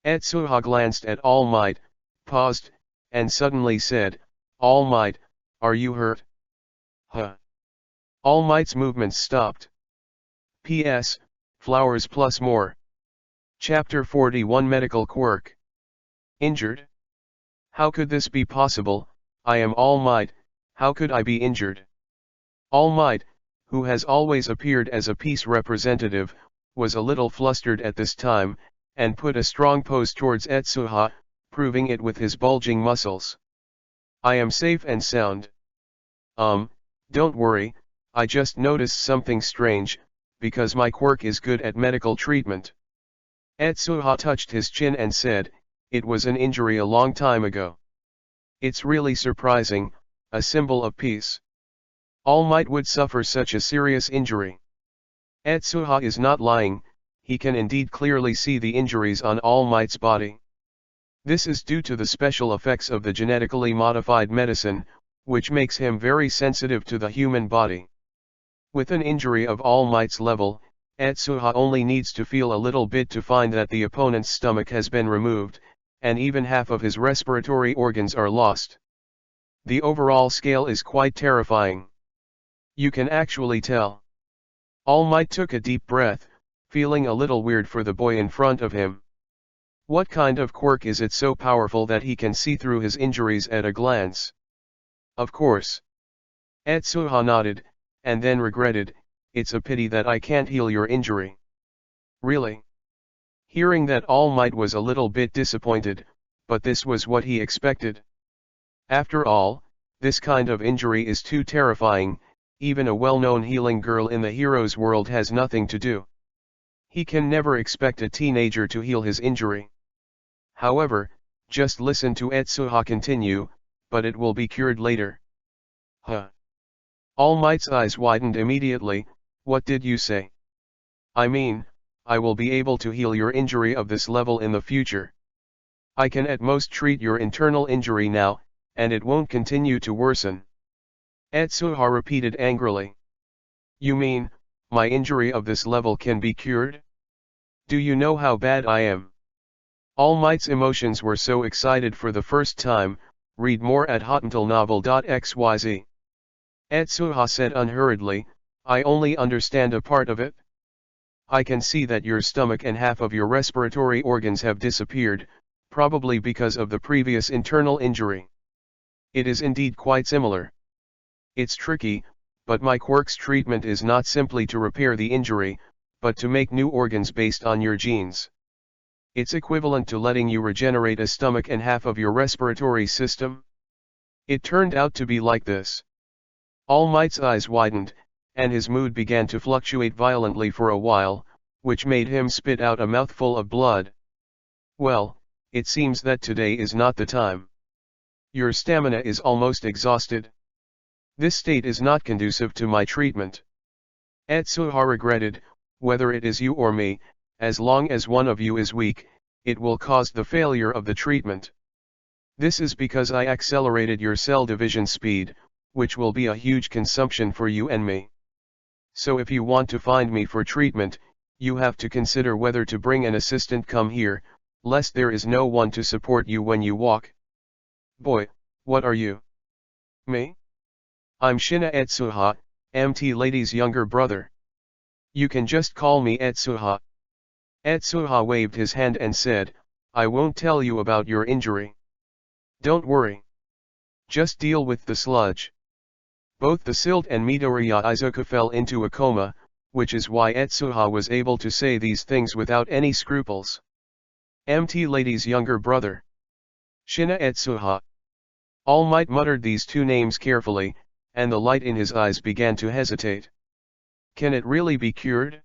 Etsuha glanced at All Might, paused, and suddenly said, All Might, are you hurt? Huh. All Might's movements stopped. P.S. Flowers plus more. Chapter 41 Medical Quirk. Injured? How could this be possible? I am All Might, how could I be injured? All Might, who has always appeared as a peace representative, was a little flustered at this time, and put a strong pose towards Etsuha, proving it with his bulging muscles. I am safe and sound. Don't worry, I just noticed something strange, because my quirk is good at medical treatment. Etsuha touched his chin and said, it was an injury a long time ago. It's really surprising, a symbol of peace. All Might would suffer such a serious injury. Etsuha is not lying, he can indeed clearly see the injuries on All Might's body. This is due to the special effects of the genetically modified medicine, which makes him very sensitive to the human body. With an injury of All Might's level, Etsuha only needs to feel a little bit to find that the opponent's stomach has been removed, and even half of his respiratory organs are lost. The overall scale is quite terrifying. You can actually tell. All Might took a deep breath, feeling a little weird for the boy in front of him. What kind of quirk is it so powerful that he can see through his injuries at a glance? Of course. Etsuha nodded, and then regretted, it's a pity that I can't heal your injury. Really? Hearing that, All Might was a little bit disappointed, but this was what he expected. After all, this kind of injury is too terrifying, even a well-known healing girl in the hero's world has nothing to do. He can never expect a teenager to heal his injury. However, just listen to Etsuha continue, but it will be cured later. Huh. All Might's eyes widened immediately. What did you say? I mean, I will be able to heal your injury of this level in the future. I can at most treat your internal injury now, and it won't continue to worsen. Etsuha repeated angrily. You mean, my injury of this level can be cured? Do you know how bad I am? All Might's emotions were so excited for the first time. Read more at hotuntilnovel.xyz. Etsuha said unhurriedly, I only understand a part of it. I can see that your stomach and half of your respiratory organs have disappeared, probably because of the previous internal injury. It is indeed quite similar. It's tricky, but my quirk's treatment is not simply to repair the injury, but to make new organs based on your genes. It's equivalent to letting you regenerate a stomach and half of your respiratory system. It turned out to be like this. All Might's eyes widened, and his mood began to fluctuate violently for a while, which made him spit out a mouthful of blood. Well, it seems that today is not the time. Your stamina is almost exhausted. This state is not conducive to my treatment. Etsuha regretted, whether it is you or me, as long as one of you is weak, it will cause the failure of the treatment. This is because I accelerated your cell division speed, which will be a huge consumption for you and me. So if you want to find me for treatment, you have to consider whether to bring an assistant come here, lest there is no one to support you when you walk. Boy, what are you? Me? I'm Shina Etsuha, MT Lady's younger brother. You can just call me Etsuha. Etsuha waved his hand and said, I won't tell you about your injury. Don't worry. Just deal with the sludge. Both the silt and Midoriya Izuku fell into a coma, which is why Etsuha was able to say these things without any scruples. MT Lady's younger brother. Shina Etsuha. All Might muttered these two names carefully, and the light in his eyes began to hesitate. Can it really be cured?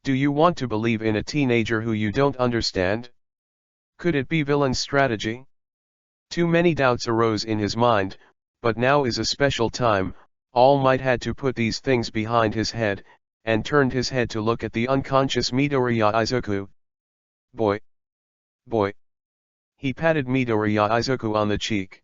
Do you want to believe in a teenager who you don't understand? Could it be villain's strategy? Too many doubts arose in his mind, but now is a special time. All Might had to put these things behind his head, and turned his head to look at the unconscious Midoriya Izuku. Boy! Boy! He patted Midoriya Izuku on the cheek.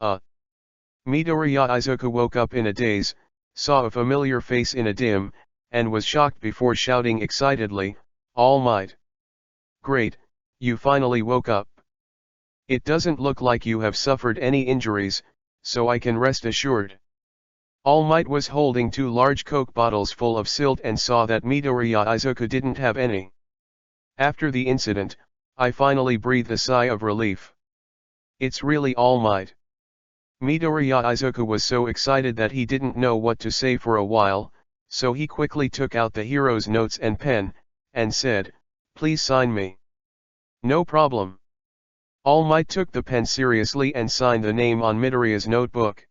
Midoriya Izuku woke up in a daze, saw a familiar face in a dim, and was shocked before shouting excitedly, "All Might! Great, you finally woke up. It doesn't look like you have suffered any injuries, so I can rest assured." All Might was holding 2 large Coke bottles full of silt and saw that Midoriya Izuku didn't have any. After the incident, I finally breathed a sigh of relief. It's really All Might. Midoriya Izuku was so excited that he didn't know what to say for a while, so he quickly took out the hero's notes and pen, and said, "Please sign me." "No problem." All Might took the pen seriously and signed the name on Midoriya's notebook.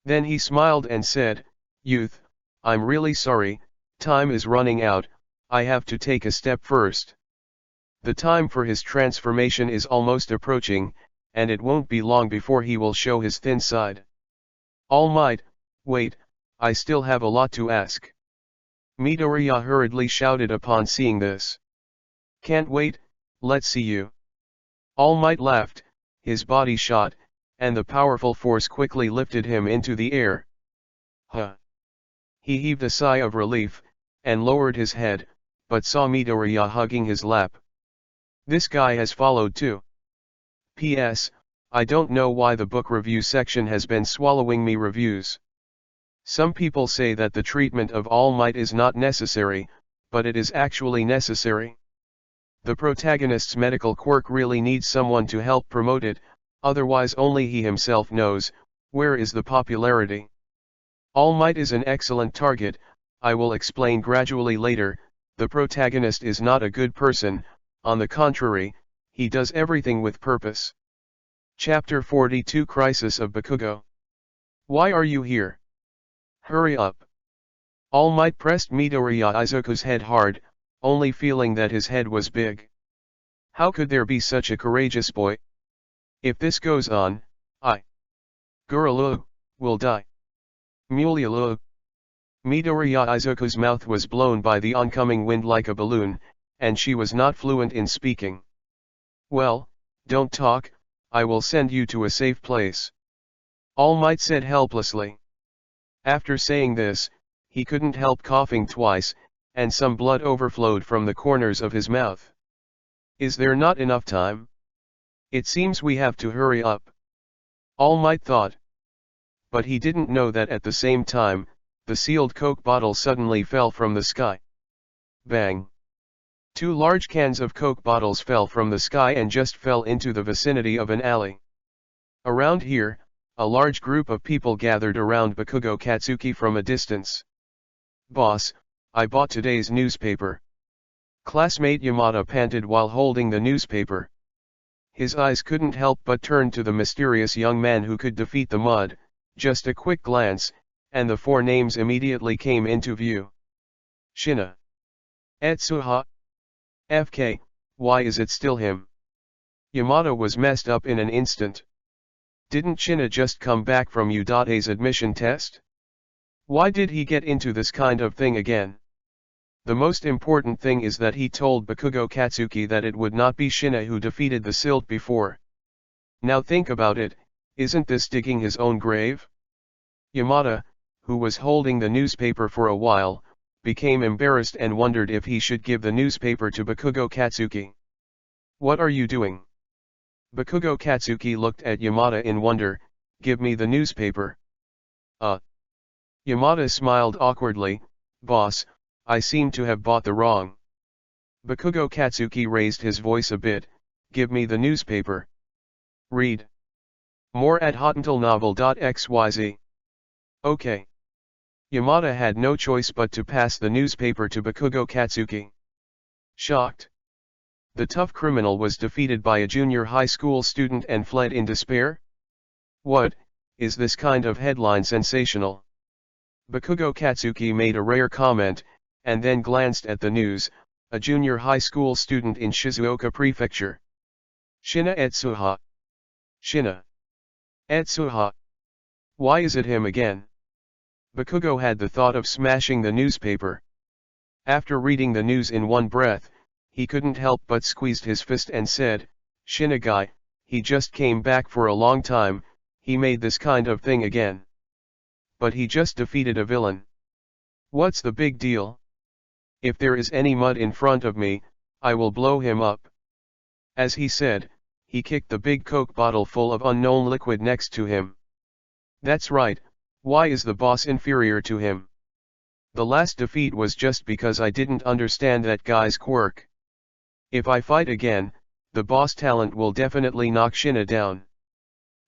Then he smiled and said, "Youth, I'm really sorry, time is running out, I have to take a step first." The time for his transformation is almost approaching, and it won't be long before he will show his thin side. All Might, wait, I still have a lot to ask. Midoriya hurriedly shouted upon seeing this. "Can't wait, let's see you." All Might laughed, his body shot, and the powerful force quickly lifted him into the air. Huh! He heaved a sigh of relief, and lowered his head, but saw Midoriya hugging his lap. This guy has followed too. P.S. I don't know why the book review section has been swallowing me reviews. Some people say that the treatment of All Might is not necessary, but it is actually necessary. The protagonist's medical quirk really needs someone to help promote it, otherwise only he himself knows, where is the popularity. All Might is an excellent target, I will explain gradually later. The protagonist is not a good person, on the contrary, he does everything with purpose. Chapter 42 Crisis of Bakugo. Why are you here? Hurry up. All Might pressed Midoriya Izuku's head hard, only feeling that his head was big. How could there be such a courageous boy? If this goes on, Gurulu, will die. Mulialu. Midoriya Izuku's mouth was blown by the oncoming wind like a balloon, and she was not fluent in speaking. Well, don't talk, I will send you to a safe place. All Might said helplessly. After saying this, he couldn't help coughing twice, and some blood overflowed from the corners of his mouth. Is there not enough time? It seems we have to hurry up. All Might thought. But he didn't know that at the same time, the sealed Coke bottle suddenly fell from the sky. Bang! 2 large cans of Coke bottles fell from the sky and just fell into the vicinity of an alley. Around here, a large group of people gathered around Bakugo Katsuki from a distance. "Boss, I bought today's newspaper." Classmate Yamada panted while holding the newspaper. His eyes couldn't help but turn to the mysterious young man who could defeat the mud. Just a quick glance, and the 4 names immediately came into view. Shina. Etsuha. FK, why is it still him? Yamada was messed up in an instant. Didn't Shina just come back from Udate's admission test? Why did he get into this kind of thing again? The most important thing is that he told Bakugo Katsuki that it would not be Shina who defeated the Silt before. Now think about it, isn't this digging his own grave? Yamada, who was holding the newspaper for a while, became embarrassed and wondered if he should give the newspaper to Bakugo Katsuki. "What are you doing?" Bakugo Katsuki looked at Yamada in wonder. "Give me the newspaper." Yamada smiled awkwardly. "Boss, I seem to have bought the wrong." Bakugo Katsuki raised his voice a bit. "Give me the newspaper." Read more at hotuntalnovel.xyz. Okay. Yamada had no choice but to pass the newspaper to Bakugo Katsuki. Shocked. The tough criminal was defeated by a junior high school student and fled in despair? What, is this kind of headline sensational? Bakugo Katsuki made a rare comment, and then glanced at the news. A junior high school student in Shizuoka Prefecture. Shina Etsuha. Shina Etsuha. Why is it him again? Bakugo had the thought of smashing the newspaper. After reading the news in one breath, he couldn't help but squeezed his fist and said, "Shinagai, he just came back for a long time, he made this kind of thing again. But he just defeated a villain. What's the big deal? If there is any mud in front of me, I will blow him up." As he said, he kicked the big Coke bottle full of unknown liquid next to him. That's right, why is the boss inferior to him? The last defeat was just because I didn't understand that guy's quirk. If I fight again, the boss talent will definitely knock Shina down.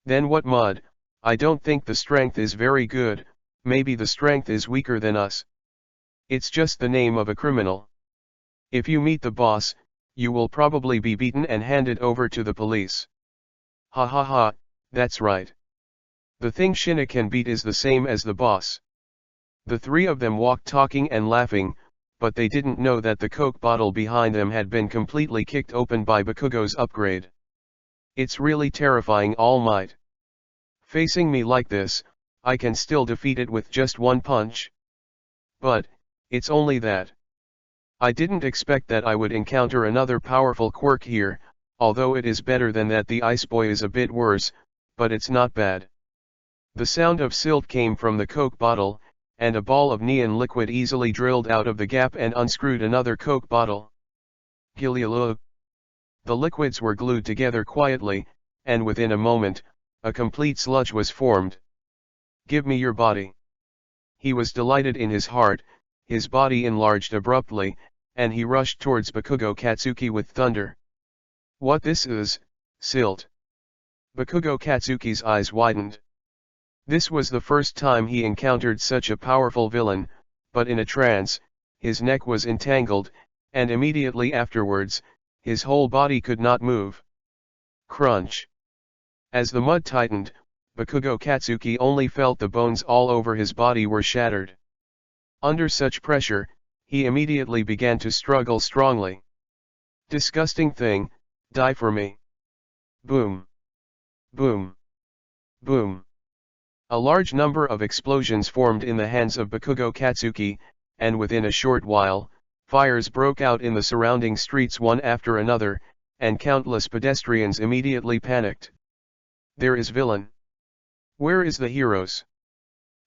Then what mud? I don't think the strength is very good, maybe the strength is weaker than us. It's just the name of a criminal. If you meet the boss, you will probably be beaten and handed over to the police. Ha ha ha, that's right. The thing Shina can beat is the same as the boss. The three of them walked talking and laughing, but they didn't know that the Coke bottle behind them had been completely kicked open by Bakugo's upgrade. It's really terrifying, All Might. Facing me like this, I can still defeat it with just one punch. But, it's only that. I didn't expect that I would encounter another powerful quirk here, although it is better than that. The Ice Boy is a bit worse, but it's not bad. The sound of silt came from the Coke bottle, and a ball of neon liquid easily drilled out of the gap and unscrewed another Coke bottle. Gilialo. The liquids were glued together quietly, and within a moment, a complete sludge was formed. Give me your body. He was delighted in his heart, his body enlarged abruptly, and he rushed towards Bakugo Katsuki with thunder. What this is, silt. Bakugo Katsuki's eyes widened. This was the first time he encountered such a powerful villain, but in a trance, his neck was entangled, and immediately afterwards, his whole body could not move. Crunch. As the mud tightened, Bakugo Katsuki only felt the bones all over his body were shattered. Under such pressure, he immediately began to struggle strongly. Disgusting thing, die for me. Boom. Boom. Boom. A large number of explosions formed in the hands of Bakugo Katsuki, and within a short while, fires broke out in the surrounding streets one after another, and countless pedestrians immediately panicked. There is villain. Where is the heroes?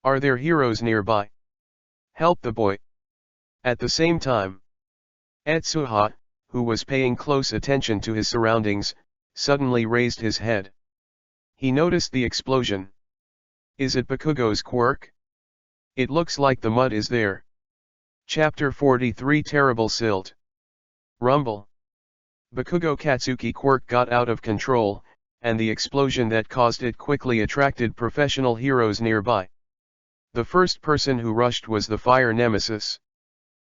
Are there heroes nearby? Help the boy. At the same time, Etsuha, who was paying close attention to his surroundings, suddenly raised his head. He noticed the explosion. Is it Bakugo's quirk? It looks like the mud is there. Chapter 43 Terrible Silt. Rumble. Bakugo Katsuki quirk got out of control, and the explosion that caused it quickly attracted professional heroes nearby. The first person who rushed was the fire nemesis.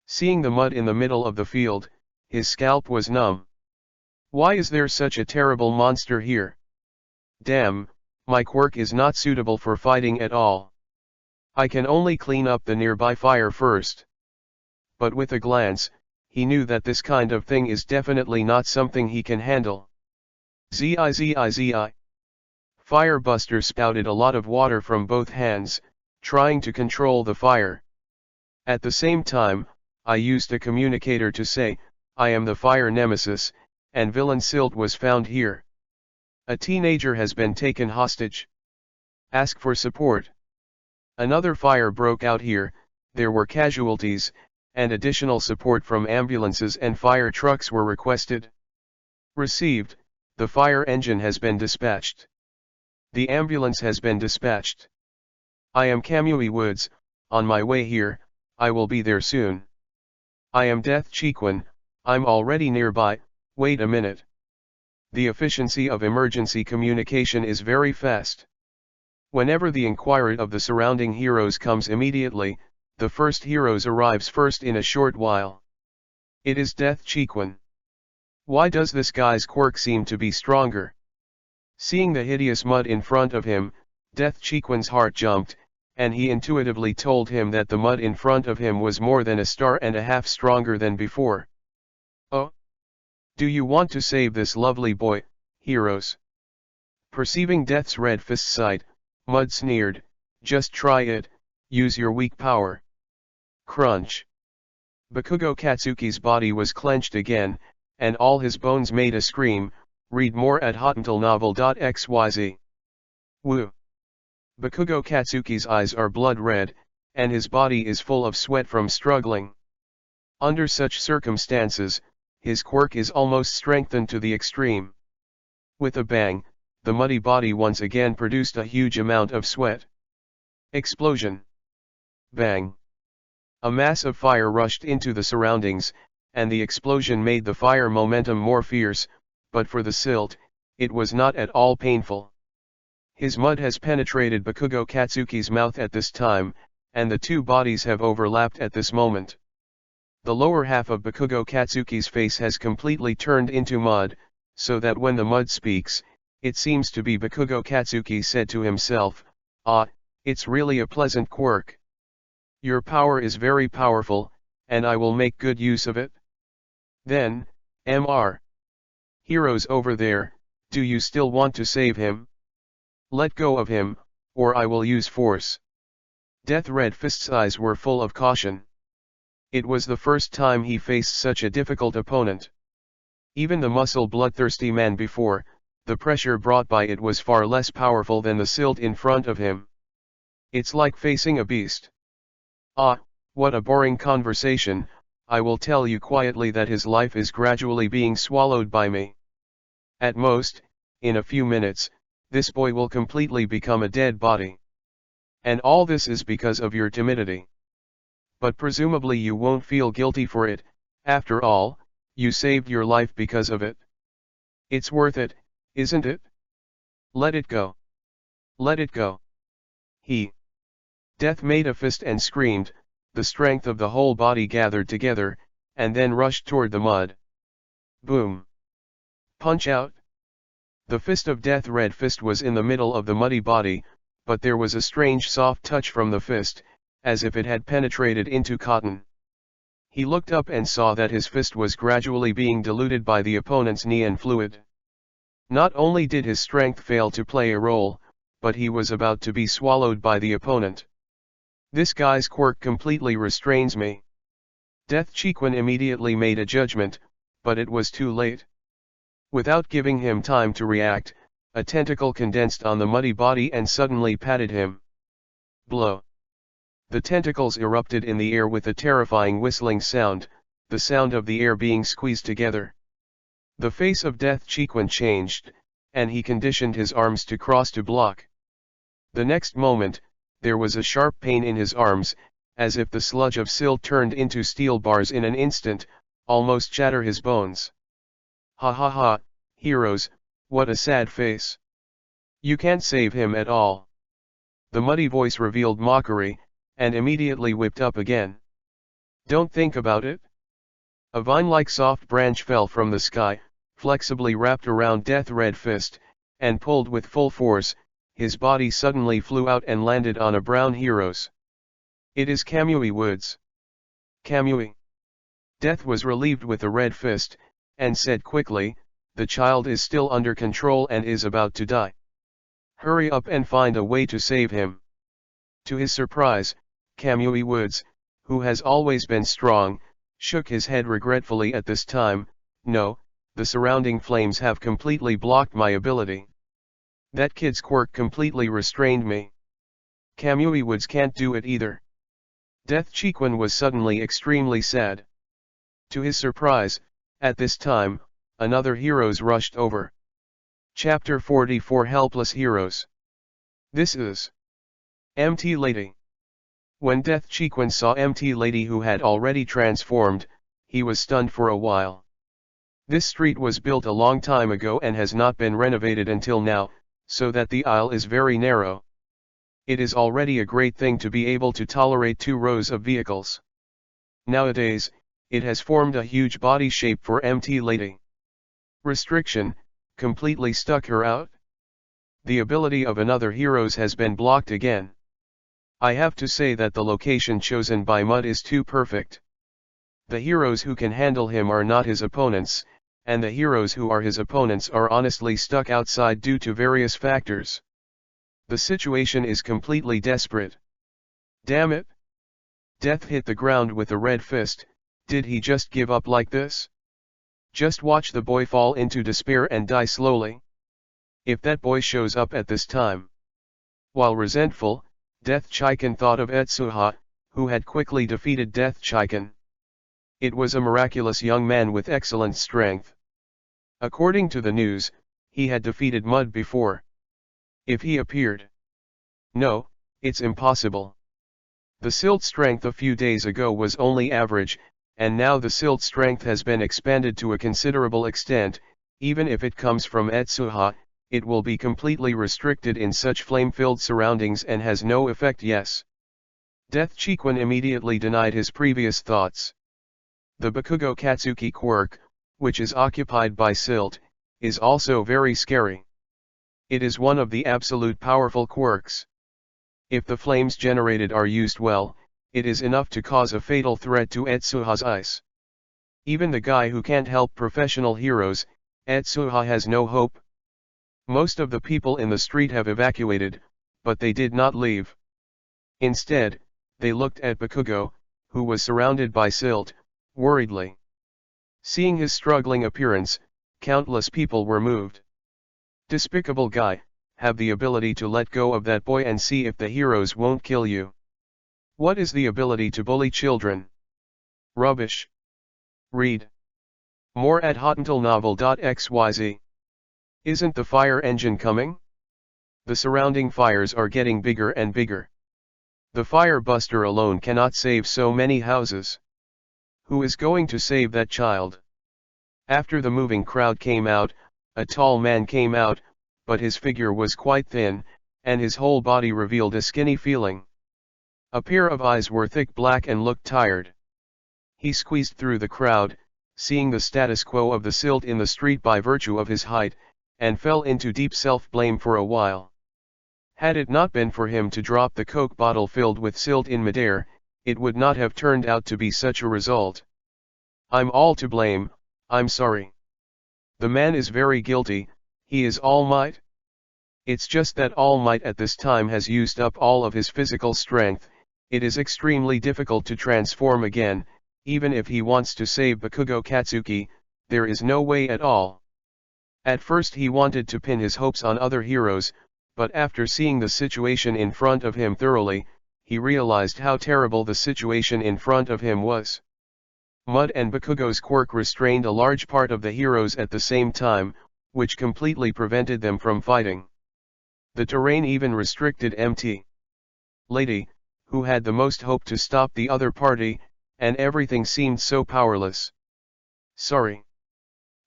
Seeing the mud in the middle of the field, his scalp was numb. Why is there such a terrible monster here? Damn, my quirk is not suitable for fighting at all. I can only clean up the nearby fire first. But with a glance, he knew that this kind of thing is definitely not something he can handle. Zi. Firebuster spouted a lot of water from both hands, trying to control the fire. At the same time, I used a communicator to say, I am the fire nemesis, and villain Silt was found here. A teenager has been taken hostage. Ask for support. Another fire broke out here, there were casualties, and additional support from ambulances and fire trucks were requested. Received, the fire engine has been dispatched. The ambulance has been dispatched. I am Kamui Woods, on my way here, I will be there soon. I am Death Chiquin, I'm already nearby, wait a minute. The efficiency of emergency communication is very fast. Whenever the inquiry of the surrounding heroes comes immediately, the first heroes arrives first in a short while. It is Death Chiquin. Why does this guy's quirk seem to be stronger? Seeing the hideous mud in front of him, Death Chiquin's heart jumped, and he intuitively told him that the mud in front of him was more than a star and a half stronger than before. Oh? Do you want to save this lovely boy, heroes? Perceiving Death's red fist sight, Mud sneered, just try it, use your weak power. Crunch. Bakugo Katsuki's body was clenched again, and all his bones made a scream. Read more at hotuntilnovel.xyz. Woo. Bakugo Katsuki's eyes are blood red, and his body is full of sweat from struggling. Under such circumstances, his quirk is almost strengthened to the extreme. With a bang, the muddy body once again produced a huge amount of sweat. Explosion. Bang. A mass of fire rushed into the surroundings, and the explosion made the fire momentum more fierce, but for the silt, it was not at all painful. His mud has penetrated Bakugo Katsuki's mouth at this time, and the two bodies have overlapped at this moment. The lower half of Bakugo Katsuki's face has completely turned into mud, so that when the mud speaks, it seems to be Bakugo Katsuki said to himself, "Ah, it's really a pleasant quirk. Your power is very powerful, and I will make good use of it." Then, Mr. Heroes over there, do you still want to save him? Let go of him, or I will use force. Death Red Fist's eyes were full of caution. It was the first time he faced such a difficult opponent. Even the muscle-bloodthirsty man before, the pressure brought by it was far less powerful than the silt in front of him. It's like facing a beast. Ah, what a boring conversation. I will tell you quietly that his life is gradually being swallowed by me. At most, in a few minutes, this boy will completely become a dead body. And all this is because of your timidity. But presumably you won't feel guilty for it. After all, you saved your life because of it. It's worth it, isn't it? Let it go. Let it go. Death made a fist and screamed, the strength of the whole body gathered together, and then rushed toward the mud. Boom. Punch out. The fist of Death Red Fist was in the middle of the muddy body, but there was a strange soft touch from the fist, as if it had penetrated into cotton. He looked up and saw that his fist was gradually being diluted by the opponent's neon fluid. Not only did his strength fail to play a role, but he was about to be swallowed by the opponent. This guy's quirk completely restrains me. Death Chiquin immediately made a judgment, but it was too late. Without giving him time to react, a tentacle condensed on the muddy body and suddenly patted him. Blow. The tentacles erupted in the air with a terrifying whistling sound, the sound of the air being squeezed together. The face of Death Chiquin changed, and he conditioned his arms to cross to block. The next moment, there was a sharp pain in his arms, as if the sludge of silt turned into steel bars in an instant, almost shatter his bones. Ha ha ha, heroes, what a sad face. You can't save him at all. The muddy voice revealed mockery, and immediately whipped up again. Don't think about it. A vine-like soft branch fell from the sky, flexibly wrapped around Death Red Fist, and pulled with full force. His body suddenly flew out and landed on a brown hero's. It is Kamui Woods. Kamui. Death was relieved with a red fist, and said quickly, the child is still under control and is about to die. Hurry up and find a way to save him. To his surprise, Kamui Woods, who has always been strong, shook his head regretfully at this time. No, the surrounding flames have completely blocked my ability. That kid's quirk completely restrained me. Kamui Woods can't do it either. Death Chiquin was suddenly extremely sad. To his surprise, at this time, another heroes rushed over. Chapter 44 Helpless Heroes. This is MT Lady. When Death Chiquin saw MT Lady, who had already transformed, he was stunned for a while. This street was built a long time ago and has not been renovated until now, so that the aisle is very narrow. It is already a great thing to be able to tolerate 2 rows of vehicles. Nowadays, it has formed a huge body shape for MT Lady. Restriction, completely stuck her out. The ability of another heroes has been blocked again. I have to say that the location chosen by Mud is too perfect. The heroes who can handle him are not his opponents, and the heroes who are his opponents are honestly stuck outside due to various factors. The situation is completely desperate. Damn it! Death hit the ground with a red fist. Did he just give up like this? Just watch the boy fall into despair and die slowly. If that boy shows up at this time. While resentful, Death Chiken thought of Etsuha, who had quickly defeated Death Chiken. It was a miraculous young man with excellent strength. According to the news, he had defeated Mud before. If he appeared. No, it's impossible. The silt strength a few days ago was only average, and now the silt strength has been expanded to a considerable extent. Even if it comes from Etsuha, it will be completely restricted in such flame-filled surroundings and has no effect. Yes. Death Chiken immediately denied his previous thoughts. The Bakugo Katsuki quirk, which is occupied by silt, is also very scary. It is one of the absolute powerful quirks. If the flames generated are used well, it is enough to cause a fatal threat to Etsuha's ice. Even the guy who can't help professional heroes, Etsuha has no hope. Most of the people in the street have evacuated, but they did not leave. Instead, they looked at Bakugo, who was surrounded by silt, worriedly. Seeing his struggling appearance, countless people were moved. Despicable guy, have the ability to let go of that boy and see if the heroes won't kill you. What is the ability to bully children? Rubbish. Read more at hotuntilnovel.xyz. Isn't the fire engine coming? The surrounding fires are getting bigger and bigger. The firebuster alone cannot save so many houses. Who is going to save that child? After the moving crowd came out, a tall man came out, but his figure was quite thin, and his whole body revealed a skinny feeling. A pair of eyes were thick black and looked tired. He squeezed through the crowd, seeing the status quo of the silt in the street by virtue of his height, and fell into deep self-blame for a while. Had it not been for him to drop the Coke bottle filled with silt in midair, it would not have turned out to be such a result. I'm all to blame, I'm sorry. The man is very guilty, he is All Might. It's just that All Might at this time has used up all of his physical strength. It is extremely difficult to transform again. Even if he wants to save Bakugo Katsuki, there is no way at all. At first he wanted to pin his hopes on other heroes, but after seeing the situation in front of him thoroughly, he realized how terrible the situation in front of him was. Mud and Bakugo's quirk restrained a large part of the heroes at the same time, which completely prevented them from fighting. The terrain even restricted MT Lady, who had the most hope to stop the other party, and everything seemed so powerless. Sorry.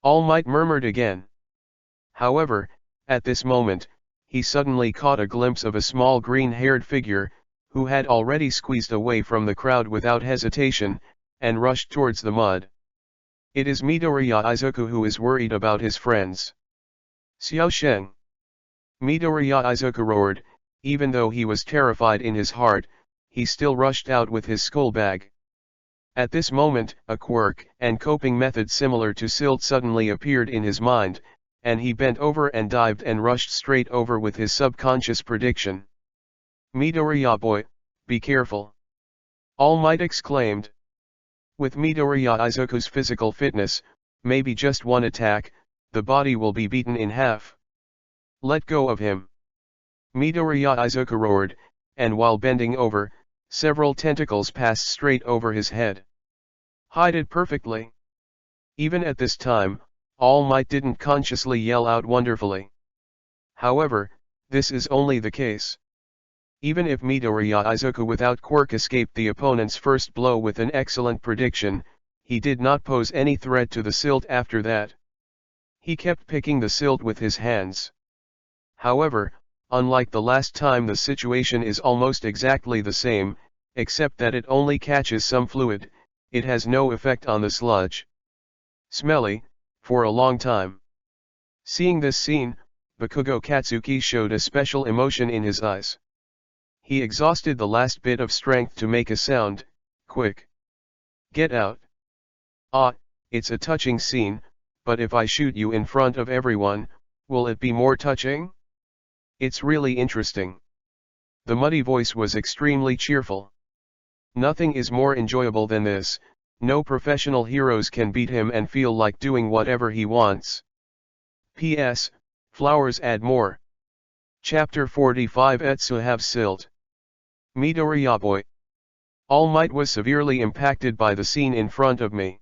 All Might murmured again. However, at this moment, he suddenly caught a glimpse of a small green-haired figure, who had already squeezed away from the crowd without hesitation, and rushed towards the mud. It is Midoriya Izuku, who is worried about his friends. Xiao Sheng. Midoriya Izuku roared. Even though he was terrified in his heart, he still rushed out with his skull bag. At this moment, a quirk and coping method similar to silt suddenly appeared in his mind, and he bent over and dived and rushed straight over with his subconscious prediction. Midoriya boy, be careful. All Might exclaimed. With Midoriya Izuku's physical fitness, maybe just one attack, the body will be beaten in half. Let go of him. Midoriya Izuku roared, and while bending over, several tentacles passed straight over his head. Hide it perfectly. Even at this time, All Might didn't consciously yell out wonderfully. However, this is only the case. Even if Midoriya Izuku without quirk escaped the opponent's first blow with an excellent prediction, he did not pose any threat to the silt after that. He kept picking the silt with his hands. However, unlike the last time, the situation is almost exactly the same, except that it only catches some fluid, it has no effect on the sludge. Smelly, for a long time. Seeing this scene, Bakugo Katsuki showed a special emotion in his eyes. He exhausted the last bit of strength to make a sound. Quick. Get out. Ah, it's a touching scene, but if I shoot you in front of everyone, will it be more touching? It's really interesting. The muddy voice was extremely cheerful. Nothing is more enjoyable than this. No professional heroes can beat him and feel like doing whatever he wants. P.S. Flowers add more. Chapter 45 Etsu have silt. Midoriya boy. All Might was severely impacted by the scene in front of me.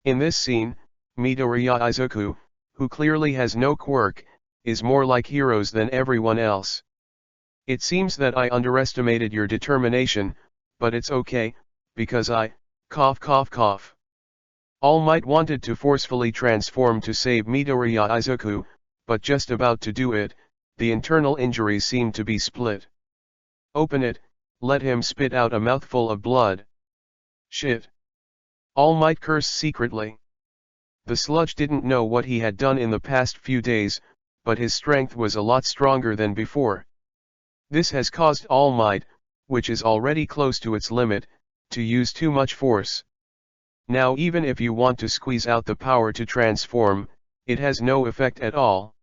In this scene, Midoriya Izuku, who clearly has no quirk, is more like heroes than everyone else. It seems that I underestimated your determination, but it's okay, because cough cough cough. All Might wanted to forcefully transform to save Midoriya Izuku, but just about to do it, the internal injuries seemed to be split. Open it, let him spit out a mouthful of blood. Shit. All Might cursed secretly. The sludge didn't know what he had done in the past few days, but his strength was a lot stronger than before. This has caused All Might, which is already close to its limit, to use too much force. Now even if you want to squeeze out the power to transform, it has no effect at all.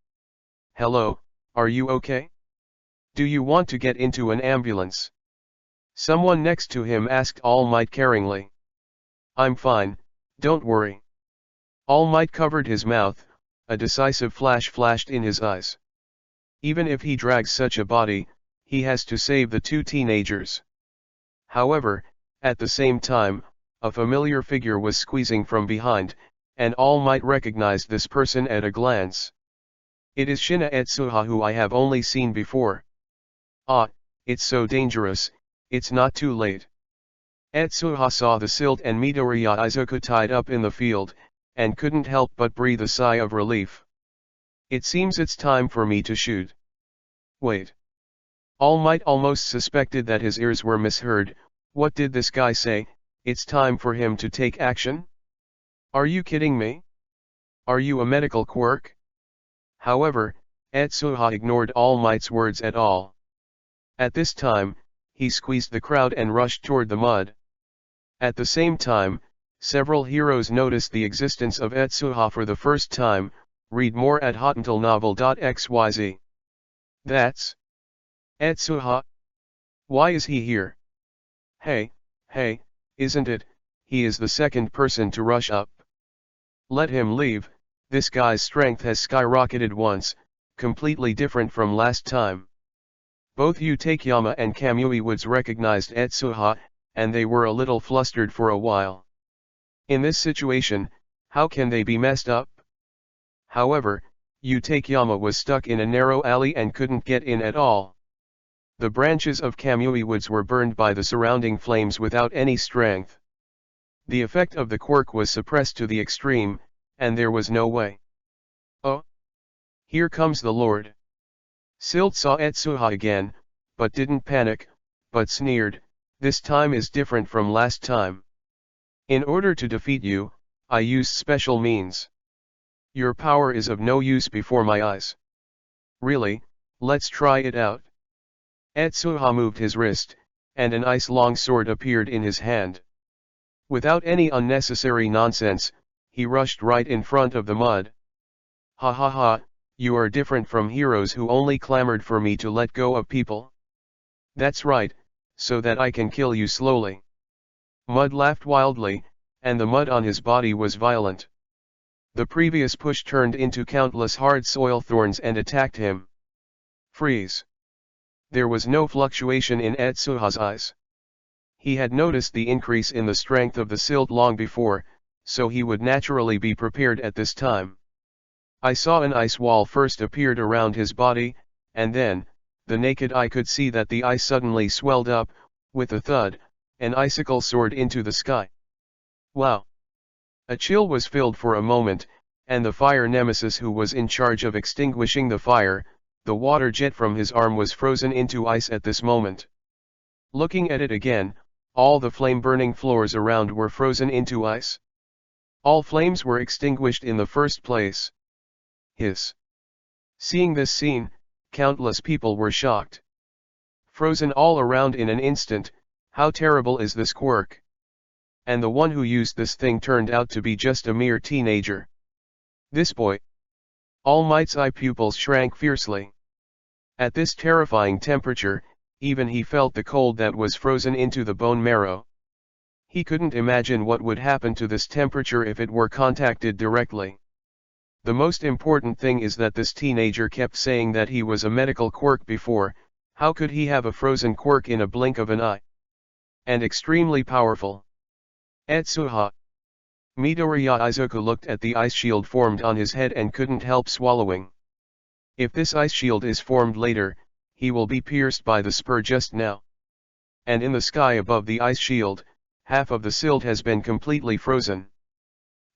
Hello, are you okay? Do you want to get into an ambulance? Someone next to him asked All Might caringly. I'm fine, don't worry. All Might covered his mouth, a decisive flash flashed in his eyes. Even if he drags such a body, he has to save the two teenagers. However, at the same time, a familiar figure was squeezing from behind, and All Might recognized this person at a glance. It is Shina Etsuha, who I have only seen before. Ah, it's so dangerous, it's not too late. Etsuha saw the silt and Midoriya Izuku tied up in the field, and couldn't help but breathe a sigh of relief. It seems it's time for me to shoot. Wait. All Might almost suspected that his ears were misheard. What did this guy say? It's time for him to take action? Are you kidding me? Are you a medical quirk? However, Etsuha ignored All Might's words at all. At this time, he squeezed the crowd and rushed toward the mud. At the same time, several heroes noticed the existence of Etsuha for the first time. Read more at hotuntilnovel.xyz. That's Etsuha. Why is he here? Hey, isn't it? He is the second person to rush up. Let him leave. This guy's strength has skyrocketed once, completely different from last time. Both Utakeyama and Kamui Woods recognized Etsuha, and they were a little flustered for a while. In this situation, how can they be messed up? However, Utakeyama was stuck in a narrow alley and couldn't get in at all. The branches of Kamui Woods were burned by the surrounding flames without any strength. The effect of the quirk was suppressed to the extreme, and there was no way. Oh! Here comes the Lord. Silt saw Etsuha again, but didn't panic, but sneered. This time is different from last time. In order to defeat you, I used special means. Your power is of no use before my eyes. Really, let's try it out. Etsuha moved his wrist, and an ice-long sword appeared in his hand. Without any unnecessary nonsense, he rushed right in front of the mud. Ha ha ha, you are different from heroes who only clamored for me to let go of people. That's right, so that I can kill you slowly. Mud laughed wildly, and the mud on his body was violent. The previous push turned into countless hard soil thorns and attacked him. Freeze. There was no fluctuation in Etsuha's eyes. He had noticed the increase in the strength of the silt long before, so he would naturally be prepared at this time. I saw an ice wall first appeared around his body, and then, the naked eye could see that the ice suddenly swelled up. With a thud, an icicle soared into the sky. Wow! A chill was filled for a moment, and the fire nemesis who was in charge of extinguishing the fire, the water jet from his arm was frozen into ice at this moment. Looking at it again, all the flame-burning floors around were frozen into ice. All flames were extinguished in the first place. Hiss. Seeing this scene, countless people were shocked. Frozen all around in an instant, how terrible is this quirk? And the one who used this thing turned out to be just a mere teenager. This boy. All Might's eye pupils shrank fiercely. At this terrifying temperature, even he felt the cold that was frozen into the bone marrow. He couldn't imagine what would happen to this temperature if it were contacted directly. The most important thing is that this teenager kept saying that he was a medical quirk before. How could he have a frozen quirk in a blink of an eye? And extremely powerful. Etsuha. Midoriya Izuku looked at the ice shield formed on his head and couldn't help swallowing. If this ice shield is formed later, he will be pierced by the spur just now. And in the sky above the ice shield, half of the silt has been completely frozen.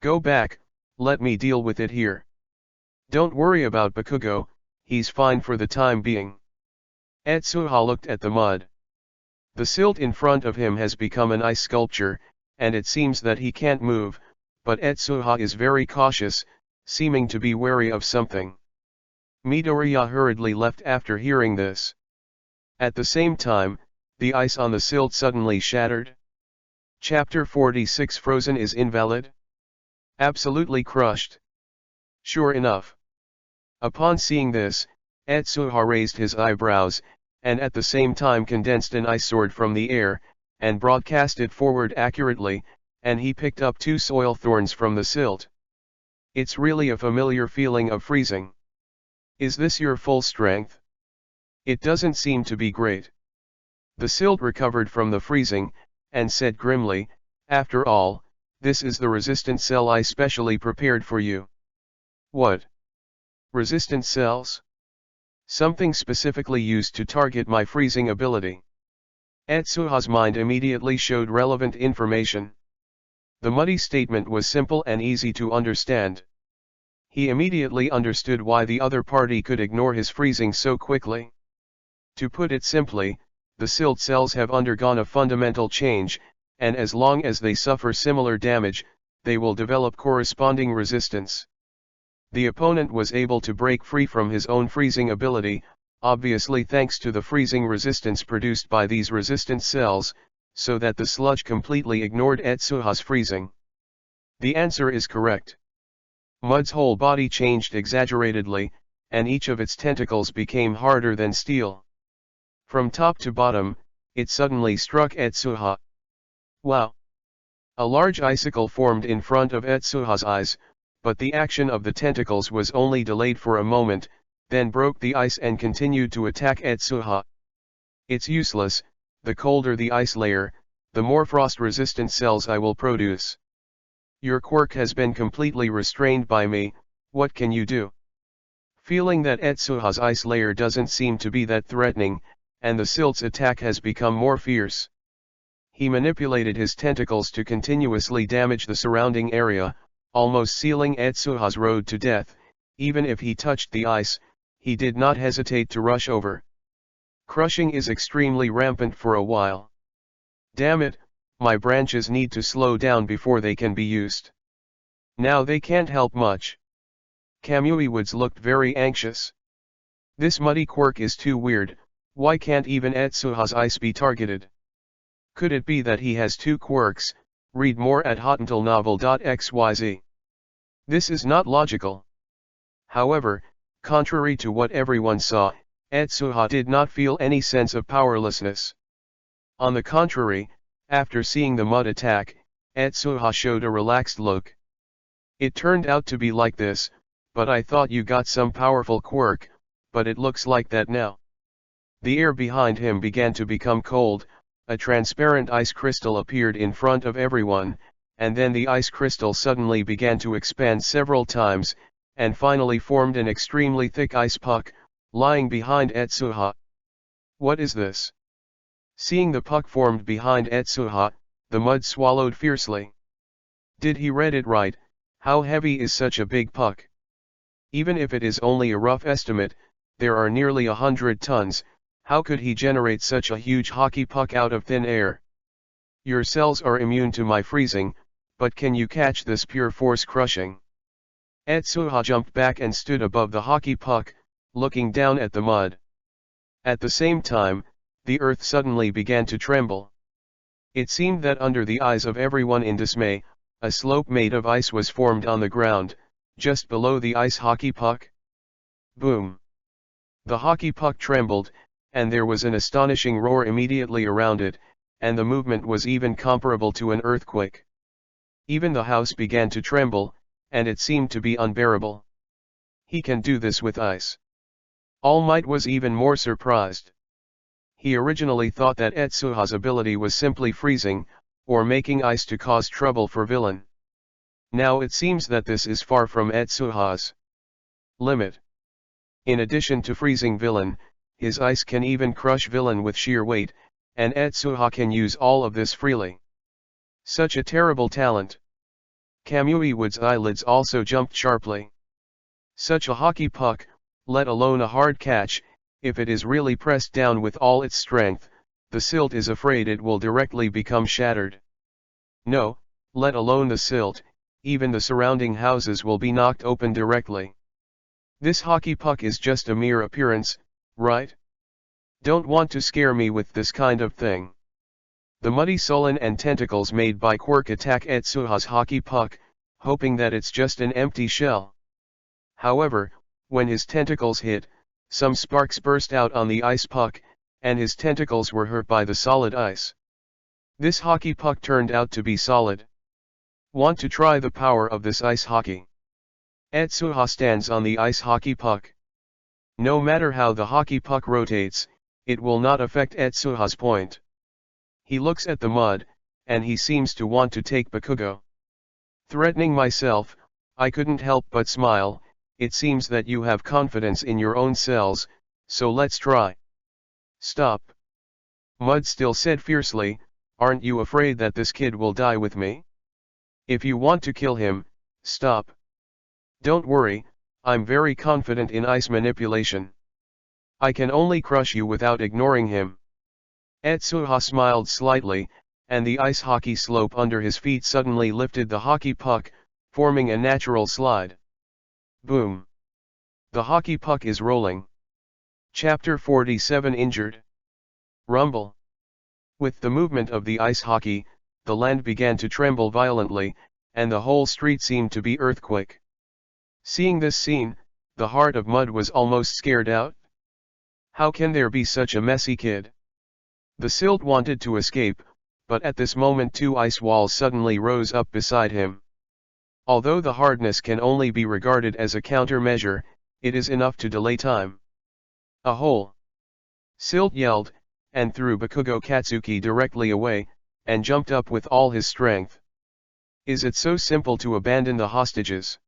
Go back, let me deal with it here. Don't worry about Bakugo, he's fine for the time being. Etsuha looked at the mud. The silt in front of him has become an ice sculpture, and it seems that he can't move, but Etsuha is very cautious, seeming to be wary of something. Midoriya hurriedly left after hearing this. At the same time, the ice on the silt suddenly shattered. Chapter 46 Frozen is invalid? Absolutely crushed. Sure enough. Upon seeing this, Etsuha raised his eyebrows, and at the same time condensed an ice sword from the air, and broadcast it forward accurately, and he picked up 2 soil thorns from the silt. It's really a familiar feeling of freezing. Is this your full strength? It doesn't seem to be great. The silt recovered from the freezing, and said grimly, after all, this is the resistant cell I specially prepared for you. What? Resistant cells? Something specifically used to target my freezing ability. Etsuha's mind immediately showed relevant information. The muddy statement was simple and easy to understand. He immediately understood why the other party could ignore his freezing so quickly. To put it simply, the silt cells have undergone a fundamental change, and as long as they suffer similar damage, they will develop corresponding resistance. The opponent was able to break free from his own freezing ability, obviously thanks to the freezing resistance produced by these resistant cells, so that the sludge completely ignored Etsuha's freezing. The answer is correct. Mud's whole body changed exaggeratedly, and each of its tentacles became harder than steel. From top to bottom, it suddenly struck Etsuha. Wow! A large icicle formed in front of Etsuha's eyes, but the action of the tentacles was only delayed for a moment, then broke the ice and continued to attack Etsuha. It's useless, the colder the ice layer, the more frost-resistant cells I will produce. Your quirk has been completely restrained by me, what can you do? Feeling that Etsuha's ice layer doesn't seem to be that threatening, and the silt's attack has become more fierce. He manipulated his tentacles to continuously damage the surrounding area, almost sealing Etsuha's road to death. Even if he touched the ice, he did not hesitate to rush over. Crushing is extremely rampant for a while. Damn it, my branches need to slow down before they can be used. Now they can't help much. Kamui Woods looked very anxious. This muddy quirk is too weird, why can't even Etsuha's ice be targeted? Could it be that he has 2 quirks? Read more at hotuntalnovel.xyz. This is not logical. However, contrary to what everyone saw, Etsuha did not feel any sense of powerlessness. On the contrary, after seeing the mud attack, Etsuha showed a relaxed look. It turned out to be like this, but I thought you got some powerful quirk, but it looks like that now. The air behind him began to become cold, a transparent ice crystal appeared in front of everyone, and then the ice crystal suddenly began to expand several times, and finally formed an extremely thick ice puck, lying behind Etsuha. What is this? Seeing the puck formed behind Etsuha, the mud swallowed fiercely. Did he read it right? How heavy is such a big puck? Even if it is only a rough estimate, there are nearly 100 tons, how could he generate such a huge hockey puck out of thin air? Your cells are immune to my freezing, but can you catch this pure force crushing? Etsuha jumped back and stood above the hockey puck, looking down at the mud. At the same time, the earth suddenly began to tremble. It seemed that under the eyes of everyone in dismay, a slope made of ice was formed on the ground, just below the ice hockey puck. Boom! The hockey puck trembled, and there was an astonishing roar immediately around it, and the movement was even comparable to an earthquake. Even the house began to tremble, and it seemed to be unbearable. He can do this with ice. All Might was even more surprised. He originally thought that Etsuha's ability was simply freezing, or making ice to cause trouble for villain. Now it seems that this is far from Etsuha's limit. In addition to freezing villain, his ice can even crush villain with sheer weight, and Etsuha can use all of this freely. Such a terrible talent. Kamui Wood's eyelids also jumped sharply. Such a hockey puck, let alone a hard catch, if it is really pressed down with all its strength, the silt is afraid it will directly become shattered. No, let alone the silt, even the surrounding houses will be knocked open directly. This hockey puck is just a mere appearance, right? Don't want to scare me with this kind of thing. The muddy sullen and tentacles made by Quirk attack Etsuha's hockey puck, hoping that it's just an empty shell. However, when his tentacles hit, some sparks burst out on the ice puck, and his tentacles were hurt by the solid ice. This hockey puck turned out to be solid. Want to try the power of this ice hockey? Etsuha stands on the ice hockey puck. No matter how the hockey puck rotates, it will not affect Etsuha's point. He looks at the mud, and he seems to want to take Bakugo. Threatening myself, I couldn't help but smile. It seems that you have confidence in your own selves, so let's try. Stop. Mud still said fiercely, aren't you afraid that this kid will die with me? If you want to kill him, stop. Don't worry, I'm very confident in ice manipulation. I can only crush you without ignoring him. Etsuha smiled slightly, and the ice hockey slope under his feet suddenly lifted the hockey puck, forming a natural slide. Boom. The hockey puck is rolling. Chapter 47 Injured. Rumble. With the movement of the ice hockey, the land began to tremble violently, and the whole street seemed to be earthquake. Seeing this scene, the heart of Mud was almost scared out. How can there be such a messy kid? The silt wanted to escape, but at this moment two ice walls suddenly rose up beside him. Although the hardness can only be regarded as a countermeasure, it is enough to delay time. A hole! Silt yelled, and threw Bakugo Katsuki directly away, and jumped up with all his strength. Is it so simple to abandon the hostages?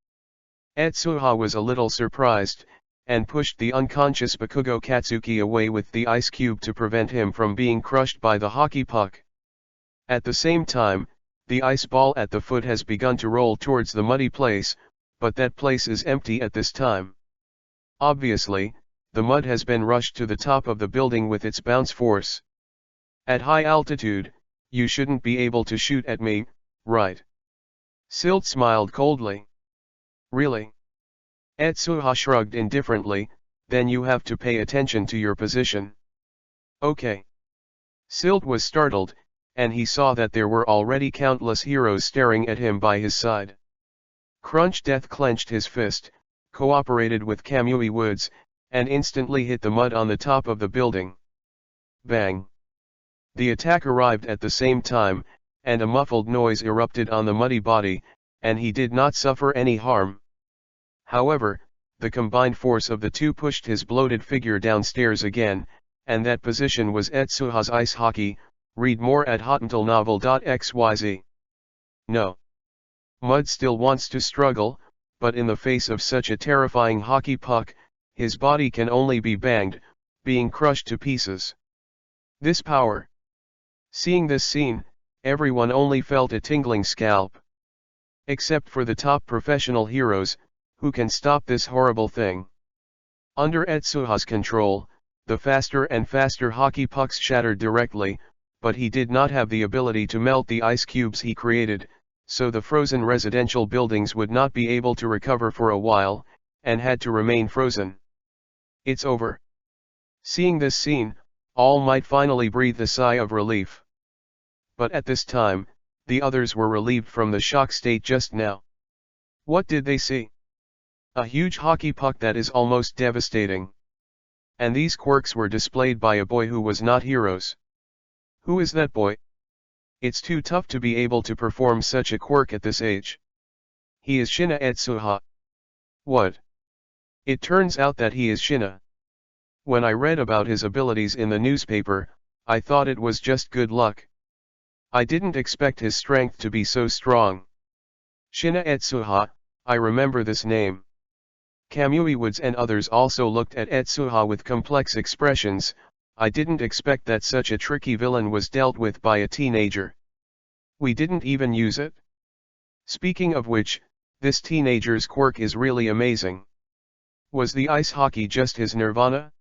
Etsuha was a little surprised, and pushed the unconscious Bakugo Katsuki away with the ice cube to prevent him from being crushed by the hockey puck. At the same time, the ice ball at the foot has begun to roll towards the muddy place, but that place is empty at this time. Obviously, the mud has been rushed to the top of the building with its bounce force. At high altitude, you shouldn't be able to shoot at me, right? Silt smiled coldly. Really? Etsuha shrugged indifferently, then you have to pay attention to your position. Okay. Silt was startled, and he saw that there were already countless heroes staring at him by his side. Crunch Death clenched his fist, cooperated with Kamui Woods, and instantly hit the mud on the top of the building. Bang! The attack arrived at the same time, and a muffled noise erupted on the muddy body, and he did not suffer any harm. However, the combined force of the two pushed his bloated figure downstairs again, and that position was Etsuha's ice hockey. Read more at hotmailnovel.xyz. No. Mud still wants to struggle, but in the face of such a terrifying hockey puck, his body can only be banged, being crushed to pieces. This power. Seeing this scene, everyone only felt a tingling scalp. Except for the top professional heroes, who can stop this horrible thing. Under Etsuha's control, the faster and faster hockey pucks shattered directly, but he did not have the ability to melt the ice cubes he created, so the frozen residential buildings would not be able to recover for a while, and had to remain frozen. It's over. Seeing this scene, All Might finally breathed a sigh of relief. But at this time, the others were relieved from the shock state just now. What did they see? A huge hockey puck that is almost devastating. And these quirks were displayed by a boy who was not heroes. Who is that boy? It's too tough to be able to perform such a quirk at this age. He is Shina Etsuha. What? It turns out that he is Shina. When I read about his abilities in the newspaper, I thought it was just good luck. I didn't expect his strength to be so strong. Shina Etsuha, I remember this name. Kamui Woods and others also looked at Etsuha with complex expressions. I didn't expect that such a tricky villain was dealt with by a teenager. We didn't even use it. Speaking of which, this teenager's quirk is really amazing. Was the ice hockey just his nirvana?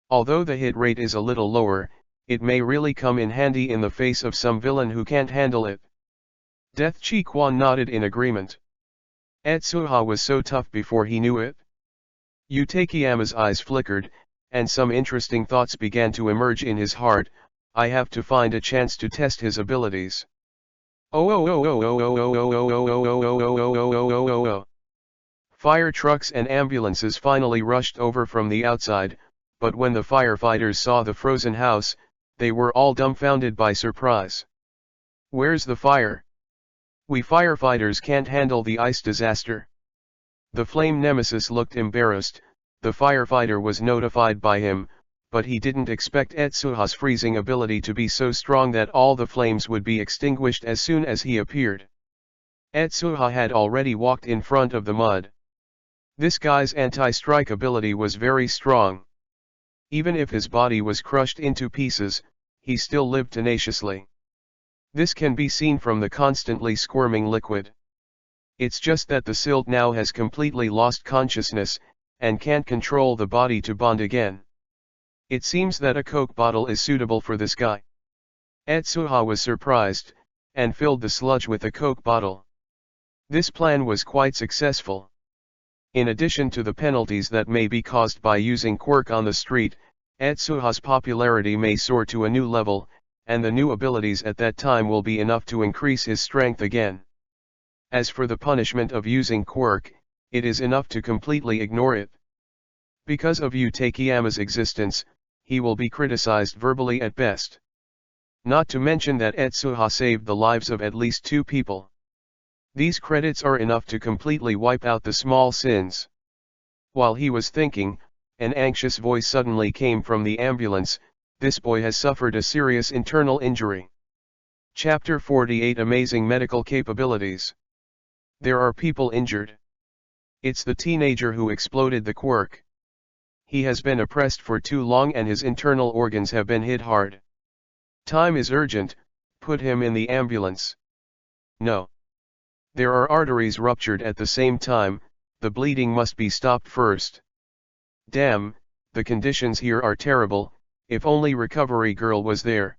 Although the hit rate is a little lower, it may really come in handy in the face of some villain who can't handle it. Death Chi Quan nodded in agreement. Etsuha was so tough before he knew it. Yu Takeyama's eyes flickered, and some interesting thoughts began to emerge in his heart. I have to find a chance to test his abilities. Fire trucks and ambulances finally rushed over from the outside, but when the firefighters saw the frozen house, they were all dumbfounded by surprise. Where's the fire? We firefighters can't handle the ice disaster. The flame nemesis looked embarrassed. The firefighter was notified by him, but he didn't expect Etsuha's freezing ability to be so strong that all the flames would be extinguished as soon as he appeared. Etsuha had already walked in front of the mud. This guy's anti-strike ability was very strong. Even if his body was crushed into pieces, he still lived tenaciously. This can be seen from the constantly squirming liquid. It's just that the silt now has completely lost consciousness, and can't control the body to bond again. It seems that a Coke bottle is suitable for this guy. Etsuha was surprised, and filled the sludge with a Coke bottle. This plan was quite successful. In addition to the penalties that may be caused by using quirk on the street, Etsuha's popularity may soar to a new level, and the new abilities at that time will be enough to increase his strength again. As for the punishment of using quirk, it is enough to completely ignore it. Because of Yu Takeyama's existence, he will be criticized verbally at best. Not to mention that Etsuha saved the lives of at least 2 people. These credits are enough to completely wipe out the small sins. While he was thinking, an anxious voice suddenly came from the ambulance. This boy has suffered a serious internal injury. Chapter 48 Amazing Medical Capabilities. There are people injured. It's the teenager who exploded the quirk. He has been oppressed for too long and his internal organs have been hit hard. Time is urgent, put him in the ambulance. No. There are arteries ruptured at the same time, the bleeding must be stopped first. Damn, the conditions here are terrible, if only Recovery Girl was there.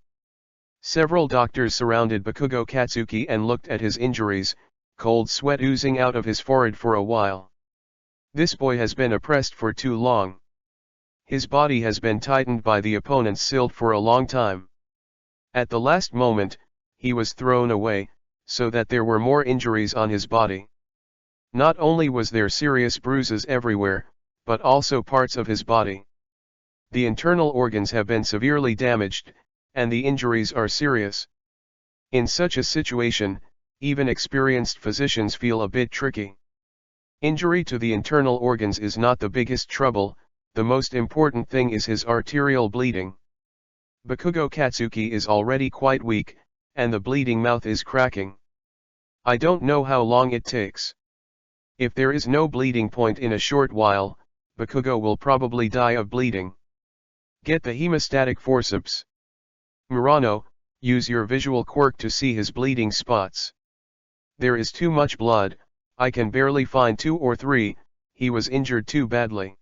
Several doctors surrounded Bakugo Katsuki and looked at his injuries, cold sweat oozing out of his forehead for a while. This boy has been oppressed for too long. His body has been tightened by the opponent's silt for a long time. At the last moment, he was thrown away, so that there were more injuries on his body. Not only was there serious bruises everywhere, but also parts of his body. The internal organs have been severely damaged, and the injuries are serious. In such a situation, even experienced physicians feel a bit tricky. Injury to the internal organs is not the biggest trouble, the most important thing is his arterial bleeding. Bakugo Katsuki is already quite weak, and the bleeding mouth is cracking. I don't know how long it takes. If there is no bleeding point in a short while, Bakugo will probably die of bleeding. Get the hemostatic forceps. Murano, use your visual quirk to see his bleeding spots. There is too much blood, I can barely find 2 or 3, he was injured too badly.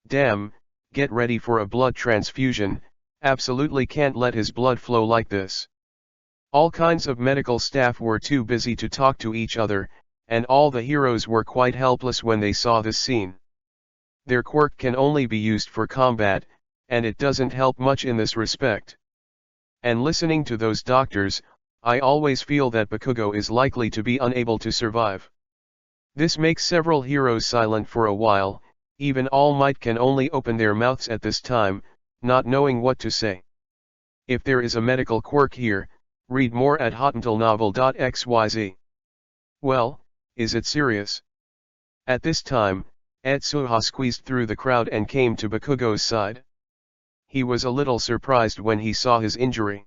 Damn, get ready for a blood transfusion, absolutely can't let his blood flow like this. All kinds of medical staff were too busy to talk to each other, and all the heroes were quite helpless when they saw this scene. Their quirk can only be used for combat, and it doesn't help much in this respect. And listening to those doctors, I always feel that Bakugo is likely to be unable to survive. This makes several heroes silent for a while, Even All Might can only open their mouths at this time, not knowing what to say. If there is a medical quirk here, read more at hotmailnovel.xyz. Well, is it serious? At this time, Etsuha squeezed through the crowd and came to Bakugo's side. He was a little surprised when he saw his injury.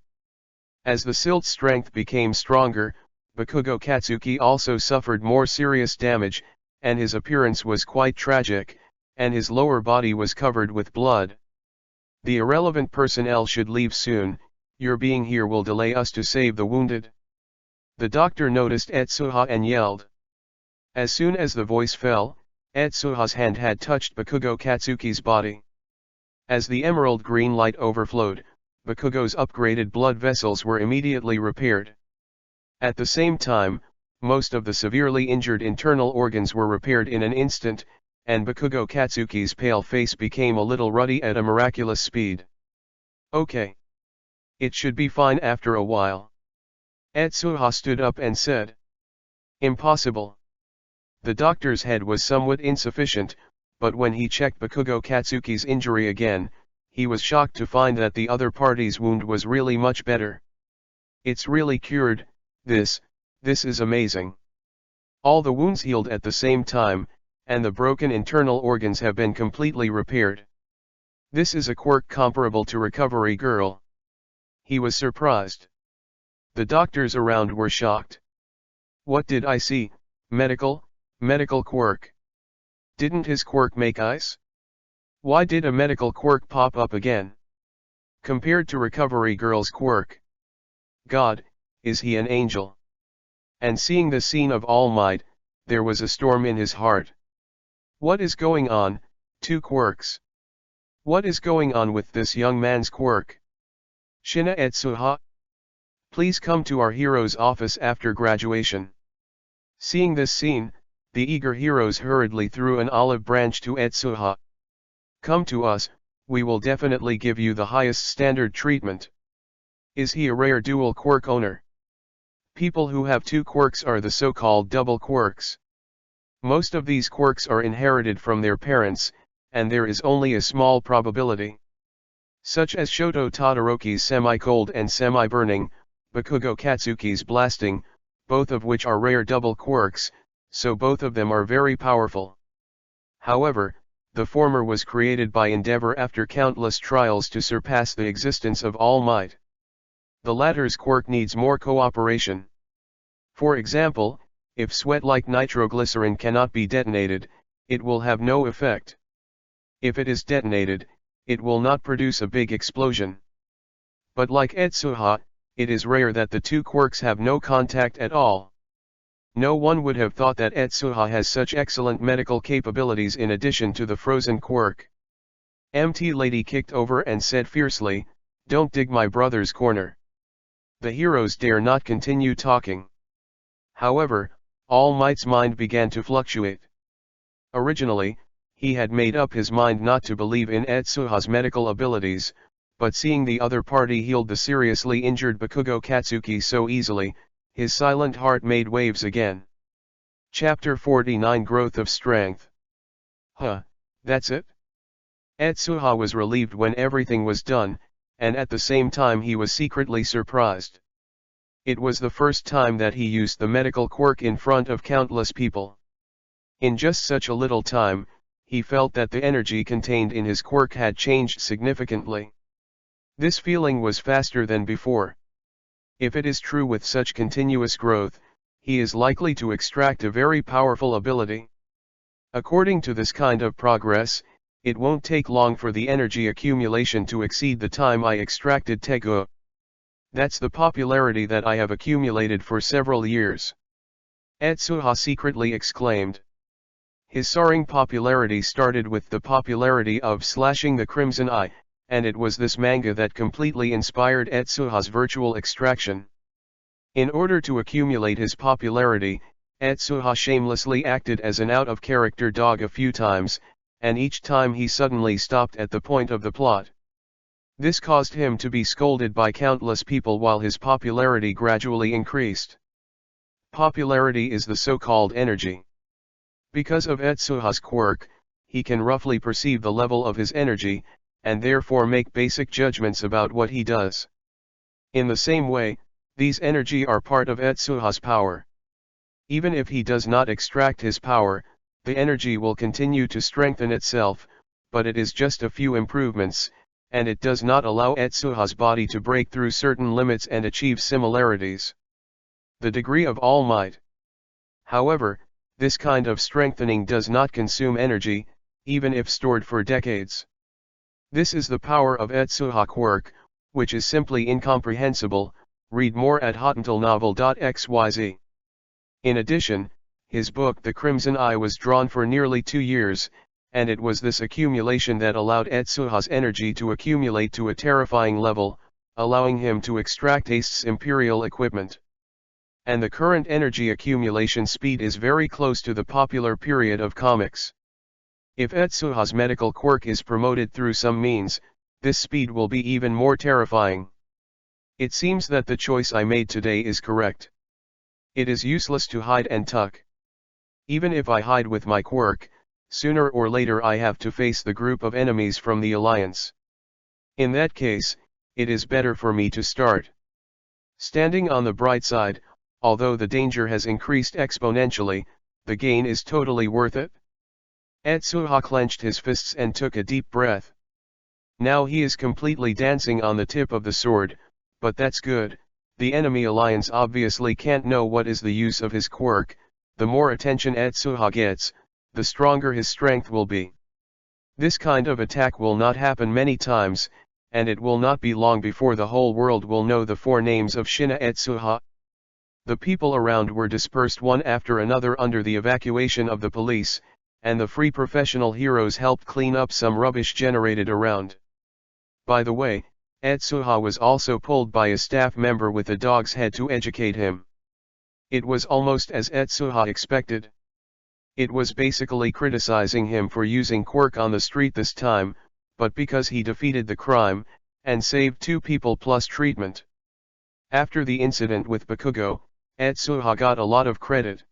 As the silt's strength became stronger, Bakugo Katsuki also suffered more serious damage, and his appearance was quite tragic, and his lower body was covered with blood. The irrelevant personnel should leave soon, your being here will delay us to save the wounded. The doctor noticed Etsuha and yelled. As soon as the voice fell, Etsuha's hand had touched Bakugo Katsuki's body. As the emerald green light overflowed, Bakugo's upgraded blood vessels were immediately repaired. At the same time, most of the severely injured internal organs were repaired in an instant, and Bakugo Katsuki's pale face became a little ruddy at a miraculous speed. Okay. It should be fine after a while. Etsuha stood up and said. Impossible. The doctor's head was somewhat insufficient, but when he checked Bakugo Katsuki's injury again, he was shocked to find that the other party's wound was really much better. It's really cured, this is amazing. All the wounds healed at the same time, and the broken internal organs have been completely repaired. This is a quirk comparable to Recovery Girl. He was surprised. The doctors around were shocked. What did I see? Medical quirk. Didn't his quirk make ice? Why did a medical quirk pop up again? Compared to Recovery Girl's quirk. God, is he an angel? And seeing the scene of All Might, there was a storm in his heart. What is going on, two quirks? What is going on with this young man's quirk? Shina Etsuha? Please come to our hero's office after graduation. Seeing this scene, the eager heroes hurriedly threw an olive branch to Etsuha. Come to us, we will definitely give you the highest standard treatment. Is he a rare dual quirk owner? People who have two quirks are the so-called double quirks. Most of these quirks are inherited from their parents, and there is only a small probability. Such as Shoto Todoroki's semi-cold and semi-burning, Bakugo Katsuki's blasting, both of which are rare double quirks, so both of them are very powerful. However, the former was created by Endeavor after countless trials to surpass the existence of All Might. The latter's quirk needs more cooperation. For example, if sweat like nitroglycerin cannot be detonated, it will have no effect. If it is detonated, it will not produce a big explosion. But like Etsuha, it is rare that the two quirks have no contact at all. No one would have thought that Etsuha has such excellent medical capabilities in addition to the frozen quirk. MT Lady kicked over and said fiercely, "Don't dig my brother's corner." The heroes dare not continue talking. However, All Might's mind began to fluctuate. Originally, he had made up his mind not to believe in Etsuha's medical abilities, but seeing the other party healed the seriously injured Bakugo Katsuki so easily, his silent heart made waves again. Chapter 49 Growth of Strength. Huh, that's it? Etsuha was relieved when everything was done, and at the same time he was secretly surprised. It was the first time that he used the medical quirk in front of countless people. In just such a little time, he felt that the energy contained in his quirk had changed significantly. This feeling was faster than before. If it is true with such continuous growth, he is likely to extract a very powerful ability. According to this kind of progress, it won't take long for the energy accumulation to exceed the time I extracted Tegu. That's the popularity that I have accumulated for several years. Etsuha secretly exclaimed. His soaring popularity started with the popularity of Slashing the Crimson Eye, and it was this manga that completely inspired Etsuha's virtual extraction. In order to accumulate his popularity, Etsuha shamelessly acted as an out-of-character dog a few times, and each time he suddenly stopped at the point of the plot. This caused him to be scolded by countless people while his popularity gradually increased. Popularity is the so-called energy. Because of Etsuha's quirk, he can roughly perceive the level of his energy, and therefore make basic judgments about what he does. In the same way, these energy are part of Etsuha's power. Even if he does not extract his power, the energy will continue to strengthen itself, but it is just a few improvements, and it does not allow Etsuha's body to break through certain limits and achieve similarities. The degree of all might. However, this kind of strengthening does not consume energy, even if stored for decades. This is the power of Etsuha quirk, which is simply incomprehensible. Read more at hottentalnovel.xyz. In addition, his book The Crimson Eye was drawn for nearly 2 years, and it was this accumulation that allowed Etsuha's energy to accumulate to a terrifying level, allowing him to extract Ace's imperial equipment. And the current energy accumulation speed is very close to the popular period of comics. If Etsuha's medical quirk is promoted through some means, this speed will be even more terrifying. It seems that the choice I made today is correct. It is useless to hide and tuck. Even if I hide with my quirk, sooner or later I have to face the group of enemies from the Alliance. In that case, it is better for me to start. Standing on the bright side, although the danger has increased exponentially, the gain is totally worth it. Etsuha clenched his fists and took a deep breath. Now he is completely dancing on the tip of the sword, but that's good. The enemy alliance obviously can't know what is the use of his quirk. The more attention Etsuha gets, the stronger his strength will be. This kind of attack will not happen many times, and it will not be long before the whole world will know the 4 names of Shina Etsuha. The people around were dispersed one after another under the evacuation of the police, and the free professional heroes helped clean up some rubbish generated around. By the way, Etsuha was also pulled by a staff member with a dog's head to educate him. It was almost as Etsuha expected. It was basically criticizing him for using quirk on the street this time, but because he defeated the crime, and saved 2 people plus treatment. After the incident with Bakugo, Etsuha got a lot of credit.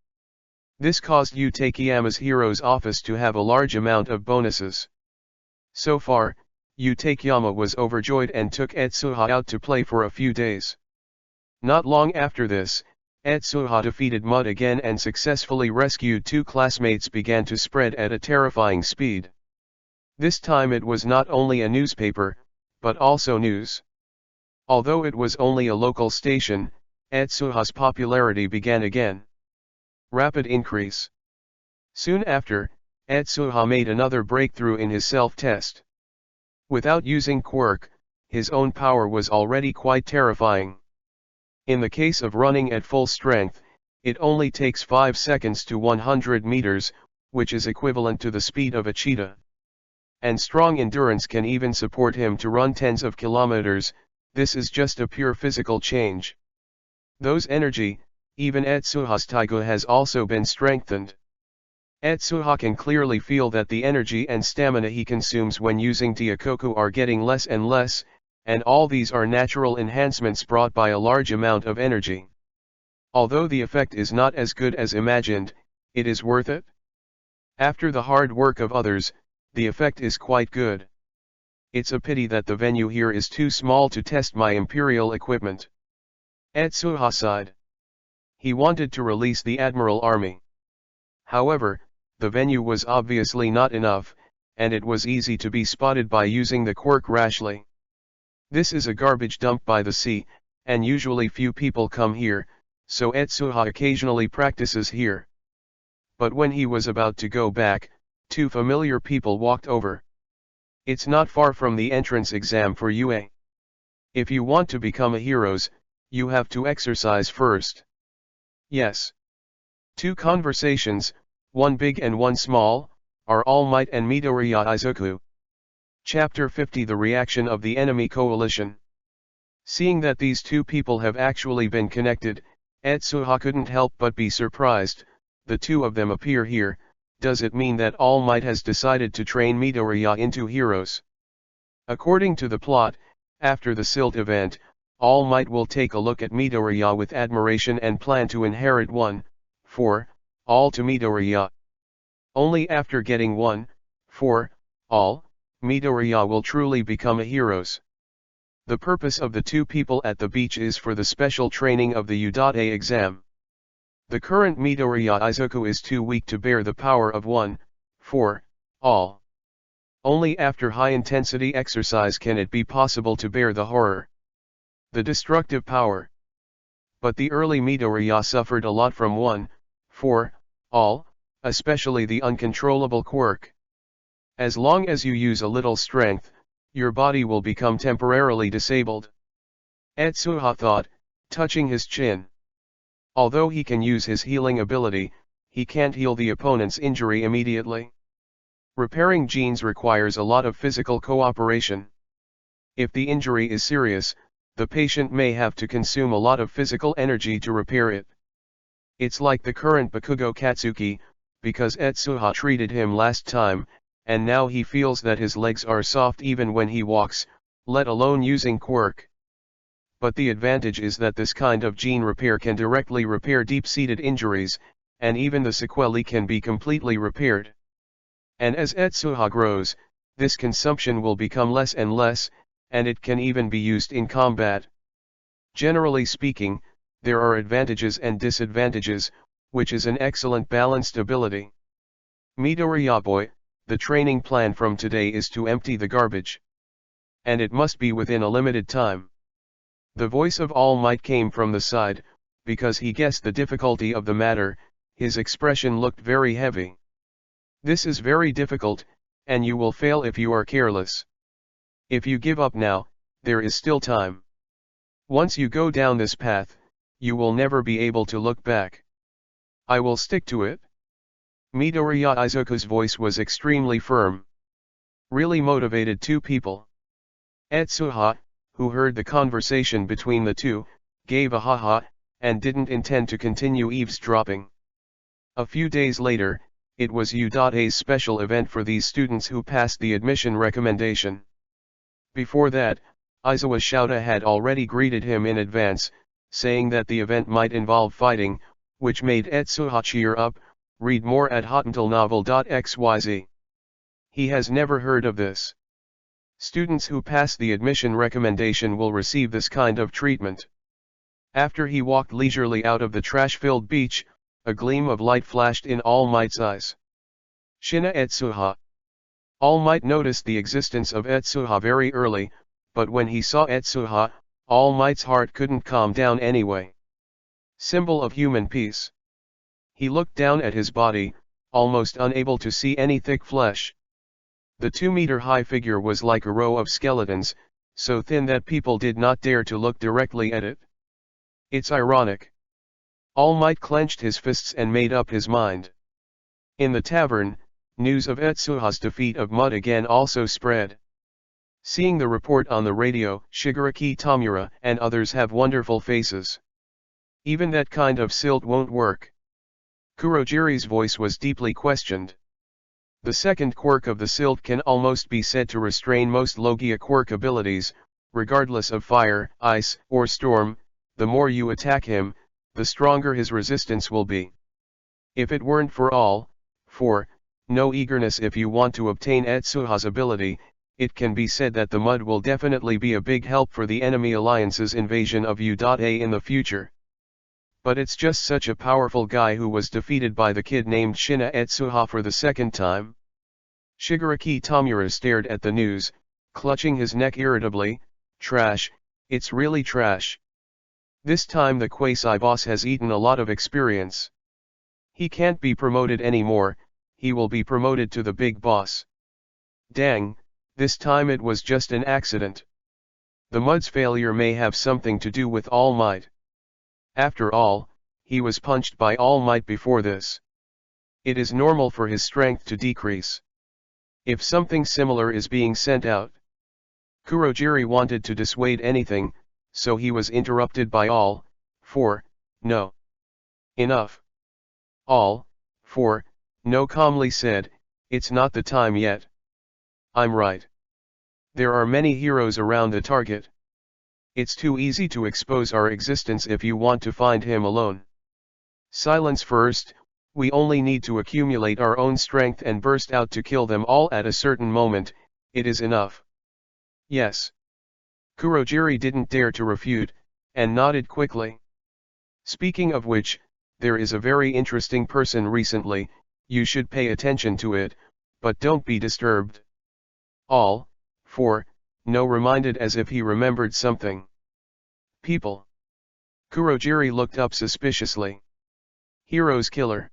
This caused Yu Takeyama's Heroes Office to have a large amount of bonuses. So far, Yu Takeyama was overjoyed and took Etsuha out to play for a few days. Not long after this, Etsuha defeated Mud again and successfully rescued 2 classmates began to spread at a terrifying speed. This time it was not only a newspaper, but also news. Although it was only a local station, Etsuha's popularity began again. Rapid increase. Soon after, Etsuha made another breakthrough in his self-test. Without using quirk, his own power was already quite terrifying. In the case of running at full strength, it only takes 5 seconds to 100 meters, which is equivalent to the speed of a cheetah. And strong endurance can even support him to run tens of kilometers. This is just a pure physical change. Those energy, even Etsuha's taiga has also been strengthened. Etsuha can clearly feel that the energy and stamina he consumes when using Tyakoku are getting less and less, and all these are natural enhancements brought by a large amount of energy. Although the effect is not as good as imagined, it is worth it. After the hard work of others, the effect is quite good. It's a pity that the venue here is too small to test my imperial equipment. Etsuha sighed. He wanted to release the Admiral Army. However, the venue was obviously not enough, and it was easy to be spotted by using the quirk rashly. This is a garbage dump by the sea, and usually few people come here, so Etsuha occasionally practices here. But when he was about to go back, 2 familiar people walked over. It's not far from the entrance exam for UA. If you want to become a heroes, you have to exercise first. Yes. 2 conversations, one big and one small, are All Might and Midoriya Izuku. Chapter 50 The Reaction of the Enemy Coalition. Seeing that these 2 people have actually been connected, Etsuha couldn't help but be surprised. The 2 of them appear here. Does it mean that All Might has decided to train Midoriya into heroes? According to the plot, after the Silt event, All Might will take a look at Midoriya with admiration and plan to inherit 1, 4, all to Midoriya. Only after getting 1, 4. All, Midoriya will truly become a heroes. The purpose of the two people at the beach is for the special training of the U.A exam. The current Midoriya Izuku is too weak to bear the power of 1. 4. All. Only after high-intensity exercise can it be possible to bear the horror. The destructive power. But the early Midoriya suffered a lot from 1. 4. All, especially the uncontrollable quirk. As long as you use a little strength, your body will become temporarily disabled. Etsuha thought, touching his chin. Although he can use his healing ability, he can't heal the opponent's injury immediately. Repairing genes requires a lot of physical cooperation. If the injury is serious, the patient may have to consume a lot of physical energy to repair it. It's like the current Bakugo Katsuki, because Etsuha treated him last time, and now he feels that his legs are soft even when he walks, let alone using quirk. But the advantage is that this kind of gene repair can directly repair deep-seated injuries, and even the sequelae can be completely repaired. And as Etsuha grows, this consumption will become less and less, and it can even be used in combat. Generally speaking, there are advantages and disadvantages, which is an excellent balanced ability. Midoriya boy, the training plan from today is to empty the garbage. And it must be within a limited time. The voice of All Might came from the side, because he guessed the difficulty of the matter, his expression looked very heavy. This is very difficult, and you will fail if you are careless. If you give up now, there is still time. Once you go down this path, you will never be able to look back. I will stick to it. Midoriya Izuku's voice was extremely firm. Really motivated two people. Etsuha, who heard the conversation between the two, gave a ha-ha, and didn't intend to continue eavesdropping. A few days later, it was U.A's special event for these students who passed the admission recommendation. Before that, Izawa Shouta had already greeted him in advance, saying that the event might involve fighting, which made Etsuha cheer up. Read more at hotandlenovel.xyz. He has never heard of this. Students who pass the admission recommendation will receive this kind of treatment. After he walked leisurely out of the trash-filled beach, a gleam of light flashed in All Might's eyes. Shina Etsuha. All Might noticed the existence of Etsuha very early, but when he saw Etsuha, All Might's heart couldn't calm down anyway. Symbol of human peace. He looked down at his body, almost unable to see any thick flesh. The 2-meter-high figure was like a row of skeletons, so thin that people did not dare to look directly at it. It's ironic. All Might clenched his fists and made up his mind. In the tavern, news of Etsuha's defeat of Mud again also spread. Seeing the report on the radio, Shigaraki Tamura and others have wonderful faces. Even that kind of silt won't work. Kurojiri's voice was deeply questioned. The second quirk of the silt can almost be said to restrain most Logia quirk abilities, regardless of fire, ice, or storm. The more you attack him, the stronger his resistance will be. If it weren't for All, 4, no eagerness if you want to obtain Etsuha's ability, it can be said that the mud will definitely be a big help for the enemy alliance's invasion of U.A in the future. But it's just such a powerful guy who was defeated by the kid named Shina Etsuha for the second time. Shigaraki Tamura stared at the news, clutching his neck irritably. Trash, it's really trash. This time the quasi-boss has eaten a lot of experience. He can't be promoted anymore, he will be promoted to the big boss. Dang, this time it was just an accident. The mud's failure may have something to do with All Might. After all, he was punched by All Might before this. It is normal for his strength to decrease. If something similar is being sent out. Kurojiri wanted to dissuade anything, so he was interrupted by All, 4, no. Enough. All, 4, no calmly said, it's not the time yet. I'm right. There are many heroes around the target. It's too easy to expose our existence if you want to find him alone. Silence first, We only need to accumulate our own strength and burst out to kill them all at a certain moment, it is enough. Yes. Kurogiri didn't dare to refute, and nodded quickly. Speaking of which, there is a very interesting person recently, you should pay attention to it, but don't be disturbed. All, 4, no reminded as if he remembered something. People. Kurogiri looked up suspiciously. Hero's killer.